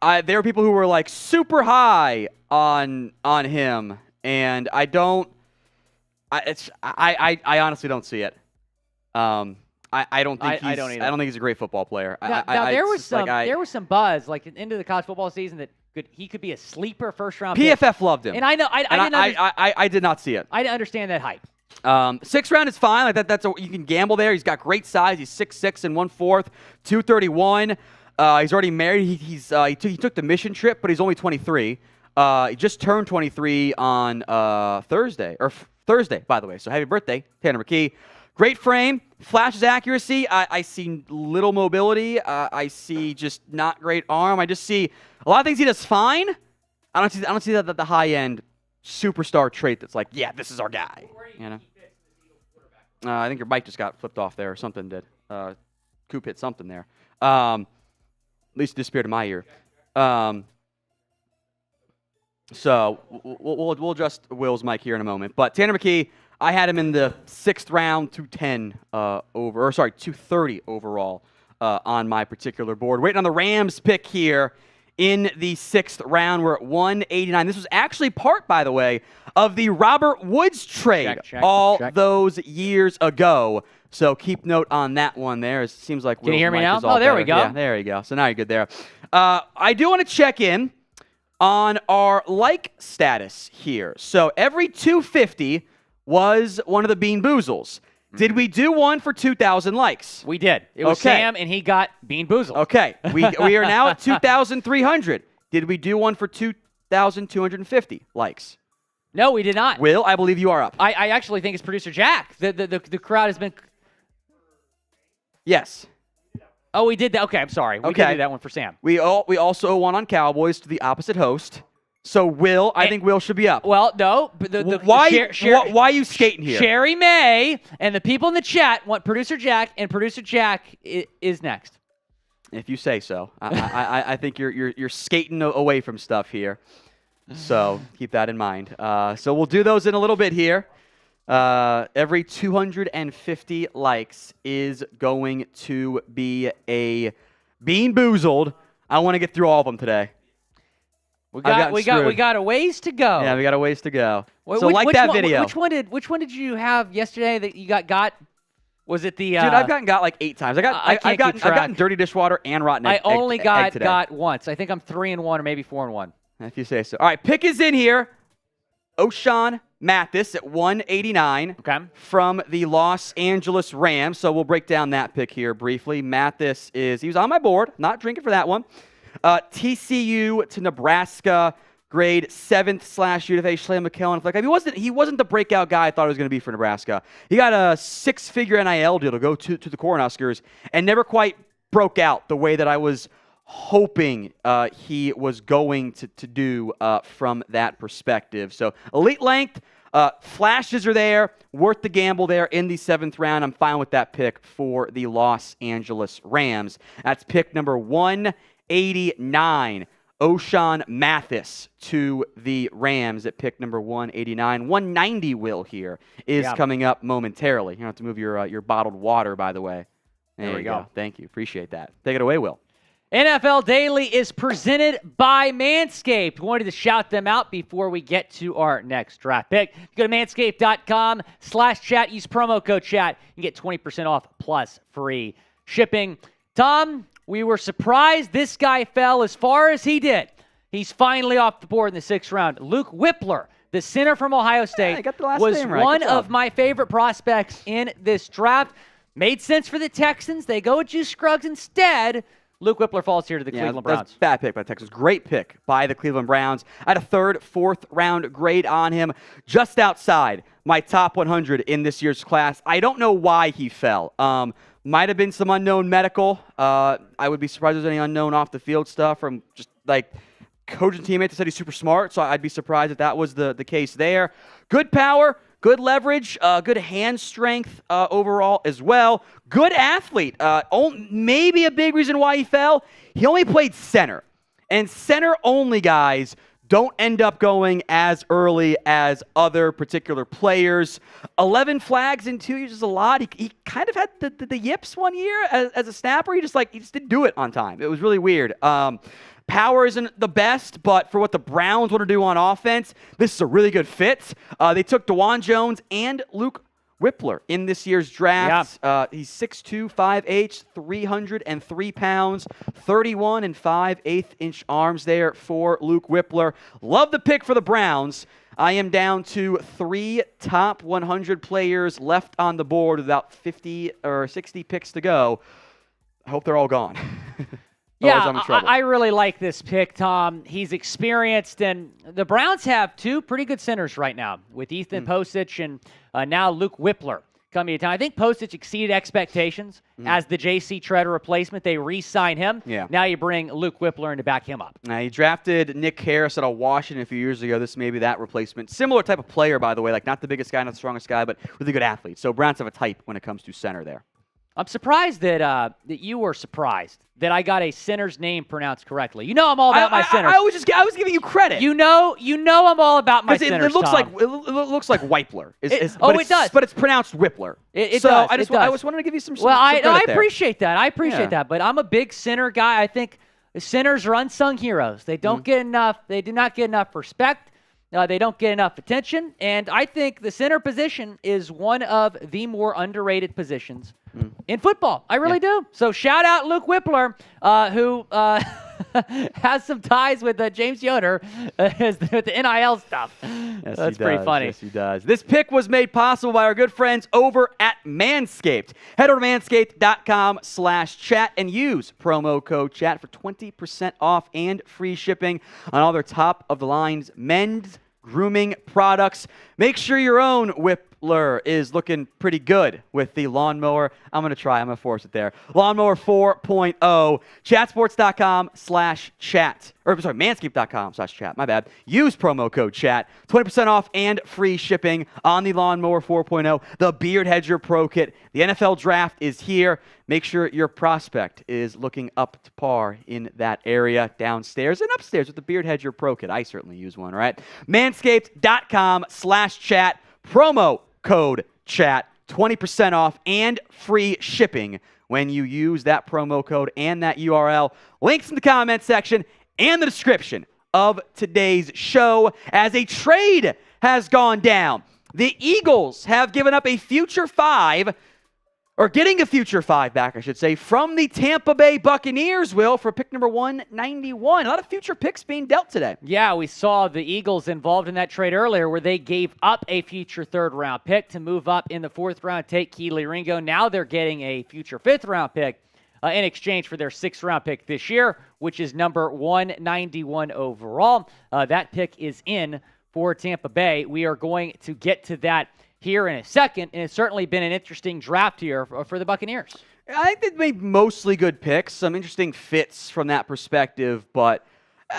were people who were like super high on him, and I honestly don't see it. I don't think he's a great football player. Now there was some buzz like into the college football season that he could be a sleeper first round. PFF pick. loved him, and I know I did not see it. I didn't understand that hype. 6th round is fine. Like that's you can gamble there. He's got great size. He's 6'6" and 1/4, 231. He's already married. He took the mission trip, but he's only 23. He just turned 23 on Thursday, by the way. So happy birthday, Tanner McKee. Great frame, flashes accuracy. I see little mobility. I see just not great arm. I just see a lot of things he does fine. I don't see that the high end superstar trait that's like, yeah, this is our guy. You know. I think your mic just got flipped off there, or something did. Coop hit something there. At least it disappeared in my ear. So we'll adjust Will's mic here in a moment. But Tanner McKee, I had him in the 6th round, 230 overall on my particular board. Waiting on the Rams pick here in the 6th round. We're at 189. This was actually part, by the way, of the Robert Woods trade those years ago. So keep note on that one there. It seems like Can you hear me now? Oh, there we go. Yeah, there you go. So now you're good there. I do want to check in on our like status here. So every 250 was one of the Bean Boozles. Did we do one for 2,000 likes? We did. It was Sam, and he got Bean Boozled. Okay. We are now at 2,300. Did we do one for 2,250 likes? No, we did not. Will, I believe you are up. I actually think it's producer Jack. The crowd has been... Yes. Oh, we did that. Okay, I'm sorry. We did do that one for Sam. We also won on Cowboys to the opposite host. So Will, I think Will should be up. Well, no. Why are you skating here? Sherry May and the people in the chat want producer Jack, and producer Jack is next. If you say so. I think you're skating away from stuff here. So keep that in mind. So we'll do those in a little bit here. Every 250 likes is going to be a Bean Boozled. I want to get through all of them today. We got a ways to go. Yeah, we got a ways to go. So which that one, video. Which one did you have yesterday that you got? Was it the? Dude, I've got like 8 times. I've gotten dirty dishwater and rotten egg. I only egg got once. I think I'm 3-1 or maybe 4-1. If you say so. All right, pick is in here. O'Shawn Mathis at 189 from the Los Angeles Rams. So we'll break down that pick here briefly. Mathis he was on my board. Not drinking for that one. TCU to Nebraska, grade 7th/UDFA. Schlemm McKellen. Like, I mean, he wasn't the breakout guy I thought he was going to be for Nebraska. He got a 6-figure NIL deal to go to the Cornhuskers and never quite broke out the way that I was hoping he was going to do from that perspective. So elite length, flashes are there, worth the gamble there in the 7th round. I'm fine with that pick for the Los Angeles Rams. That's pick number 189. O'Shawn Mathis to the Rams at pick number 189. 190 Will here is coming up momentarily. You don't have to move your bottled water, by the way. There we go. Thank you. Appreciate that. Take it away, Will. NFL Daily is presented by Manscaped. Wanted to shout them out before we get to our next draft pick. Go to manscaped.com/chat. Use promo code chat. You get 20% off plus free shipping. Tom, we were surprised this guy fell as far as he did. He's finally off the board in the 6th round. Luke Whippler, the center from Ohio State, was one of my favorite prospects in this draft. Made sense for the Texans. They go with Juice Scruggs instead. Luke Whippler falls here to the Cleveland Browns. Bad pick by the Texans. Great pick by the Cleveland Browns. I had a 3rd, 4th round grade on him, just outside my top 100 in this year's class. I don't know why he fell. Might have been some unknown medical. I would be surprised if there's any unknown off-the-field stuff from just like coach and teammates that said he's super smart, so I'd be surprised if that was the case there. Good power. Good leverage, good hand strength overall as well. Good athlete. Maybe a big reason why he fell, he only played center. And center-only guys don't end up going as early as other particular players. 11 flags in 2 years is a lot. He kind of had the yips one year as a snapper. He just didn't do it on time. It was really weird. Power isn't the best, but for what the Browns want to do on offense, this is a really good fit. They took DeJuan Jones and Luke Whippler in this year's draft. He's 6'2", 5'8", 303 pounds, 31 and 5/8-inch arms there for Luke Whippler. Love the pick for the Browns. I am down to 3 top 100 players left on the board with about 50 or 60 picks to go. I hope they're all gone. Yeah, I really like this pick, Tom. He's experienced, and the Browns have 2 pretty good centers right now with Ethan Posich and now Luke Whippler coming to town. I think Posich exceeded expectations as the J.C. Treader replacement. They re-signed him. Yeah. Now you bring Luke Whippler in to back him up. Now, he drafted Nick Harris out of Washington a few years ago. This may be that replacement. Similar type of player, by the way, like not the biggest guy, not the strongest guy, but really good athlete. So Browns have a type when it comes to center there. I'm surprised that you were surprised that I got a center's name pronounced correctly. You know I'm all about my centers. I was giving you credit. You know I'm all about my centers. It looks like Whippler. It does, but it's pronounced Whippler. It does. I just wanted to give you some. I appreciate that. I appreciate that. But I'm a big center guy. I think centers are unsung heroes. They don't get enough. They do not get enough respect. They don't get enough attention, and I think the center position is one of the more underrated positions in football. I really do. So shout out Luke Whippler, who has some ties with James Yoder with the NIL stuff. Yes, that's pretty funny. Yes, he does. This pick was made possible by our good friends over at Manscaped. Head over to manscaped.com/chat and use promo code chat for 20% off and free shipping on all their top-of-the-lines men's grooming products. Make sure your own Whippler is looking pretty good with the lawnmower. I'm going to force it there. Lawnmower 4.0. Chatsports.com/chat. Or, sorry, manscaped.com/chat. My bad. Use promo code chat. 20% off and free shipping on the Lawnmower 4.0. The Beard Hedger Pro Kit. The NFL Draft is here. Make sure your prospect is looking up to par in that area, downstairs and upstairs with the Beard Hedger Pro Kit. I certainly use one, right? Manscaped.com/chat. Promo code chat. 20% off and free shipping when you use that promo code and that URL. Links in the comment section and the description of today's show as a trade has gone down. The Eagles have given up a future 5, or getting a future 5 back, I should say, from the Tampa Bay Buccaneers, Will, for pick number 191. A lot of future picks being dealt today. Yeah, we saw the Eagles involved in that trade earlier where they gave up a future 3rd-round pick to move up in the 4th round, take Keely Ringo. Now they're getting a future 5th-round pick in exchange for their 6th-round pick this year, which is number 191 overall. That pick is in for Tampa Bay. We are going to get to that here in a second, and it's certainly been an interesting draft here for the Buccaneers. I think they've made mostly good picks, some interesting fits from that perspective, but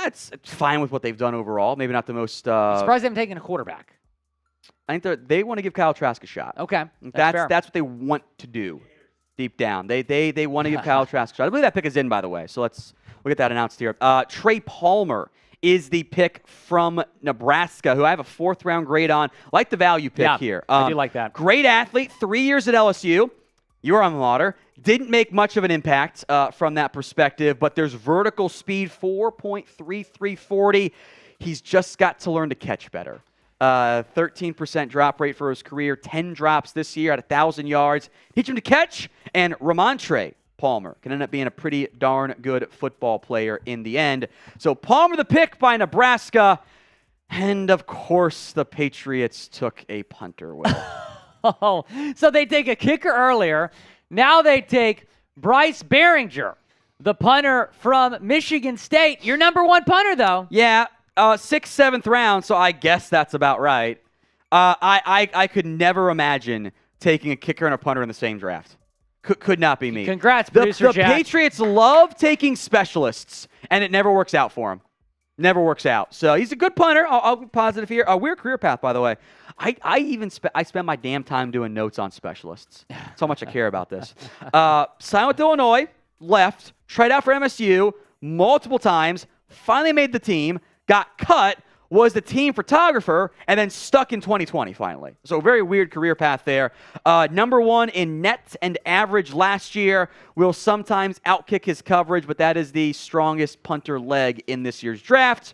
it's fine with what they've done overall. Maybe not the most... I'm surprised they haven't taken a quarterback. I think they want to give Kyle Trask a shot. Okay, that's what they want to do deep down. They want to give Kyle Trask a shot. I believe that pick is in, by the way, so we'll get that announced here. Trey Palmer is the pick from Nebraska, who I have a 4th-round grade on. Like the value pick here. I do like that. Great athlete, 3 years at LSU. Your alma mater. Didn't make much of an impact from that perspective, but there's vertical speed, 4.3340. He's just got to learn to catch better. 13% drop rate for his career, 10 drops this year at 1,000 yards. Teach him to catch, and Ramontre Palmer can end up being a pretty darn good football player in the end. So Palmer the pick by Nebraska. And, of course, the Patriots took a punter. Oh, so they take a kicker earlier. Now they take Bryce Behringer, the punter from Michigan State. Your number 1 punter, though. Yeah, 6th, 7th round, so I guess that's about right. I could never imagine taking a kicker and a punter in the same draft. Could not be me. Congrats, producer Jack. The Patriots love taking specialists, and it never works out for him. Never works out. So he's a good punter. I'll be positive here. A weird career path, by the way. I spend my damn time doing notes on specialists. That's how much I care about this. Signed with Illinois, left, tried out for MSU multiple times, finally made the team, got cut, was the team photographer, and then stuck in 2020 finally. So very weird career path there. Number 1 in net and average last year. Will sometimes outkick his coverage, but that is the strongest punter leg in this year's draft.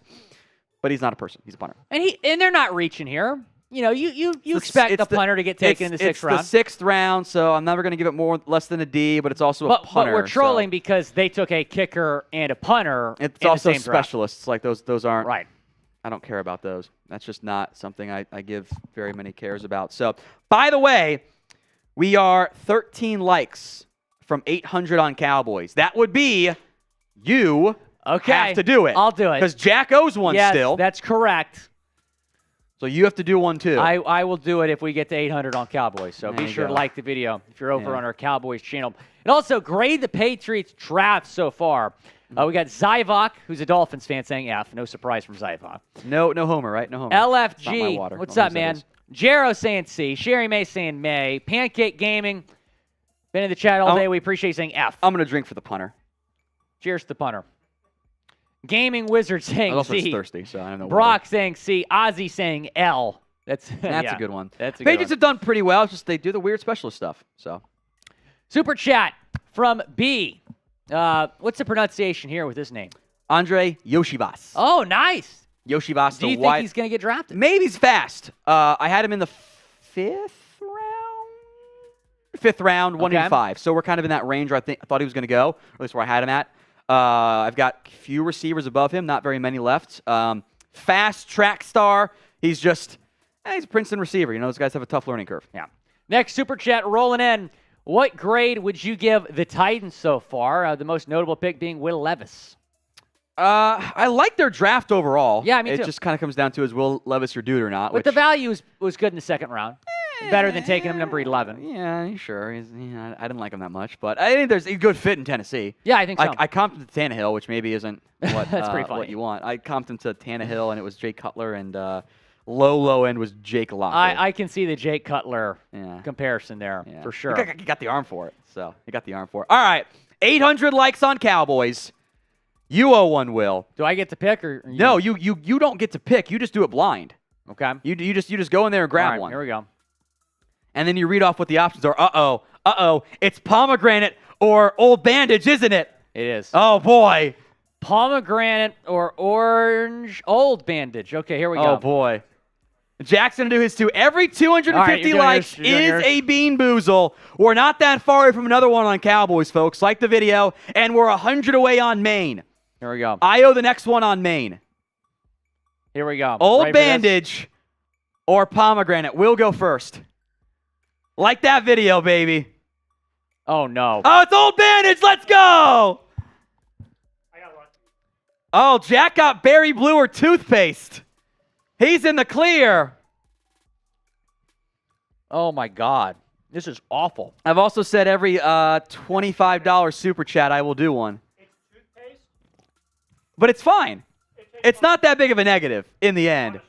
But he's not a person. He's a punter. And they're not reaching here. You know, you expect the punter to get taken in the 6th round. It's the 6th round, so I'm never going to give it less than a D, but it's also a punter. But we're trolling because they took a kicker and a punter It's in also the same specialists. Like those aren't. Right. I don't care about those. That's just not something I give very many cares about. So, by the way, we are 13 likes from 800 on Cowboys. That would be you have to do it. I'll do it. Because Jack owes one still. That's correct. So you have to do one too. I will do it if we get to 800 on Cowboys. So There be you sure go. to like the video if you're over on our Cowboys channel. And also grade the Patriots draft so far. We got Zyvok, who's a Dolphins fan, saying F. No surprise from Zyvok. No Homer, right? No Homer. LFG, Water. what's Don't up, use that man? as- Jero saying C. Sherry May saying May. Pancake Gaming, been in the chat all day. We appreciate you saying F. I'm going to drink for the punter. Cheers to the punter. Gaming Wizard saying I was also C. thirsty, so I don't know. Brock saying C. Ozzy saying L. That's a good one. That's a Patriots good have done pretty well. It's just they do the weird specialist stuff. So Super chat from B. What's the pronunciation here with this name? Andre Yoshivas. Oh, nice. Yoshivas. Do you think he's going to get drafted? Maybe he's fast. I had him in the 5th round. 5th round, 185. So we're kind of in that range where I thought he was going to go, or at least where I had him at. I've got few receivers above him, not very many left. Fast track star. He's a Princeton receiver. You know, those guys have a tough learning curve. Yeah. Next super chat rolling in. What grade would you give the Titans so far? The most notable pick being Will Levis. I like their draft overall. Yeah, me too. It just kind of comes down to is Will Levis your dude or not. But the value was good in the 2nd round. Better than taking him number 11. Yeah, sure. I didn't like him that much, but I think there's a good fit in Tennessee. Yeah, I think so. I comped him to Tannehill, which maybe isn't what, That's pretty funny. what you want. I comped him to Tannehill, and it was Jay Cutler, and low end was Jake Locker. I can see the Jake Cutler comparison there for sure. He got the arm for it. All right, 800 likes on Cowboys. You owe one, Will. Do I get to pick or you? No, you don't get to pick. You just do it blind. Okay. You just go in there and grab one. Here we go. And then you read off what the options are. Uh-oh, it's pomegranate or old bandage, isn't it? It is. Oh, boy. Pomegranate or orange old bandage. Okay, here we go. Oh, boy. Jack's going to do his two. Every 250 likes is a bean boozle. We're not that far away from another one on Cowboys, folks. Like the video. And we're 100 away on Maine. Here we go. I owe the next one on Maine. Here we go. Old bandage or pomegranate. We'll go first. Like that video, baby. Oh, no. Oh, it's old bandage. Let's go. Oh, Jack got berry blue or toothpaste. He's in the clear. Oh, my God. This is awful. I've also said every $25 super chat, I will do one. It's toothpaste. But it's fine. It's not that big of a negative in the end.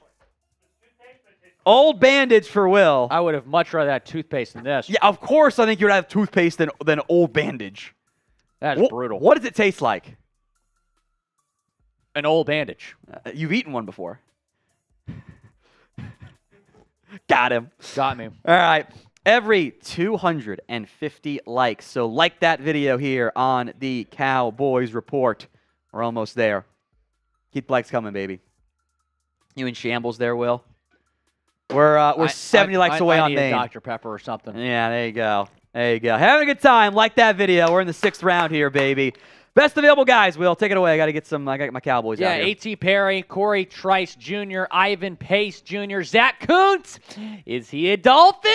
Old bandage for Will. I would have much rather had toothpaste than this. Yeah, of course I think you would have toothpaste than old bandage. That is brutal. What does it taste like? An old bandage. You've eaten one before. Got him. Got me. All right. Every 250 likes. So like that video here on the Cowboys Report. We're almost there. Keep the likes coming, baby. You in shambles there, Will? We're 70 likes away on Maine. Dr. Pepper or something. Yeah, there you go. There you go. Having a good time. Like that video. We're in the 6th round here, baby. Best available guys, Will. Take it away. I got my Cowboys out here. A.T. Perry, Corey Trice Jr., Ivan Pace Jr., Zach Kuntz. Is he a Dolphin?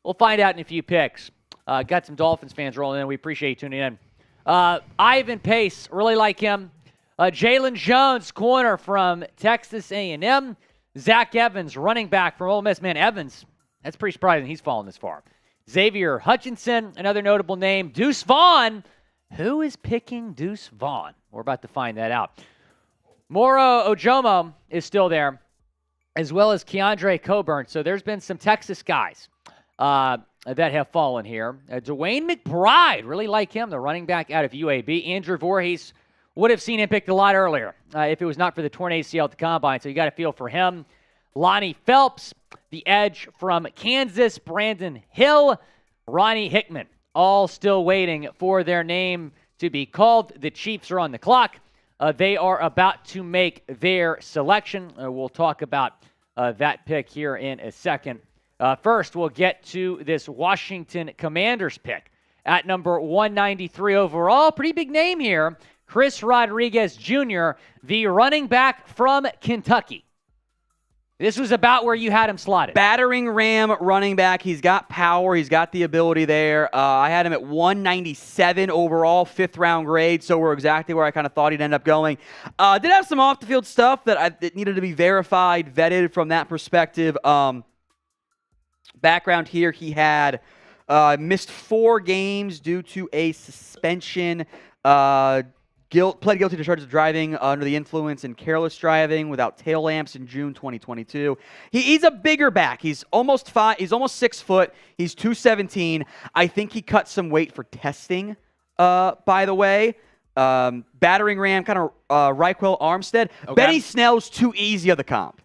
We'll find out in a few picks. Got some Dolphins fans rolling in. We appreciate you tuning in. Ivan Pace, really like him. Jalen Jones, corner from Texas A&M. Zach Evans, running back from Ole Miss. Man, Evans, that's pretty surprising he's fallen this far. Xavier Hutchinson, another notable name. Deuce Vaughn. Who is picking Deuce Vaughn? We're about to find that out. Moro Ojomo is still there, as well as Keandre Coburn. So there's been some Texas guys that have fallen here. Dwayne McBride, really like him, the running back out of UAB. Andrew Voorhees, would have seen him picked a lot earlier if it was not for the torn ACL at the combine. So you got to feel for him. Lonnie Phelps, the edge from Kansas. Brandon Hill, Ronnie Hickman. All still waiting for their name to be called. The Chiefs are on the clock. They are about to make their selection. We'll talk about that pick here in a second. First, we'll get to this Washington Commanders pick at number 193 overall. Pretty big name here. Chris Rodriguez Jr., the running back from Kentucky. This was about where you had him slotted. Battering ram running back. He's got power. He's got the ability there. I had him at 197 overall, 5th round grade, so we're exactly where I kind of thought he'd end up going. Did have some off-the-field stuff that needed to be verified, vetted from that perspective. Background here, he had missed 4 games due to a suspension. Pled guilty to charges of driving under the influence and careless driving without tail lamps in June 2022. He's a bigger back. He's almost 5. He's almost 6 foot. He's 217. I think he cut some weight for testing. By the way, battering ram, kind of Reichwell Armstead. Okay. Benny Snell's too easy of the comp.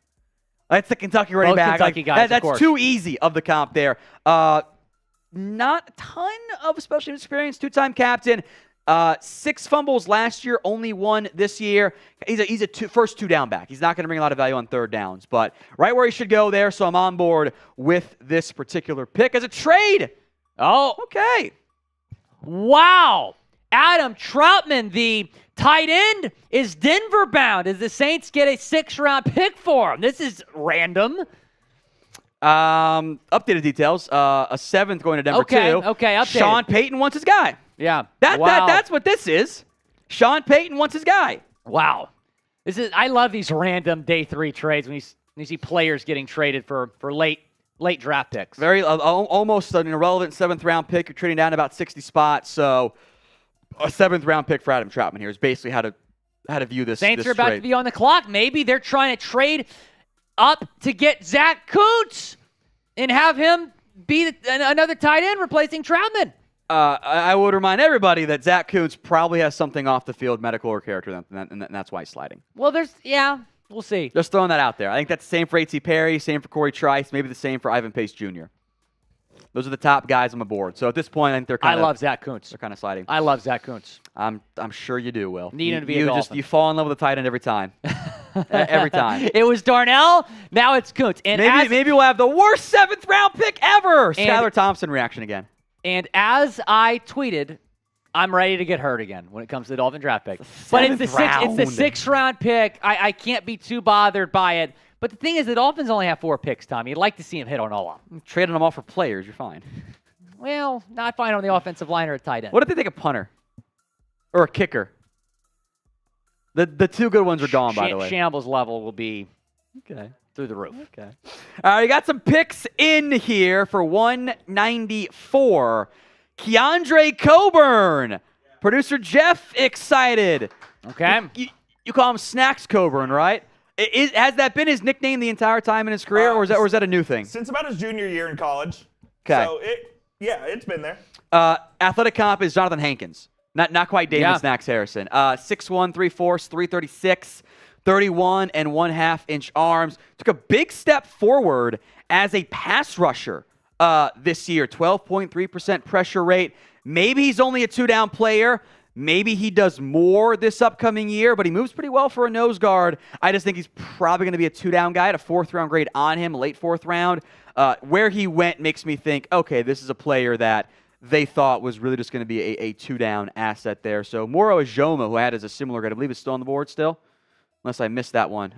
That's the Kentucky running back. Kentucky guys, that's too easy of the comp there. Not a ton of special teams experience. 2-time captain. 6 fumbles last year, only 1 this year. He's a first 2 down back. He's not going to bring a lot of value on 3rd downs, but right where he should go there. So I'm on board with this particular pick as a trade. Oh, okay. Wow. Adam Troutman, the tight end, is Denver bound as the Saints get a 6th-round pick for him. This is random. Updated details. A 7th going to Denver, too. Okay, updated. Sean Payton wants his guy. Yeah. That's what this is. Sean Payton wants his guy. Wow. I love these random day 3 trades when you see players getting traded for late draft picks. Very almost an irrelevant 7th-round pick. You're trading down about 60 spots, so a 7th-round pick for Adam Troutman here is basically how to view this. Saints this are about trade. to be on the clock. Maybe they're trying to trade up to get Zach Kuntz and have him be another tight end replacing Troutman. I would remind everybody that Zach Kuntz probably has something off the field, medical or character, and that's why he's sliding. Well, we'll see. Just throwing that out there. I think that's the same for A.T. Perry, same for Corey Trice, maybe the same for Ivan Pace Jr. Those are the top guys on the board. So at this point, I think they're I love Zach Kuntz. They're kind of sliding. I love Zach Kuntz. I'm sure you do, Will. Need him to be a Dolphin. You fall in love with the tight end every time. Every time. It was Darnell. Now it's Kuntz. And maybe we'll have the worst 7th round pick ever. Skylar Thompson reaction again. And as I tweeted, I'm ready to get hurt again when it comes to the Dolphin draft pick. But it's the 6th round pick. I can't be too bothered by it. But the thing is, the Dolphins only have 4 picks, Tommy. You'd like to see him hit on all of them. Trading them all for players, you're fine. Well, not fine on the offensive line or a tight end. What if they take a punter? Or a kicker? The 2 good ones are gone, by the way. Shambles level will be through the roof. Okay. All right, you got some picks in here for 194. Keandre Coburn. Producer Jeff excited. Okay. You call him Snacks Coburn, right? Has that been his nickname the entire time in his career, or is that a new thing? Since about his junior year in college. Okay. So it's been there. Athletic comp is Jonathan Hankins. Not quite David Snacks Harrison. 6'1", 3/4", 336, 31 1/2 inch arms. Took a big step forward as a pass rusher this year. 12.3% pressure rate. Maybe he's only a 2-down player. Maybe he does more this upcoming year, but he moves pretty well for a nose guard. I just think he's probably going to be a 2-down guy at a 4th round grade on him, late 4th round. Where he went makes me think, okay, this is a player that they thought was really just going to be a 2-down asset there. So Moro Ojoma, who I had as a similar grade, I believe is still on the board still, unless I missed that one.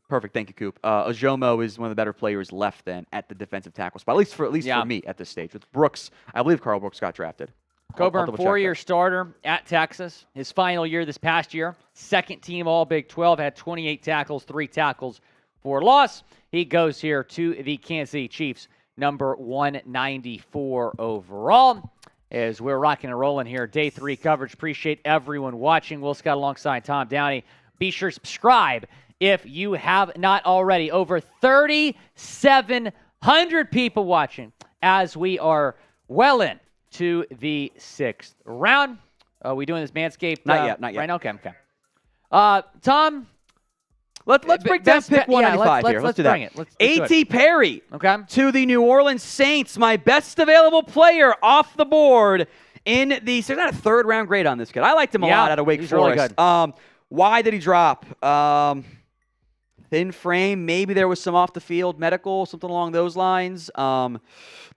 Perfect, thank you, Coop. Ojomo is one of the better players left then at the defensive tackle spot, at least for me at this stage. With Brooks, I believe Carl Brooks got drafted. Coburn, 4-year starter at Texas. His final year this past year, 2nd team All Big 12, had 28 tackles, 3 tackles for loss. He goes here to the Kansas City Chiefs, number 194 overall. As we're rocking and rolling here, day 3 coverage. Appreciate everyone watching. Will Scott alongside Tom Downey. Be sure to subscribe if you have not already. Over 3,700 people watching as we are well in to the 6th round. Are we doing this Manscaped? Not yet. Right now? Okay. Tom, let's break down pick 195 here. Let's do that. A.T. Perry to the New Orleans Saints, my best available player off the board in the. So there's not a 3rd round grade on this kid. I liked him a lot out of Wake Forest. Really good. Why did he drop? Thin frame. Maybe there was some off the field medical, something along those lines. I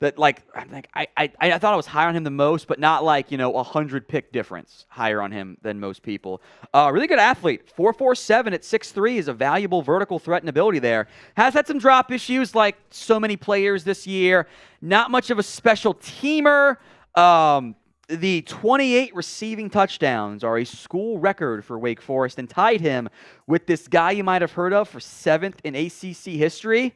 thought I was higher on him than most, but not 100 pick difference higher on him than most people. Really good athlete. 4.47 at 6'3" is a valuable vertical threat and ability there. Has had some drop issues like so many players this year. Not much of a special teamer. The 28 receiving touchdowns are a school record for Wake Forest and tied him with this guy you might have heard of for 7th in ACC history.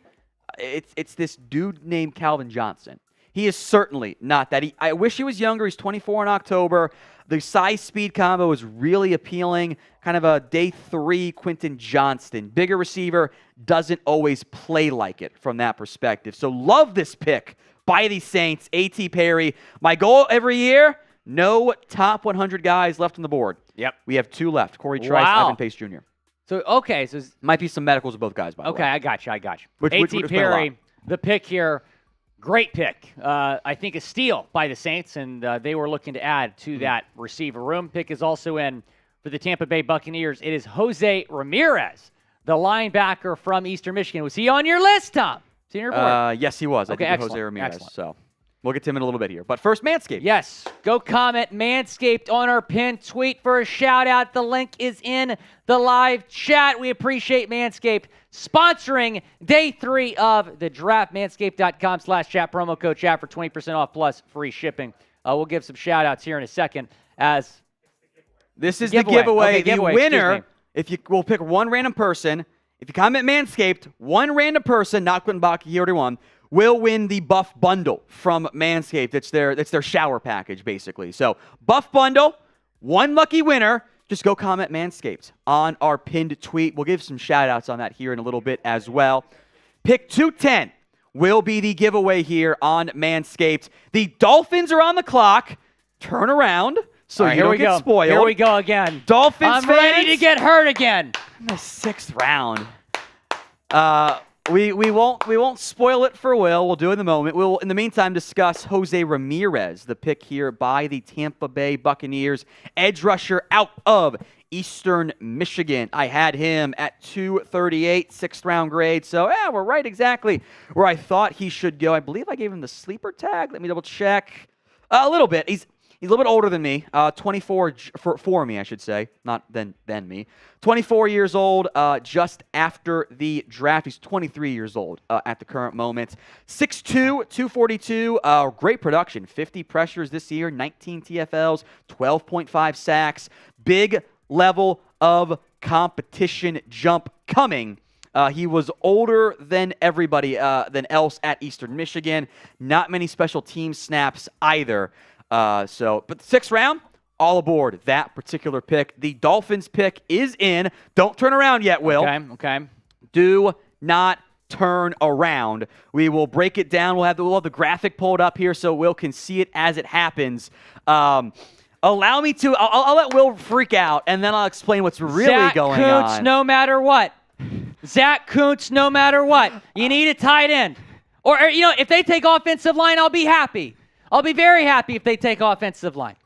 It's this dude named Calvin Johnson. He is certainly not that. I wish he was younger. He's 24 in October. The size-speed combo is really appealing. Kind of a day 3 Quentin Johnston. Bigger receiver, doesn't always play like it from that perspective. So love this pick by the Saints. A.T. Perry. My goal every year, no top 100 guys left on the board. Yep. We have 2 left. Corey Trice, Ivan Pace Jr. So might be some medicals of both guys, by the way. Okay, I got you. A.T. Perry, the pick here, great pick. I think a steal by the Saints, and they were looking to add to that receiver room. Pick is also in for the Tampa Bay Buccaneers. It is Jose Ramirez, the linebacker from Eastern Michigan. Was he on your list, Tom? Was he on your board? Yes, he was. Okay, I think Jose Ramirez. Excellent. So we'll get to him in a little bit here. But first, Manscaped. Yes. Go comment Manscaped on our pinned tweet for a shout-out. The link is in the live chat. We appreciate Manscaped sponsoring day 3 of the draft. Manscaped.com/chat. Promo code chat for 20% off plus free shipping. We'll give some shout-outs here in a second as this is the giveaway. Okay, the winner, we'll pick one random person. If you comment Manscaped, one random person, not Quentin Bach, he already won, will win the Buff Bundle from Manscaped. It's their shower package, basically. So, Buff Bundle, one lucky winner. Just go comment Manscaped on our pinned tweet. We'll give some shout-outs on that here in a little bit as well. Pick 210 will be the giveaway here on Manscaped. The Dolphins are on the clock. Turn around so you don't get spoiled. Here we go again. Dolphins I'm fans, ready to get hurt again. in the 6th round. We won't spoil it for Will. We'll do it in the moment. We'll, in the meantime, discuss Jose Ramirez, the pick here by the Tampa Bay Buccaneers. Edge rusher out of Eastern Michigan. I had him at 238, 6th round grade. So, yeah, we're right exactly where I thought he should go. I believe I gave him the sleeper tag. Let me double check. A little bit. He's a little bit older than me. 24 for me, I should say. Not than me. 24 years old, just after the draft. He's 23 years old at the current moment. 6'2", 242. Great production. 50 pressures this year, 19 TFLs, 12.5 sacks. Big level of competition jump coming. He was older than everybody else at Eastern Michigan. Not many special team snaps either. But the 6th round, all aboard that particular pick. The Dolphins pick is in. Don't turn around yet, Will. Okay. Do not turn around. We will break it down. We'll have the graphic pulled up here so Will can see it as it happens. Allow me to. I'll let Will freak out, and then I'll explain what's really going on. Zach Kuntz, no matter what. Zach Kuntz, no matter what. You need a tight end. Or if they take offensive line, I'll be happy. I'll be very happy if they take offensive line.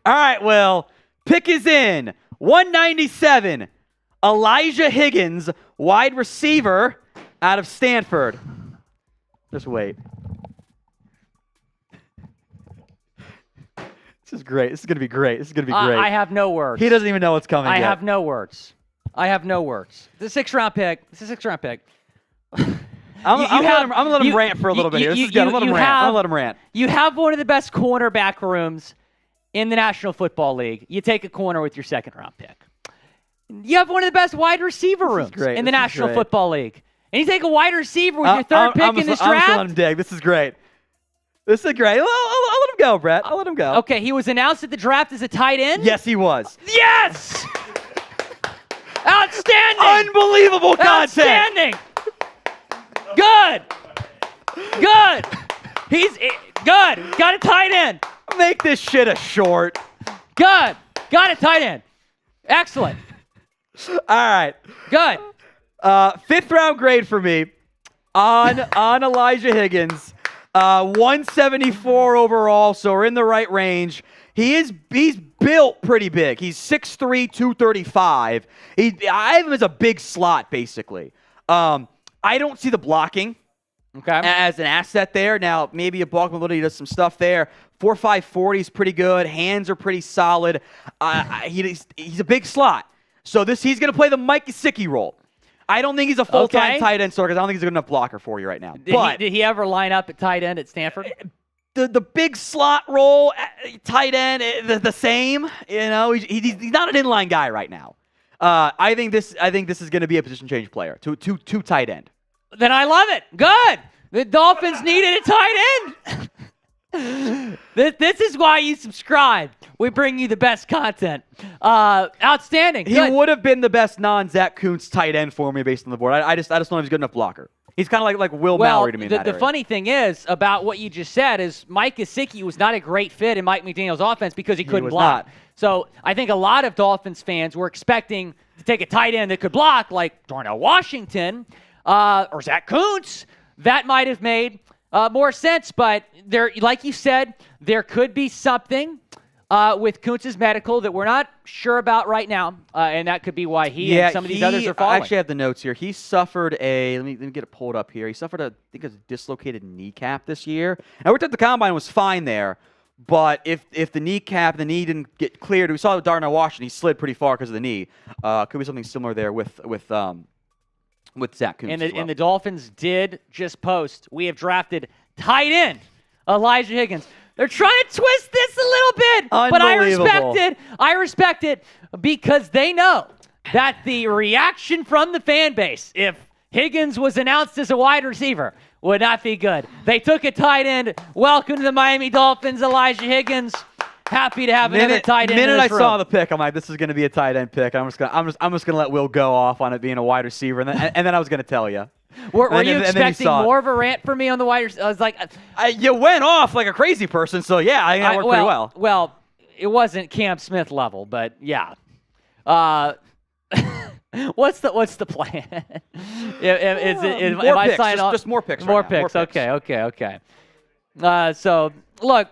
All right, Will. Pick is in. 197. Elijah Higgins, wide receiver out of Stanford. Just wait. This is great. This is going to be great. I have no words. He doesn't even know what's coming I yet. have no words. The 6th round pick. I'm going to let him rant for a little bit here. This is good. I'm going to let him rant. You have one of the best cornerback rooms in the National Football League. You take a corner with your 2nd round pick. You have one of the best wide receiver rooms in the National Football League. And you take a wide receiver with your 3rd pick in this draft. I'm just letting him dig. This is great. I'll let him go, Brett. I'll let him go. Okay, he was announced at the draft as a tight end? Yes, he was. Yes! Outstanding! Unbelievable content! Outstanding! Good! He's good. Got a tight end. Make this shit a short. Good. Got a tight end. Excellent. All right. Good. 5th round grade for me on Elijah Higgins. 174 overall, so we're in the right range. He's built pretty big. He's 6'3", 235. I have him as a big slot, basically. I don't see the blocking as an asset there. Now, maybe a block mobility does some stuff there. 4.5 40 is pretty good. Hands are pretty solid. He's a big slot. So he's going to play the Mike Gesicki role. I don't think he's a full-time tight end because I don't think he's a good enough blocker for you right now. Did he ever line up at tight end at Stanford? The big slot role, tight end, the same. He's not an inline guy right now. I think this is going to be a position change player to tight end. Then I love it. Good. The Dolphins needed a tight end. This is why you subscribe. We bring you the best content. Outstanding. He would have been the best non-Zach Kuntz tight end for me based on the board. I just don't know if he's a good enough blocker. He's kind of like Will Mallory to me. The funny thing is about what you just said is Mike Gesicki was not a great fit in Mike McDaniel's offense because he couldn't block. So I think a lot of Dolphins fans were expecting to take a tight end that could block, like Darnell Washington or Zach Kuntz. That might have made more sense, but there, like you said, there could be something with Kuntz's medical that we're not sure about right now, and that could be why he and some of these others are falling. I actually have the notes here. He suffered let me get it pulled up here. He suffered a dislocated kneecap this year. I worked at the combine, was fine there, but if the knee didn't get cleared, we saw with Darnell Washington, he slid pretty far because of the knee. Could be something similar there with Zach Kuntz. And the Dolphins did just post, we have drafted tight end Elijah Higgins. They're trying to twist this a little bit, but I respect it because they know that the reaction from the fan base, if Higgins was announced as a wide receiver, would not be good. They took a tight end. Welcome to the Miami Dolphins, Elijah Higgins. Happy to have another tight end. The minute I saw the pick, I'm like, this is going to be a tight end pick. I'm just gonna let Will go off on it being a wide receiver, and then I was going to tell you. Were you expecting more of a rant from me on the wide receiver? I was like, you went off like a crazy person, so yeah, I think that worked pretty well. Well, it wasn't Cam Smith level, but yeah. What's the plan? Am More I picks, signing off? just more picks. More right now. picks. Okay. So, look,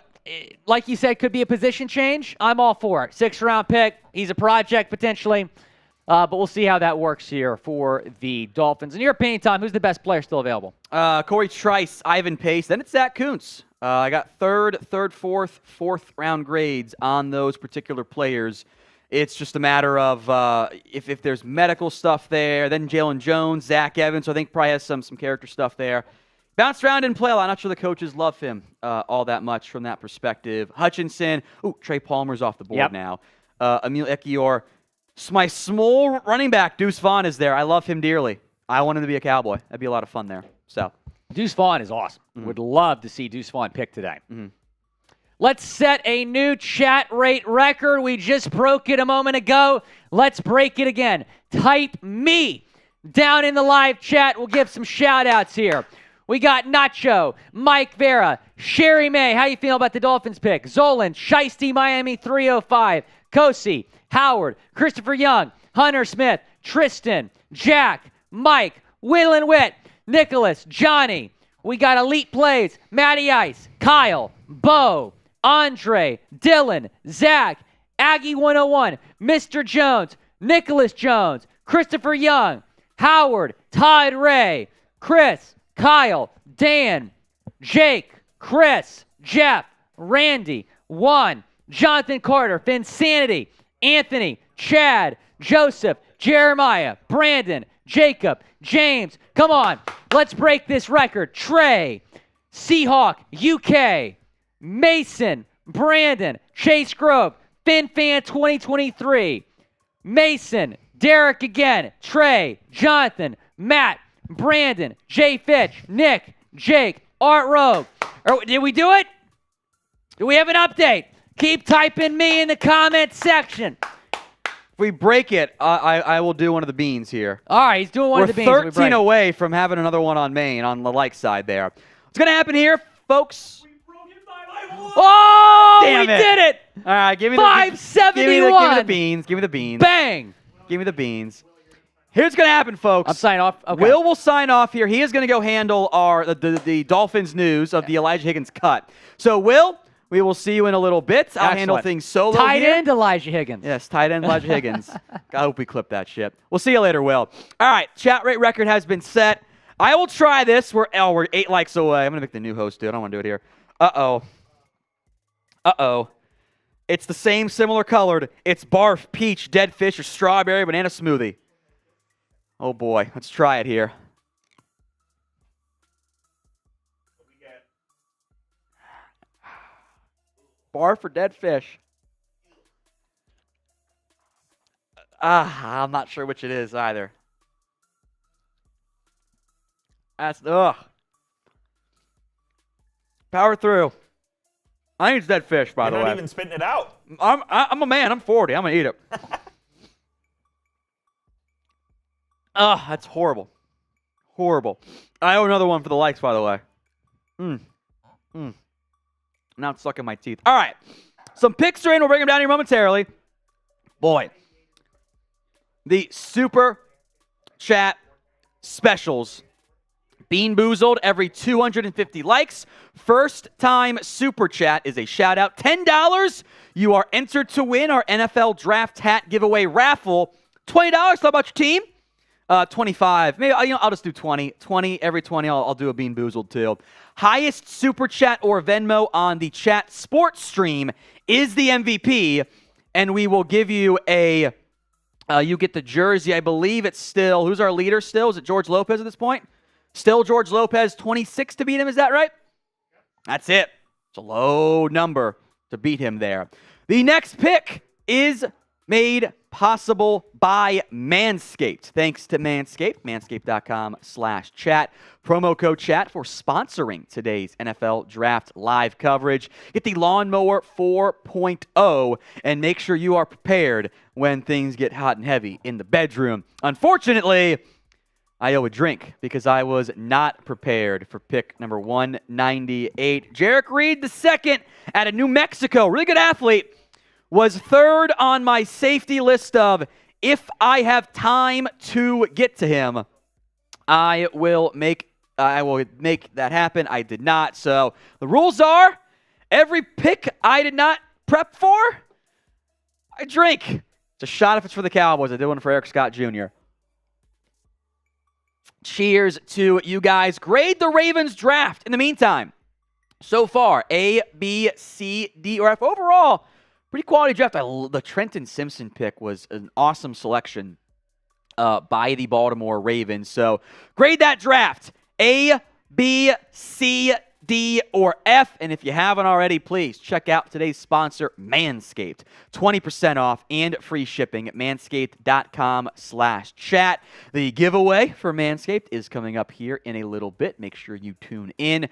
like you said, could be a position change. I'm all for it. 6th-round pick. He's a project potentially. But we'll see how that works here for the Dolphins. In your opinion, Tom, who's the best player still available? Corey Trice, Ivan Pace, then it's Zach Kuntz. I got third, fourth round grades on those particular players. It's just a matter of if there's medical stuff there. Then Jalen Jones, Zach Evans, so I think probably has some character stuff there. Bounced around, didn't play a lot. Not sure the coaches love him all that much from that perspective. Hutchinson, Trey Palmer's off the board now. Emil Ekiyor. My small running back, Deuce Vaughn, is there. I love him dearly. I want him to be a Cowboy. That'd be a lot of fun there. So, Deuce Vaughn is awesome. Would love to see Deuce Vaughn pick today. Let's set a new chat rate record. We just broke it a moment ago. Let's break it again. Type me down in the live chat. We'll give some shout-outs here. We got Nacho, Mike Vera, Sherry May. How you feel about the Dolphins pick? Zolan, Shiesty, Miami 305, Kosi, Howard, Christopher Young, Hunter Smith, Tristan, Jack, Mike, Will and Witt, Nicholas, Johnny. We got Elite Plays, Matty Ice, Kyle, Bo, Andre, Dylan, Zach, Aggie 101, Mr. Jones, Nicholas Jones, Christopher Young, Howard, Todd Ray, Chris, Kyle, Dan, Jake, Chris, Jeff, Randy, Juan, Jonathan Carter, Finsanity, Anthony, Chad, Joseph, Jeremiah, Brandon, Jacob, James. Come on, let's break this record. Trey, Seahawk, UK, Mason, Brandon, Chase Grove, FinFan 2023, Mason, Derek again, Trey, Jonathan, Matt, Brandon, Jay Fitch, Nick, Jake, Art Rogue. Did we do it? Do we have an update? Keep typing me in the comment section. if we break it, I will do one of the beans here. All right, he's doing one of the beans. We're 13 away from having another one on Maine on the like side there. What's going to happen here, folks? Oh, Damn we it. did it! All right, give me 571. Give me the beans. Give me the beans. Bang! Give me the beans. Here's what's going to happen, folks. I'm signing off. Okay. Will sign off here. He is going to go handle the Dolphins news of the Elijah Higgins cut. So, Will, we will see you in a little bit. I'll handle things solo Tight here. end Elijah Higgins. Yes, tight end Elijah Higgins. I hope we clip that shit. We'll see you later, Will. All right, chat rate record has been set. I will try this. We're 8 likes away. I'm going to make the new host do it. I don't want to do it here. Uh-oh. It's the same similar colored. It's barf, peach, dead fish, or strawberry banana smoothie. Oh boy, let's try it here. Barf or dead fish? I'm not sure which it is either. Ugh. Power through. I think it's dead fish, by the way. You're not even spitting it out. I'm a man. I'm 40. I'm going to eat it. Ugh, that's horrible. Horrible. I owe another one for the likes, by the way. Now it's stuck in my teeth. All right. Some picks are in. We'll bring them down here momentarily. Boy. The Super Chat Specials. Bean Boozled every 250 likes. First time Super Chat is a shout out. $10. You are entered to win our NFL Draft Hat Giveaway raffle. $20. How about your team? 25. Maybe I'll just do 20. 20 every 20. I'll do a Bean Boozled too. Highest Super Chat or Venmo on the Chat Sports stream is the MVP, and we will give you a. You get the jersey. I believe it's still. Who's our leader still? Is it George Lopez at this point? Still George Lopez, 26 to beat him. Is that right? That's it. It's a low number to beat him there. The next pick is made possible by Manscaped. Thanks to Manscaped, manscaped.com/chat. Promo code chat for sponsoring today's NFL Draft live coverage. Get the Lawnmower 4.0 and make sure you are prepared when things get hot and heavy in the bedroom. Unfortunately, I owe a drink because I was not prepared for pick number 198. Jarek Reed II out of New Mexico, really good athlete, was third on my safety list of if I have time to get to him. I will make that happen. I did not. So the rules are every pick I did not prep for, I drink. It's a shot if it's for the Cowboys. I did one for Eric Scott Jr. Cheers to you guys. Grade the Ravens draft. In the meantime, so far, A, B, C, D, or F. Overall, pretty quality draft. The Trenton Simpson pick was an awesome selection by the Baltimore Ravens. So grade that draft. A, B, C, D, or F. And if you haven't already, please check out today's sponsor, Manscaped. 20% off and free shipping at manscaped.com/chat. The giveaway for Manscaped is coming up here in a little bit. Make sure you tune in.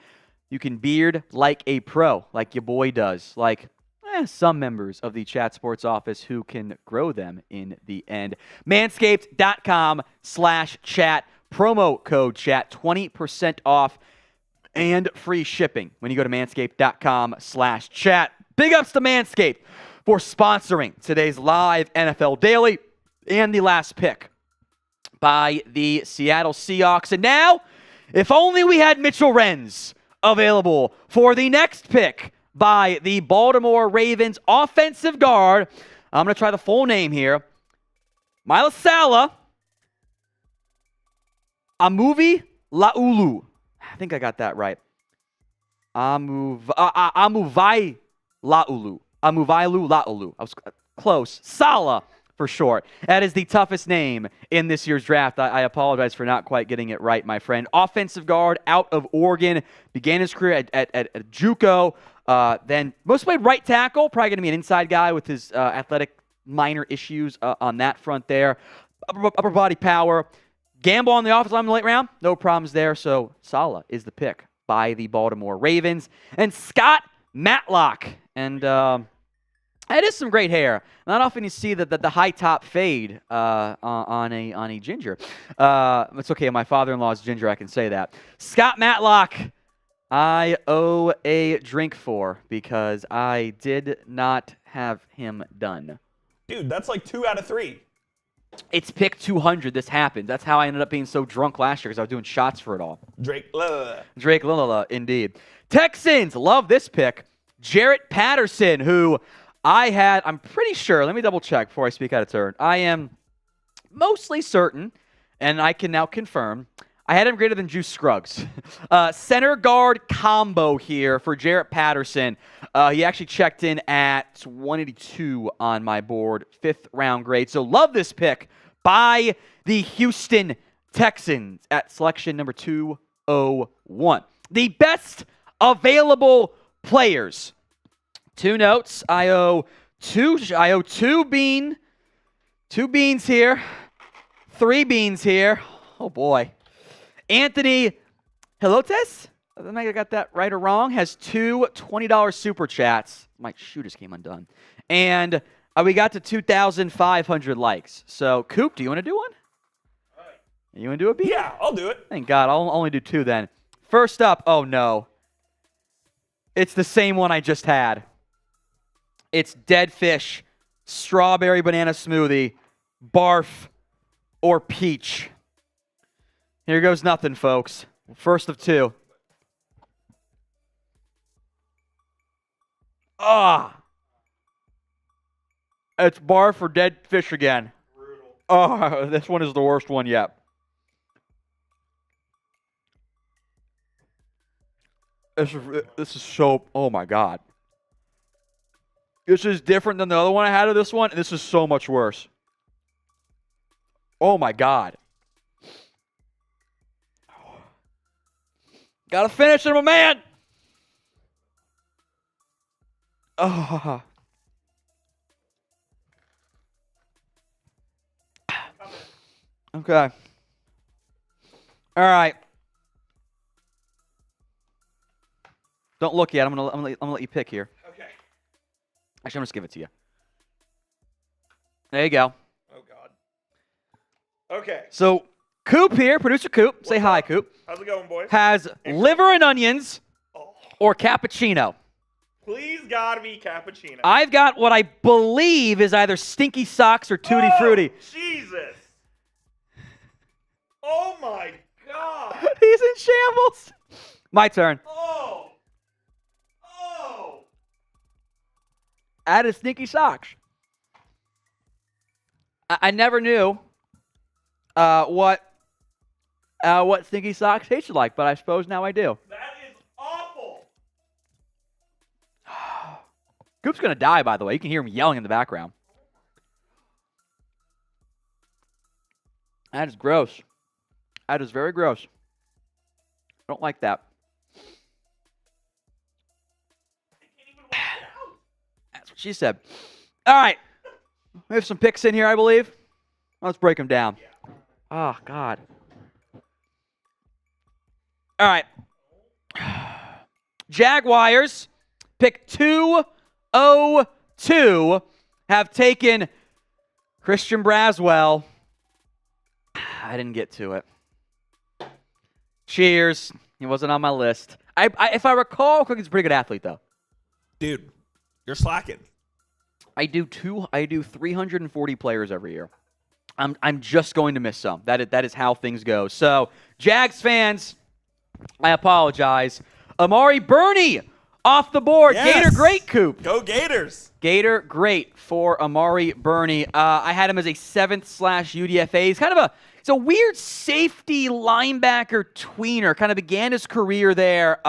You can beard like a pro, like your boy does, like some members of the Chat Sports office who can grow them in the end. Manscaped.com/chat. Promo code chat, 20% off and free shipping when you go to manscaped.com/chat. Big ups to Manscaped for sponsoring today's live NFL Daily and the last pick by the Seattle Seahawks. And now, if only we had Mitchell Renz available for the next pick by the Baltimore Ravens offensive guard. I'm going to try the full name here. Milasala Amuvi Laulu. I think I got that right. Amuvai Laulu. Amuvailu Laulu. I was close. Sala for short. That is the toughest name in this year's draft. I apologize for not quite getting it right, my friend. Offensive guard out of Oregon. Began his career at JUCO. Then most played right tackle. Probably going to be an inside guy with his athletic minor issues on that front there. Upper body power. Gamble on the offensive line in the late round. No problems there. So Sala is the pick by the Baltimore Ravens. And Scott Matlock. And that is some great hair. Not often you see the high top fade on a ginger. It's okay. My father-in-law is ginger. I can say that. Scott Matlock, I owe a drink for because I did not have him done. Dude, that's like 2 out of 3. It's pick 200. This happened. That's how I ended up being so drunk last year because I was doing shots for it all. Drake Lala, indeed. Texans, love this pick. Jarrett Patterson, who I'm pretty sure, let me double check before I speak out of turn. I am mostly certain, and I can now confirm, I had him greater than Juice Scruggs. Center guard combo here for Jarrett Patterson. He actually checked in at 182 on my board, 5th round grade. So love this pick by the Houston Texans at selection number 201. The best available players. 2 notes. I owe two beans here. 3 beans here. Oh boy. Anthony Hilotes, I think I got that right or wrong, has 2 $20 super chats. My shoe just came undone. And we got to 2,500 likes. So, Coop, do you want to do one? All right. You want to do a beat? Yeah, I'll do it. Thank God. I'll only do 2 then. First up, oh no. It's the same one I just had. It's dead fish, strawberry banana smoothie, barf, or peach. Here goes nothing, folks. First of 2. It's barf or dead fish again. Brutal. This one is the worst one yet. This is so, oh my God. This is different than the other one I had of this one, and this is so much worse. Oh my God. Gotta finish it, my man. Oh. Okay. All right. Don't look yet. I'm gonna let you pick here. Okay. Actually, I'm just give it to you. There you go. Oh God. Okay. So Coop here, producer Coop. Say hi, Coop. How's it going, boys? Has liver and onions or cappuccino. Please God be cappuccino. I've got what I believe is either Stinky Socks or Tutti Frutti. Jesus. Oh my He's in shambles. My turn. Oh. Added sneaky socks. I never knew what sneaky socks tasted like, but I suppose now I do. That is awful. Goop's going to die, by the way. You can hear him yelling in the background. That is gross. That is very gross. I don't like that. That's what she said. All right. We have some picks in here, I believe. Let's break them down. Oh, God. All right. Jaguars, pick 202, have taken Christian Braswell. I didn't get to it. Cheers. He wasn't on my list. If I recall, Cookie's a pretty good athlete, though. Dude, you're slacking. I do 340 players every year. I'm just going to miss some. That is how things go. So, Jags fans, I apologize. Amari Burney off the board. Yes. Gator great, Coop. Go Gators. Gator great for Amari Burney. I had him as a 7th/UDFA. He's kind of it's a weird safety linebacker tweener. Kind of began his career there.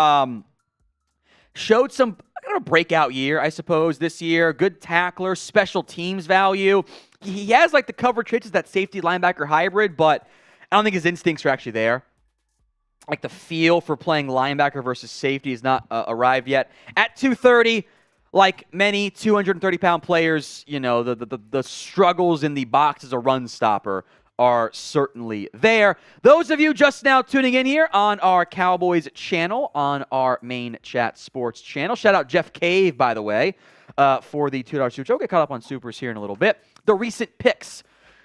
Showed some breakout year, I suppose, this year. Good tackler, special teams value. He has like the coverage traits as that safety linebacker hybrid, but I don't think his instincts are actually there. Like the feel for playing linebacker versus safety is not arrived yet. At 230, like many 230-pound players, you know, the struggles in the box as a run stopper are certainly there. Those of you just now tuning in here on our Cowboys channel, on our main chat sports channel. Shout out Jeff Cave, by the way, for the $2 super. We'll get caught up on supers here in a little bit. The recent picks.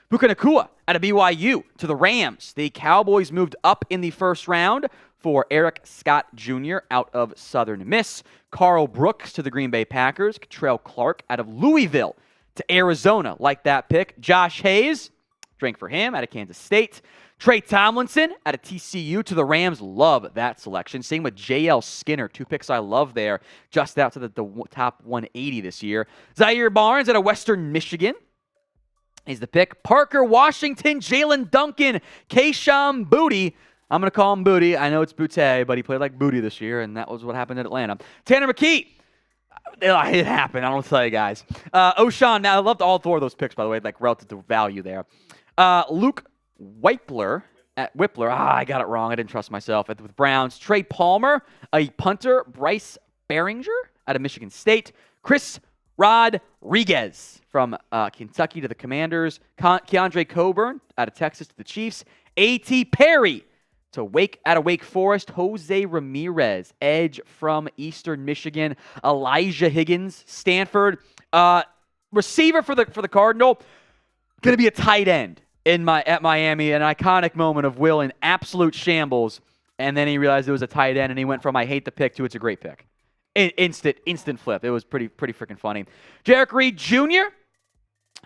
Puka Nacua out of BYU to the Rams. The Cowboys moved up in the first round for Eric Scott Jr. out of Southern Miss. Carl Brooks to the Green Bay Packers. Catrell Clark out of Louisville to Arizona. Like that pick. Josh Hayes, drink for him, out of Kansas State. Trey Tomlinson out of TCU to the Rams. Love that selection. Same with J.L. Skinner. 2 picks I love there. Just out to the top 180 this year. Zaire Barnes out of Western Michigan is the pick. Parker Washington, Jalen Duncan, Kayshon Boutte. I'm going to call him Booty. I know it's Boutte, but he played like Booty this year, and that was what happened at Atlanta. Tanner McKee. It happened. I don't tell you guys. O'Shawn. Now, I loved all 4 of those picks, by the way, like relative to value there. Luke Whippler. I got it wrong. I didn't trust myself. With Browns. Trey Palmer, a punter. Bryce Behringer out of Michigan State. Chris Rodriguez from Kentucky to the Commanders. Keandre Coburn out of Texas to the Chiefs. A.T. Perry to Wake Forest. Jose Ramirez, edge from Eastern Michigan. Elijah Higgins, Stanford. Receiver for the Cardinal. Going to be a tight end at Miami. An iconic moment of Will in absolute shambles. And then he realized it was a tight end, and he went from I hate the pick to it's a great pick. Instant flip. It was pretty freaking funny. Jarek Reed Jr.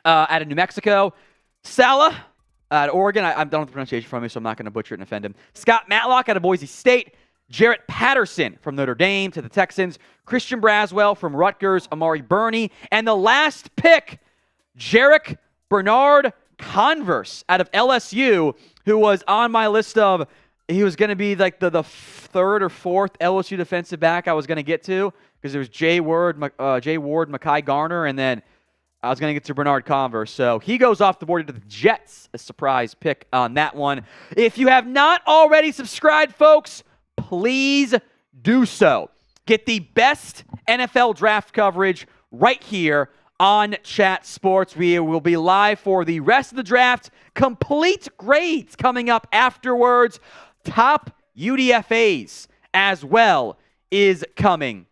Out of New Mexico. Salah out of Oregon. I don't have the pronunciation from me, so I'm not going to butcher it and offend him. Scott Matlock out of Boise State. Jarrett Patterson from Notre Dame to the Texans. Christian Braswell from Rutgers. Amari Burney. And the last pick, Jarek Bernard Converse out of LSU, who was on my list of he was going to be like the 3rd or 4th LSU defensive back I was going to get to because there was Jay Ward, Mekhi Garner, and then I was going to get to Bernard Converse. So he goes off the board to the Jets. A surprise pick on that one. If you have not already subscribed, folks, please do so. Get the best NFL draft coverage right here on Chat Sports. We will be live for the rest of the draft. Complete grades coming up afterwards. Top UDFAs as well is coming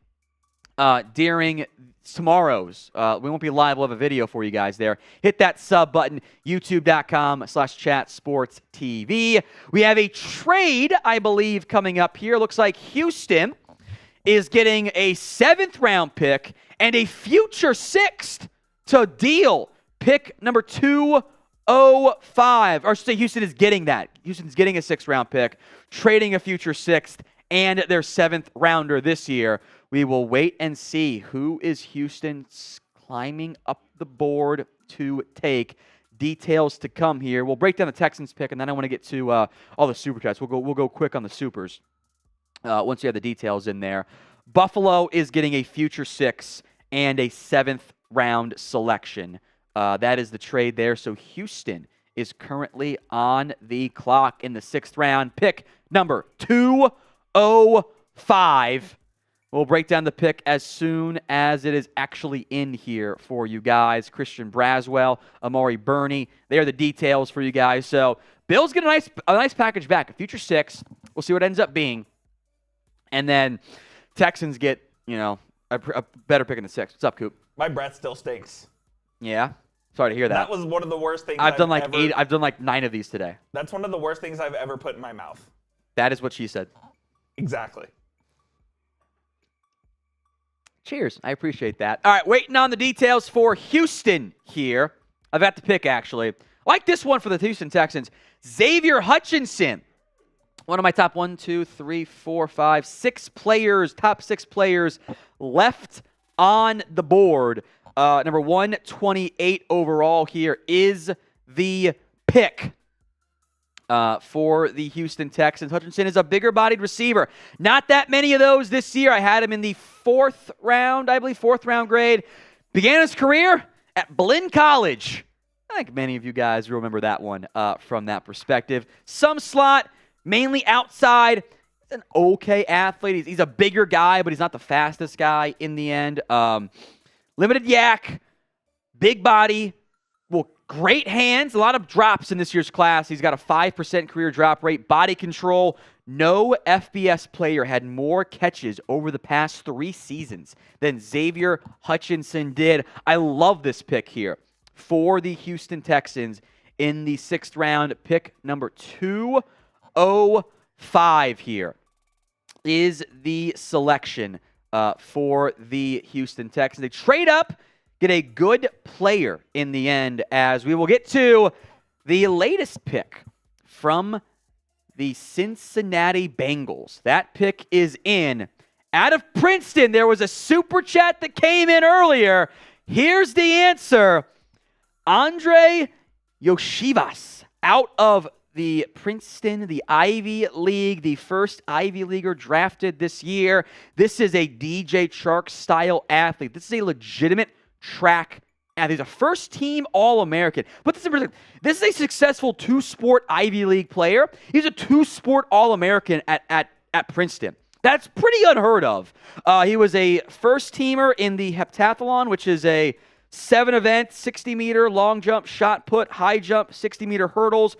during tomorrow's. We won't be live. We'll have a video for you guys there. Hit that sub button, youtube.com/chatsportstv. We have a trade, I believe, coming up here. Looks like Houston is getting a 7th round pick and a future 6th to deal. Pick number 2 205. Or say Houston is getting that. Houston's getting a 6th-round pick, trading a future 6th, and their 7th rounder this year. We will wait and see who is Houston climbing up the board to take. Details to come here. We'll break down the Texans pick, and then I want to get to all the super chats. We'll go quick on the supers once you have the details in there. Buffalo is getting a future 6 and a 7th-round selection. That is the trade there. So Houston is currently on the clock in the 6th round. Pick number 205. We'll break down the pick as soon as it is actually in here for you guys. Christian Braswell, Amari Burney. They are the details for you guys. So Bills get a nice package back. A future 6. We'll see what it ends up being. And then Texans get, a better pick in the 6th. What's up, Coop? My breath still stinks. Yeah? Sorry to hear that. That was one of the worst things I've done like 9 of these today. That's one of the worst things I've ever put in my mouth. That is what she said. Exactly. Cheers. I appreciate that. All right, waiting on the details for Houston here. I've got the pick, actually. I like this one for the Houston Texans. Xavier Hutchinson. One of my top 6 players, top 6 players left on the board. Number 128 overall here is the pick for the Houston Texans. Hutchinson is a bigger-bodied receiver. Not that many of those this year. I had him in the 4th round, I believe, 4th round grade. Began his career at Blinn College. I think many of you guys remember that one from that perspective. Some slot, mainly outside. He's an okay athlete. He's a bigger guy, but he's not the fastest guy in the end. Limited yak, big body, great hands, a lot of drops in this year's class. He's got a 5% career drop rate, body control. No FBS player had more catches over the past 3 seasons than Xavier Hutchinson did. I love this pick here for the Houston Texans in the 6th round. Pick number 205 here is the selection for the Houston Texans. They trade up, get a good player in the end, as we will get to the latest pick from the Cincinnati Bengals. That pick is in. Out of Princeton, there was a super chat that came in earlier. Here's the answer. Andre Yoshivas out of the Princeton, the Ivy League, the first Ivy Leaguer drafted this year. This is a DJ Chark-style athlete. This is a legitimate track athlete. He's a first-team All-American. But this is a successful 2-sport Ivy League player. He's a 2-sport All-American at Princeton. That's pretty unheard of. He was a first-teamer in the heptathlon, which is a 7-event, 60-meter long jump, shot put, high jump, 60-meter hurdles,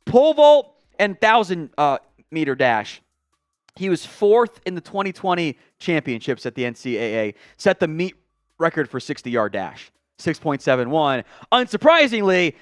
pole vault, and 1,000-meter dash. He was 4th in the 2020 championships at the NCAA. Set the meet record for 60-yard dash, 6.71. Unsurprisingly,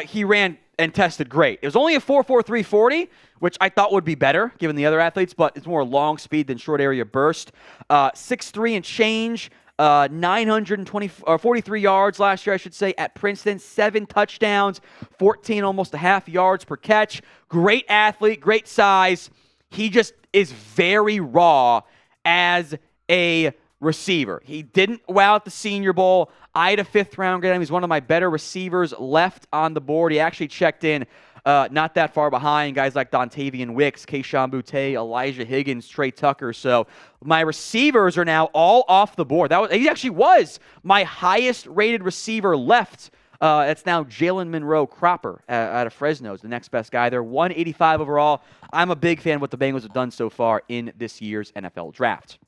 he ran and tested great. It was only a 4.43 40, which I thought would be better given the other athletes, but it's more long speed than short area burst. 6'3" and change. 943 yards last year, I should say, at Princeton. 7 touchdowns, 14 almost a half yards per catch. Great athlete, great size. He just is very raw as a receiver. He didn't wow at the Senior Bowl. I had a 5th round grade. He's one of my better receivers left on the board. He actually checked in not that far behind guys like Dontavian Wicks, Kayshon Boutte, Elijah Higgins, Trey Tucker. So my receivers are now all off the board. He actually was my highest rated receiver left. It's now Jalen Monroe Cropper out of Fresno is the next best guy. They're 185 overall. I'm a big fan of what the Bengals have done so far in this year's NFL draft.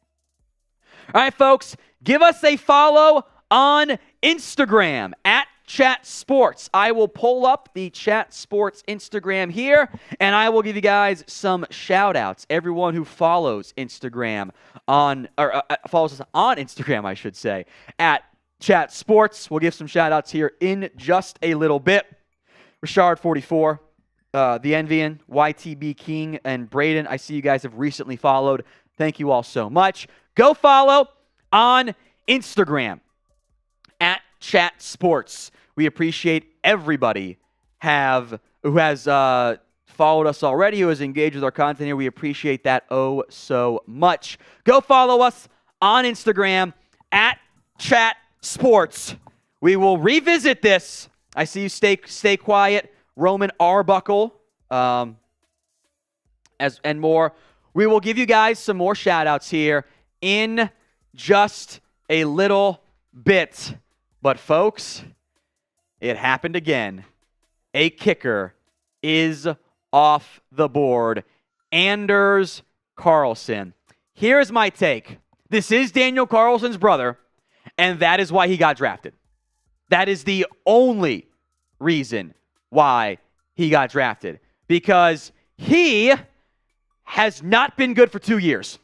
All right, folks, give us a follow on Instagram at Chat Sports. I will pull up the Chat Sports Instagram here, and I will give you guys some shout-outs. Everyone who follows Instagram follows us on Instagram, I should say, at Chat Sports. We'll give some shout-outs here in just a little bit. Rashard44, The Envian, YTB King, and Braden. I see you guys have recently followed. Thank you all so much. Go follow on Instagram at Chat Sports. We appreciate everybody has followed us already, who has engaged with our content here. We appreciate that oh so much. Go follow us on Instagram at Chat Sports. We will revisit this. I see you stay quiet. Roman Arbuckle, and more. We will give you guys some more shout-outs here in just a little bit. But folks, it happened again. A kicker is off the board. Anders Carlson. Here's my take. This is Daniel Carlson's brother, and that is why he got drafted. That is the only reason why he got drafted. Because he has not been good for 2 years.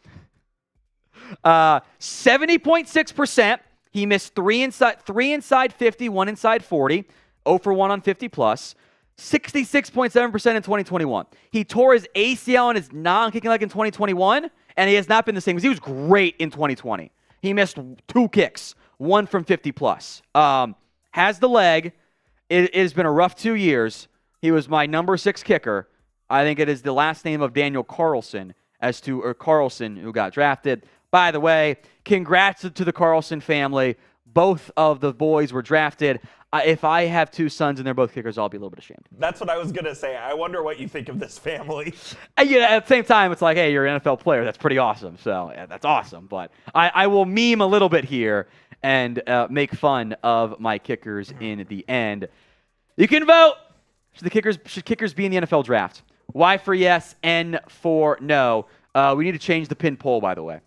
70.6%. He missed three inside 50, 1 inside 40. 0 for 1 on 50 plus. 66.7% in 2021. He tore his ACL and his non-kicking leg in 2021, and he has not been the same because he was great in 2020. He missed 2 kicks, 1 from 50 plus. Has the leg. It has been a rough 2 years. He was my number 6 kicker. I think it is the last name of Daniel Carlson Carlson who got drafted. By the way, congrats to the Carlson family. Both of the boys were drafted. If I have 2 sons and they're both kickers, I'll be a little bit ashamed. That's what I was going to say. I wonder what you think of this family. Yeah, at the same time, it's like, hey, you're an NFL player. That's pretty awesome. So yeah, that's awesome. But I will meme a little bit here and make fun of my kickers in the end. You can vote. Should kickers be in the NFL draft? Y for yes, N for no. We need to change the pin poll, by the way,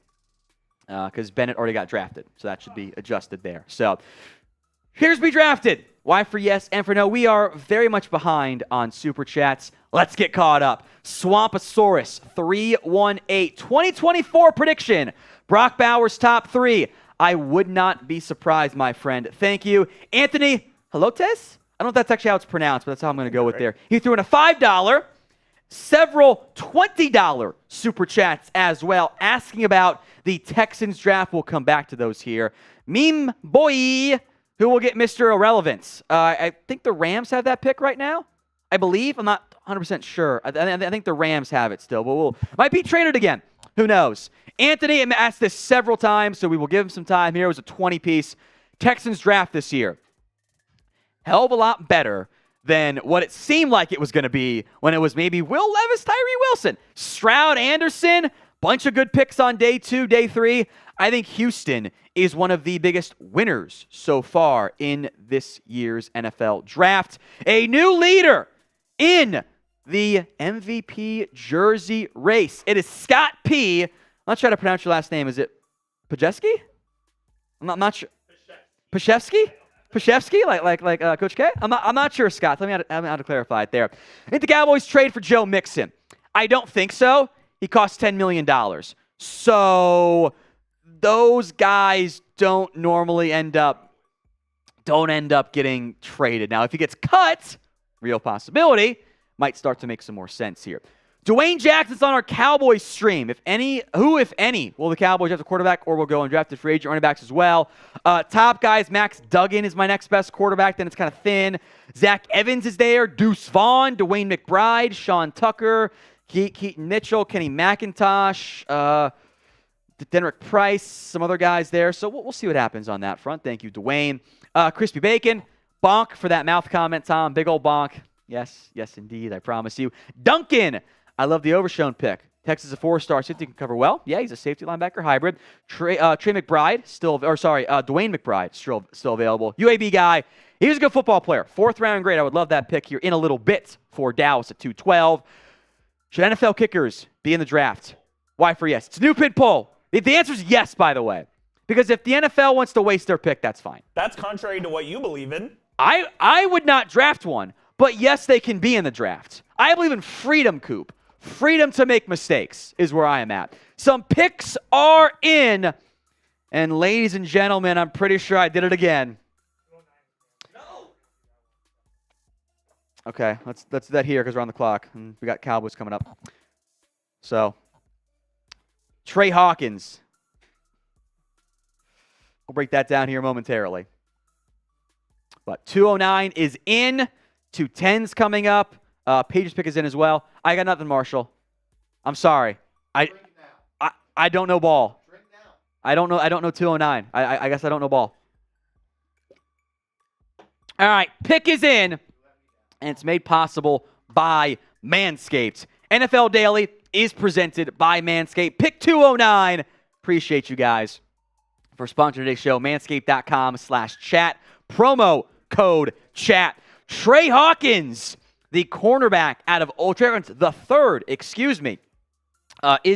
because Bennett already got drafted. So that should be adjusted there. So here's be drafted. Y for yes, N for no. We are very much behind on Super Chats. Let's get caught up. Swampasaurus 318 2024 prediction. Brock Bowers top 3. I would not be surprised, my friend. Thank you. Anthony Helotes? I don't know if that's actually how it's pronounced, but that's how I'm going to go with there. He threw in a $5, several $20 Super Chats as well, asking about the Texans draft. We'll come back to those here. Meme Boy, who will get Mr. Irrelevance. I think the Rams have that pick right now, I believe. I'm not 100% sure. I think the Rams have it still, but might be traded again. Who knows? Anthony asked this several times, so we will give him some time here. It was a 20-piece Texans draft this year. Hell of a lot better than what it seemed like it was going to be when it was maybe Will Levis, Tyree Wilson, Stroud Anderson, bunch of good picks on day 2, day 3. I think Houston is one of the biggest winners so far in this year's NFL draft. A new leader in the MVP jersey race. It is Scott P. I'm not sure how to pronounce your last name. Is it Pajeski? I'm not sure. Pashevsky? Pashevsky, like Coach K? I'm not sure, Scott. Tell me how to clarify it there. I think the Cowboys trade for Joe Mixon. I don't think so. He costs $10 million. So those guys don't normally end up getting traded. Now, if he gets cut, real possibility, might start to make some more sense here. Dwayne Jackson's on our Cowboys stream. If any, will the Cowboys draft a quarterback, or will go and draft a free agent running backs as well? Top guys, Max Duggan is my next best quarterback. Then it's kind of thin. Zach Evans is there. Deuce Vaughn, Dwayne McBride, Sean Tucker, Keaton Mitchell, Kenny McIntosh, Denrick Price, some other guys there. So we'll see what happens on that front. Thank you, Dwayne. Crispy Bacon, bonk for that mouth comment, Tom. Big old bonk. Yes, indeed. I promise you. Duncan. I love the Overshown pick. Texas is a 4-star safety, can cover well. Yeah, he's a safety linebacker hybrid. Dwayne McBride still available. UAB guy. He was a good football player. 4th round grade. I would love that pick here in a little bit for Dallas at 212. Should NFL kickers be in the draft? Why for yes? It's a new pin poll. The answer is yes, by the way. Because if the NFL wants to waste their pick, that's fine. That's contrary to what you believe in. I would not draft one, but yes, they can be in the draft. I believe in freedom, Coop. Freedom to make mistakes is where I am at. Some picks are in. And ladies and gentlemen, I'm pretty sure I did it again. Okay, let's do that here because we're on the clock. And we got Cowboys coming up. So, Trey Hawkins. We'll break that down here momentarily. But 209 is in. 210s coming up. Page's pick is in as well. I got nothing, Marshall. I'm sorry. I don't know ball. I don't know 209. I guess I don't know ball. All right, pick is in, and it's made possible by Manscaped. NFL Daily is presented by Manscaped. Pick 209. Appreciate you guys for sponsoring today's show. Manscaped.com/chat. Promo code chat. Trey Hawkins, the cornerback out of Trey Hawkins, the third, is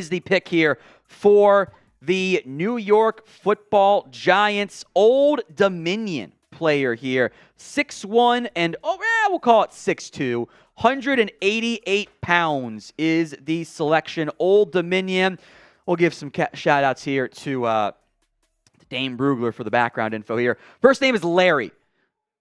the pick here for the New York Football Giants. Old Dominion player here. 6'1" and we'll call it 6'2". 188 pounds is the selection. Old Dominion. We'll give some shout outs here to Dane Brugler for the background info here. First name is Larry.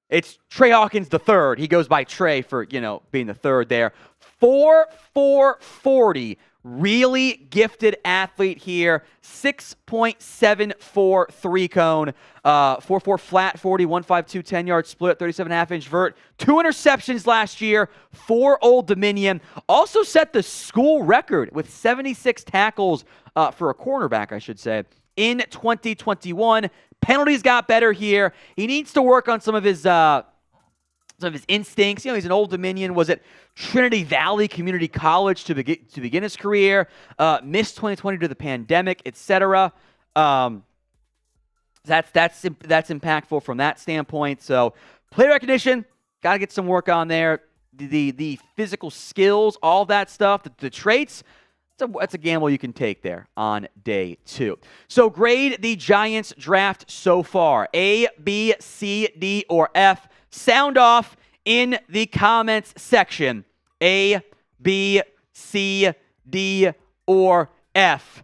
It's Trey Hawkins the third. He goes by Trey for, being the third there. 4'4", really gifted athlete here. 6.74 3-cone. 4'4" flat 40, 152, 10-yard split, 37.5-inch vert. 2 interceptions last year for Old Dominion. Also set the school record with 76 tackles for a cornerback, I should say, in 2021. Penalties got better here. He needs to work on some of his instincts. He's an Old Dominion. Was at Trinity Valley Community College to begin his career. Missed 2020 due to the pandemic, etc. That's impactful from that standpoint. So play recognition, got to get some work on there. The physical skills, all that stuff, the traits. That's a gamble you can take there on day 2. So grade the Giants draft so far. A, B, C, D, or F. Sound off in the comments section. A, B, C, D, or F.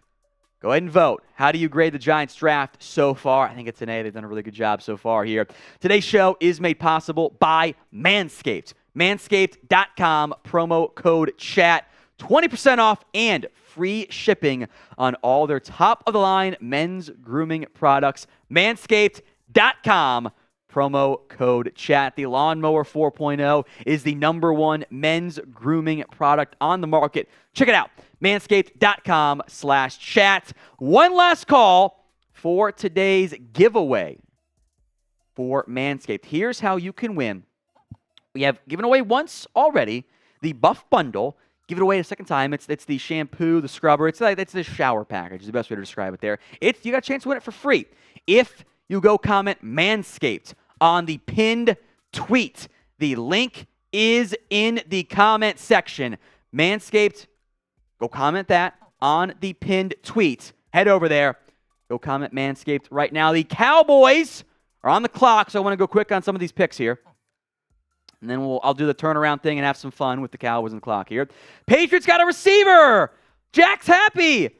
Go ahead and vote. How do you grade the Giants draft so far? I think it's an A. They've done a really good job so far here. Today's show is made possible by Manscaped. Manscaped.com, promo code chat. 20% off and free shipping on all their top-of-the-line men's grooming products. Manscaped.com, promo code chat. The Lawnmower 4.0 is the #1 men's grooming product on the market. Check it out. Manscaped.com/chat. One last call for today's giveaway for Manscaped. Here's how you can win. We have given away once already the Buff Bundle. Give it away a second time. It's the shampoo, the scrubber. It's the shower package is the best way to describe it there. You got a chance to win it for free if you go comment Manscaped on the pinned tweet. The link is in the comment section. Manscaped, go comment that on the pinned tweet. Head over there. Go comment Manscaped right now. The Cowboys are on the clock, so I want to go quick on some of these picks here. And then I'll do the turnaround thing and have some fun with the Cowboys on the clock here. Patriots got a receiver. Jack's happy.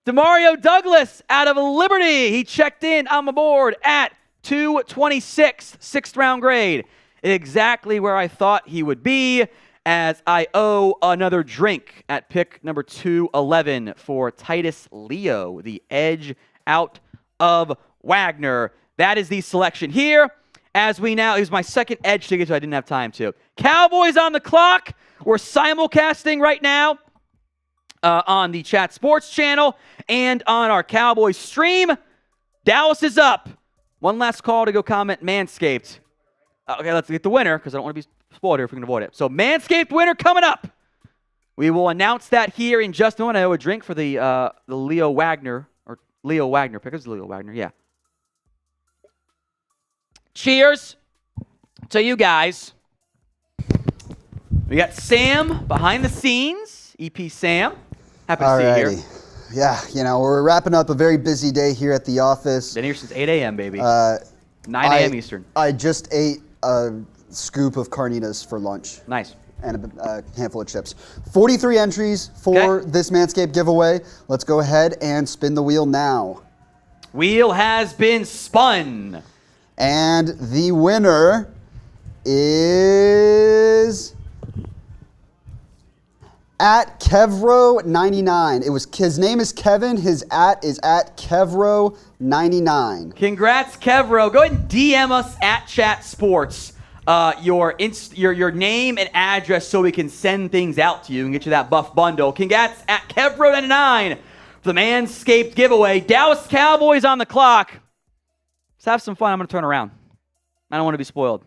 Demario Douglas out of Liberty. He checked in on my board at 226, 6th round grade. Exactly where I thought he would be, as I owe another drink at pick number 211 for Titus Leo, the edge out of Wagner. That is the selection here. As we now, it was my second edge ticket, so I didn't have time to. Cowboys on the clock. We're simulcasting right now on the Chat Sports channel and on our Cowboys stream. Dallas is up. One last call to go comment Manscaped. Okay, let's get the winner because I don't want to be spoiled here if we can avoid it. So Manscaped winner coming up. We will announce that here in just a moment. I owe a drink for the Leo Wagner pick. It's Leo Wagner, yeah. Cheers to you guys. We got Sam behind the scenes. EP Sam. Happy to see you here. Yeah, we're wrapping up a very busy day here at the office. Been here since 8 a.m., baby. 9 a.m. Eastern. I just ate a scoop of carnitas for lunch. Nice. And a handful of chips. 43 entries for this Manscaped giveaway. Let's go ahead and spin the wheel now. Wheel has been spun. And the winner is at Kevro99. His name is Kevin. His @ is at Kevro99. Congrats, Kevro. Go ahead and DM us at Chat Sports your name and address so we can send things out to you and get you that buff bundle. Congrats at KevRo99 for the Manscaped giveaway. Dallas Cowboys on the clock. Let's have some fun. I'm going to turn around. I don't want to be spoiled.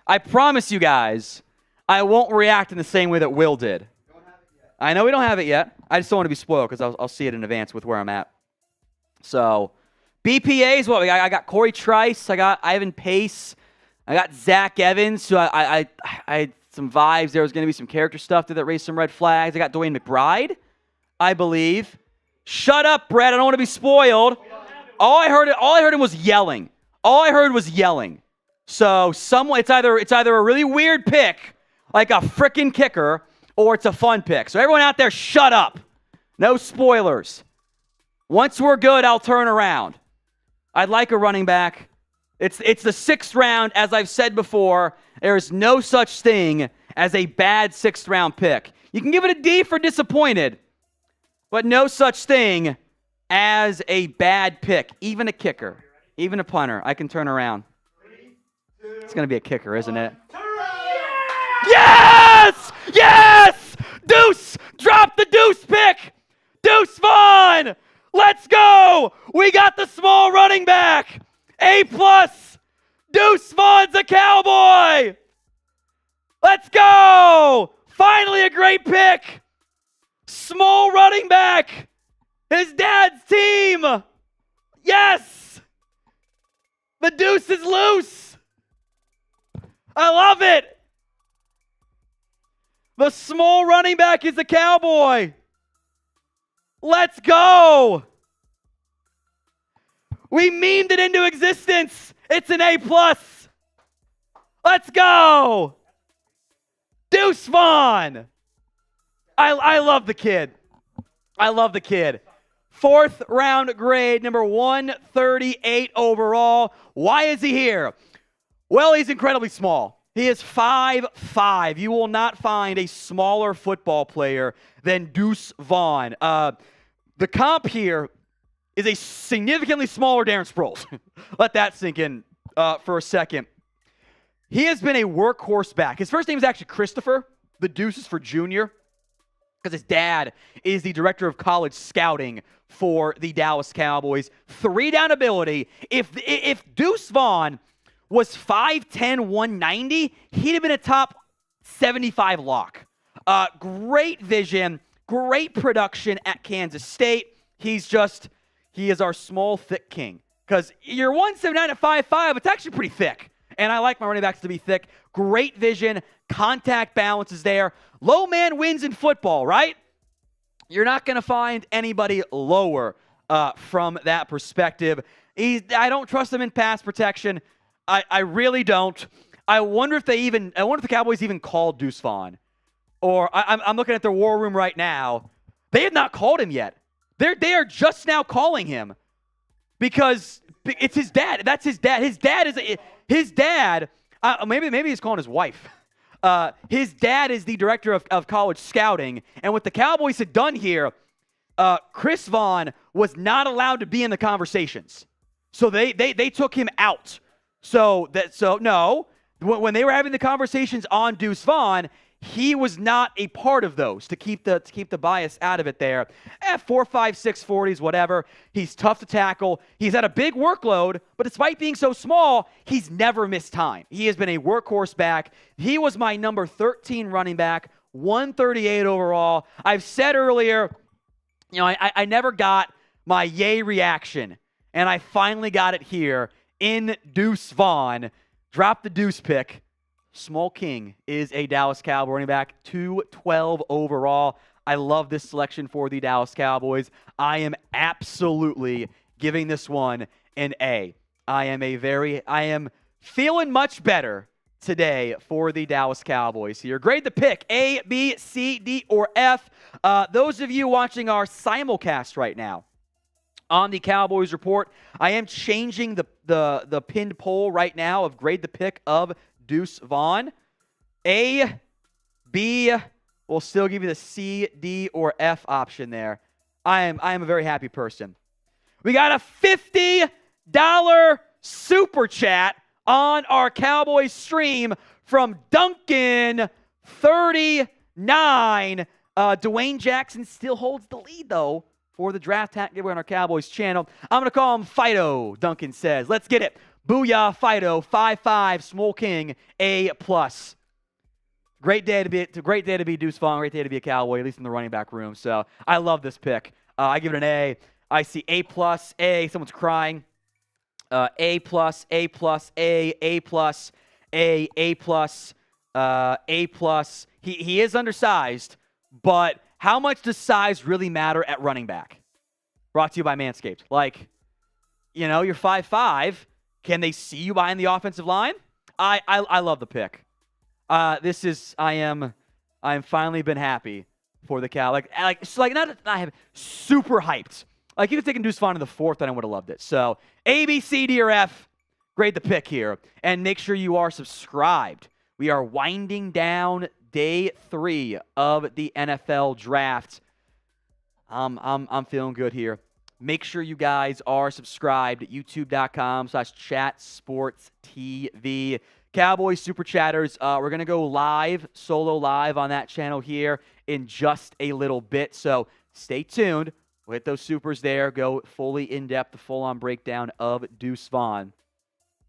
I promise you guys, I won't react in the same way that Will did. I know we don't have it yet. I just don't want to be spoiled because I'll see it in advance with where I'm at. So, BPAs, what? I got Corey Trice. I got Ivan Pace. I got Zach Evans. So I had some vibes. There was going to be some character stuff that raised some red flags. I got Dwayne McBride, I believe. Shut up, Brett. I don't want to be spoiled. All I heard him was yelling. All I heard was yelling. So it's either a really weird pick, like a frickin' kicker, or it's a fun pick. So everyone out there, shut up. No spoilers. Once we're good, I'll turn around. I'd like a running back. It's the 6th round. As I've said before, there is no such thing as a bad 6th round pick. You can give it a D for disappointed, but no such thing as a bad pick. Even a kicker, even a punter. I can turn around. It's going to be a kicker, isn't it? Yes! Yes! Deuce! Drop the Deuce pick! Deuce Vaughn! Let's go! We got the small running back! A+! Deuce Vaughn's a Cowboy! Let's go! Finally a great pick! Small running back! His dad's team! Yes! The Deuce is loose! I love it! The small running back is a Cowboy! Let's go! We memed it into existence! It's an A+. Let's go! Deuce Vaughn! I love the kid. I love the kid. 4th round grade, number 138 overall. Why is he here? Well, he's incredibly small. He is 5'5". You will not find a smaller football player than Deuce Vaughn. The comp here is a significantly smaller Darren Sproles. Let that sink in for a second. He has been a workhorse back. His first name is actually Christopher. The Deuce is for Junior, because his dad is the director of college scouting for the Dallas Cowboys. 3-down ability. If Deuce Vaughn was 5'10", 190, he'd have been a top 75 lock. Great vision, great production at Kansas State. He is our small, thick king. Because you're 179 at 5'5", it's actually pretty thick. And I like my running backs to be thick. Great vision, contact balance is there. Low man wins in football, right? You're not going to find anybody lower from that perspective. I don't trust him in pass protection. I really don't. I wonder if the Cowboys even called Deuce Vaughn. Or I'm looking at their war room right now. They have not called him yet. They are just now calling him because it's his dad. That's his dad. His dad. Maybe he's calling his wife. His dad is the director of college scouting, and what the Cowboys had done here, Chris Vaughn was not allowed to be in the conversations, so they took him out. No, when they were having the conversations on Deuce Vaughn, he was not a part of those to keep the bias out of it there. 4.5, 640s, whatever. He's tough to tackle. He's had a big workload, but despite being so small, he's never missed time. He has been a workhorse back. He was my number 13 running back, 138 overall. I've said earlier, I never got my yay reaction, and I finally got it here in Deuce Vaughn. Drop the Deuce pick. Small King is a Dallas Cowboy running back, 212 overall. I love this selection for the Dallas Cowboys. I am absolutely giving this one an A. I am feeling much better today for the Dallas Cowboys here. Grade the pick, A, B, C, D, or F. Those of you watching our simulcast right now on the Cowboys Report, I am changing the pinned poll right now of grade the pick of Deuce Vaughn. A, B, we'll still give you the C, D, or F option there. I am a very happy person. We got a $50 super chat on our Cowboys stream from Duncan 39. Dwayne Jackson still holds the lead, though, for the draft hat giveaway on our Cowboys channel. I'm going to call him Fido, Duncan says. Let's get it. Booyah, Fido, 5'5", Small King, A+. Great day to be Deuce Vaughn. Great day to be a Cowboy, at least in the running back room. So I love this pick. I give it an A. I see A+, A. Someone's crying. A+, A+, A+, A+, A+, A+. He is undersized, but how much does size really matter at running back? Brought to you by Manscaped. Like, you know, you're 5'5". Can they see you behind the offensive line? I love the pick. I am finally been happy for the Cow. Like not happy, super hyped. Like, you could take Deuce Vaughn in the 4th, and I would have loved it. So, A, B, C, D, or F, grade the pick here. And make sure you are subscribed. We are winding down day 3 of the NFL draft. I'm feeling good here. Make sure you guys are subscribed at youtube.com/chatsportstv. Cowboys Super Chatters, we're going to go live, solo live on that channel here in just a little bit. So stay tuned. We'll hit those supers there, go fully in-depth, the full-on breakdown of Deuce Vaughn.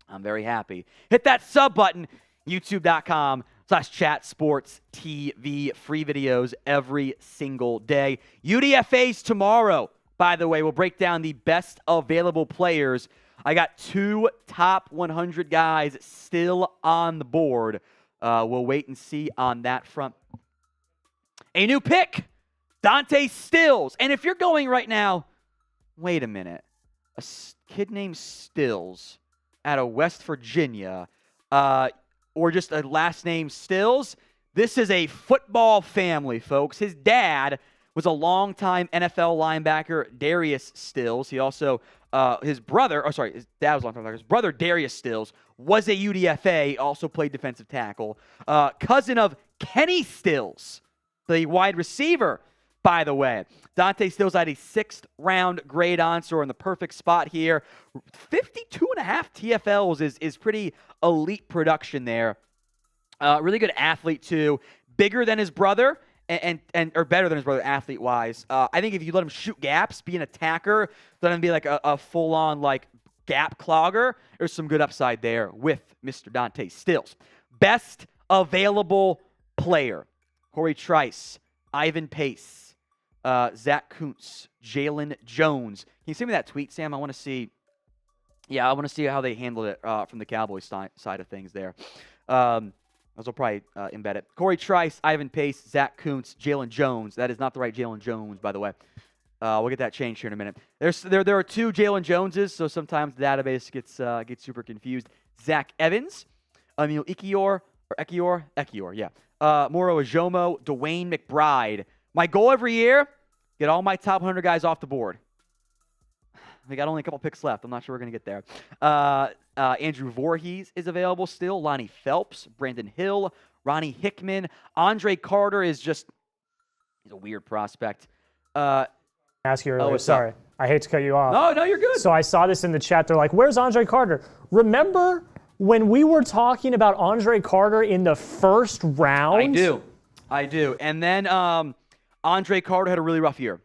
I'm very happy. Hit that sub button, youtube.com/chatsportstv. Free videos every single day. UDFAs tomorrow, by the way. We'll break down the best available players. I got 2 top 100 guys still on the board. We'll wait and see on that front. A new pick, Dante Stills. And if you're going right now, wait a minute. A kid named Stills out of West Virginia, or just a last name Stills, this is a football family, folks. His dad was a longtime NFL linebacker, Darius Stills. He also, his brother Darius Stills was a UDFA, also played defensive tackle. Cousin of Kenny Stills, the wide receiver, by the way. Dante Stills had a 6th-round grade on, so we're in the perfect spot here. 52.5 TFLs is pretty elite production there. Really good athlete, too. Bigger than his brother, or better than his brother athlete-wise. I think if you let him shoot gaps, be an attacker, let him be like a full-on like gap clogger, there's some good upside there with Mr. Dante Stills. Best available player: Corey Trice, Ivan Pace, Zach Kuntz, Jalen Jones. Can you send me that tweet, Sam? I want to see. Yeah, I want to see how they handled it from the Cowboys side of things there. Those will probably embed it. Corey Trice, Ivan Pace, Zach Kuntz, Jalen Jones. That is not the right Jalen Jones, by the way. We'll get that changed here in a minute. There are 2 Jalen Joneses, so sometimes the database gets super confused. Zach Evans, Emil Ekiyor, yeah. Moro Ajomo, Dwayne McBride. My goal every year, get all my top 100 guys off the board. We got only a couple picks left. I'm not sure we're going to get there. Andrew Voorhees is available still. Lonnie Phelps, Brandon Hill, Ronnie Hickman. Andre Carter is he's a weird prospect. Ask you earlier. Sorry. I hate to cut you off. No, you're good. So I saw this in the chat. They're like, where's Andre Carter? Remember when we were talking about Andre Carter in the 1st round? I do. And then Andre Carter had a really rough year.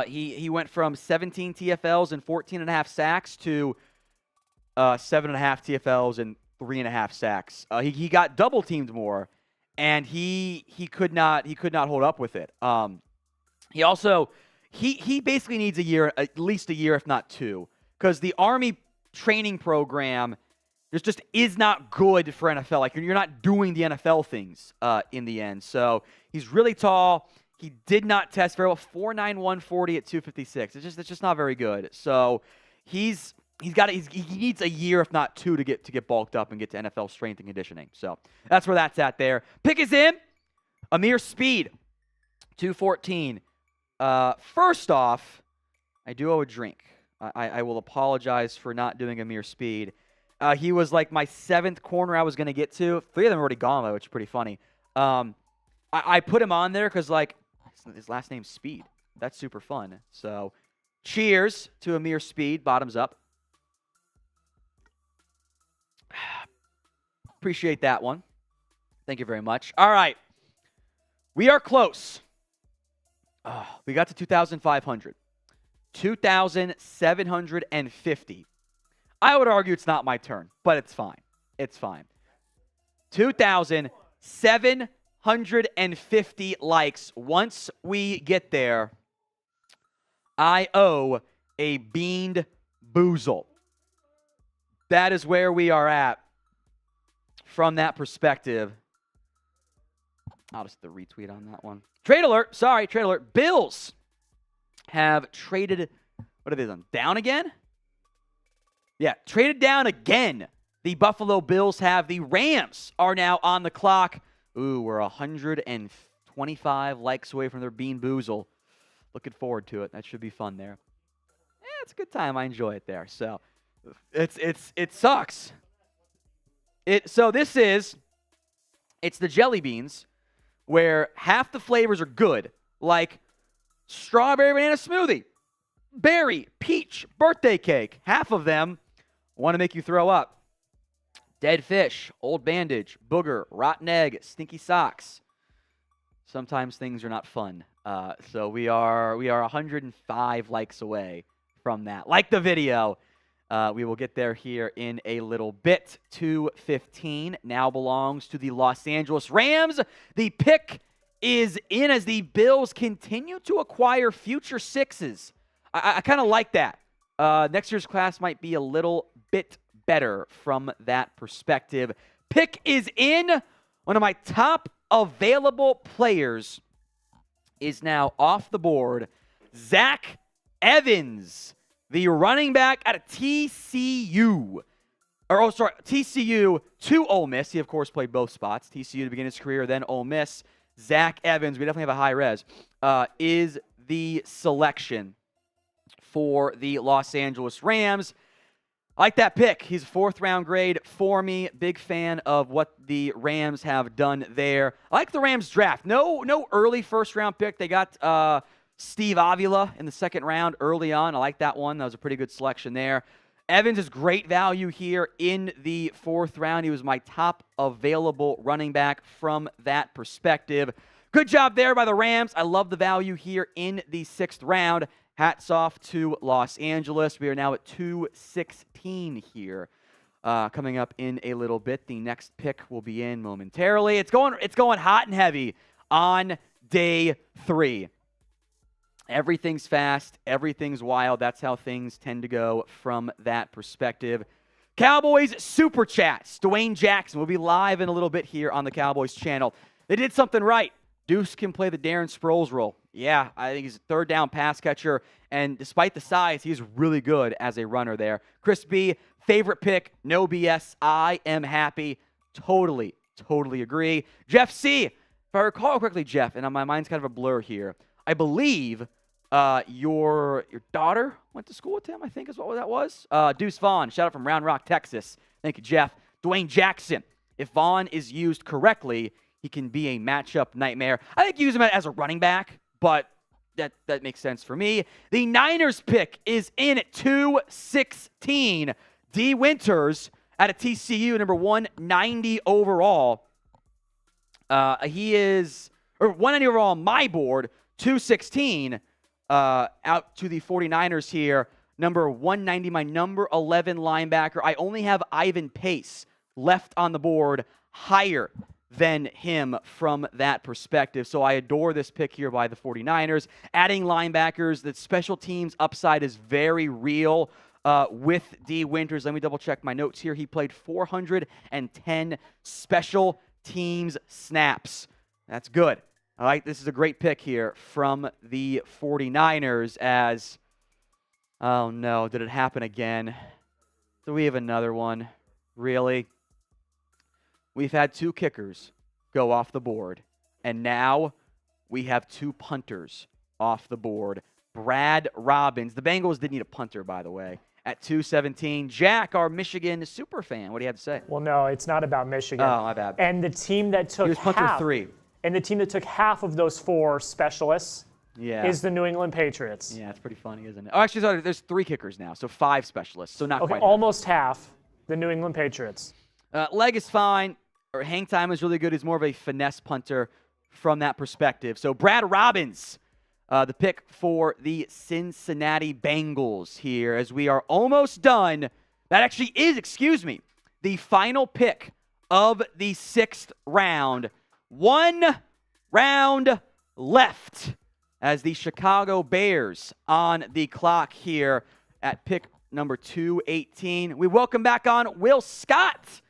He went from 17 TFLs and 14.5 sacks to 7.5 TFLs and 3.5 sacks. He got double teamed more, and he could not hold up with it. He also he basically needs at least a year, if not 2, because the Army training program just is not good for NFL. Like, you're not doing the NFL things in the end. So he's really tall. He did not test very well. 4'9", 140 at 256. It's just not very good. So he needs a year, if not 2, to get bulked up and get to NFL strength and conditioning. So that's where that's at there. Pick is in. Amir Speed, 214. First off, I do owe a drink. I will apologize for not doing Amir Speed. He was like my 7th corner I was going to get to. 3 of them are already gone, though, which is pretty funny. I put him on there because, like, his last name's Speed. That's super fun. So, cheers to Amir Speed. Bottoms up. Appreciate that one. Thank you very much. All right. We are close. We got to 2,500. 2,750. I would argue it's not my turn, but it's fine. It's fine. 2,750 likes. Once we get there, I owe a beaned boozle. That is where we are at from that perspective. I'll just do the retweet on that one. Trade alert. Sorry, trade alert. Bills have traded. What have they done? Down again? Yeah, traded down again. The Buffalo Bills have. The Rams are now on the clock. Ooh, we're 125 likes away from their bean boozle. Looking forward to it. That should be fun there. Yeah, it's a good time. I enjoy it there. So it sucks. So this is, it's the jelly beans where half the flavors are good, like strawberry banana smoothie, berry, peach, birthday cake. Half of them want to make you throw up. Dead fish, old bandage, booger, rotten egg, stinky socks. Sometimes things are not fun. So we are 105 likes away from that. Like the video. We will get there here in a little bit. 2:15 now belongs to the Los Angeles Rams. The pick is in as the Bills continue to acquire future sixes. I kind of like that. Next year's class might be a little bit better from that perspective. Pick is in. One of my top available players is now off the board. Zach Evans, the running back out of TCU. TCU to Ole Miss. He, of course, played both spots. TCU to begin his career, then Ole Miss. Zach Evans, we definitely have a high res, is the selection for the Los Angeles Rams. I like that pick. He's a 4th-round grade for me. Big fan of what the Rams have done there. I like the Rams draft. No early first-round pick. They got Steve Avila in the 2nd round early on. I like that one. That was a pretty good selection there. Evans is great value here in the 4th round. He was my top available running back from that perspective. Good job there by the Rams. I love the value here in the 6th round. Hats off to Los Angeles. We are now at 2:16 here. Coming up in a little bit. The next pick will be in momentarily. It's going hot and heavy on day 3. Everything's fast. Everything's wild. That's how things tend to go from that perspective. Cowboys Super Chats. Dwayne Jackson will be live in a little bit here on the Cowboys channel. They did something right. Deuce can play the Darren Sproles role. Yeah, I think he's a 3rd down pass catcher, and despite the size, he's really good as a runner there. Chris B, favorite pick, no BS. I am happy. Totally agree. Jeff C, if I recall correctly, Jeff, and my mind's kind of a blur here, I believe your daughter went to school with him, I think is what that was. Deuce Vaughn, shout out from Round Rock, Texas. Thank you, Jeff. Dwayne Jackson, if Vaughn is used correctly, he can be a matchup nightmare. I think use him as a running back, but that makes sense for me. The Niners pick is in at 2:16. D. Winters out of TCU, number 190 overall. He is 190 overall on my board, 2:16 out to the 49ers here. Number 190, my number 11 linebacker. I only have Ivan Pace left on the board, higher than him from that perspective. So I adore this pick here by the 49ers. Adding linebackers, that special teams upside is very real with D. Winters. Let me double check my notes here. He played 410 special teams snaps. That's good. All right, this is a great pick here from the 49ers as, oh no, did it happen again? Do we have another one? Really? We've had 2 kickers go off the board, and now we have 2 punters off the board. Brad Robbins. The Bengals did need a punter, by the way, at 2:17. Jack, our Michigan super fan, what do you have to say? Well, no, it's not about Michigan. Oh, my bad. And the team that took He was punter half, 3. and the team that took half of those 4 specialists is the New England Patriots. Yeah, it's pretty funny, isn't it? Oh, actually, sorry, there's 3 kickers now, so 5 specialists, so not Okay, quite almost half the New England Patriots. Leg is fine. Or hang time is really good. He's more of a finesse punter from that perspective. So Brad Robbins, the pick for the Cincinnati Bengals here as we are almost done. That actually is, the final pick of the 6th round. 1 round left as the Chicago Bears on the clock here at pick number 218. We welcome back on Will Scott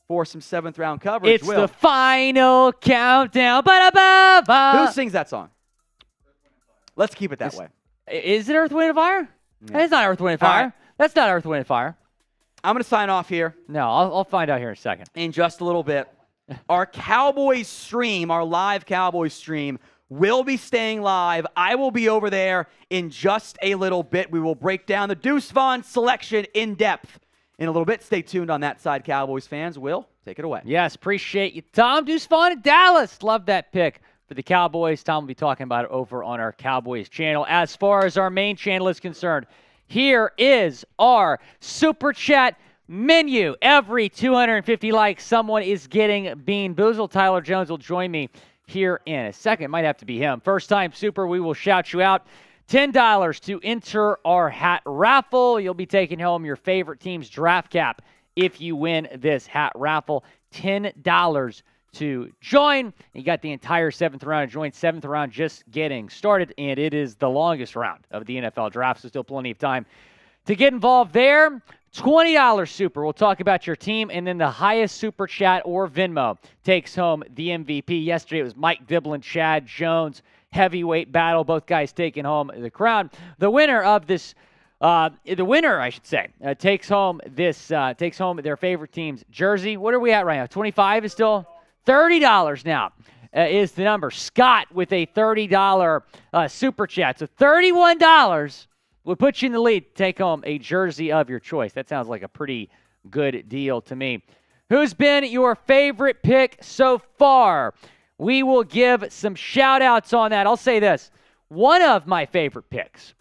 for some 7th round coverage. It's the final countdown. Ba-da-ba-ba. Who sings that song? Let's keep it that way. Is it Earth, Wind, and Fire? Yeah. It's not Earth, Wind, and Fire. Right. That's not Earth, Wind, and Fire. I'm going to sign off here. No, I'll find out here in a second. In just a little bit. Our Cowboys stream, our live Cowboys stream, will be staying live. I will be over there in just a little bit. We will break down the Deuce Vaughn selection in depth in a little bit. Stay tuned on that side, Cowboys fans. Will, take it away. Yes, appreciate you, Tom. Deuce Vaughn in Dallas. Love that pick for the Cowboys. Tom will be talking about it over on our Cowboys channel. As far as our main channel is concerned, here is our Super Chat menu. Every 250 likes, someone is getting Bean Boozled. Tyler Jones will join me here in a second. Might have to be him. First time super, we will shout you out. $10 to enter our hat raffle. You'll be taking home your favorite team's draft cap if you win this hat raffle. $10 to join. You got the entire 7th round to join. 7th round just getting started, and it is the longest round of the NFL draft, so still plenty of time to get involved there. $20 super. We'll talk about your team, and then the highest super chat or Venmo takes home the MVP. Yesterday it was Mike Dibble and Chad Jones. Heavyweight battle. Both guys taking home the crown. The winner of this, takes home their favorite team's jersey. What are we at right now? 25 is still $30 now. Is the number. Scott with a $30 super chat. So $31 will put you in the lead. Take home a jersey of your choice. That sounds like a pretty good deal to me. Who's been your favorite pick so far? We will give some shout-outs on that. I'll say this. One of my favorite picks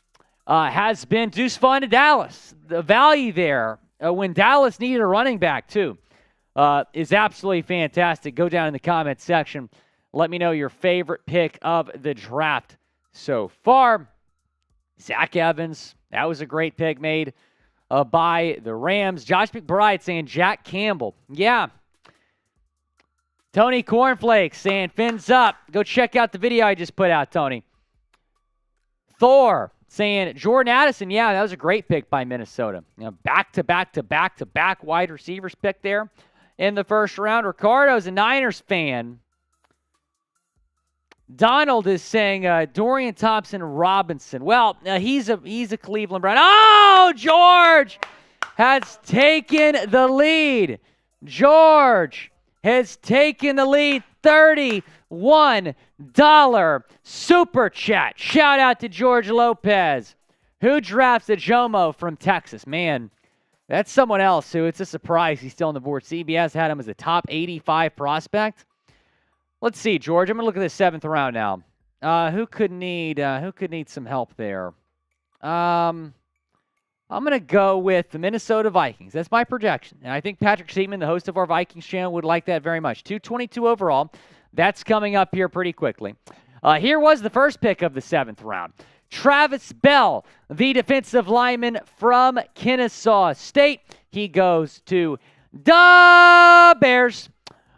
has been Deuce Vaughn to Dallas. The value there, when Dallas needed a running back too, is absolutely fantastic. Go down in the comments section. Let me know your favorite pick of the draft so far. Zach Evans, that was a great pick made by the Rams. Josh McBride saying Jack Campbell. Yeah. Tony Cornflakes saying fins up. Go check out the video I just put out, Tony. Thor saying Jordan Addison. Yeah, that was a great pick by Minnesota. You know, back-to-back wide receivers pick there in the first round. Ricardo's a Niners fan. Donald is saying Dorian Thompson-Robinson. Well, he's a Cleveland Brown. Oh, George has taken the lead. George has taken the lead. $31 super chat. Shout out to George Lopez, who drafts a Jomo from Texas. Man, that's someone else who it's a surprise he's still on the board. CBS had him as a top 85 prospect. Let's see, George. I'm going to look at the 7th round now. Who could need some help there? I'm going to go with the Minnesota Vikings. That's my projection. And I think Patrick Seaman, the host of our Vikings channel, would like that very much. 222 overall. That's coming up here pretty quickly. Here was the first pick of the 7th round. Travis Bell, the defensive lineman from Kennesaw State. He goes to the Bears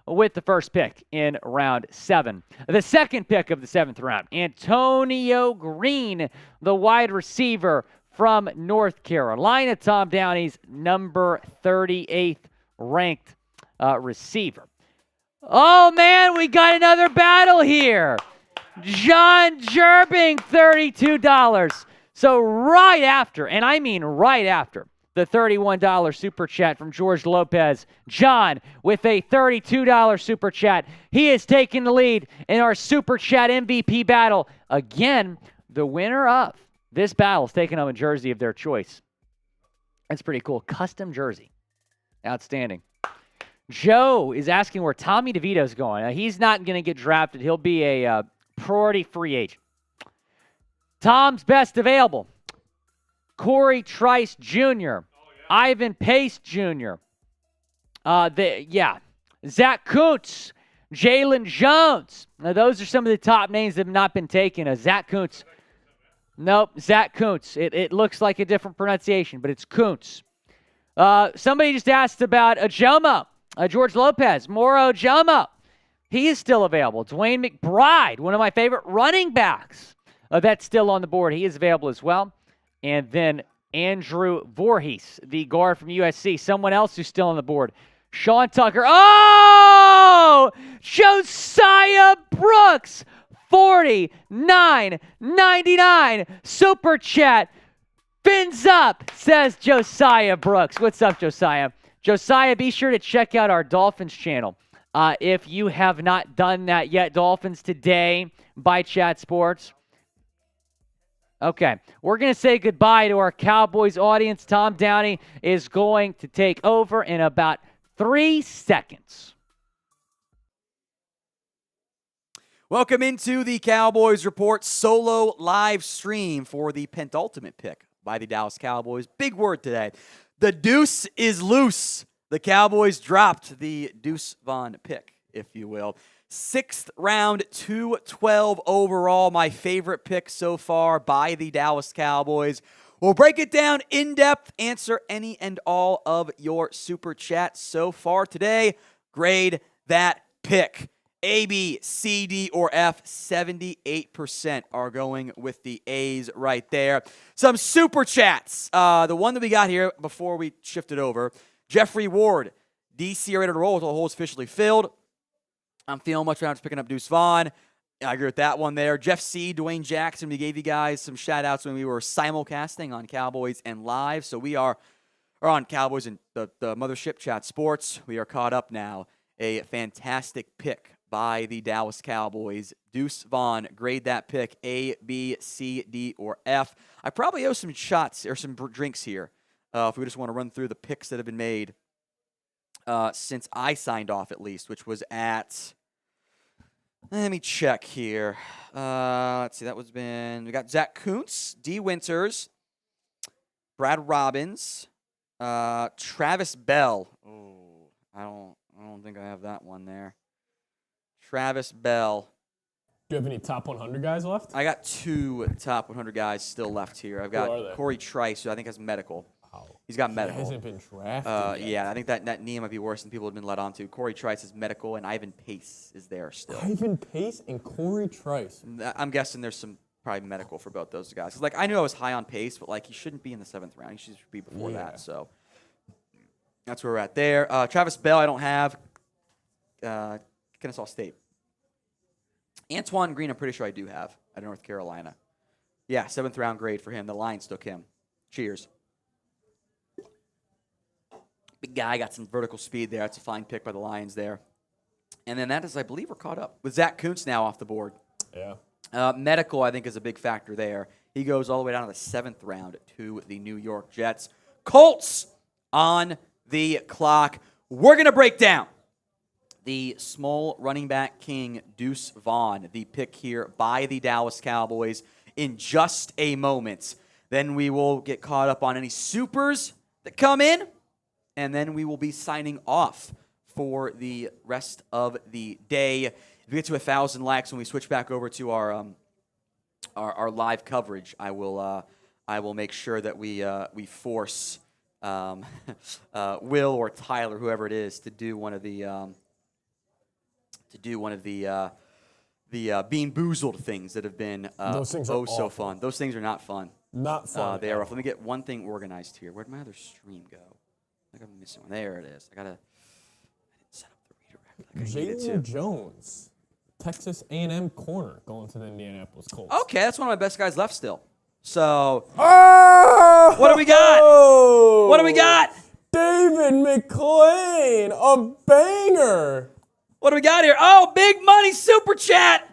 with the first pick in round 7. The second pick of the 7th round, Antonio Green, the wide receiver from North Carolina. Tom Downey's number 38th ranked receiver. Oh, man, we got another battle here. John Jerbing, $32. So right after, and I mean right after, the $31 super chat from George Lopez, John with a $32 super chat. He has taken the lead in our super chat MVP battle. Again, the winner of this battle is taking home a jersey of their choice. That's pretty cool. Custom jersey. Outstanding. Joe is asking where Tommy DeVito's going. He's not going to get drafted. He'll be a priority free agent. Tom's best available. Corey Trice Jr., Ivan Pace Jr., Zach Kuntz, Jalen Jones. Now, those are some of the top names that have not been taken. Zach Kuntz. Nope, Zach Kuntz. It looks like a different pronunciation, but it's Kuntz. Somebody just asked about Ojomo, George Lopez, Moro Ojomo. He is still available. Dwayne McBride, one of my favorite running backs. That's still on the board. He is available as well. And then Andrew Voorhees, the guard from USC, someone else who's still on the board. Sean Tucker. Oh! Josiah Brooks, $49.99 super chat. Fins up, says Josiah Brooks. What's up, Josiah? Josiah, be sure to check out our Dolphins channel. If you have not done that yet, Dolphins Today by Chat Sports. Okay, we're going to say goodbye to our Cowboys audience. Tom Downey is going to take over in about 3 seconds. Welcome into the Cowboys Report solo live stream for the penultimate pick by the Dallas Cowboys. Big word today. The deuce is loose. The Cowboys dropped the Deuce Vaughn pick, if you will. 6th round, 212 overall. My favorite pick so far by the Dallas Cowboys. We'll break it down in depth, answer any and all of your super chats so far today. Grade that pick. A, B, C, D, or F. 78% are going with the A's right there. Some super chats. The one that we got here before we shifted over. Jeffrey Ward, DC ready to roll until the hole is officially filled. I'm feeling much around just picking up Deuce Vaughn. I agree with that one there. Jeff C., Dwayne Jackson, we gave you guys some shout-outs when we were simulcasting on Cowboys and Live. So we are on Cowboys and the Mothership Chat Sports. We are caught up now. A fantastic pick by the Dallas Cowboys. Deuce Vaughn, grade that pick A, B, C, D, or F. I probably owe some shots or some drinks here if we just want to run through the picks that have been made since I signed off at least, which was at, let me check here. Let's see, we got Zach Kuntz, D. Winters, Brad Robbins, Travis Bell. Oh, I don't think I have that one there. Travis Bell. Do you have any top 100 guys left? I got 2 top 100 guys still left here. I've got Corey Trice, who I think has medical. Wow. He's got medical. He hasn't been drafted yet. Yeah, I think that knee might be worse than people have been led on to. Corey Trice is medical, and Ivan Pace is there still. Ivan Pace and Corey Trice. I'm guessing there's some probably medical for both those guys. Like, I knew I was high on Pace, but like he shouldn't be in the 7th round. He should be before that. So that's where we're at there. Travis Bell, I don't have. Kennesaw State. Antoine Green, I'm pretty sure I do have at North Carolina. Yeah, 7th round grade for him. The Lions took him. Cheers. Big guy, got some vertical speed there. That's a fine pick by the Lions there. And then that is, I believe, we're caught up with Zach Kuntz now off the board. Yeah. Medical, I think, is a big factor there. He goes all the way down to the 7th round to the New York Jets. Colts on the clock. We're going to break down the small running back king, Deuce Vaughn, the pick here by the Dallas Cowboys in just a moment. Then we will get caught up on any supers that come in, and then we will be signing off for the rest of the day. If we get to 1,000 likes when we switch back over to our live coverage, I will make sure that we force Will or Tyler, whoever it is, to do one of the Bean Boozled things that have been so fun. Those things are not fun. Not fun. They are rough. Let me get one thing organized here. Where'd my other stream go? I think I'm missing one. There it is. I didn't set up the redirect like I needed to. Jones, Texas A&M corner, going to the Indianapolis Colts. Okay, that's one of my best guys left still. So, what do we got? What do we got? David McClain, a banger. What do we got here? Oh, big money super chat.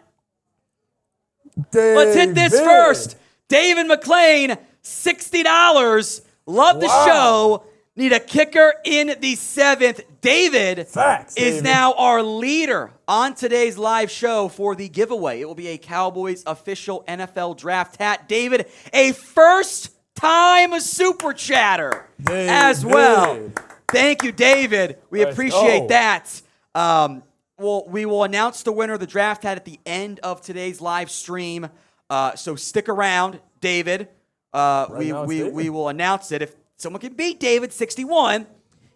Let's hit this first. David McClain, $60. Love the show. Need a kicker in the 7th. David is now our leader on today's live show for the giveaway. It will be a Cowboys official NFL draft hat. David, a first-time super chatter as well. Thank you, David. We Let's appreciate go. that. We will announce the winner of the draft hat at the end of today's live stream. So stick around, David. now it's David. We will announce it. If someone can beat David 61,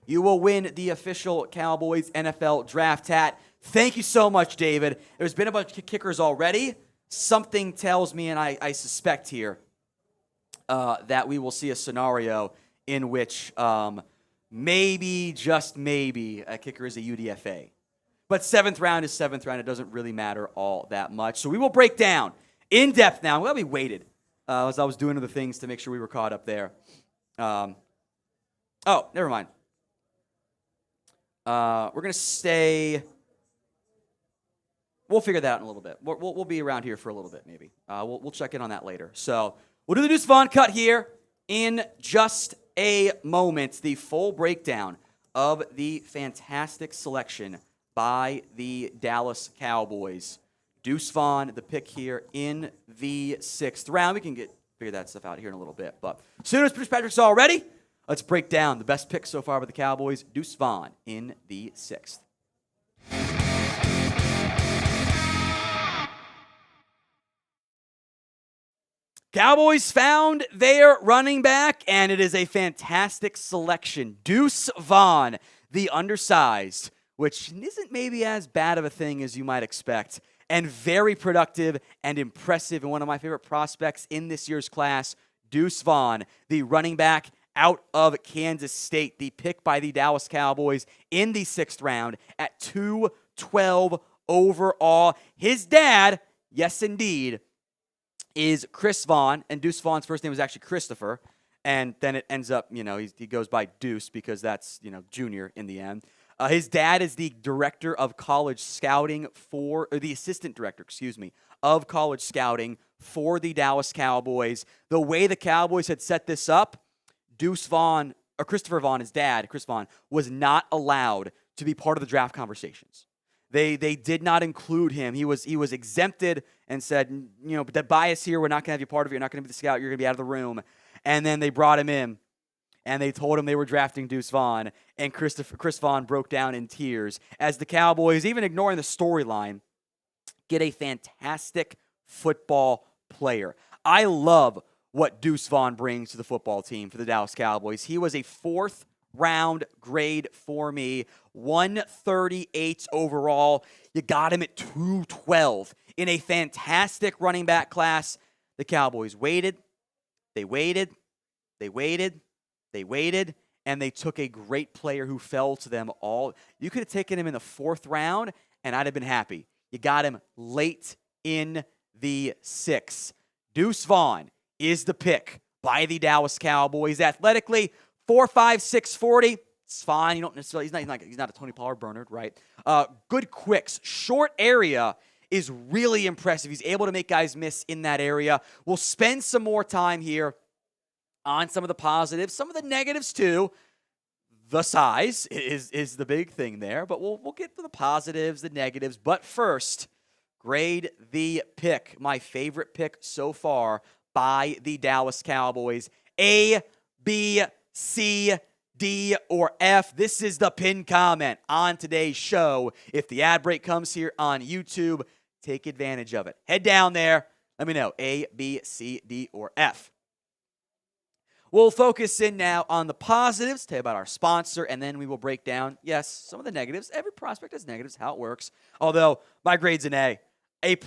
you will win the official Cowboys NFL draft hat. Thank you so much, David. There's been a bunch of kickers already. Something tells me, and I suspect here, that we will see a scenario in which maybe, just maybe, a kicker is a UDFA. But 7th round is 7th round. It doesn't really matter all that much. So we will break down in depth now. Well, we waited as I was doing other things to make sure we were caught up there. Oh, never mind. We're going to stay. We'll figure that out in a little bit. We'll be around here for a little bit, maybe. We'll check in on that later. So we'll do the Deuce Vaughn cut here in just a moment. The full breakdown of the fantastic selection by the Dallas Cowboys. Deuce Vaughn, the pick here in the 6th round. We can figure that stuff out here in a little bit. But as soon as Patrick's all ready, let's break down the best pick so far by the Cowboys. Deuce Vaughn in the 6th. Cowboys found their running back, and it is a fantastic selection. Deuce Vaughn, the undersized, which isn't maybe as bad of a thing as you might expect, and very productive and impressive, and one of my favorite prospects in this year's class, Deuce Vaughn, the running back out of Kansas State, the pick by the Dallas Cowboys in the 6th round at 212 overall. His dad, yes indeed, is Chris Vaughn, and Deuce Vaughn's first name was actually Christopher, and then it ends up, he goes by Deuce because that's, junior in the end. His dad is the director of college scouting or the assistant director, of college scouting for the Dallas Cowboys. The way the Cowboys had set this up, Deuce Vaughn, or Christopher Vaughn, his dad, Chris Vaughn, was not allowed to be part of the draft conversations. They did not include him. He was exempted and said, but that bias here, we're not going to have you part of it. You're not going to be the scout. You're going to be out of the room. And then they brought him in, and they told him they were drafting Deuce Vaughn, and Chris Vaughn broke down in tears as the Cowboys, even ignoring the storyline, get a fantastic football player. I love what Deuce Vaughn brings to the football team for the Dallas Cowboys. He was a 4th-round grade for me, 138 overall. You got him at 212 in a fantastic running back class. The Cowboys waited, they waited, they waited, they waited, and they took a great player who fell to them all. You could have taken him in the 4th round, and I'd have been happy. You got him late in the 6th. Deuce Vaughn is the pick by the Dallas Cowboys. Athletically, 4'5", 640. It's fine. You don't necessarily. He's not a Tony Pollard Bernard, right? Good quicks. Short area is really impressive. He's able to make guys miss in that area. We'll spend some more time here on some of the positives, some of the negatives too. The size is the big thing there, but we'll get to the positives, the negatives. But first, grade the pick. My favorite pick so far by the Dallas Cowboys. A, B, C, D, or F. This is the pinned comment on today's show. If the ad break comes here on YouTube, take advantage of it. Head down there. Let me know. A, B, C, D, or F. We'll focus in now on the positives, tell you about our sponsor, and then we will break down, yes, some of the negatives. Every prospect has negatives, how it works. Although, my grade's an A. A+.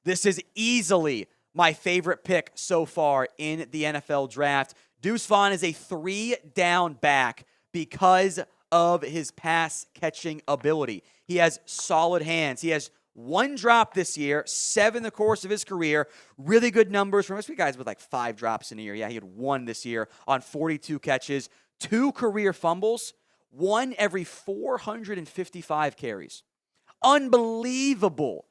This is easily my favorite pick so far in the NFL draft. Deuce Vaughn is a 3-down back because of his pass-catching ability. He has solid hands. He has 1 drop this year, 7 in the course of his career. Really good numbers for most guys with like 5 drops in a year. Yeah, he had 1 this year on 42 catches, 2 career fumbles, 1 every 455 carries. Unbelievable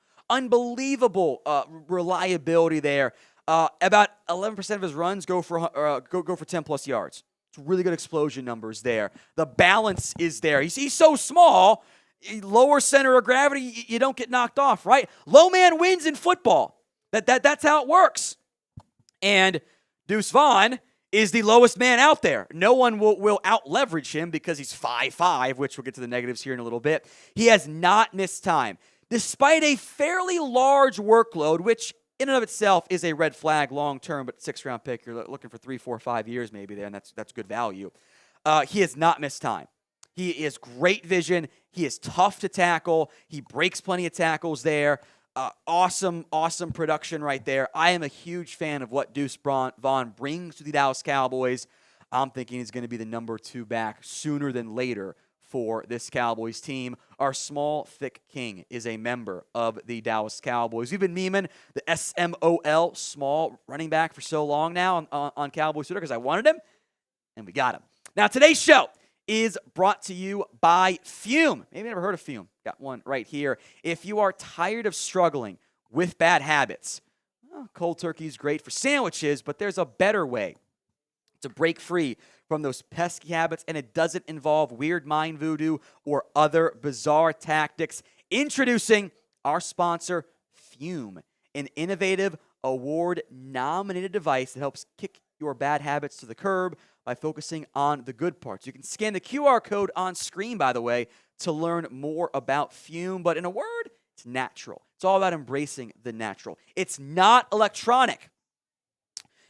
reliability there. About 11% of his runs go for 10+ yards. It's really good explosion numbers there. The balance is there. He's so small. Lower center of gravity, you don't get knocked off, right? Low man wins in football. That's how it works. And Deuce Vaughn is the lowest man out there. No one will out-leverage him because he's 5'5", which we'll get to the negatives here in a little bit. He has not missed time. Despite a fairly large workload, which in and of itself is a red flag long-term, but 6th-round pick, you're looking for 3, 4, 5 years maybe there, and that's good value. He has not missed time. He has great vision. He is tough to tackle. He breaks plenty of tackles there. Awesome production right there. I am a huge fan of what Deuce Vaughn brings to the Dallas Cowboys. I'm thinking he's going to be the number 2 back sooner than later for this Cowboys team. Our small, thick king is a member of the Dallas Cowboys. We've been memeing the SMOL, small running back, for so long now on Cowboys Twitter because I wanted him, and we got him. Now, today's show is brought to you by Fume. Maybe you never heard of Fume. Got one right here. If you are tired of struggling with bad habits, well, cold turkey is great for sandwiches, but there's a better way to break free from those pesky habits, and it doesn't involve weird mind voodoo or other bizarre tactics. Introducing our sponsor, Fume, an innovative, award-nominated device that helps kick your bad habits to the curb by focusing on the good parts. You can scan the QR code on screen, by the way, to learn more about Fume. But in a word, it's natural. It's all about embracing the natural. It's not electronic.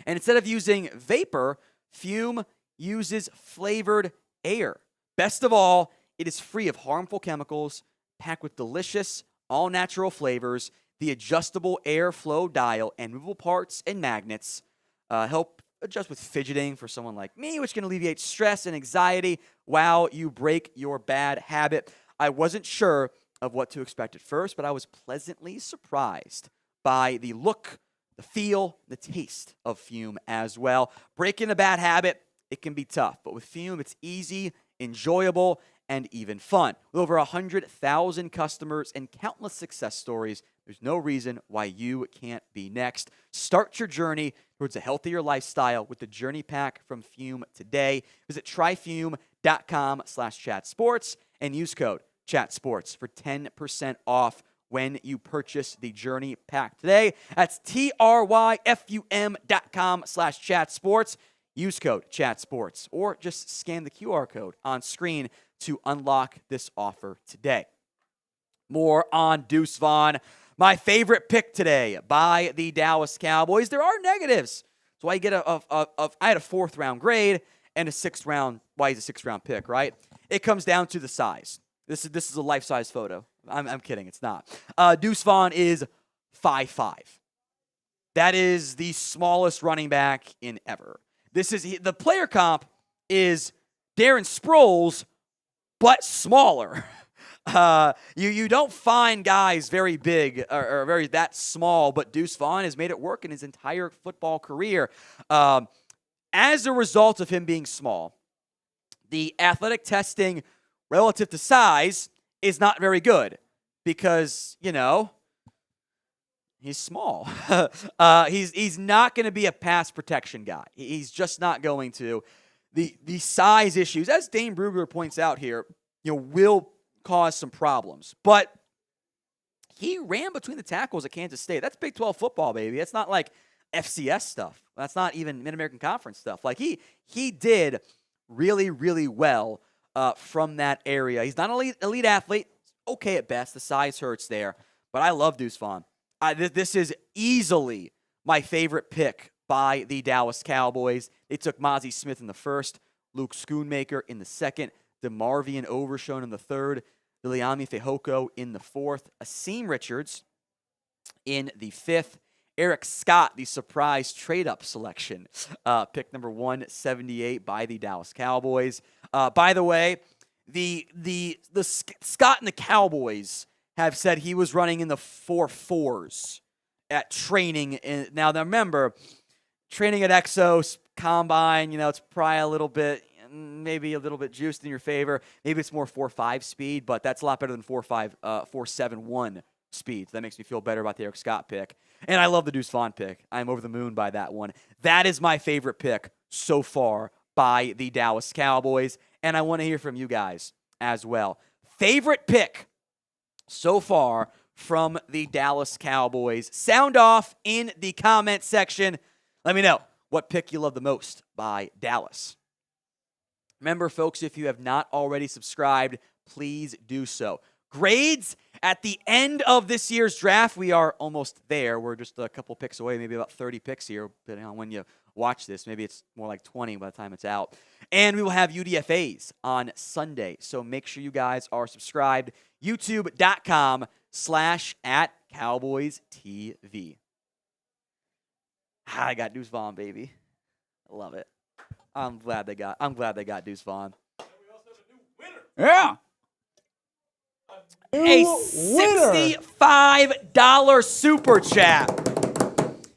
And instead of using vapor, Fume uses flavored air. Best of all, it is free of harmful chemicals, packed with delicious, all-natural flavors. The adjustable airflow dial and movable parts and magnets help adjust with fidgeting for someone like me, which can alleviate stress and anxiety while you break your bad habit. I wasn't sure of what to expect at first, but I was pleasantly surprised by the look, the feel, the taste of Fume as well. Breaking a bad habit, it can be tough, but with Fume, it's easy, enjoyable, and even fun. With over 100,000 customers and countless success stories, there's no reason why you can't be next. Start your journey towards a healthier lifestyle with the Journey Pack from Fume today. Visit tryfume.com/chatsports and use code chatsports for 10% off when you purchase the Journey Pack today. That's tryfum.com/chatsports. Use code chatsports or just scan the QR code on screen to unlock this offer today. More on Deuce Vaughn. My favorite pick today by the Dallas Cowboys. There are negatives. That's why you get I had a 4th-round grade and a 6th-round. Why he's a 6th-round pick, right? It comes down to the size. This is a life-size photo. I'm kidding. It's not. Deuce Vaughn is 5'5". That is the smallest running back in ever. The player comp is Darren Sproles, but smaller. You don't find guys very big or very that small, but Deuce Vaughn has made it work in his entire football career. As a result of him being small, the athletic testing relative to size is not very good because, he's small. He's not going to be a pass protection guy. He's just not going to. The size issues, as Dane Brugler points out here, will cause some problems. But he ran between the tackles at Kansas State. That's Big 12 football, baby. That's not like FCS stuff. That's not even Mid-American Conference stuff. Like he did really, really well from that area. He's not an elite athlete. Okay at best. The size hurts there. But I love Deuce Vaughn. This is easily my favorite pick by the Dallas Cowboys. They took Mazi Smith in the 1st, Luke Schoonmaker in the 2nd, DeMarvion Overshown in the 3rd, Viliami Fehoko in the 4th, Asim Richards in the 5th, Eric Scott, the surprise trade-up selection, pick number 178 by the Dallas Cowboys. By the way, the Scott and the Cowboys have said he was running in the 4.4s at training. Now, remember, training at Exos, Combine, it's probably maybe a little bit juiced in your favor. Maybe it's more 4.5 speed, but that's a lot better than 4.71 speed. So that makes me feel better about the Eric Scott pick. And I love the Deuce Vaughn pick. I'm over the moon by that one. That is my favorite pick so far by the Dallas Cowboys. And I want to hear from you guys as well. Favorite pick so far from the Dallas Cowboys. Sound off in the comment section. Let me know what pick you love the most by by Dallas. Remember, folks, if you have not already subscribed, please do so. Grades at the end of this year's draft. We are almost there. We're just a couple picks away, maybe about 30 picks here, depending on when you watch this. Maybe it's more like 20 by the time it's out. And we will have UDFAs on Sunday. So make sure you guys are subscribed. YouTube.com/@CowboysTV. I got Deuce Vaughn, baby. I love it. I'm glad they got Deuce Vaughn. Yeah. A $65 super chat.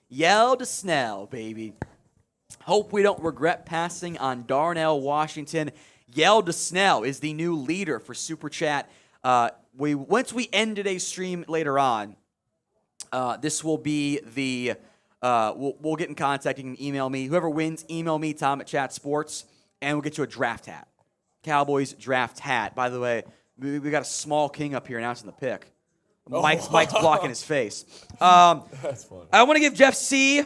Yell to Snell, baby. Hope we don't regret passing on Darnell Washington. Yell to Snell is the new leader for super chat. Once we end today's stream later on, this will be the we'll get in contact. You can email me. Whoever wins, email me, Tom@ChatSports, and we'll get you a draft hat. Cowboys draft hat. By the way, we got a small king up here announcing the pick. Mike's blocking his face. That's funny. I want to give Jeff C.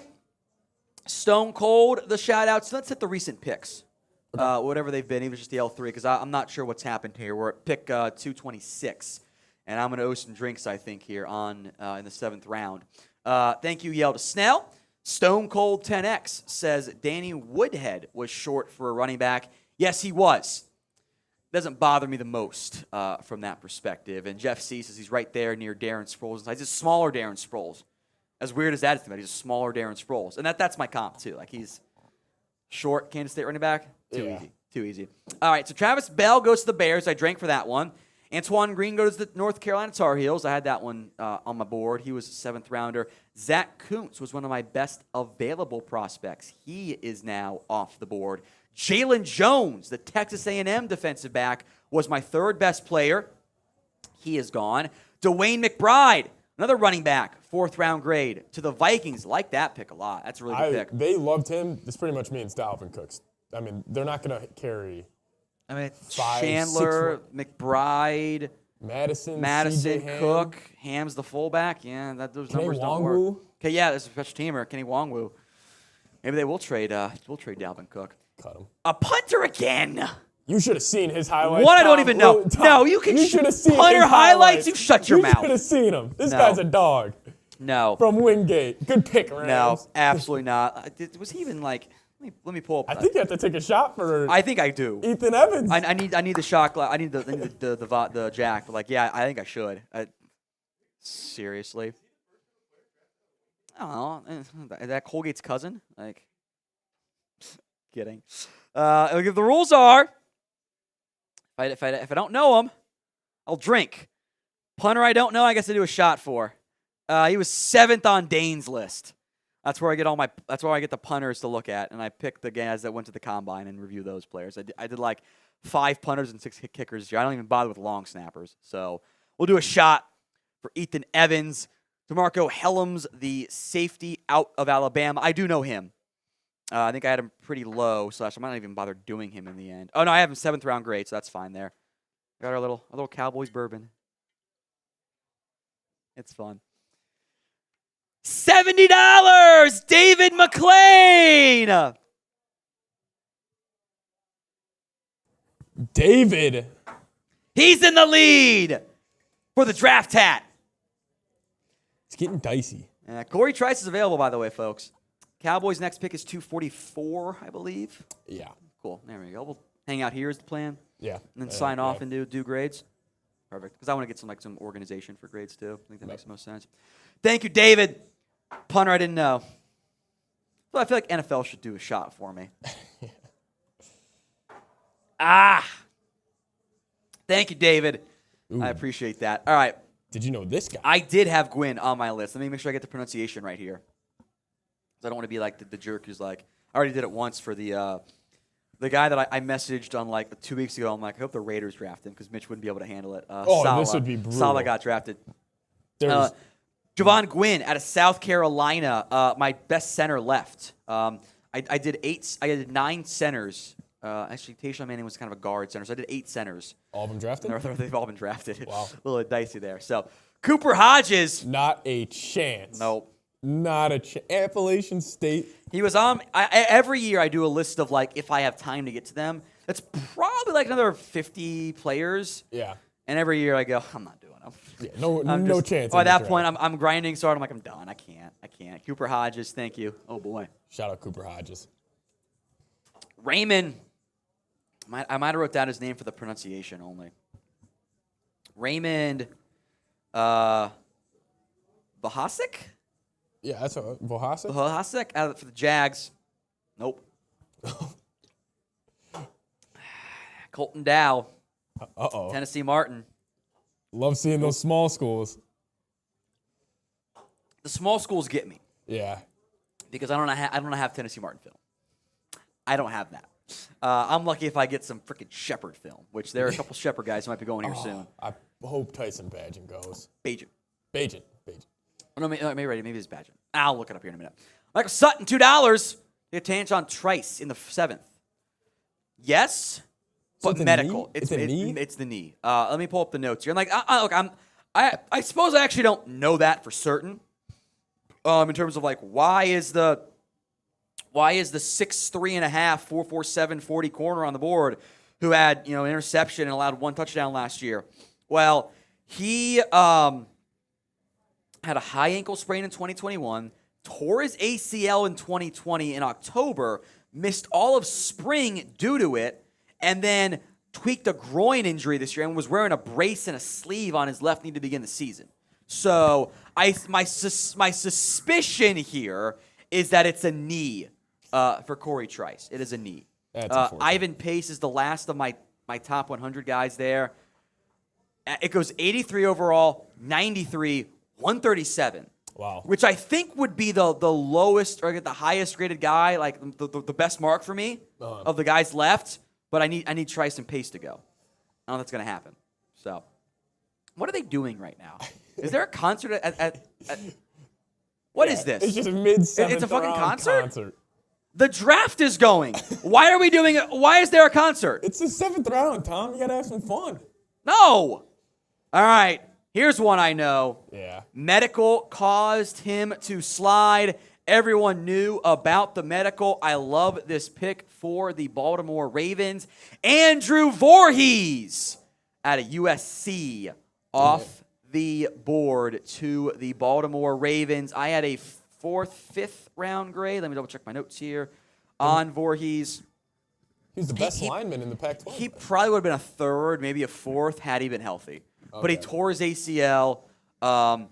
Stone Cold the shout-out. So let's hit the recent picks. Whatever they've been, even just the L3, because I'm not sure what's happened here. We're at pick 226, and I'm going to owe some drinks, I think, here on in the 7th round. Thank you, Yell to Snell. Stone Cold 10X says Danny Woodhead was short for a running back. Yes, he was. Doesn't bother me the most from that perspective. And Jeff C says he's right there near Darren Sproles. He's a smaller Darren Sproles. As weird as that is to me, he's a smaller Darren Sproles. And that's my comp, too. Like, he's short Kansas State running back. Too easy. All right, so Travis Bell goes to the Bears. I drank for that one. Antoine Green goes to the North Carolina Tar Heels. I had that one on my board. He was a 7th rounder. Zach Kuntz was one of my best available prospects. He is now off the board. Jalen Jones, the Texas A&M defensive back, was my 3rd best player. He is gone. Dwayne McBride, another running back, 4th round grade to the Vikings. Like that pick a lot. That's a really good pick. They loved him. This pretty much means Dalvin Cook's. I mean, they're not going to carry. I mean, Chandler, McBride, Madison, Cook, Ham's the fullback. Yeah, those numbers don't work. Okay, yeah, there's a special teamer, Kenny Wongwu. Maybe they will trade. Dalvin Cook. Cut him. A punter again. You should have seen his highlights. One I don't even know. No, you should have seen punter highlights. You shut your mouth. You should have seen him. This guy's a dog. No. From Wingate. Good pick, Rams. No, absolutely not. Was he even like? Let me pull up. I think you have to take a shot for. I think I do. Ethan Evans. I need the shot glass. I need the jack. But like, yeah, I think I should. Seriously. I don't know. That Colgate's cousin? Like, kidding. The rules are, if I don't know him, I'll drink. Punter I don't know, I guess I do a shot for. He was 7th on Dane's list. That's where I get that's where I get the punters to look at, and I pick the guys that went to the combine and review those players. I did like 5 punters and 6 kickers. I don't even bother with long snappers. So we'll do a shot for Ethan Evans. DeMarco Helms, the safety out of Alabama. I do know him. I think I had him pretty low, so I might not even bother doing him in the end. Oh no, I have him 7th round grade, so that's fine there. Got our little Cowboys bourbon. It's fun. $70, David McClain. David. He's in the lead for the draft hat. It's getting dicey. Corey Trice is available, by the way, folks. Cowboys' next pick is 244, I believe. Yeah. Cool. There we go. We'll hang out here is the plan. Yeah. And then sign off and do grades. Perfect. Because I want to get some organization for grades too. I think that makes the most sense. Thank you, David. Punter, I didn't know. But I feel like NFL should do a shot for me. Thank you, David. Ooh. I appreciate that. All right. Did you know this guy? I did have Gwyn on my list. Let me make sure I get the pronunciation right here. Because I don't want to be like the jerk who's like, I already did it once for the guy that I messaged on like 2 weeks ago. I'm like, I hope the Raiders draft him because Mitch wouldn't be able to handle it. This would be brutal. Saleh got drafted. Javon Gwyn out of South Carolina, my best center left. I did 9 centers. Actually, Tayshaun Manning was kind of a guard center, so I did 8 centers. All of them drafted? They've all been drafted. Wow. A little dicey there. So, Cooper Hodges. Not a chance. Nope. Not a Appalachian State. He was on. Every year I do a list of like if I have time to get to them. That's probably like another 50 players. Yeah. And every year I go, I'm not doing them. Yeah, no chance. By that point, I'm grinding so hard. I'm like, I'm done. I can't. Cooper Hodges, thank you. Oh boy. Shout out Cooper Hodges. Raymond. I might have wrote down his name for the pronunciation only. Raymond Bohasic? Yeah, that's what Bohasic? Bohasic for the Jags. Nope. Colton Dow. Uh-oh. Tennessee Martin. Love seeing those small schools. The small schools get me. Yeah. Because I don't have Tennessee Martin film. I don't have that. I'm lucky if I get some freaking Shepherd film, which there are a couple Shepherd guys who might be going here soon. I hope Tyson Bagent goes. Bagent. Oh, no, maybe it's Bagent. I'll look it up here in a minute. Michael Sutton, $2. Get Tanchon Trice in the 7th. Yes, So but it's a medical. knee? It's a knee? It's the knee. Let me pull up the notes here. I'm like, look, I suppose I actually don't know that for certain. In terms of like, why is the 6'3.5", 4.47 40 corner on the board who had an interception and allowed 1 touchdown last year? Well, he had a high ankle sprain in 2021, tore his ACL in 2020 in October, missed all of spring due to it, and then tweaked a groin injury this year and was wearing a brace and a sleeve on his left knee to begin the season. So my suspicion here is that it's a knee for Corey Trice. It is a knee. Ivan Pace is the last of my top 100 guys there. It goes 83 overall, 93, 137. Wow. Which I think would be the lowest or the highest graded guy, like the best mark for me of the guys left. But I need Trice and Pace to go. I don't know if that's going to happen. So, what are they doing right now? Is there a concert at What is this? It's just a mid-7th It's a fucking round concert? The draft is going. Why are we doing it? Why is there a concert? It's the 7th round, Tom. You got to have some fun. No. All right. Here's one I know. Yeah. Medical caused him to slide. Everyone knew about the medical. I love this pick for the Baltimore Ravens. Andrew Voorhees out of USC off the board to the Baltimore Ravens. I had a 4th, 5th round grade. Let me double check my notes here on Voorhees. He's the best lineman in the Pac-12. He probably would have been a 3rd, maybe a 4th had he been healthy. Okay. But he tore his ACL at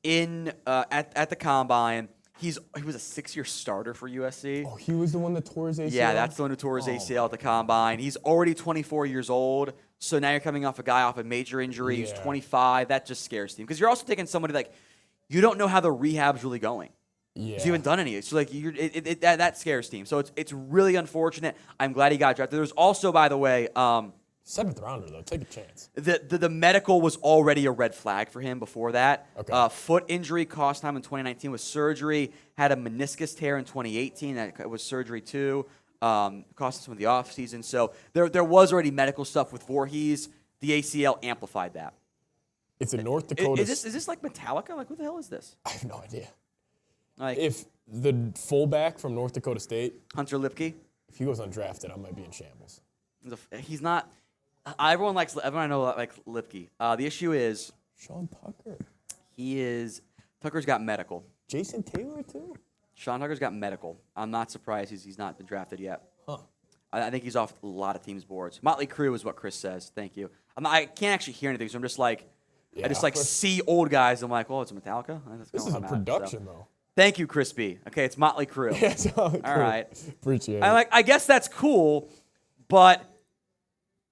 the combine. He was a 6-year starter for USC. Oh, he was the one that tore his ACL? Yeah, that's the one who tore his ACL at the combine. He's already 24 years old, so now you're coming off a guy off a major injury. He's 25. That just scares me. Because you're also taking somebody like, you don't know how the rehab's really going. Yeah. So you haven't done any. So like that scares teams. So it's really unfortunate. I'm glad he got drafted. There's also, by the way, 7th rounder though. Take a chance. The medical was already a red flag for him before that. Okay. Foot injury cost time in 2019 with surgery. Had a meniscus tear in 2018. That was surgery too. Cost him some of the offseason. So there was already medical stuff with Voorhees. The ACL amplified that. It's a North Dakota. Is this like Metallica? Like what the hell is this? I have no idea. Like if the fullback from North Dakota State, Hunter Lipke, if he goes undrafted, I might be in shambles. He's not. Everyone I know likes Lipke. The issue is Sean Tucker. Tucker's got medical. Jason Taylor too. Sean Tucker's got medical. I'm not surprised he's not been drafted yet. Huh. I think he's off a lot of teams' boards. Motley Crue is what Chris says. Thank you. I can't actually hear anything, so I'm just like, I just see old guys. I'm like, well, it's Metallica. This is a production though. Thank you, Chris B. Okay, it's Motley Crue. Yeah, it's Motley Crue. All right. Appreciate it. I guess that's cool, but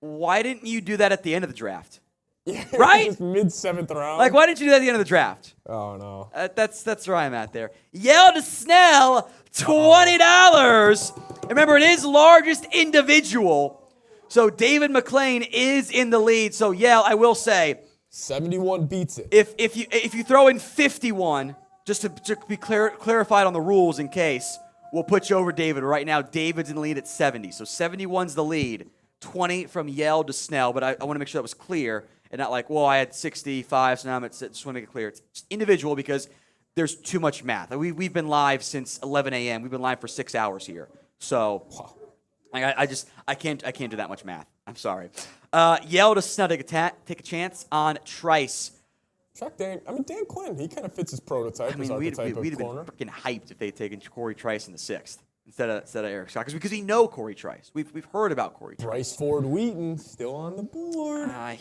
why didn't you do that at the end of the draft? Yeah, right? Just mid-7th round. Like, why didn't you do that at the end of the draft? Oh, no. That's where I'm at there. Yell to Snell, $20. Remember, it is largest individual. So David McClain is in the lead. So, Yell, I will say. 71 beats it. If you throw in 51, just to be clarified on the rules in case, we'll put you over David. Right now, David's in the lead at 70. So 71's the lead. 20 from Yell to Snell. But I want to make sure that was clear. And not like, well, I had 65, so now I'm at, just want to make it clear. It's individual because there's too much math. We've been live since 11 a.m. We've been live for 6 hours here. So I can't do that much math. I'm sorry. Yell to Snell take a chance on Trice. Dan Quinn, he kind of fits his prototype. We'd have been freaking hyped if they'd taken Corey Trice in the 6th instead of Eric Scott, because we know Corey Trice. We've heard about Corey Trice. Bryce Ford Wheaton still on the board. I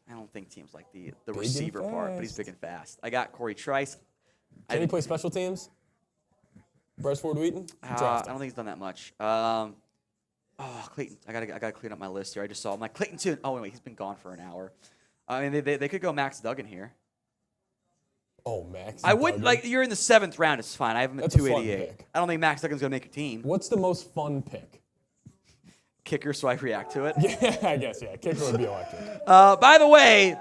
don't think teams like the receiver part, but he's big and fast. I got Corey Trice. Can he play special teams? Bryce Ford Wheaton? I don't think he's done that much. Clayton. I gotta clean up my list here. I just saw him. Like Clayton too. Oh wait, he's been gone for an hour. I mean, they could go Max Duggan here. Oh, Max. I wouldn't like. You're in the 7th round. It's fine. I have him at 288. I don't think Max Duggan's gonna make your team. What's the most fun pick? Kicker, so I react to it. Yeah, I guess. Yeah, kicker would be electric. By the way,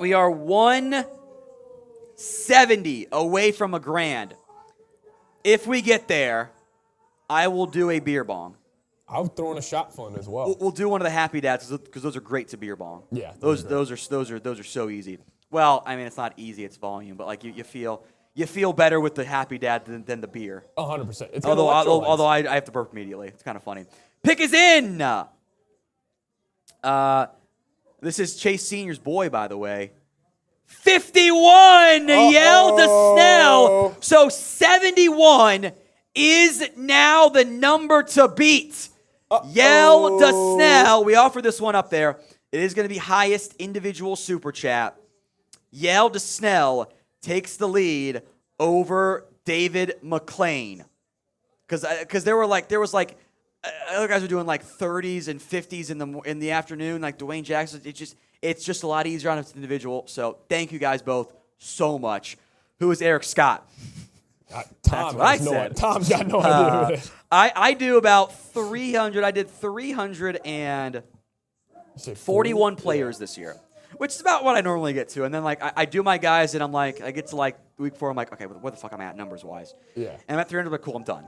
we are 170 away from a grand. If we get there, I will do a beer bong. I'll throw in a shot fund as well. We'll do one of the Happy Dads because those are great to beer bong. Yeah, those are so easy. Well, I mean it's not easy; it's volume, but like you feel better with the Happy Dad than the beer. 100%. Although I have to burp immediately. It's kind of funny. Pick is in. This is Chase Senior's boy, by the way. 51. Yell to Snell. So 71 is now the number to beat. Yell to Snell. We offer this one up there. It is going to be highest individual super chat. Yell to Snell takes the lead over David McClain. Because there was other guys were doing like 30s and 50s in the afternoon, like Dwayne Jackson. It's just a lot easier on an individual. So thank you guys both so much. Who is Eric Scott? Tom, That's what I said. Tom's got no idea. I do about 300. I did 341 players this year, which is about what I normally get to. And then like I do my guys, and I'm like, I get to like week 4, I'm like, okay, where the fuck am I at numbers wise? Yeah. And I'm at 300, but cool, I'm done.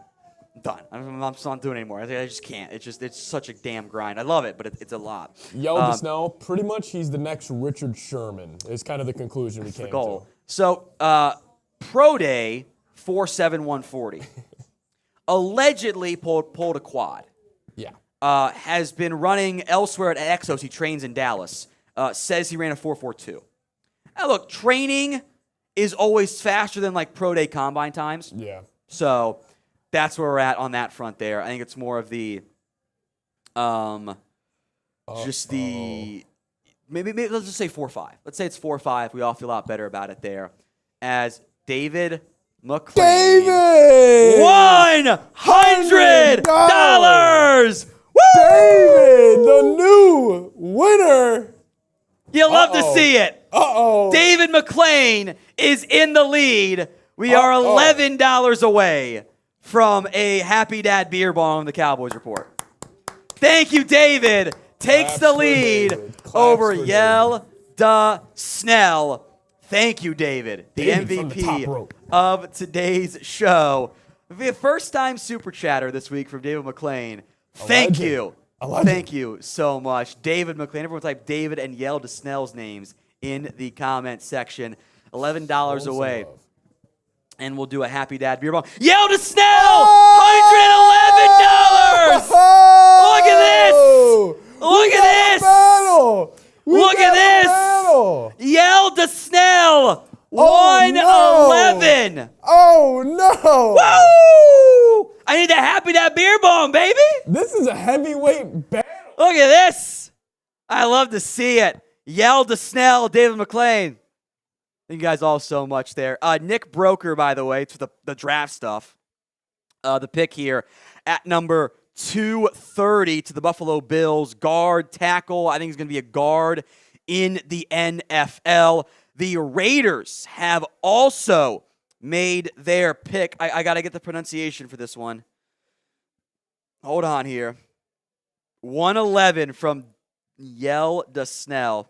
I'm not doing it anymore. I just can't. It's such a damn grind. I love it, but it's a lot. Yell to Snell, pretty much he's the next Richard Sherman is kind of the conclusion we came to. So Pro Day 4.7/140 allegedly pulled a quad. Yeah. Has been running elsewhere at Exos. He trains in Dallas. Says he ran a 4.42. Now look, training is always faster than like Pro Day combine times. Yeah. So that's where we're at on that front there. I think it's more of the maybe let's just say 4.5. Let's say it's 4.5. We all feel a lot better about it there. As David McClain. $100! Woo! David, the new winner. You love to see it. David McClain is in the lead. We are $11 away from a Happy Dad beer bong on the Cowboys Report. Thank you, David. Takes the lead over Yell da Snell. Thank you, David, the MVP of today's show. The first-time super chatter this week from David McClain. Thank you. Thank you so much. David McClain. Everyone type David and Yell to Snell's names in the comment section. $11 away. And we'll do a Happy Dad beer bong. Yell to Snell! $111! Look at this! Look at this! Look at this! Yell to Snell! 111! Oh, no! Woo! I need the Happy Dad beer bong, baby! This is a heavyweight battle. Look at this! I love to see it. Yell to Snell, David McClain. Thank you guys all so much there. Nick Broker, by the way, to the draft stuff. The pick here at number 230 to the Buffalo Bills. Guard, tackle. I think he's going to be a guard in the NFL. The Raiders have also made their pick. I got to get the pronunciation for this one. Hold on here. 111 from Yell to Snell.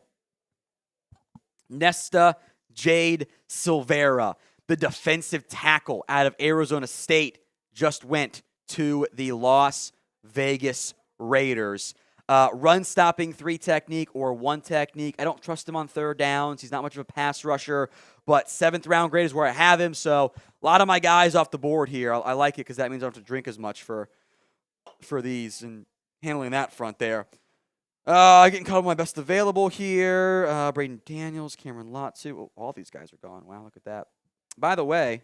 Nesta Jade Silvera, the defensive tackle out of Arizona State, just went to the Las Vegas Raiders. Run stopping 3 technique or 1 technique. I don't trust him on third downs. He's not much of a pass rusher, but 7th round grade is where I have him. So a lot of my guys off the board here. I like it because that means I don't have to drink as much for these and handling that front there. Getting caught up my best available here. Braden Daniels, Cameron Lotsu. Oh, all these guys are gone. Wow, look at that. By the way,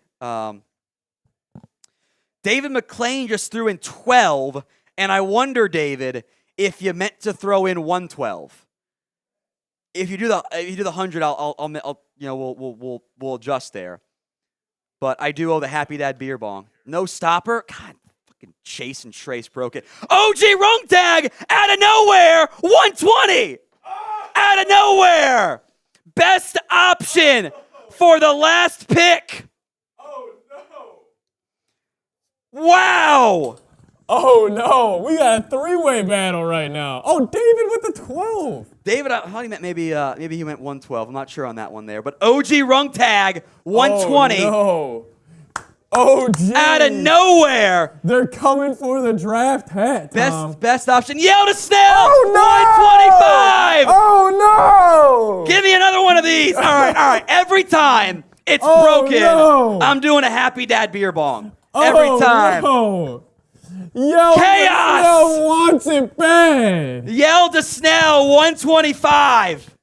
David McClain just threw in 12, and I wonder, David, if you meant to throw in 112. If you do the 100, I'll we'll adjust there. But I do owe the Happy Dad beer bong. No stopper. God, fucking Chase and Trace broke it. OG rung tag out of nowhere. 120 out of nowhere. Best option for the last pick. Oh, no. Wow. Oh, no. We got a 3-way battle right now. Oh, David with the 12. David, I thought he meant maybe he meant 112. I'm not sure on that one there. But OG rung tag, 120. Oh, no. Oh, geez. Out of nowhere. They're coming for the draft hat, Tom. Best option. Yell to Snell. Oh, no. 125. Oh, no. Give me another one of these. All right. Every time it's broken, no. I'm doing a Happy Dad beer bong. Every time. No. Yo, Chaos! Snell wants it bad. Yell to Snell, 125.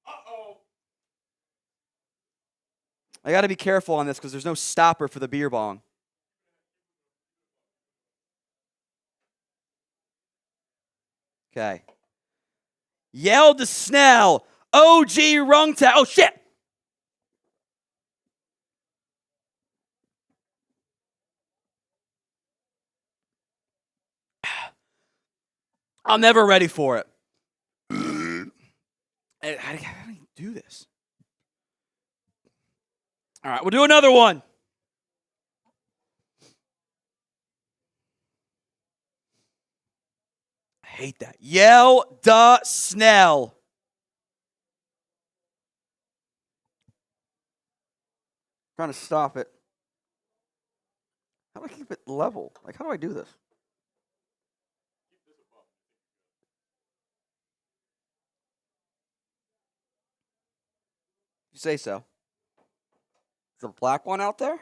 Uh-oh. I got to be careful on this because there's no stopper for the beer bong. Okay. Yell to Snell, OG rung tag. Oh, shit. I'm never ready for it. How do you do this? All right, we'll do another one. I hate that. Yell da Snell. Trying to stop it. How do I keep it level? Like, how do I do this? You say so. Is there a black one out there?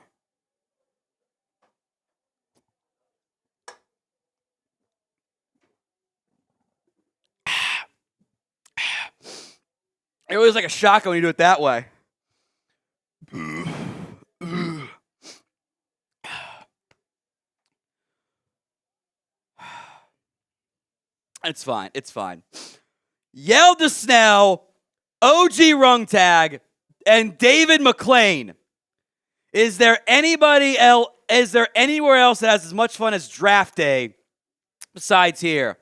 It always like a shotgun when you do it that way. It's fine. It's fine. Yell to Snell, OG rung tag, and David McClain. Is there anybody else? Is there anywhere else that has as much fun as draft day besides here?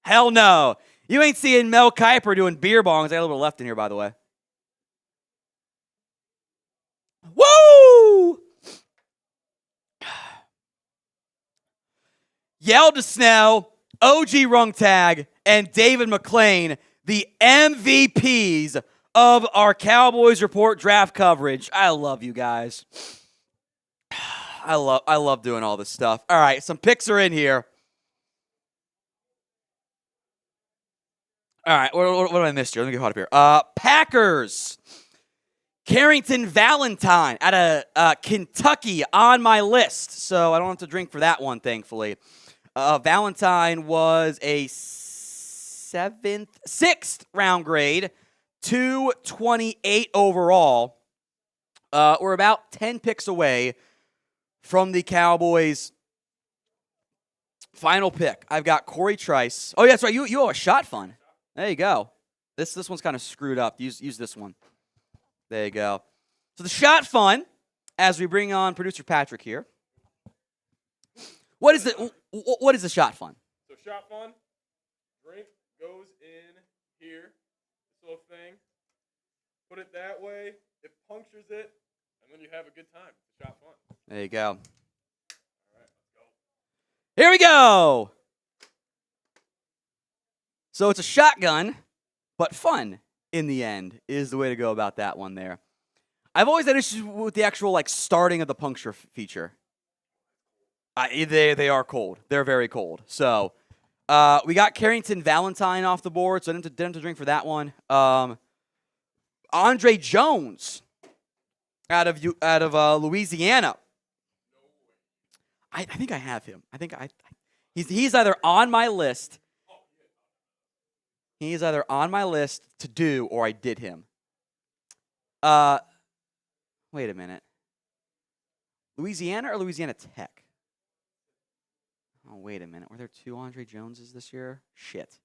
Hell no. You ain't seeing Mel Kiper doing beer bongs. I got a little bit left in here, by the way. Woo! Yell to Snell, OG rung tag, and David McClain, the MVPs of our Cowboys Report draft coverage. I love you guys. I love doing all this stuff. All right, some picks are in here. All right, what did I miss here? Let me get caught up here. Packers. Carrington Valentine out of Kentucky on my list, so I don't have to drink for that one, thankfully. Valentine was a 6th round grade, 228 overall. We're about 10 picks away from the Cowboys' final pick. I've got Corey Trice. Oh, yeah, that's right. You owe a shot fun. There you go. This one's kind of screwed up. Use this one. There you go. So the shot fun, as we bring on producer Patrick here. What is the shot fun? So shot fun, drink goes in here, this little thing. Put it that way, it punctures it, and then you have a good time. It's shot fun. There you go. All right, let's go. Here we go. So it's a shotgun, but fun in the end is the way to go about that one there. I've always had issues with the actual starting of the puncture feature. They are cold. They're very cold. So We got Carrington Valentine off the board, so I didn't have to drink for that one. Andre Jones out of Louisiana. I think I have him. He's either on my list. He's either on my list to do or I did him. Wait a minute. Louisiana or Louisiana Tech? Oh, wait a minute. Were there 2 Andre Joneses this year? Shit.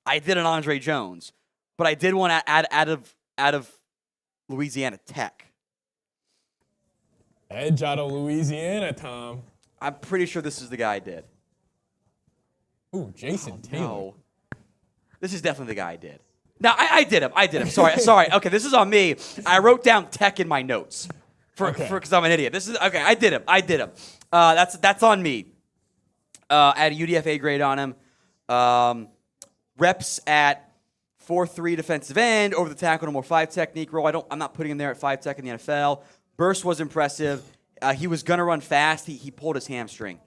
I did an Andre Jones, but I did one out of Louisiana Tech. Edge out of Louisiana, Tom. I'm pretty sure this is the guy I did. Ooh, Jason Taylor. No. This is definitely the guy I did. No, I did him. Sorry. Okay, this is on me. I wrote down Tech in my notes because I'm an idiot. This is okay. I did him. That's on me. I had a UDFA grade on him. Reps at 4-3 defensive end, over the tackle, no more 5 technique role. I'm not putting him there at 5 tech in the NFL. Burst was impressive. He was gonna run fast. He pulled his hamstring,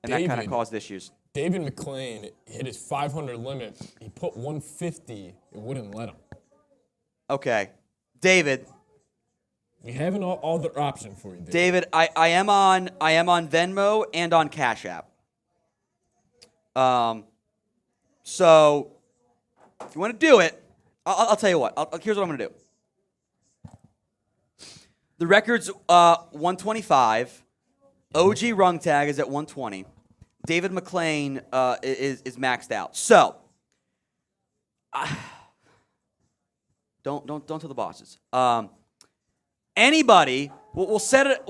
and that kind of caused issues. David McClain hit his 500 limit. He put 150. It wouldn't let him. Okay, David. We have an other option for you, David. David, I am on Venmo and on Cash App. So if you want to do it, I'll tell you what. Here's what I'm gonna do. The record's 125. OG rung tag is at 120. David McClain is maxed out. So don't tell the bosses. Anybody, we'll set it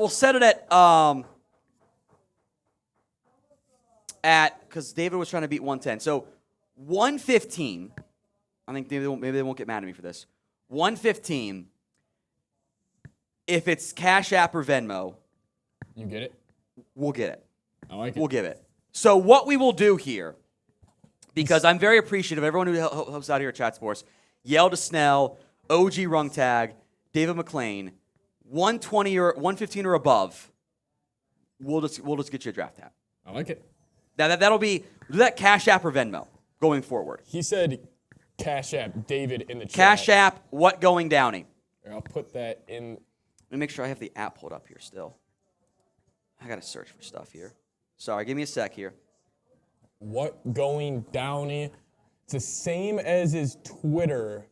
at because David was trying to beat 110. So 115. I think maybe they won't get mad at me for this. 115. If it's Cash App or Venmo, you get it? We'll get it. I like it. We'll give it. So what we will do here, because I'm very appreciative of everyone who helps out here at Chat Sports, Yell to Snell, OG rung tag, David McClain, 120 or 115 or above, we'll just get you a draft hat. I like it. Now that'll be do that Cash App or Venmo going forward. He said Cash App, David in the chat. Cash App, what going Downey? I'll put that in. Let me make sure I have the app pulled up here still. I got to search for stuff here. Sorry, give me a sec here. What going Downey? It's the same as his Twitter.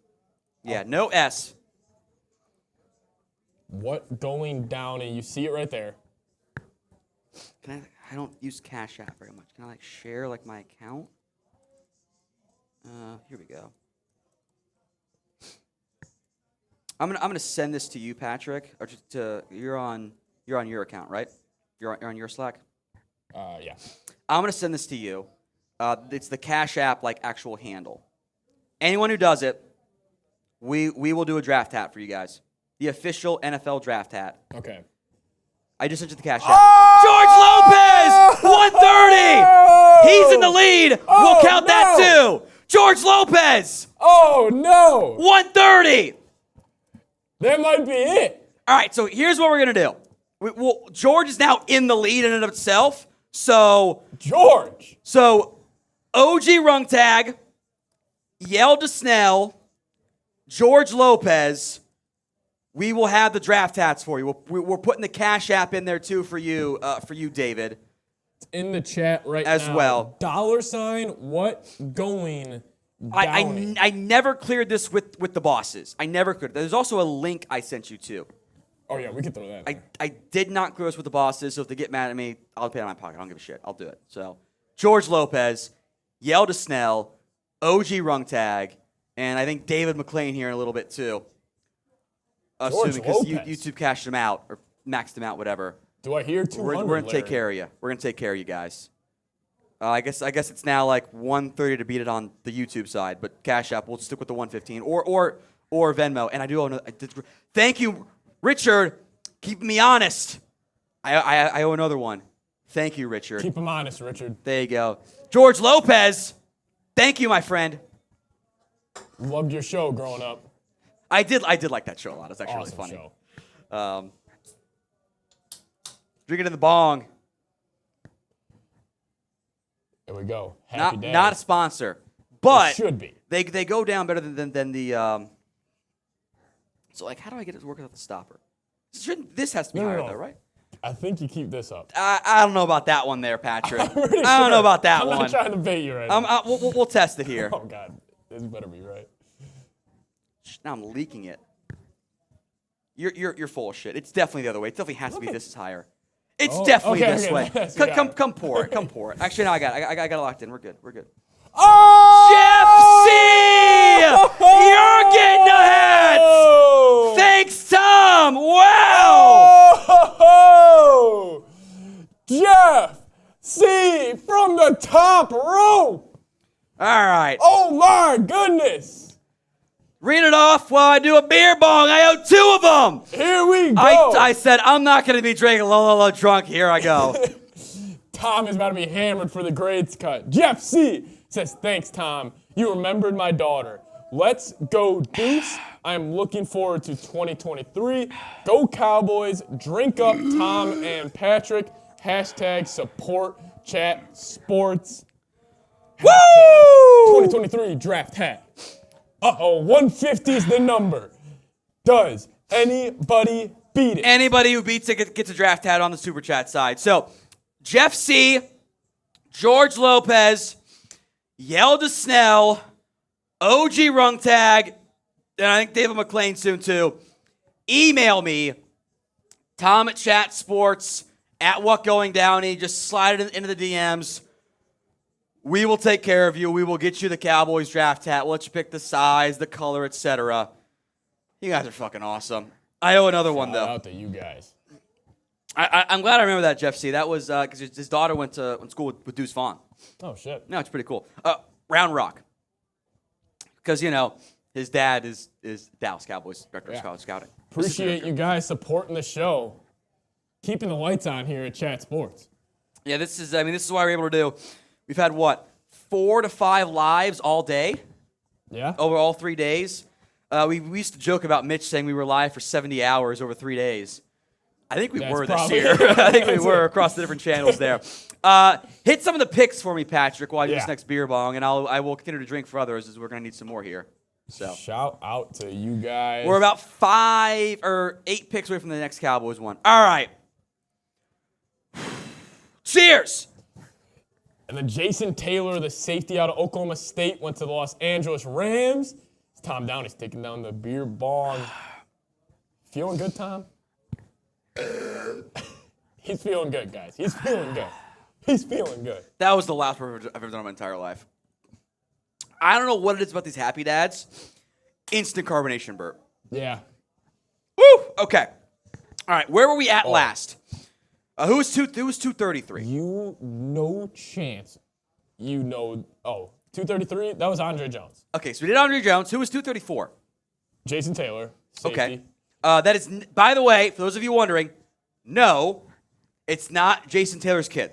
Yeah, no S. What going Downey? You see it right there. I don't use Cash App very much. Can I share my account? Here we go. I'm gonna send this to you, Patrick, or just you're on your account, right? You're on your Slack. Yeah. I'm gonna send this to you. It's the Cash App actual handle. Anyone who does it, we will do a draft hat for you guys. The official NFL draft hat. Okay. I just sent you the Cash App. George Lopez, 130. He's in the lead. We'll count that too. George Lopez. Oh no. 130. That might be it. All right, so here's what we're going to do. George is now in the lead in and of itself. So George. So OG rung tag, Yell to Snell, George Lopez. We will have the draft hats for you. We're putting the Cash App in there too for you, David. It's in the chat right as now. Well. $ what going I never cleared this with the bosses. I never cleared. There's also a link I sent you to. Oh, yeah, we can throw that. I did not clear this with the bosses, so if they get mad at me, I'll pay it out of my pocket. I don't give a shit. I'll do it. So, George Lopez, Yell to Snell, OG rung tag, and I think David McClain here in a little bit too. Assuming because YouTube cashed him out or maxed him out, whatever. Do I hear 200? We're gonna take care of you. We're gonna take care of you guys. I guess it's now 130 to beat it on the YouTube side, but Cash App, we'll stick with the 115 or Venmo. And I do owe thank you, Richard, keeping me honest. I owe another one. Thank you, Richard. Keep him honest, Richard. There you go. George Lopez, thank you, my friend. Loved your show growing up. I did like that show a lot. It's actually awesome really funny. Drinking in the bong. There we go. Happy days. Not a sponsor, but It should be. They go down better than the. So like, how do I get it to work without the stopper? This has to be higher though, right? I think you keep this up. I don't know about that one there, Patrick. I don't know about that one. I'm not trying to bait you right now. We'll test it here. Oh God, this better be right. Now I'm leaking it. You're full of shit. It's definitely the other way. It definitely has to be this is higher. It's definitely this way. Come pour it. Come pour it. Actually, no, I got it it locked in. We're good. Oh! Jeff C! You're getting the hats! Thanks, Tom! Wow! Oh! Jeff C from the top rope! All right. Oh my goodness! Read it off while I do a beer bong. I owe 2 of them! Here we go! I said, I'm not going to be drinking low drunk. Here I go. Tom is about to be hammered for the grades cut. Jeff C says, thanks, Tom. You remembered my daughter. Let's go Deuce. I am looking forward to 2023. Go Cowboys. Drink up Tom and Patrick. # support chat sports. Woo! 2023 draft hat. 150 is the number. Does anybody beat it? Anybody who beats it gets a draft hat on the Super Chat side. So, Jeff C., George Lopez, Yelda Snell, OG Rungtag, and I think David McClain soon too. Email me, Tom@chatsports, @whatgoingdowny. Just slide it into the DMs. We will take care of you. We will get you the Cowboys draft hat. We'll let you pick the size, the color, etc. You guys are fucking awesome. I owe another one, though. Shout out to you guys. I'm glad I remember that, Jeff C. That was because his daughter went to school with Deuce Vaughn. Oh, shit. No, it's pretty cool. Round Rock. Because, his dad is Dallas Cowboys, director of college scouting. Appreciate you guys supporting the show. Keeping the lights on here at Chat Sports. Yeah, this is what we're able to do. We've had, 4 to 5 lives all day? Yeah. Over all 3 days. We used to joke about Mitch saying we were live for 70 hours over 3 days. I think we were this year. I think we were across the different channels there. Hit some of the picks for me, Patrick, while I do this next beer bong, and I will continue to drink for others as we're going to need some more here. So shout out to you guys. We're about 5 or 8 picks away from the next Cowboys one. All right. Cheers. And then Jason Taylor, the safety out of Oklahoma State, went to the Los Angeles Rams. Tom Downey's taking down the beer bong. Feeling good, Tom? He's feeling good, guys. He's feeling good. He's feeling good. That was the last word I've ever done in my entire life. I don't know what it is about these happy dads. Instant carbonation burp. Yeah. Woo! Okay. All right. Where were we at last? Who was 233? No chance. 233? That was Andre Jones. Okay, so we did Andre Jones. Who was 234? Jason Taylor. Safety. Okay. That is, by the way, for those of you wondering, no, it's not Jason Taylor's kid.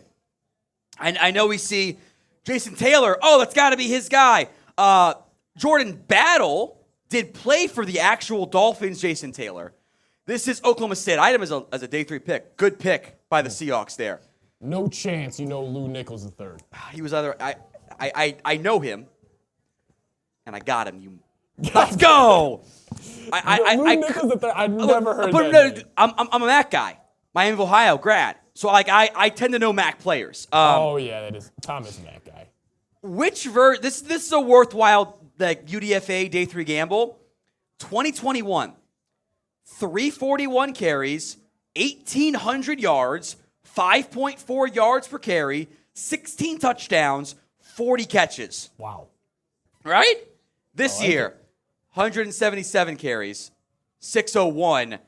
I know we see Jason Taylor. Oh, that's got to be his guy. Jordan Battle did play for the actual Dolphins, Jason Taylor. This is Oklahoma State. I had him as a day 3 pick. Good pick by the Seahawks there. No chance Lou Nichols III. He was either I know him, and I got him. Let's go. Lou Nichols III. I've never heard that. I'm a Mac guy. Miami of Ohio grad. So I tend to know Mac players. That is Thomas Mac guy. This is a worthwhile UDFA day 3 gamble. 2021. 341 carries, 1,800 yards, 5.4 yards per carry, 16 touchdowns, 40 catches. Wow. Right? This year, 177 carries, 601,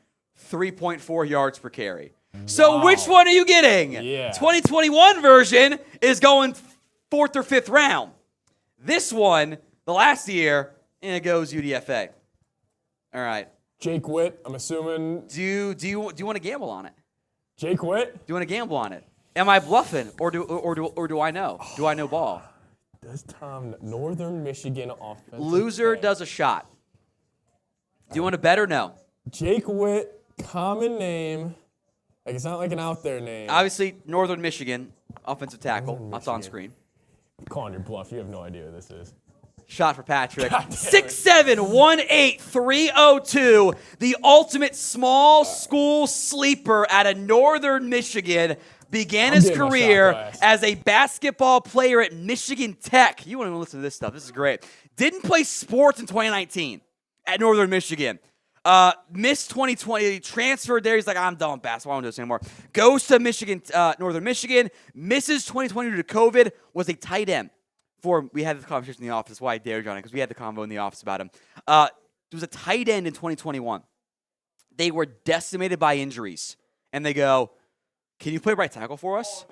3.4 yards per carry. So which one are you getting? Yeah. 2021 version is going 4th or 5th round. This one, the last year, and it goes UDFA. All right. Jake Witt, I'm assuming. Do you want to gamble on it? Jake Witt? Do you want to gamble on it? Am I bluffing, or do I know? Do I know ball? Does Tom Northern Michigan offensive Loser does a shot. Do you want to bet or no? Jake Witt, common name. It's not like an out there name. Obviously, Northern Michigan offensive tackle. That's on screen. calling your bluff. You have no idea who this is. Shot for Patrick. 6'7", 18302. The ultimate small school sleeper out of Northern Michigan. Began his career as a basketball player at Michigan Tech. You want to listen to this stuff. This is great. Didn't play sports in 2019 at Northern Michigan. Missed 2020. Transferred there. He's like, I'm done with basketball. I don't do this anymore. Goes to Michigan, Northern Michigan. Misses 2020 due to COVID. Was a tight end. We had this conversation in the office. That's why I dared Johnny, because we had the convo in the office about him. There was a tight end in 2021. They were decimated by injuries. And they go, can you play right tackle for us?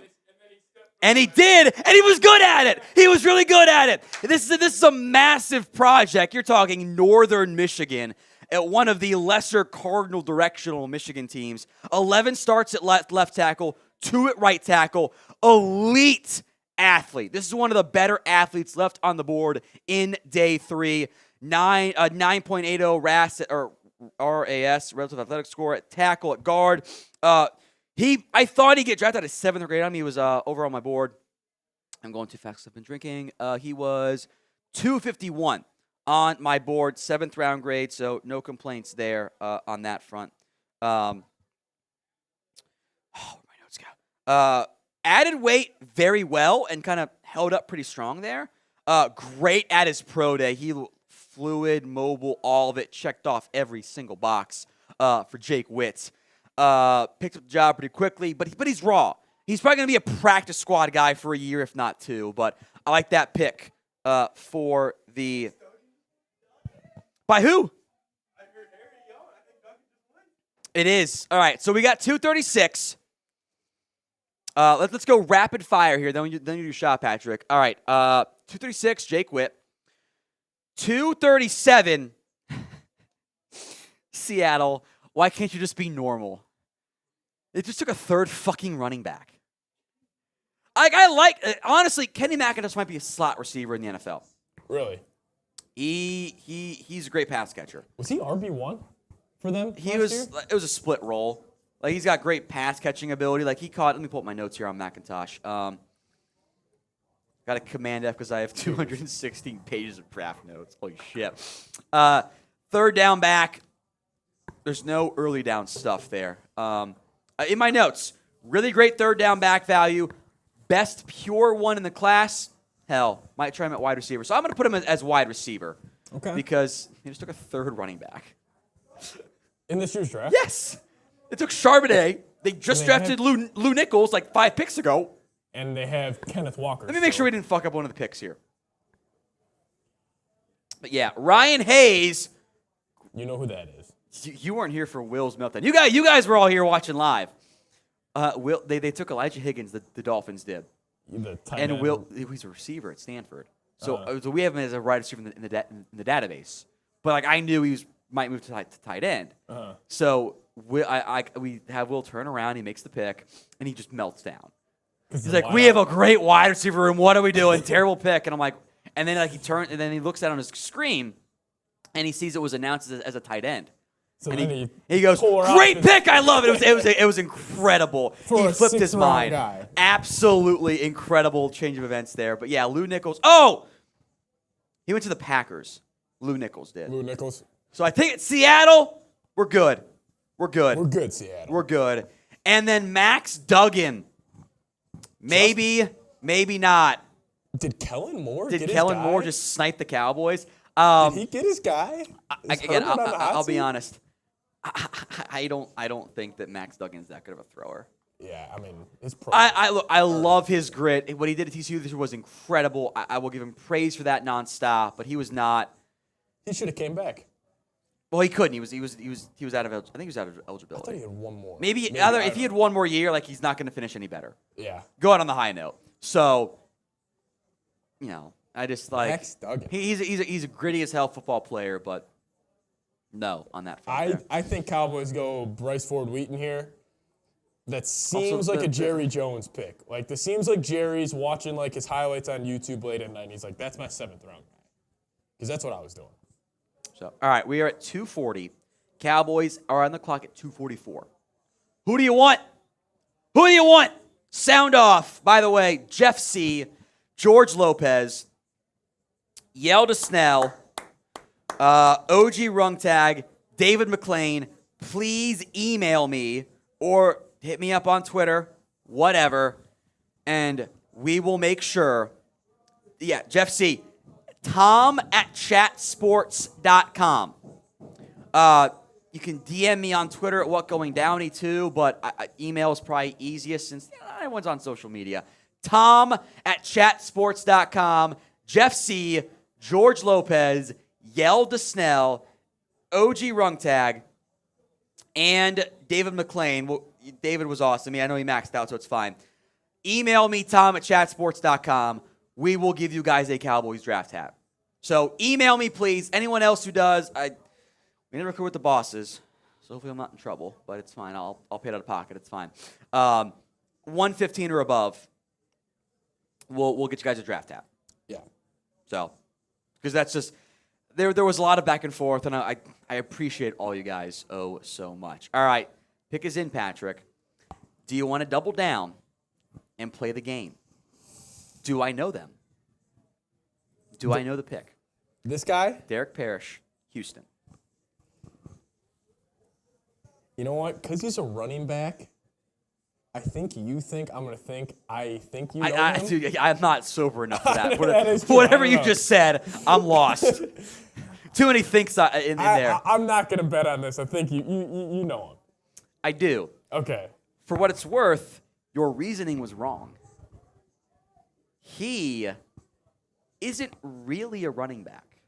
And he did, and he was good at it. He was really good at it. This is a massive project. You're talking Northern Michigan at one of the lesser Cardinal directional Michigan teams. 11 starts at left tackle, 2 at right tackle. Elite athlete. This is one of the better athletes left on the board in day 3. 9.80 RAS or RAS, relative athletic score at tackle at guard. I thought he'd get drafted out of 7th grade on me. He was over on my board. I'm going too fast because I've been drinking. He was 251 on my board, 7th round grade, so no complaints there on that front. Where'd my notes go? Added weight very well and kind of held up pretty strong there. Great at his pro day. He fluid, mobile, all of it. Checked off every single box for Jake Witt. Picked up the job pretty quickly, but he's raw. He's probably going to be a practice squad guy for a year, if not 2. But I like that pick for the... By who? It is. All right, so we got 236. Let's go rapid fire here. Then you do your shot, Patrick. All right. 236, Jake Witt. 237, Seattle. Why can't you just be normal? It just took a 3rd fucking running back. Honestly, Kenny McIntosh might be a slot receiver in the NFL. Really? He's a great pass catcher. Was he RB1 for them? It was a split role. Like, he's got great pass catching ability. Like, he caught. Let me pull up my notes here on McIntosh. Got a Command F because I have 216 pages of draft notes. Holy shit. 3rd down back. There's no early down stuff there. In my notes, really great 3rd down back value. Best pure one in the class. Hell, might try him at wide receiver. So I'm going to put him as wide receiver. Okay. Because he just took a 3rd running back. In this year's draft? Yes. They took Charbonnet. They just drafted Lou Nichols like 5 picks ago. And they have Kenneth Walker. Let me make sure we didn't fuck up one of the picks here. But yeah, Ryan Hayes. You know who that is. You weren't here for Will's meltdown. You guys were all here watching live. They took Elijah Higgins, the Dolphins did. And Will, he's a receiver at Stanford. So we have him as a wide receiver in the database. But like I knew he might move to tight end. So we have Will turn around, he makes the pick, and he just melts down. He's like, we have a great wide receiver room. What are we doing? Terrible pick. And I'm like, and then like he turns, and then he looks down on his screen, and he sees it was announced as a tight end. So and he goes, great pick. I love it. It was incredible. He flipped his mind. Guy. Absolutely incredible change of events there. But yeah, Lou Nichols. Oh, he went to the Packers. Lou Nichols did. Lou Nichols. So I think it's Seattle. We're good. We're good. We're good, Seattle. We're good. And then Max Duggan. Maybe, maybe not. Did Kellen Moore just snipe the Cowboys? Did he get his guy? I'll be honest. I don't think that Max Duggan's that good of a thrower. Yeah, I mean, his pro. I love his grit. What he did at TCU this year was incredible. I will give him praise for that nonstop. But he was not. He should have came back. Well, he couldn't. He was out of. I think he was out of eligibility. I thought he had one more. Maybe if he had one more year, like he's not going to finish any better. Yeah. Go out on the high note. So, I just like Max Duggan. He's a gritty as hell football player, but no on that front. I think Cowboys go Bryce Ford Wheaton here. That seems like a Jerry Jones pick. Like this seems like Jerry's watching like his highlights on YouTube late at night. And he's like, that's my 7th round guy, because that's what I was doing. So all right, we are at 240. Cowboys are on the clock at 244. Who do you want? Who do you want? Sound off. By the way, Jeff C. George Lopez, Yelda Snell, OG Rungtag, David McClain. Please email me or hit me up on Twitter, whatever, and we will make sure. Yeah, Jeff C. Tom@chatsports.com. You can DM me on Twitter at whatgoingdowny too, but email is probably easiest since everyone's on social media. Tom@chatsports.com. Jeff C., George Lopez, Yelda Snell, OG Rungtag, and David McClain. Well, David was awesome. I know he maxed out, so it's fine. Email me, Tom@chatsports.com. We will give you guys a Cowboys draft hat. So email me, please. Anyone else who does, we never record with the bosses, so hopefully I'm not in trouble, but it's fine. I'll pay it out of pocket. It's fine. 115 or above, we'll get you guys a draft hat. Yeah. So, because that's just there was a lot of back and forth, and I appreciate all you guys so much. All right, pick is in, Patrick. Do you want to double down and play the game? Do I know them? Do I know the pick? This guy? Derek Parrish, Houston. You know what? Because he's a running back, I think you think, I'm going to think, I think you know him. Dude, I'm not sober enough for that. That is true. Whatever you just said, I'm lost. Too many thinks in there. I'm not going to bet on this. I think you know him. I do. Okay. For what it's worth, your reasoning was wrong. He isn't really a running back.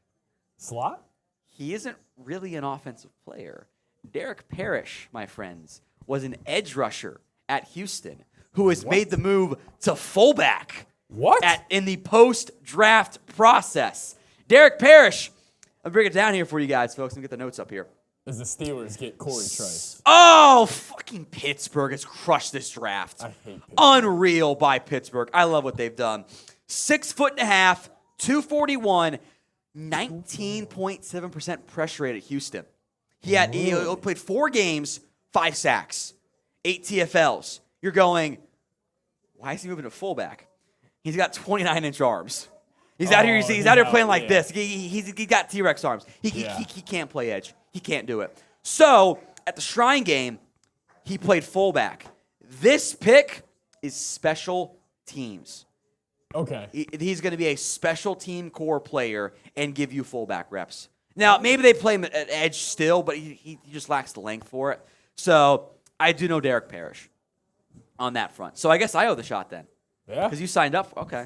Slot? He isn't really an offensive player. Derek Parrish, my friends, was an edge rusher at Houston who has made the move to fullback. What? In the post-draft process. Derek Parrish, I'll bring it down here for you guys, folks. Let me get the notes up here. As the Steelers get Corey Trice. Oh, fucking Pittsburgh has crushed this draft. I hate Pittsburgh. Unreal by Pittsburgh. I love what they've done. 6'1.5", 241, 19.7% pressure rate at Houston. He played 4 games, 5 sacks, 8 TFLs. You're going, why is he moving to fullback? He's got 29-inch arms. He's out here. He's out here playing like this. He's got T-Rex arms. He can't play edge. He can't do it. So at the Shrine game, he played fullback. This pick is special teams. Okay. He's going to be a special team core player and give you fullback reps. Now, maybe they play him at edge still, but he just lacks the length for it. So I do know Derek Parrish on that front. So I guess I owe the shot then. Yeah. Because you signed up. Okay.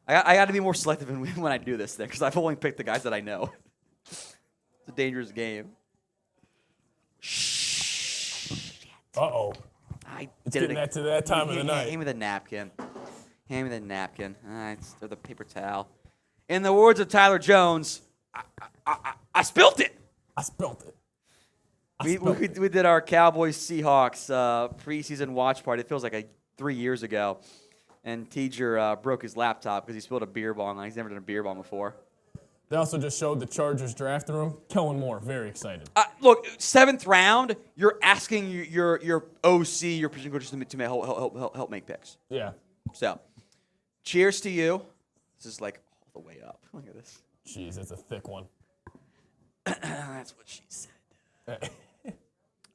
I got to be more selective when I do this thing because I've only picked the guys that I know. It's a dangerous game. Uh-oh. It's getting to that time of the night. Hand me the napkin. Hand me the napkin. All right, throw the paper towel. In the words of Tyler Jones, I spilt it. I spilt it. We did our Cowboys Seahawks preseason watch party. It feels like 3 years ago. And Teacher broke his laptop because he spilled a beer bong. He's never done a beer bong before. They also just showed the Chargers drafting room. Kellen Moore, very excited. Look, 7th round, you're asking your OC, your position coaches to help make picks. Yeah. So, cheers to you. This is like all the way up. Look at this. Jeez, that's a thick one. That's what she said.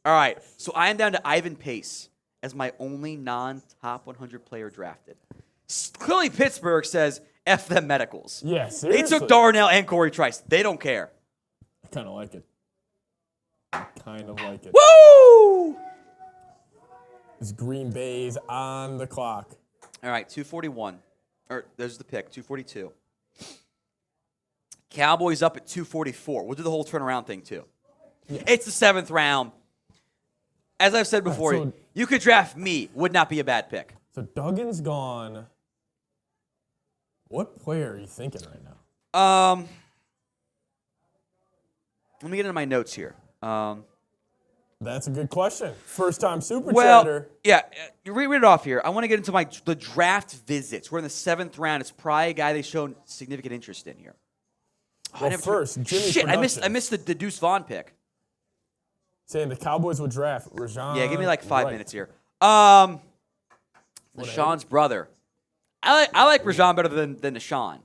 All right, so I am down to Ivan Pace as my only non-top 100 player drafted. Clearly, Pittsburgh says, F them medicals. Yeah, seriously. They took Darnell and Corey Trice. They don't care. I kind of like it. Woo! It's Green Bay's on the clock. All right, 241. There's the pick, 242. Cowboys up at 244. We'll do the whole turnaround thing, too. Yeah. It's the 7th round. As I've said before, you could draft me. Would not be a bad pick. So Duggan's gone. What player are you thinking right now? Let me get into my notes here. That's a good question. First-time super chatter. chatter. Yeah, you read it off here. I want to get into the draft visits. We're in the 7th round. It's probably a guy they've shown significant interest in here. Well, first, Jimmy Shit, I missed the Deuce Vaughn pick. Saying the Cowboys would draft Rajon. Yeah, give me like 5 minutes here. LaShawn's brother, I like Rajon better than Deshaun.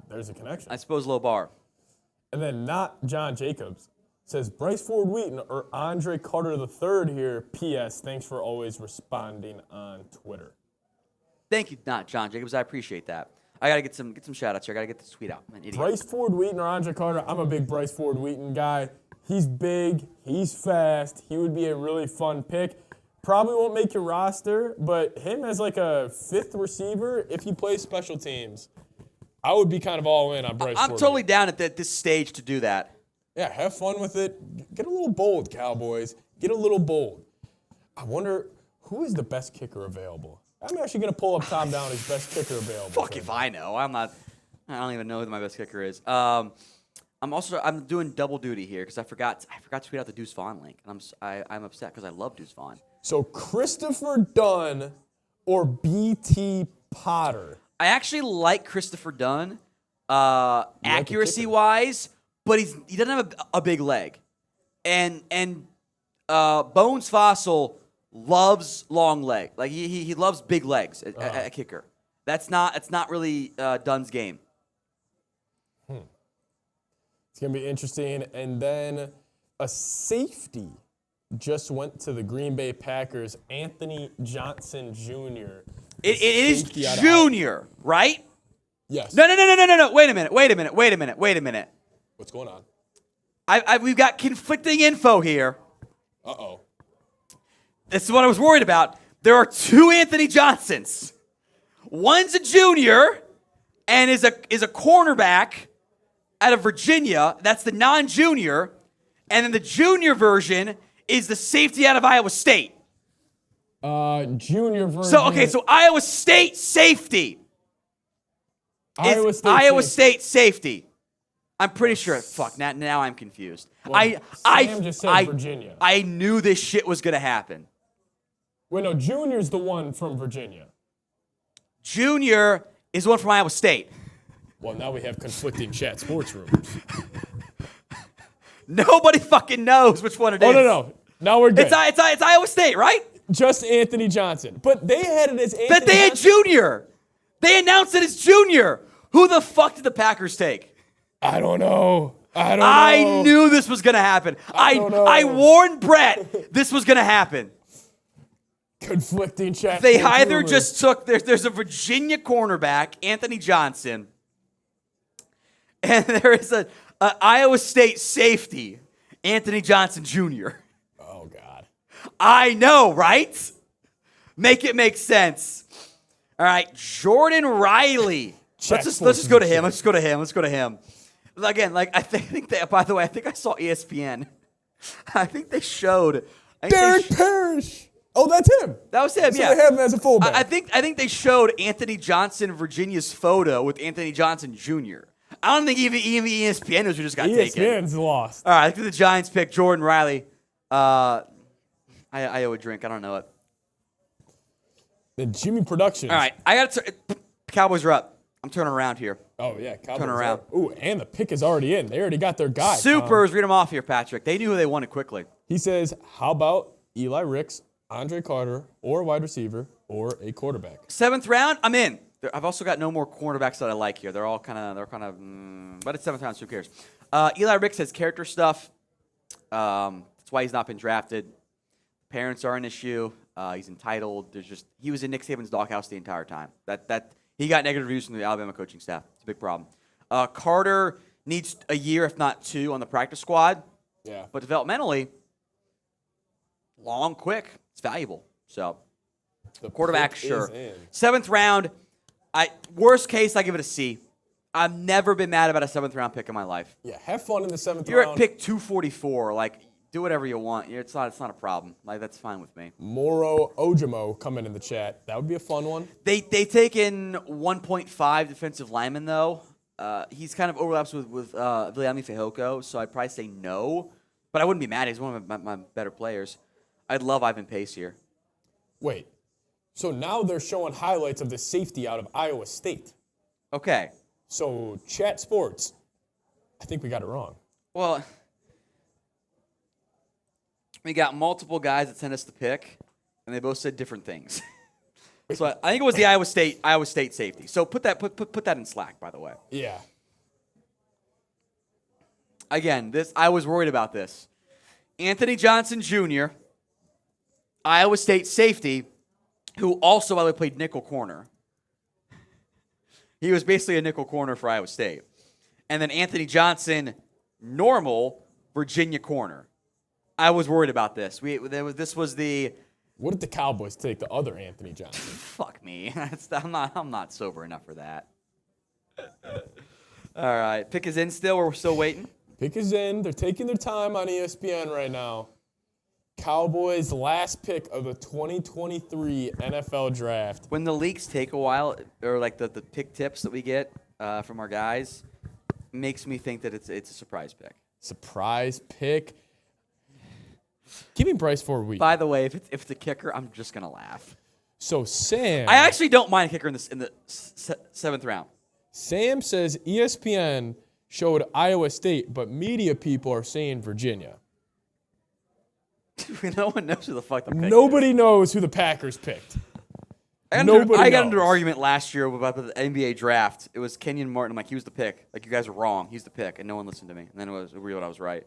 There's a connection. I suppose low bar. And then not John Jacobs says Bryce Ford Wheaton or Andre Carter III here. P.S. Thanks for always responding on Twitter. Thank you, not John Jacobs. I appreciate that. I gotta get some shout outs here. I gotta get this tweet out. I'm an idiot. Bryce Ford Wheaton or Andre Carter. I'm a big Bryce Ford Wheaton guy. He's big. He's fast. He would be a really fun pick. Probably won't make your roster, but him as like a 5th receiver, if he plays special teams, I would be kind of all in on Bryce Ford. I'm totally down at this stage to do that. Yeah, have fun with it. Get a little bold, Cowboys. Get a little bold. I wonder who is the best kicker available. I'm actually going to pull up Tom Downey's best kicker available. Fuck if I know. I don't even know who my best kicker is. I'm doing double duty here because I forgot to tweet out the Deuce Vaughn link, and I'm upset because I love Deuce Vaughn. So Christopher Dunn or B.T. Potter. I actually like Christopher Dunn, accuracy-wise, but he doesn't have a big leg, and Bones Fossil loves long leg. Like he loves big legs at kicker. That's not really Dunn's game. It's gonna be interesting. And then a safety just went to the Green Bay Packers. Anthony Johnson Jr. It is Junior, right? Yes. No. Wait a minute. What's going on? We've got conflicting info here. Uh-oh. This is what I was worried about. There are 2 Anthony Johnsons. One's a junior and is a cornerback out of Virginia. That's the non-junior. And then the junior version is the safety out of Iowa State. Junior version. So Iowa State safety. Iowa State safety. I'm pretty sure. Fuck, now I'm confused. Well, Sam just said Virginia. I knew this shit was going to happen. Wait, no, Junior's the one from Virginia. Junior is the one from Iowa State. Well, now we have conflicting chat sports rumors. Nobody fucking knows which one it is. Oh, no. Now we're good. It's Iowa State, right? Just Anthony Johnson. But they had it as Anthony But they had Junior. They announced it as Junior. Who the fuck did the Packers take? I don't know. I knew this was going to happen. I warned Brett this was going to happen. Conflicting chat. They either rumors. Just took, there's a Virginia cornerback, Anthony Johnson, and there is a Iowa State safety, Anthony Johnson Jr. Oh, God. I know, right? Make it make sense. All right, Jordan Riley. Let's just go to him. Let's go to him. Again, I think that, by the way, I think I saw ESPN. I think they showed Derek Parrish. Oh, that's him. That was him. So yeah, they have him as a fullback. I think they showed Anthony Johnson, Virginia's photo with Anthony Johnson Jr. I don't think even ESPN knows who just got taken. ESPN's lost. All right, I think the Giants picked Jordan Riley. I owe a drink. I don't know it. The Jimmy Productions. All right, I got to. Cowboys are up. I'm turning around here. Oh, yeah. Cowboys turn around. Ooh, and the pick is already in. They already got their guy. Supers, read them off here, Patrick. They knew who they wanted quickly. He says, how about Eli Ricks, Andre Carter, or a wide receiver, or a quarterback? 7th round, I'm in. I've also got no more cornerbacks that I like here. They're kind of, but it's 7th round, so who cares? Eli Ricks has character stuff. That's why he's not been drafted. Parents are an issue. He's entitled. He was in Nick Saban's doghouse the entire time. He got negative reviews from the Alabama coaching staff. It's a big problem. Carter needs a year, if not 2, on the practice squad. Yeah. But developmentally, long, quick, it's valuable. So, the quarterback, sure. 7th round, worst case, I give it a C. I've never been mad about a 7th round pick in my life. Yeah, have fun in the 7th round. You're at pick 244. Do whatever you want. It's not a problem. That's fine with me. Moro Ojimo coming in the chat. That would be a fun one. They take in 1.5 defensive lineman though. He's kind of overlaps with Viliami Fehoko, so I'd probably say no. But I wouldn't be mad. He's one of my better players. I'd love Ivan Pace here. Wait. So now they're showing highlights of the safety out of Iowa State. Okay. So Chat Sports, I think we got it wrong. Well, we got multiple guys that sent us the pick, and they both said different things. So I think it was the Iowa State safety. So put that in Slack, by the way. Yeah. Again, I was worried about this. Anthony Johnson Jr., Iowa State safety, who also, by the way, played nickel corner. He was basically a nickel corner for Iowa State. And then Anthony Johnson, normal, Virginia corner. I was worried about this. This was the... What did the Cowboys take the other Anthony Johnson? Fuck me. I'm not sober enough for that. All right. Pick is in still. We're still waiting. Pick is in. They're taking their time on ESPN right now. Cowboys' last pick of the 2023 NFL Draft. When the leaks take a while, or like the pick tips that we get from our guys, makes me think that it's a surprise pick. Surprise pick. Give me Bryce for a week. By the way, if it's a kicker, I'm just gonna laugh. So Sam, I actually don't mind a kicker in the seventh round. Sam says ESPN showed Iowa State, but media people are saying Virginia. No one knows who the fuck the pick Nobody knows who the Packers picked. I got into an argument last year about the NBA draft. It was Kenyon Martin. I'm like, he was the pick. Like, you guys are wrong. He's the pick, and no one listened to me. And then it was real. I was right.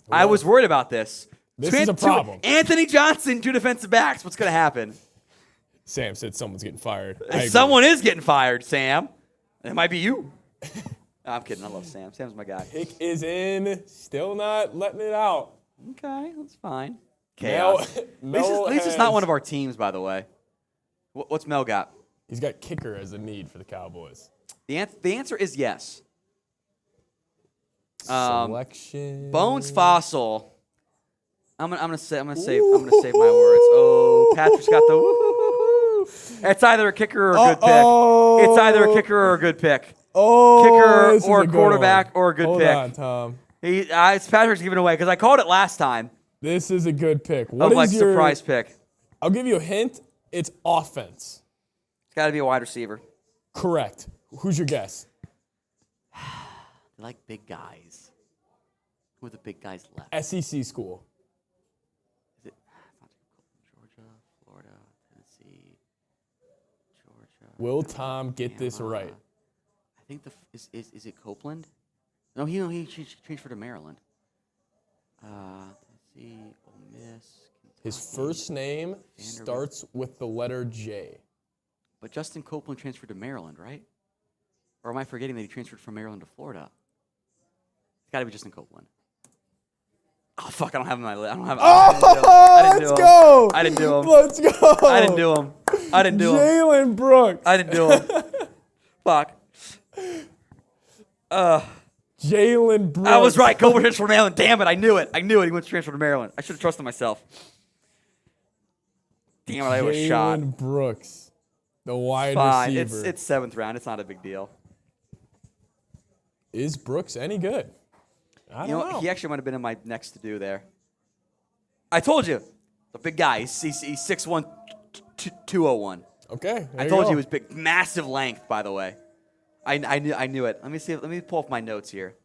Well, I was worried about this. This is a problem. Anthony Johnson, 2 defensive backs. What's going to happen? Sam said someone's getting fired. Someone is getting fired, Sam. It might be you. No, I'm kidding. I love Sam. Sam's my guy. Pick is in. Still not letting it out. Okay, that's fine. Chaos. At least it's not one of our teams, by the way. What's Mel got? He's got kicker as a need for the Cowboys. The answer is yes. Selection. Bones Fossil. I'm gonna save my words. Oh, Patrick's got the woo-hoo-hoo-hoo. It's either a kicker or a good pick. It's either a kicker or a good pick. Kicker or a quarterback or a good pick. Hold on, Tom. It's Patrick's giving away because I called it last time. This is a good pick. What is your surprise pick? I'll give you a hint. It's offense. It's got to be a wide receiver. Correct. Who's your guess? They like big guys. Who are the big guys left? SEC school. Is it Georgia, Florida, Tennessee, Georgia? Will Tom get this right? I think is it Copeland? No, he transferred to Maryland. Tennessee, Ole Miss. Kentucky, his first name starts with the letter J. But Justin Copeland transferred to Maryland, right? Or am I forgetting that he transferred from Maryland to Florida? It's got to be Justin Copeland. Oh, fuck, I don't have him on my list. Let's go. I didn't do him. Let's go. I didn't do him. Jalen Brooks. I didn't do him. Fuck. Jalen Brooks. I was right. Copeland transferred to Maryland. Damn it. I knew it. He went to transfer to Maryland. I should have trusted myself. Damn it. I was shot. Jalen Brooks, the wide receiver. It's 7th round. It's not a big deal. Is Brooks any good? I don't know. He actually might have been in my next to do there. I told you. The big guy. He's 6'1", 201. Okay. I told you he was big. Massive length, by the way. I knew it. Let me see. Let me pull up my notes here.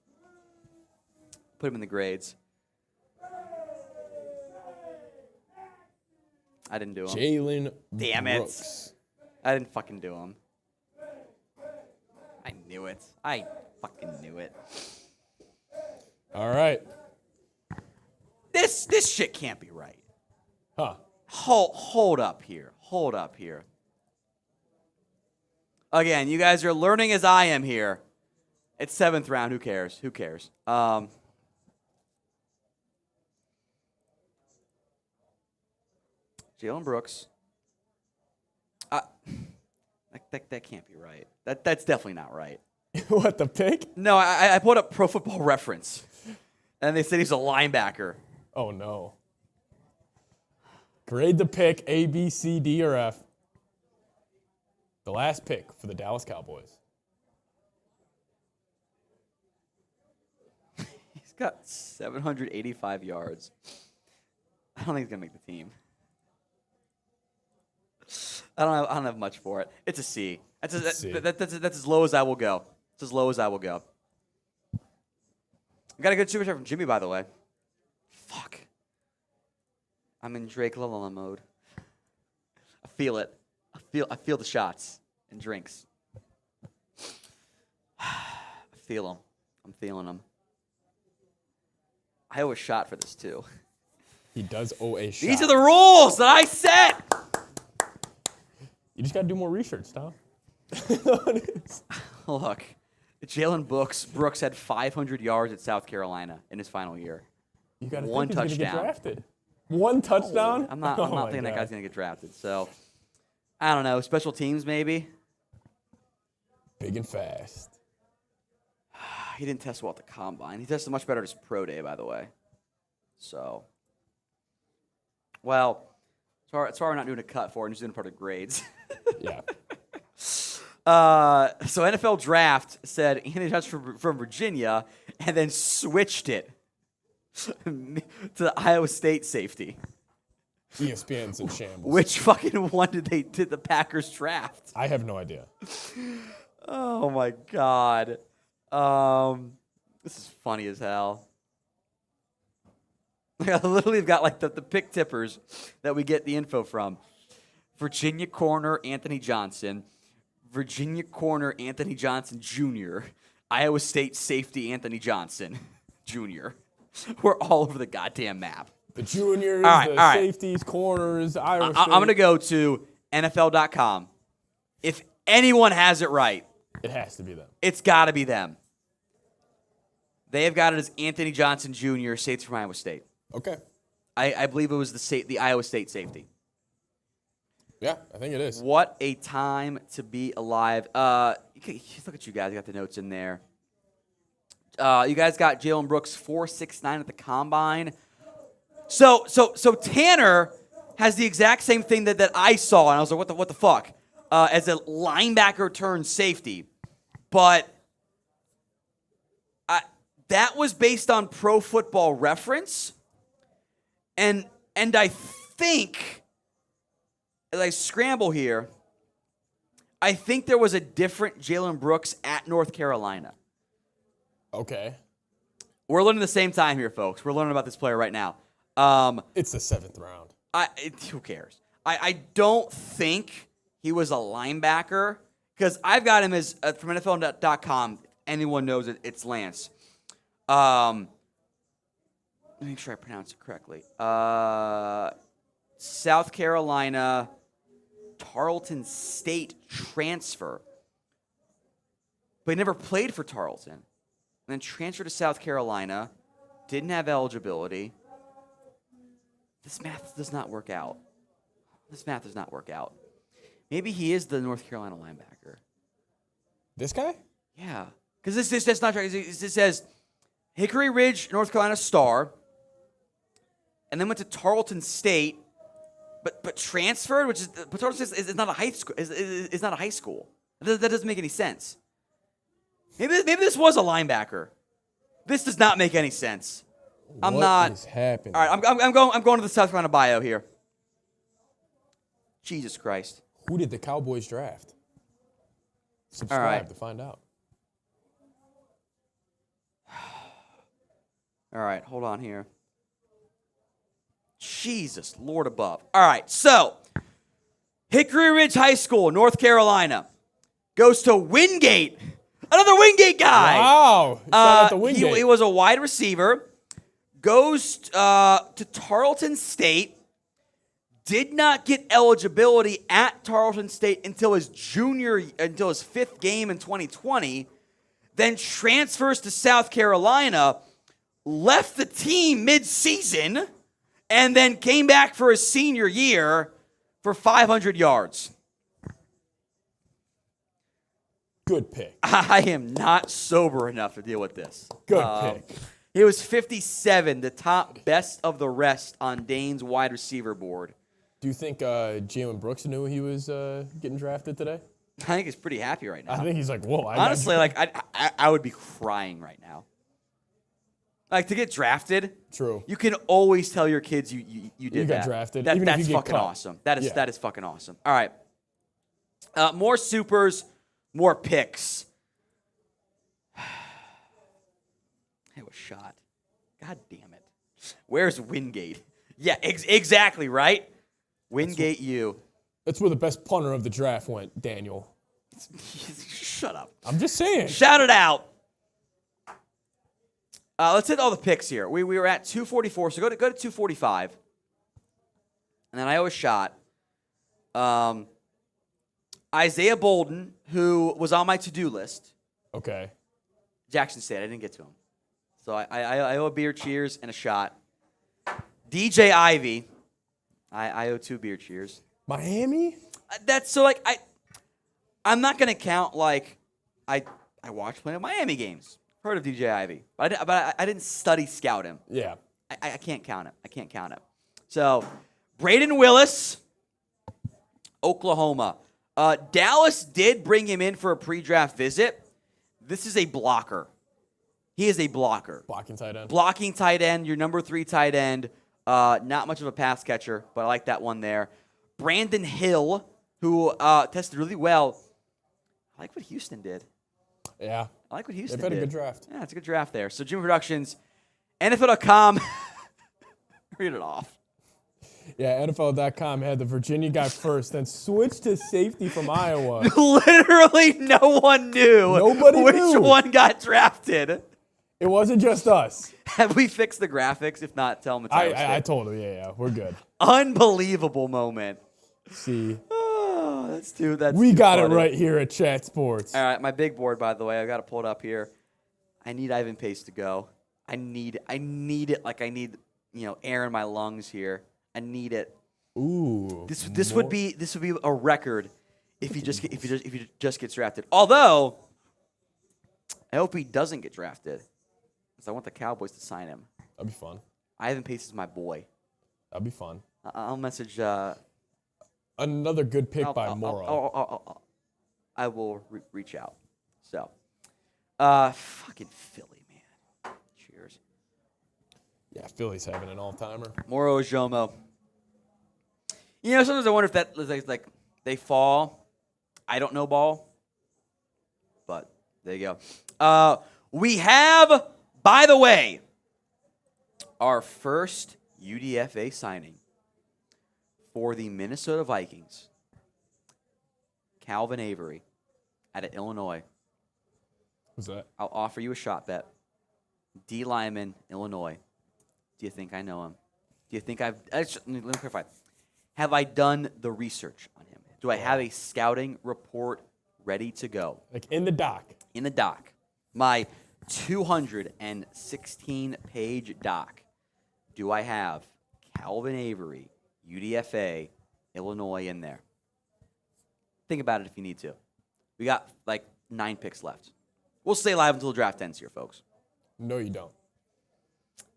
Put him in the grades. I didn't do him. Jalen Damn Brooks. it. I didn't fucking do him. I knew it. I fucking knew it. All right. This shit can't be right. Huh. Hold up here. Hold up here. Again, you guys are learning as I am here. It's 7th round. Who cares? Who cares? Jalen Brooks. That can't be right. That's definitely not right. What, the pick? No, I pulled up Pro Football Reference, and they said he's a linebacker. Oh, no. Grade the pick, A, B, C, D, or F. The last pick for the Dallas Cowboys. He's got 785 yards. I don't think he's going to make the team. I don't have much for it. It's a C. That's as low as I will go. It's as low as I will go. I got a good super chat from Jimmy, by the way. Fuck. I'm in Drake La La mode. feel it. I feel the shots and drinks. I feel them. I'm feeling them. I owe a shot for this too. He does owe a shot. These are the rules that I set. You just got to do more research, Tom. Look, Jalen Brooks had 500 yards at South Carolina in his final year. You got to One think he's going to get touchdown. drafted. One touchdown? I'm not thinking that guy's going to get drafted. So, I don't know. Special teams, maybe? Big and fast. He didn't test well at the combine. He tested much better at his pro day, by the way. So, well, that's why we're not doing a cut for it and just doing part of grades. Yeah. So NFL Draft said Anthony Johnson from Virginia and then switched it to the Iowa State safety. ESPN's in shambles. Which fucking one did the Packers draft? I have no idea. Oh my God. This is funny as hell. I literally have got like the pick tippers that we get the info from. Virginia corner Anthony Johnson, Virginia corner Anthony Johnson Jr., Iowa State safety Anthony Johnson Jr. We're all over the goddamn map. The juniors, safeties, corners, Iowa State. I'm going to go to NFL.com. If anyone has it right, it has to be them. It's got to be them. They have got it as Anthony Johnson Jr., safety from Iowa State. Okay. I believe it was the Iowa State safety. Yeah, I think it is. What a time to be alive. Look at you guys. I got the notes in there. You guys got Jalen Brooks 4.69 at the combine. So Tanner has the exact same thing that I saw, and I was like, what the fuck? As a linebacker turned safety. But that was based on Pro Football Reference. And I think, as I scramble here, I think there was a different Jalen Brooks at North Carolina. Okay. We're learning the same time here, folks. We're learning about this player right now. It's the 7th round. Who cares? I don't think he was a linebacker because I've got him as from NFL.com. Anyone knows it, it's Lance. Let me make sure I pronounce it correctly. South Carolina, Tarleton State transfer. But he never played for Tarleton. And then transferred to South Carolina. Didn't have eligibility. This math does not work out. Maybe he is the North Carolina linebacker. This guy? Yeah. Because that's not right. It says Hickory Ridge, North Carolina star. And then went to Tarleton State, but transferred, but Tarleton State is not a high school. Is not a high school. That doesn't make any sense. Maybe this was a linebacker. This does not make any sense. What is happening? All right, I'm going to the South Carolina bio here. Jesus Christ. Who did the Cowboys draft? Subscribe to find out. All right, hold on here. Jesus, Lord above. All right, so Hickory Ridge High School, North Carolina, goes to Wingate. Another Wingate guy. Wow. Shout out to Wingate. He was a wide receiver. Goes to Tarleton State. Did not get eligibility at Tarleton State until his 5th game in 2020. Then transfers to South Carolina. Left the team mid-season. And then came back for his senior year for 500 yards. Good pick. I am not sober enough to deal with this. Good pick. He was 57, the top best of the rest on Dane's wide receiver board. Do you think Jalen Brooks knew he was getting drafted today? I think he's pretty happy right now. I think he's like, whoa. Honestly, I would be crying right now. Like, to get drafted, true. You can always tell your kids you did that. You got drafted. That's if you get fucking cut. awesome. That is fucking awesome. All right. More supers, more picks. It was shot. God damn it. Where's Wingate? Yeah, exactly, right? Wingate U. That's where the best punter of the draft went, Daniel. Shut up. I'm just saying. Shout it out. Let's hit all the picks here. We were at 244, so go to 245. And then I always shot Isaiah Bolden, who was on my to-do list. Okay. Jackson State. I didn't get to him. So I owe a beer cheers and a shot. DJ Ivy. I owe 2 beer cheers. Miami? That's so like I'm not gonna count like I watched plenty of Miami games. Heard of DJ Ivy, but I didn't scout him. Yeah. I can't count it. I can't count it. So Braden Willis, Oklahoma. Dallas did bring him in for a pre-draft visit. This is a blocker. He is a blocker. Blocking tight end. Blocking tight end, your number 3 tight end. Not much of a pass catcher, but I like that one there. Brandon Hill, who tested really well. I like what Houston did. Yeah. I like what Houston did. They've had a good draft. Yeah, it's a good draft there. So Jimmy Productions, NFL.com. Read it off. Yeah, NFL.com had the Virginia guy first, then switched to safety from Iowa. Literally no one knew which one got drafted. It wasn't just us. Have we fixed the graphics? If not, tell them. I told him, yeah, we're good. Unbelievable moment. See. Oh, that's we got funny. it right here at Chat Sports. All right, my big board, by the way, I've got to pull it up here. I need Ivan Pace to go. I need it like I need, air in my lungs here. I need it. Ooh. This would be a record if he just gets drafted. Although I hope he doesn't get drafted, because I want the Cowboys to sign him. That'd be fun. Ivan Pace is my boy. That'd be fun. I'll message. Another good pick by Morrow. I will reach out. So, fucking Philly, man. Cheers. Yeah, Philly's having an all-timer. Moro Ojomo. Sometimes I wonder if that like they fall. I don't know ball, but there you go. We have, by the way, our first UDFA signing for the Minnesota Vikings. Calvin Avery out of Illinois. Who's that? I'll offer you a shot bet. D. Lyman, Illinois. Do you think I know him? Do you think let me clarify. Have I done the research on him? Do I have a scouting report ready to go? Like in the doc? In the doc. My 216-page doc. Do I have Calvin Avery, UDFA, Illinois in there? Think about it if you need to. We got like 9 picks left. We'll stay live until the draft ends here, folks. No, you don't.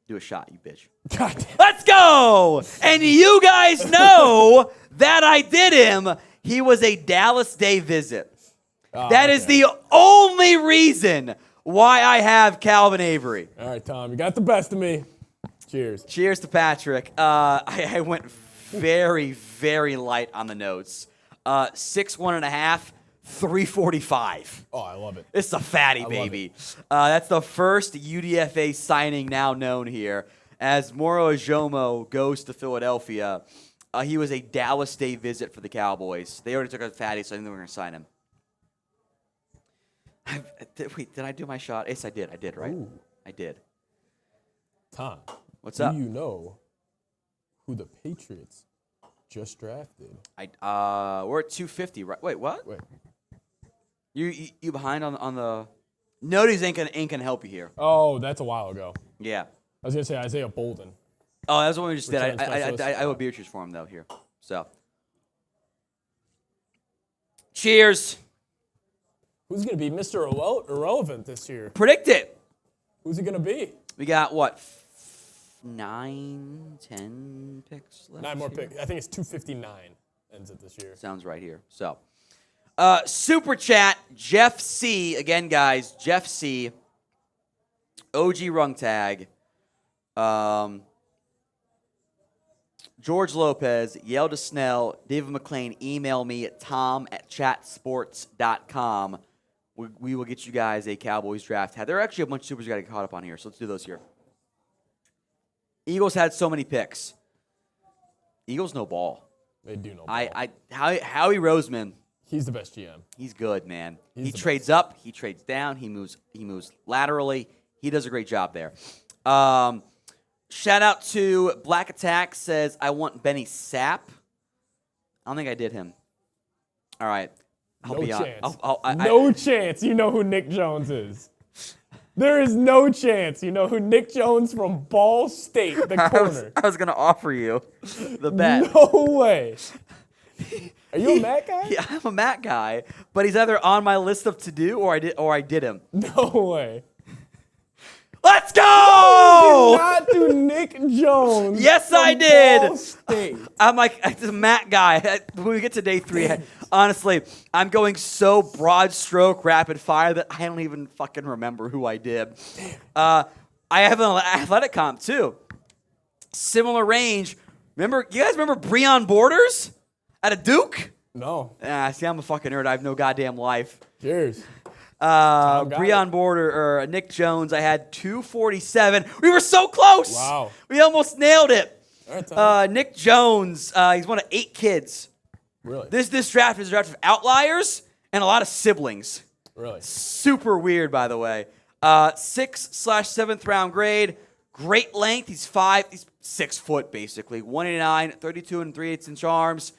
Do a shot, you bitch. God damn. Let's go! And you guys know that I did him. He was a Dallas Day visit. That is the only reason why I have Calvin Avery. All right, Tom, you got the best of me. Cheers. Cheers to Patrick. I went very, very light on the notes. 6'1.5", 345. Oh, I love it. It's a fatty baby. That's the first UDFA signing now known here. As Moro Ojomo goes to Philadelphia, he was a Dallas Day visit for the Cowboys. They already took a fatty, so I think they were going to sign him. Wait, did I do my shot? Yes, I did. I did, right? Ooh. I did. Tom, what's up? Do you know who the Patriots just drafted? We're at 250, right? Wait, what? Wait. You behind on the? Nobody's ain't gonna help you here. Oh, that's a while ago. Yeah. I was gonna say Isaiah Bolden. Oh, that's the one we just did. I I owe beer cheers for him though here. So. Cheers. Who's gonna be Mr. Irrelevant this year? Predict it. Who's it gonna be? We got what? 9, 10 picks left. 9 more picks. I think it's 259 ends it this year. Sounds right here. So. Super chat, Jeff C. Again, guys, Jeff C. OG Rungtag. George Lopez, Yale to Snell, David McClain, email me at tom@chatsports.com. We will get you guys a Cowboys draft. There are actually a bunch of supers you got to get caught up on here, so let's do those here. Eagles had so many picks. Eagles no ball. They do know ball. Howie Roseman. He's the best GM. He's good, man. He trades up. He trades down. He moves laterally. He does a great job there. Shout out to Black Attack says, I want Benny Sapp. I don't think I did him. All right. No chance. No chance you know who Nick Jones is. There is no chance you know who Nick Jones from Ball State, the corner. I was going to offer you the bet. No way. Are you a Matt guy? Yeah, I'm a Matt guy, but he's either on my list of to do or I did him. No way. Let's go! You did not do Nick Jones. Yes, I did. Ball State. I'm like, it's a Matt guy. When we get to day 3, honestly, I'm going so broad stroke rapid fire that I don't even fucking remember who I did. I have an athletic comp too. Similar range. You guys remember Breon Borders at a Duke? No. See, I'm a fucking nerd. I have no goddamn life. Cheers. Breon Border or Nick Jones, I had 247. We were so close. Wow. We almost nailed it. All right, Nick Jones, he's one of 8 kids. Really? This draft is a draft of outliers and a lot of siblings. Really? Super weird, by the way. 6/7th round grade. Great length. He's 6 foot basically. 189, 32 and 3/8 inch arms.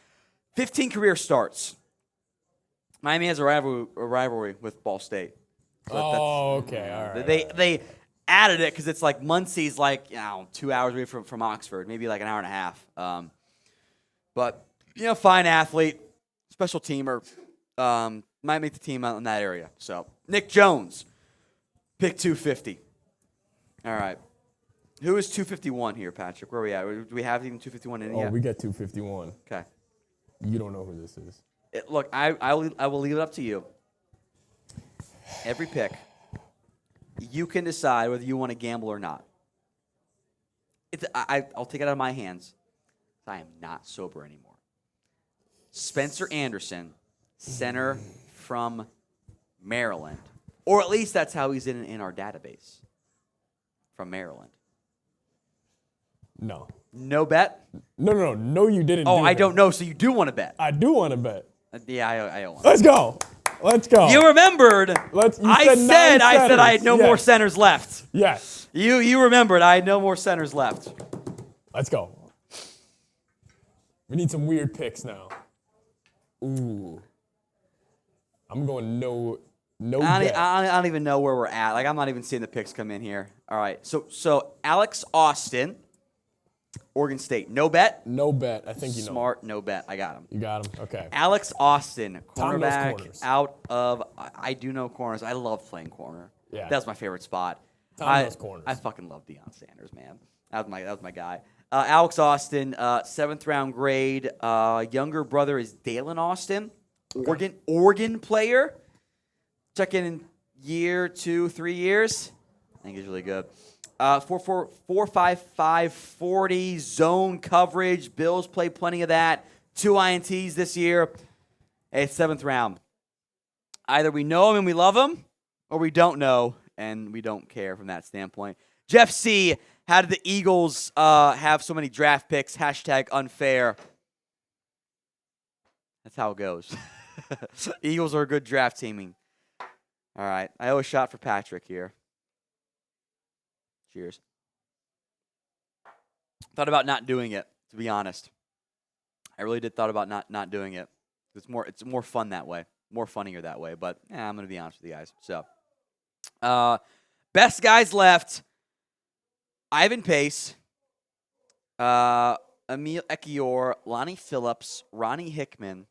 15 career starts. Miami has a rivalry with Ball State. So okay. All right. They added it because it's like Muncie's like 2 hours away from Oxford, maybe like an hour and a half. But fine athlete, special teamer, might make the team out in that area. So Nick Jones, pick 250. All right. Who is 251 here, Patrick? Where are we at? Do we have even 251 in yet? We got 251. Okay. You don't know who this is. Look, I will leave it up to you. Every pick, you can decide whether you want to gamble or not. I'll take it out of my hands. I am not sober anymore. Spencer Anderson, center from Maryland. Or at least that's how he's in our database. From Maryland. No. No bet? No, you didn't. Oh, I don't know, so you do want to bet. I do want to bet. Yeah, I don't want to. Let's go. You remembered. I said I had no more centers left. Yes. You remembered I had no more centers left. Let's go. We need some weird picks now. Ooh. I'm going no bet. I don't even know where we're at. Like, I'm not even seeing the picks come in here. All right. So Alex Austin, Oregon State. No bet? No bet. I think you know. Smart, no bet. I got him. You got him? Okay. Alex Austin, cornerback out of – I do know corners. I love playing corner. Yeah. That's my favorite spot. Tom knows corners. I fucking love Deion Sanders, man. That was my guy. Alex Austin, 7th round grade. Younger brother is Dalen Austin, Oregon player. Check in year, 2, 3 years. I think he's really good. 4.55 40 zone coverage. Bills play plenty of that. 2 INTs this year. Hey, 7th round. Either we know him and we love him, or we don't know and we don't care from that standpoint. Jeff C., how did the Eagles have so many draft picks? # unfair. That's how it goes. Eagles are a good draft teaming. All right. I owe a shot for Patrick here. Cheers. Thought about not doing it, to be honest. I really did thought about not doing it. It's more fun that way. More funnier that way. But I'm going to be honest with you guys. So, best guys left. Ivan Pace, Emil Ekiyor, Lonnie Phillips, Ronnie Hickman,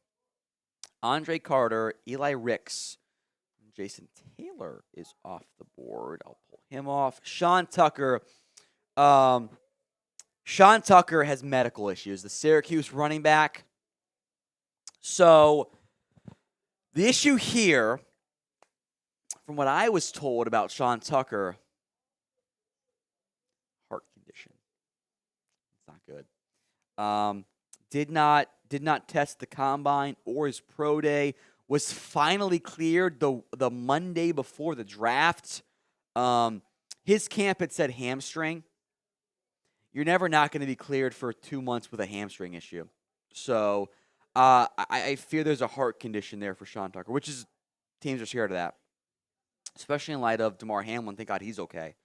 Andre Carter, Eli Ricks. Jason Taylor is off the board. I'll pull him off. Sean Tucker. Sean Tucker has medical issues. The Syracuse running back. So the issue here, from what I was told about Sean Tucker, heart condition. It's not good. Did not test the combine or his pro day. Was finally cleared the Monday before the draft. His camp had said hamstring. You're never not going to be cleared for 2 months with a hamstring issue. So I fear there's a heart condition there for Sean Tucker, which is teams are scared of that, especially in light of DeMar Hamlin. Thank God he's okay.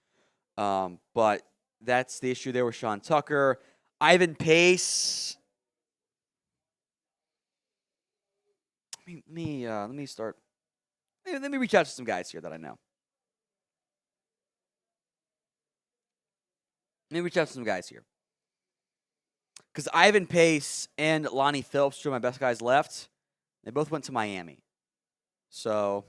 But that's the issue there with Sean Tucker. Ivan Pace. Let me start. Let me reach out to some guys here that I know. Let me reach out to some guys here. Because Ivan Pace and Lonnie Phillips, two of my best guys left, they both went to Miami. So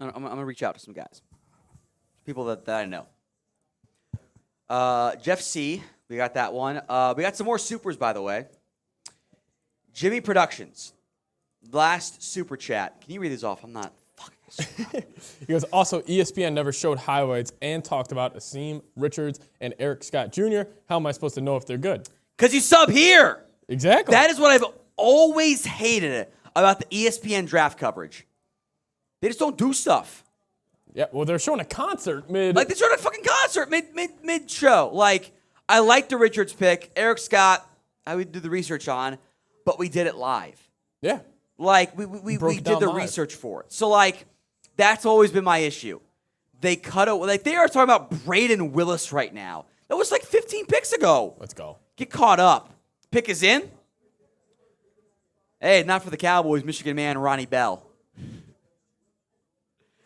I'm going to reach out to some guys. People that I know. Jeff C., we got that one. We got some more supers, by the way. Jimmy Productions, last super chat. Can you read these off? I'm not fucking. He goes, also, ESPN never showed highlights and talked about Asim Richards and Eric Scott Jr. How am I supposed to know if they're good? Because you sub here. Exactly. That is what I've always hated about the ESPN draft coverage. They just don't do stuff. Yeah, well, they're showing a concert mid. Like, they're showing a fucking concert mid show. Like, I like the Richards pick. Eric Scott, I would do the research on, but we did it live. Yeah. Like, we did the research for it. So, like, that's always been my issue. They cut it. Like, they are talking about Braden Willis right now. That was like 15 picks ago. Let's go. Get caught up. Pick is in. Hey, not for the Cowboys, Michigan man, Ronnie Bell.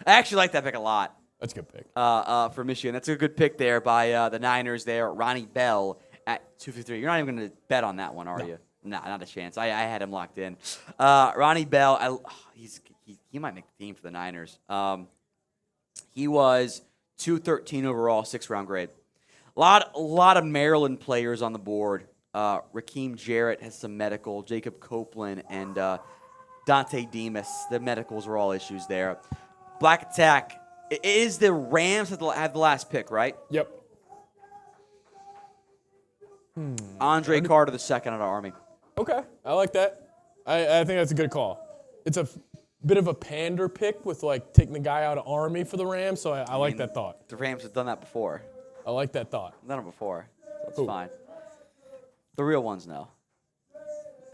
I actually like that pick a lot. That's a good pick. For Michigan. That's a good pick there by the Niners there. Ronnie Bell at 253. You're not even going to bet on that one, are you? Nah, not a chance. I had him locked in. Ronnie Bell, he might make the team for the Niners. He was 213 overall, 6th-round grade. A lot of Maryland players on the board. Rakeem Jarrett has some medical. Jacob Copeland and Dante Demas. The medicals are all issues there. Black Attack. It is the Rams that have the last pick, right? Yep. Andre Carter II out of Army. Okay, I like that. I think that's a good call. It's a bit of a pander pick with, like, taking the guy out of Army for the Rams, so I like that thought. The Rams have done that before. I like that thought. I've done it before, so it's fine. The real ones know.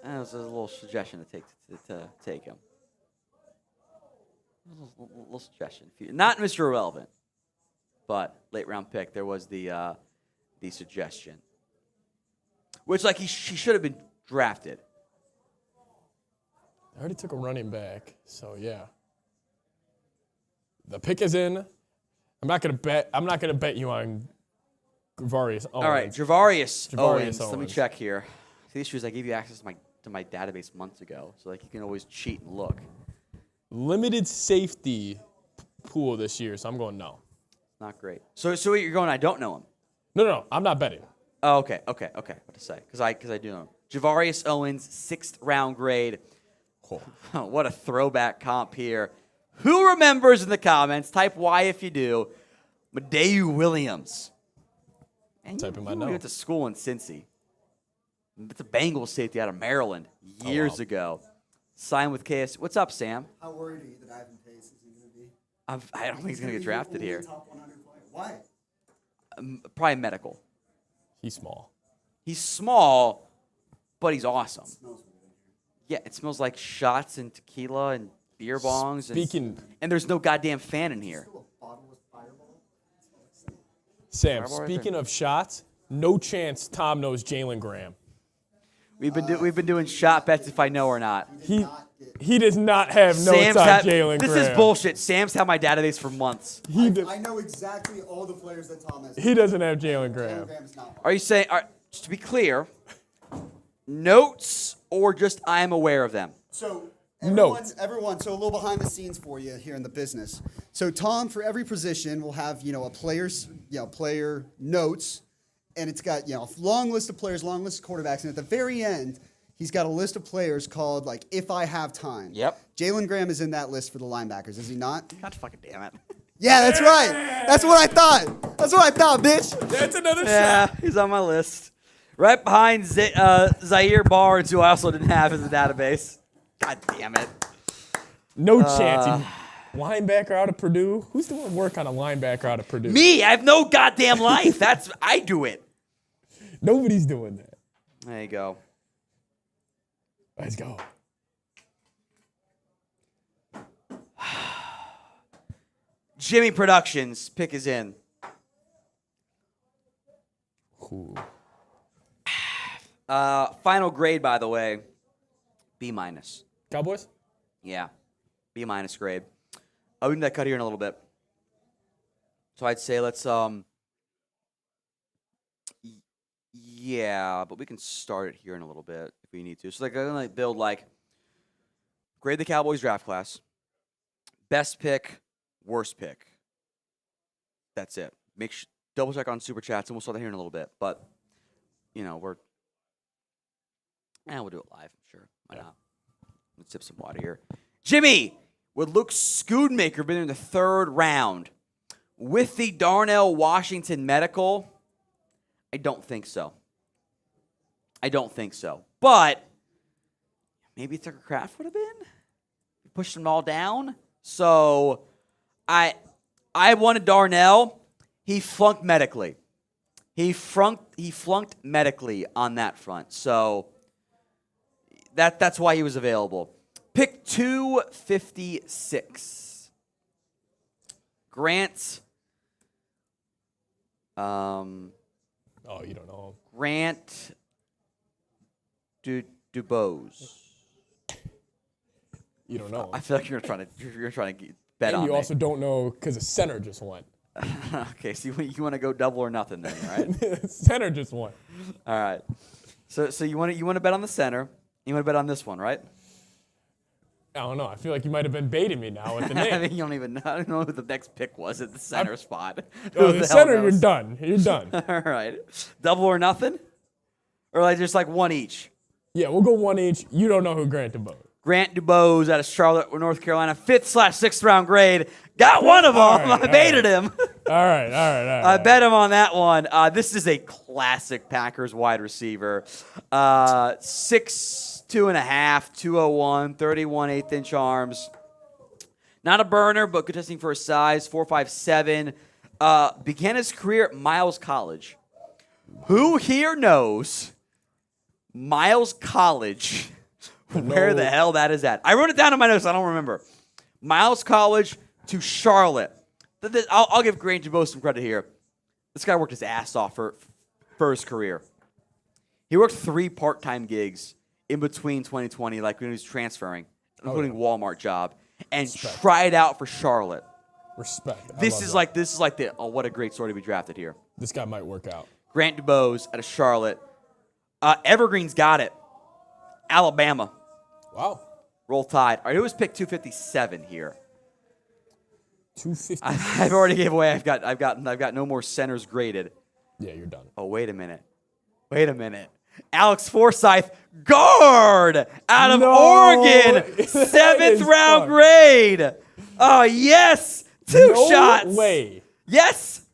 That was a little suggestion to take him. A little suggestion. Not Mr. Irrelevant, but late round pick. There was the suggestion, which like he should have been drafted. I already took a running back, so yeah. The pick is in. I'm not gonna bet you on Javarius Owens. All right, Javarius Owens. Let me check here. The issue is I gave you access to my database months ago, so like you can always cheat and look. Limited safety pool this year, so I'm going no. Not great. So you're going, I don't know him. No, I'm not betting. Oh, okay. What to say? Because I do know him. Javarius Owens, 6th-round grade. Oh, what a throwback comp here. Who remembers in the comments? Type Y if you do. Madeu Williams. And Typing my you note. went to school in Cincy. It's a Bengals safety out of Maryland years ago. Signed with KS. What's up, Sam? How worried are you that Ivan Pace isn't going to be? I don't think he's going to get drafted here. Top 100 player. Why? Probably medical. He's small. He's small, but he's awesome. It smells weird in here. Yeah, it smells like shots and tequila and beer bongs. And there's no goddamn fan in here. Still a bottle with Fireball? Sam, Fireball right speaking there. of shots, no chance Tom knows Jalen Graham. We've been doing shot bets if I know or not. He does not have notes on Jalen Graham. This is bullshit. Sam's had my database for months. I know exactly all the players that Tom has. He doesn't have Jalen Graham. Graham's not one. Are you saying, just to be clear, notes or just I'm aware of them? So Notes. everyone, so a little behind the scenes for you here in the business. So Tom, for every position, will have, a player notes, and it's got, a long list of players, long list of quarterbacks, and at the very end, he's got a list of players called, like, if I have time. Yep. Jalen Graham is in that list for the linebackers, is he not? God fucking damn it. Yeah, that's right. That's what I thought. Bitch. That's another shot. Yeah, he's on my list. Right behind Zaire Barnes, who I also didn't have in the database. God damn it. No chance. Linebacker out of Purdue? Who's doing work on a linebacker out of Purdue? Me. I have no goddamn life. I do it. Nobody's doing that. There you go. Let's go. Jimmy Productions. Pick is in. Cool. Final grade, by the way, B-. Cowboys? Yeah, B- grade. I'll do that cut here in a little bit. So I'd say let's yeah, but we can start it here in a little bit if we need to. So I'm gonna build grade the Cowboys draft class, best pick, worst pick. That's it. Double check on super chats, and we'll start that here in a little bit. But we'll do it live. Sure, why not? Let's sip some water here. Jimmy, would Luke Schoonmaker been in the 3rd round with the Darnell Washington medical? I don't think so. But maybe Tucker Kraft would have been. We pushed them all down. So I wanted Darnell. He flunked medically. He flunked medically on that front. So that's why he was available. Pick 256. Grant. Oh, you don't know. Grant Dubose. You don't know. I feel like you're trying to bet and on you me. also don't know because the center just won. Okay, so you want to go double or nothing then, right? Center just won. All right. So you want to bet on the center. You want to bet on this one, right? I don't know. I feel like you might have been baiting me now with the name. I mean, you don't even know. I don't know who the next pick was at the center spot. The center, you're done. You're done. All right. Double or nothing? Or just one each? Yeah, we'll go one each. You don't know who Grant Dubose. Grant Dubose out of Charlotte, North Carolina, 5th/6th round grade. Got one of them. I baited him. All right. I bet him on that one. This is a classic Packers wide receiver. 6'2.5", 201, 31 1/8-inch arms. Not a burner, but good testing for his size. 4'5'7". Began his career at Miles College. Who here knows Miles College? Where the hell that is at? I wrote it down in my notes. I don't remember. Miles College to Charlotte. I'll give Grant Dubose some credit here. This guy worked his ass off for his career. He worked 3 part-time gigs in between 2020, when he was transferring, including Walmart job, and tried out for Charlotte. Respect. This is like the what a great story to be drafted here. This guy might work out. Grant Dubose out of Charlotte. Evergreen's got it. Alabama. Wow. Roll Tide. All right, who was pick 257 here? 250. I've already gave away. I've got no more centers graded. Yeah, you're done. Oh, wait a minute. Alex Forsyth, guard out of Oregon, 7th round grade. Oh, yes. 2 shots. No way. Yes.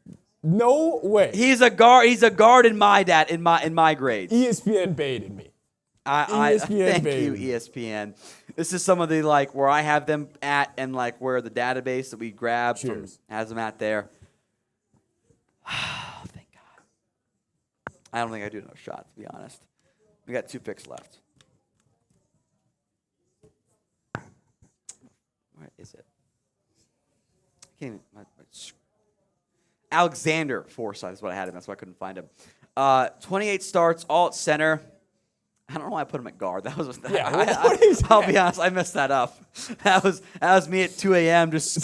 No way. He's a guard. He's a guard in my grades. ESPN baited me. Thank you, ESPN. This is some of the where I have them at and where the database that we grabbed has them at there. Oh, thank God. I don't think I do enough shots, to be honest. We got 2 picks left. Where is it? I can't even. Alexander Forsyth is what I had him. That's why I couldn't find him. 28 starts, all at center. I don't know why I put him at guard. That was I'll be honest, I messed that up. That was me at 2 a.m. just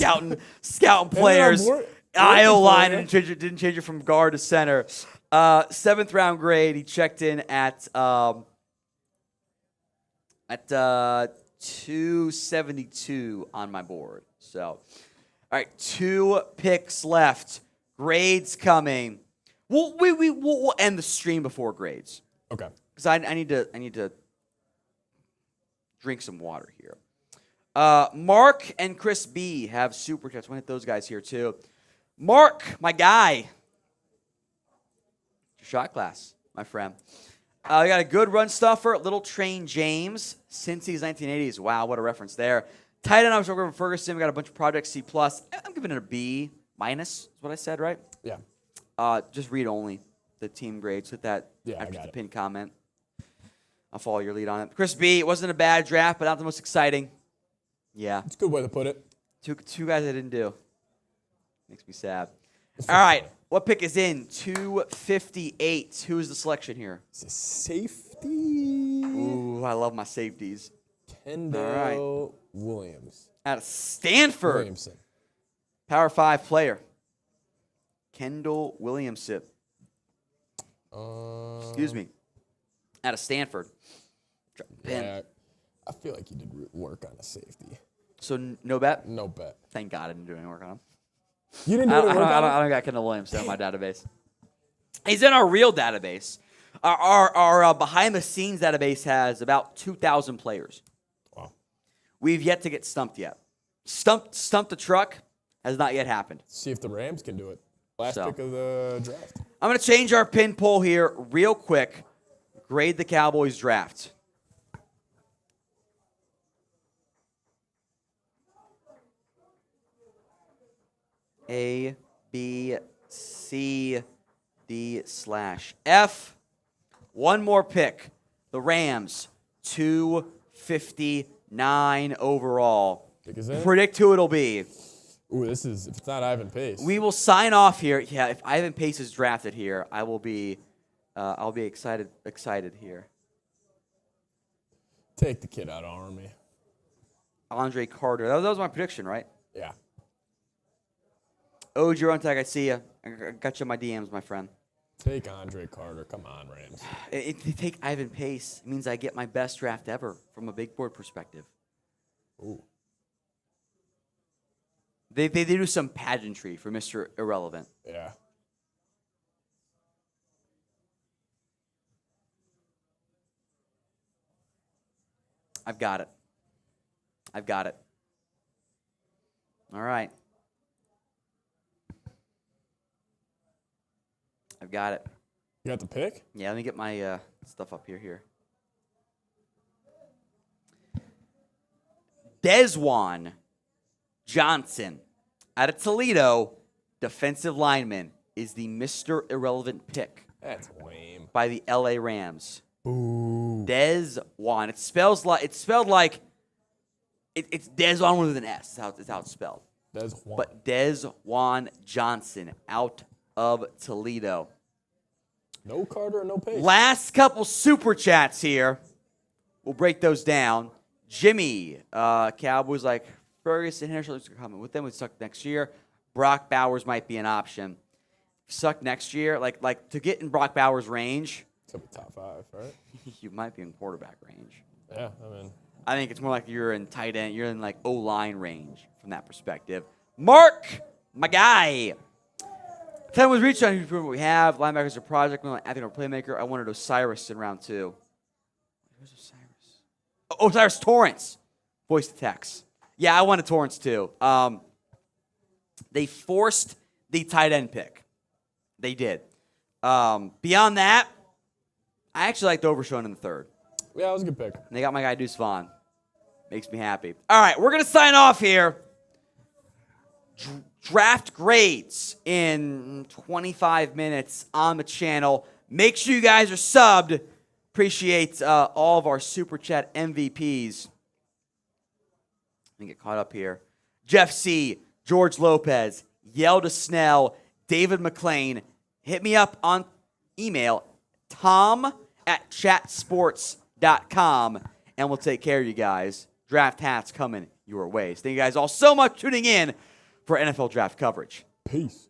scouting players. IO line and didn't change it from guard to center. 7th round grade. He checked in at 272 on my board. So, all right, 2 picks left. Grades coming. We'll end the stream before grades. Okay. Because I need to drink some water here. Mark and Chris B have super chats. I want to hit those guys here too. Mark, my guy. Shot class. my friend. We got a good run stuffer, Little Train James, Cincy's 1980s. Wow, what a reference there. Tight end, I was working with Ferguson. We got a bunch of projects, C+. I'm giving it a B- is what I said, right? Yeah. Just read only the team grades. Hit that after the pinned comment. I'll follow your lead on it. Chris B, it wasn't a bad draft, but not the most exciting. Yeah. It's a good way to put it. Two guys I didn't do. Makes me sad. All right. What pick is in? 258. Who's the selection here? It's a safety. Ooh, I love my safeties. Kendall Williams. Out of Stanford. Williamson. Power 5 player. Kendall Williamson. Excuse me. Out of Stanford. Yeah, I feel like you did work on a safety. So no bet? No bet. Thank God I didn't do any work on him. You didn't do any work on him? I don't got Kendall Williamson in my database. He's in our real database. Our behind-the-scenes database has about 2,000 players. Wow. We've yet to get stumped yet. Stump the truck has not yet happened. See if the Rams can do it. Last pick of the draft. I'm going to change our pin poll here real quick. Grade the Cowboys draft. A, B, C, D, / F. One more pick. The Rams, 259 overall. Predict who it'll be. Ooh, this is, if it's not Ivan Pace. We will sign off here. Yeah, if Ivan Pace is drafted here, I will be I'll be excited here. Take the kid out of Army. Andre Carter. That was my prediction, right? Yeah. Oh, Gerontag, I see you. I got you in my DMs, my friend. Take Andre Carter. Come on, Rams. To take Ivan Pace means I get my best draft ever from a big board perspective. Ooh. They do some pageantry for Mr. Irrelevant. Yeah. I've got it. All right. I've got it. You got the pick? Yeah, let me get my stuff up here. Desjuan Johnson out of Toledo, defensive lineman, is the Mr. Irrelevant pick. That's lame. By the LA Rams. Ooh. Desjuan. It's spelled like it's Desjuan with an S. That's how it's spelled. Desjuan. But Desjuan Johnson out of Toledo. No Carter, no Pace. Last couple super chats here. We'll break those down. Jimmy, Cowboys like Ferguson, Henderson are coming with them. We suck next year. Brock Bowers might be an option. Suck next year, like to get in Brock Bowers' range. Except top 5, right? You might be in quarterback range. Yeah, I think it's more like you're in tight end. You're in like O-line range from that perspective. Mark, my guy. Time was reached on what we have. Linebackers are project. We want Anthony or playmaker. I wanted Osiris in round 2. Who's Osiris? Oh, Osiris Torrance. Voice to text. Yeah, I wanted Torrance too. They forced the tight end pick. They did. Beyond that, I actually liked Overshown in the 3rd. Yeah, that was a good pick. And they got my guy Deuce Vaughn. Makes me happy. All right, we're going to sign off here. Draft grades in 25 minutes on the channel. Make sure you guys are subbed. Appreciate all of our Super Chat MVPs. Let me get caught up here. Jeff C., George Lopez, Yelda Snell, David McLean. Hit me up on email, tom@chatsports.com, and we'll take care of you guys. Draft hats coming your way. Thank you guys all so much for tuning in for NFL draft coverage. Peace.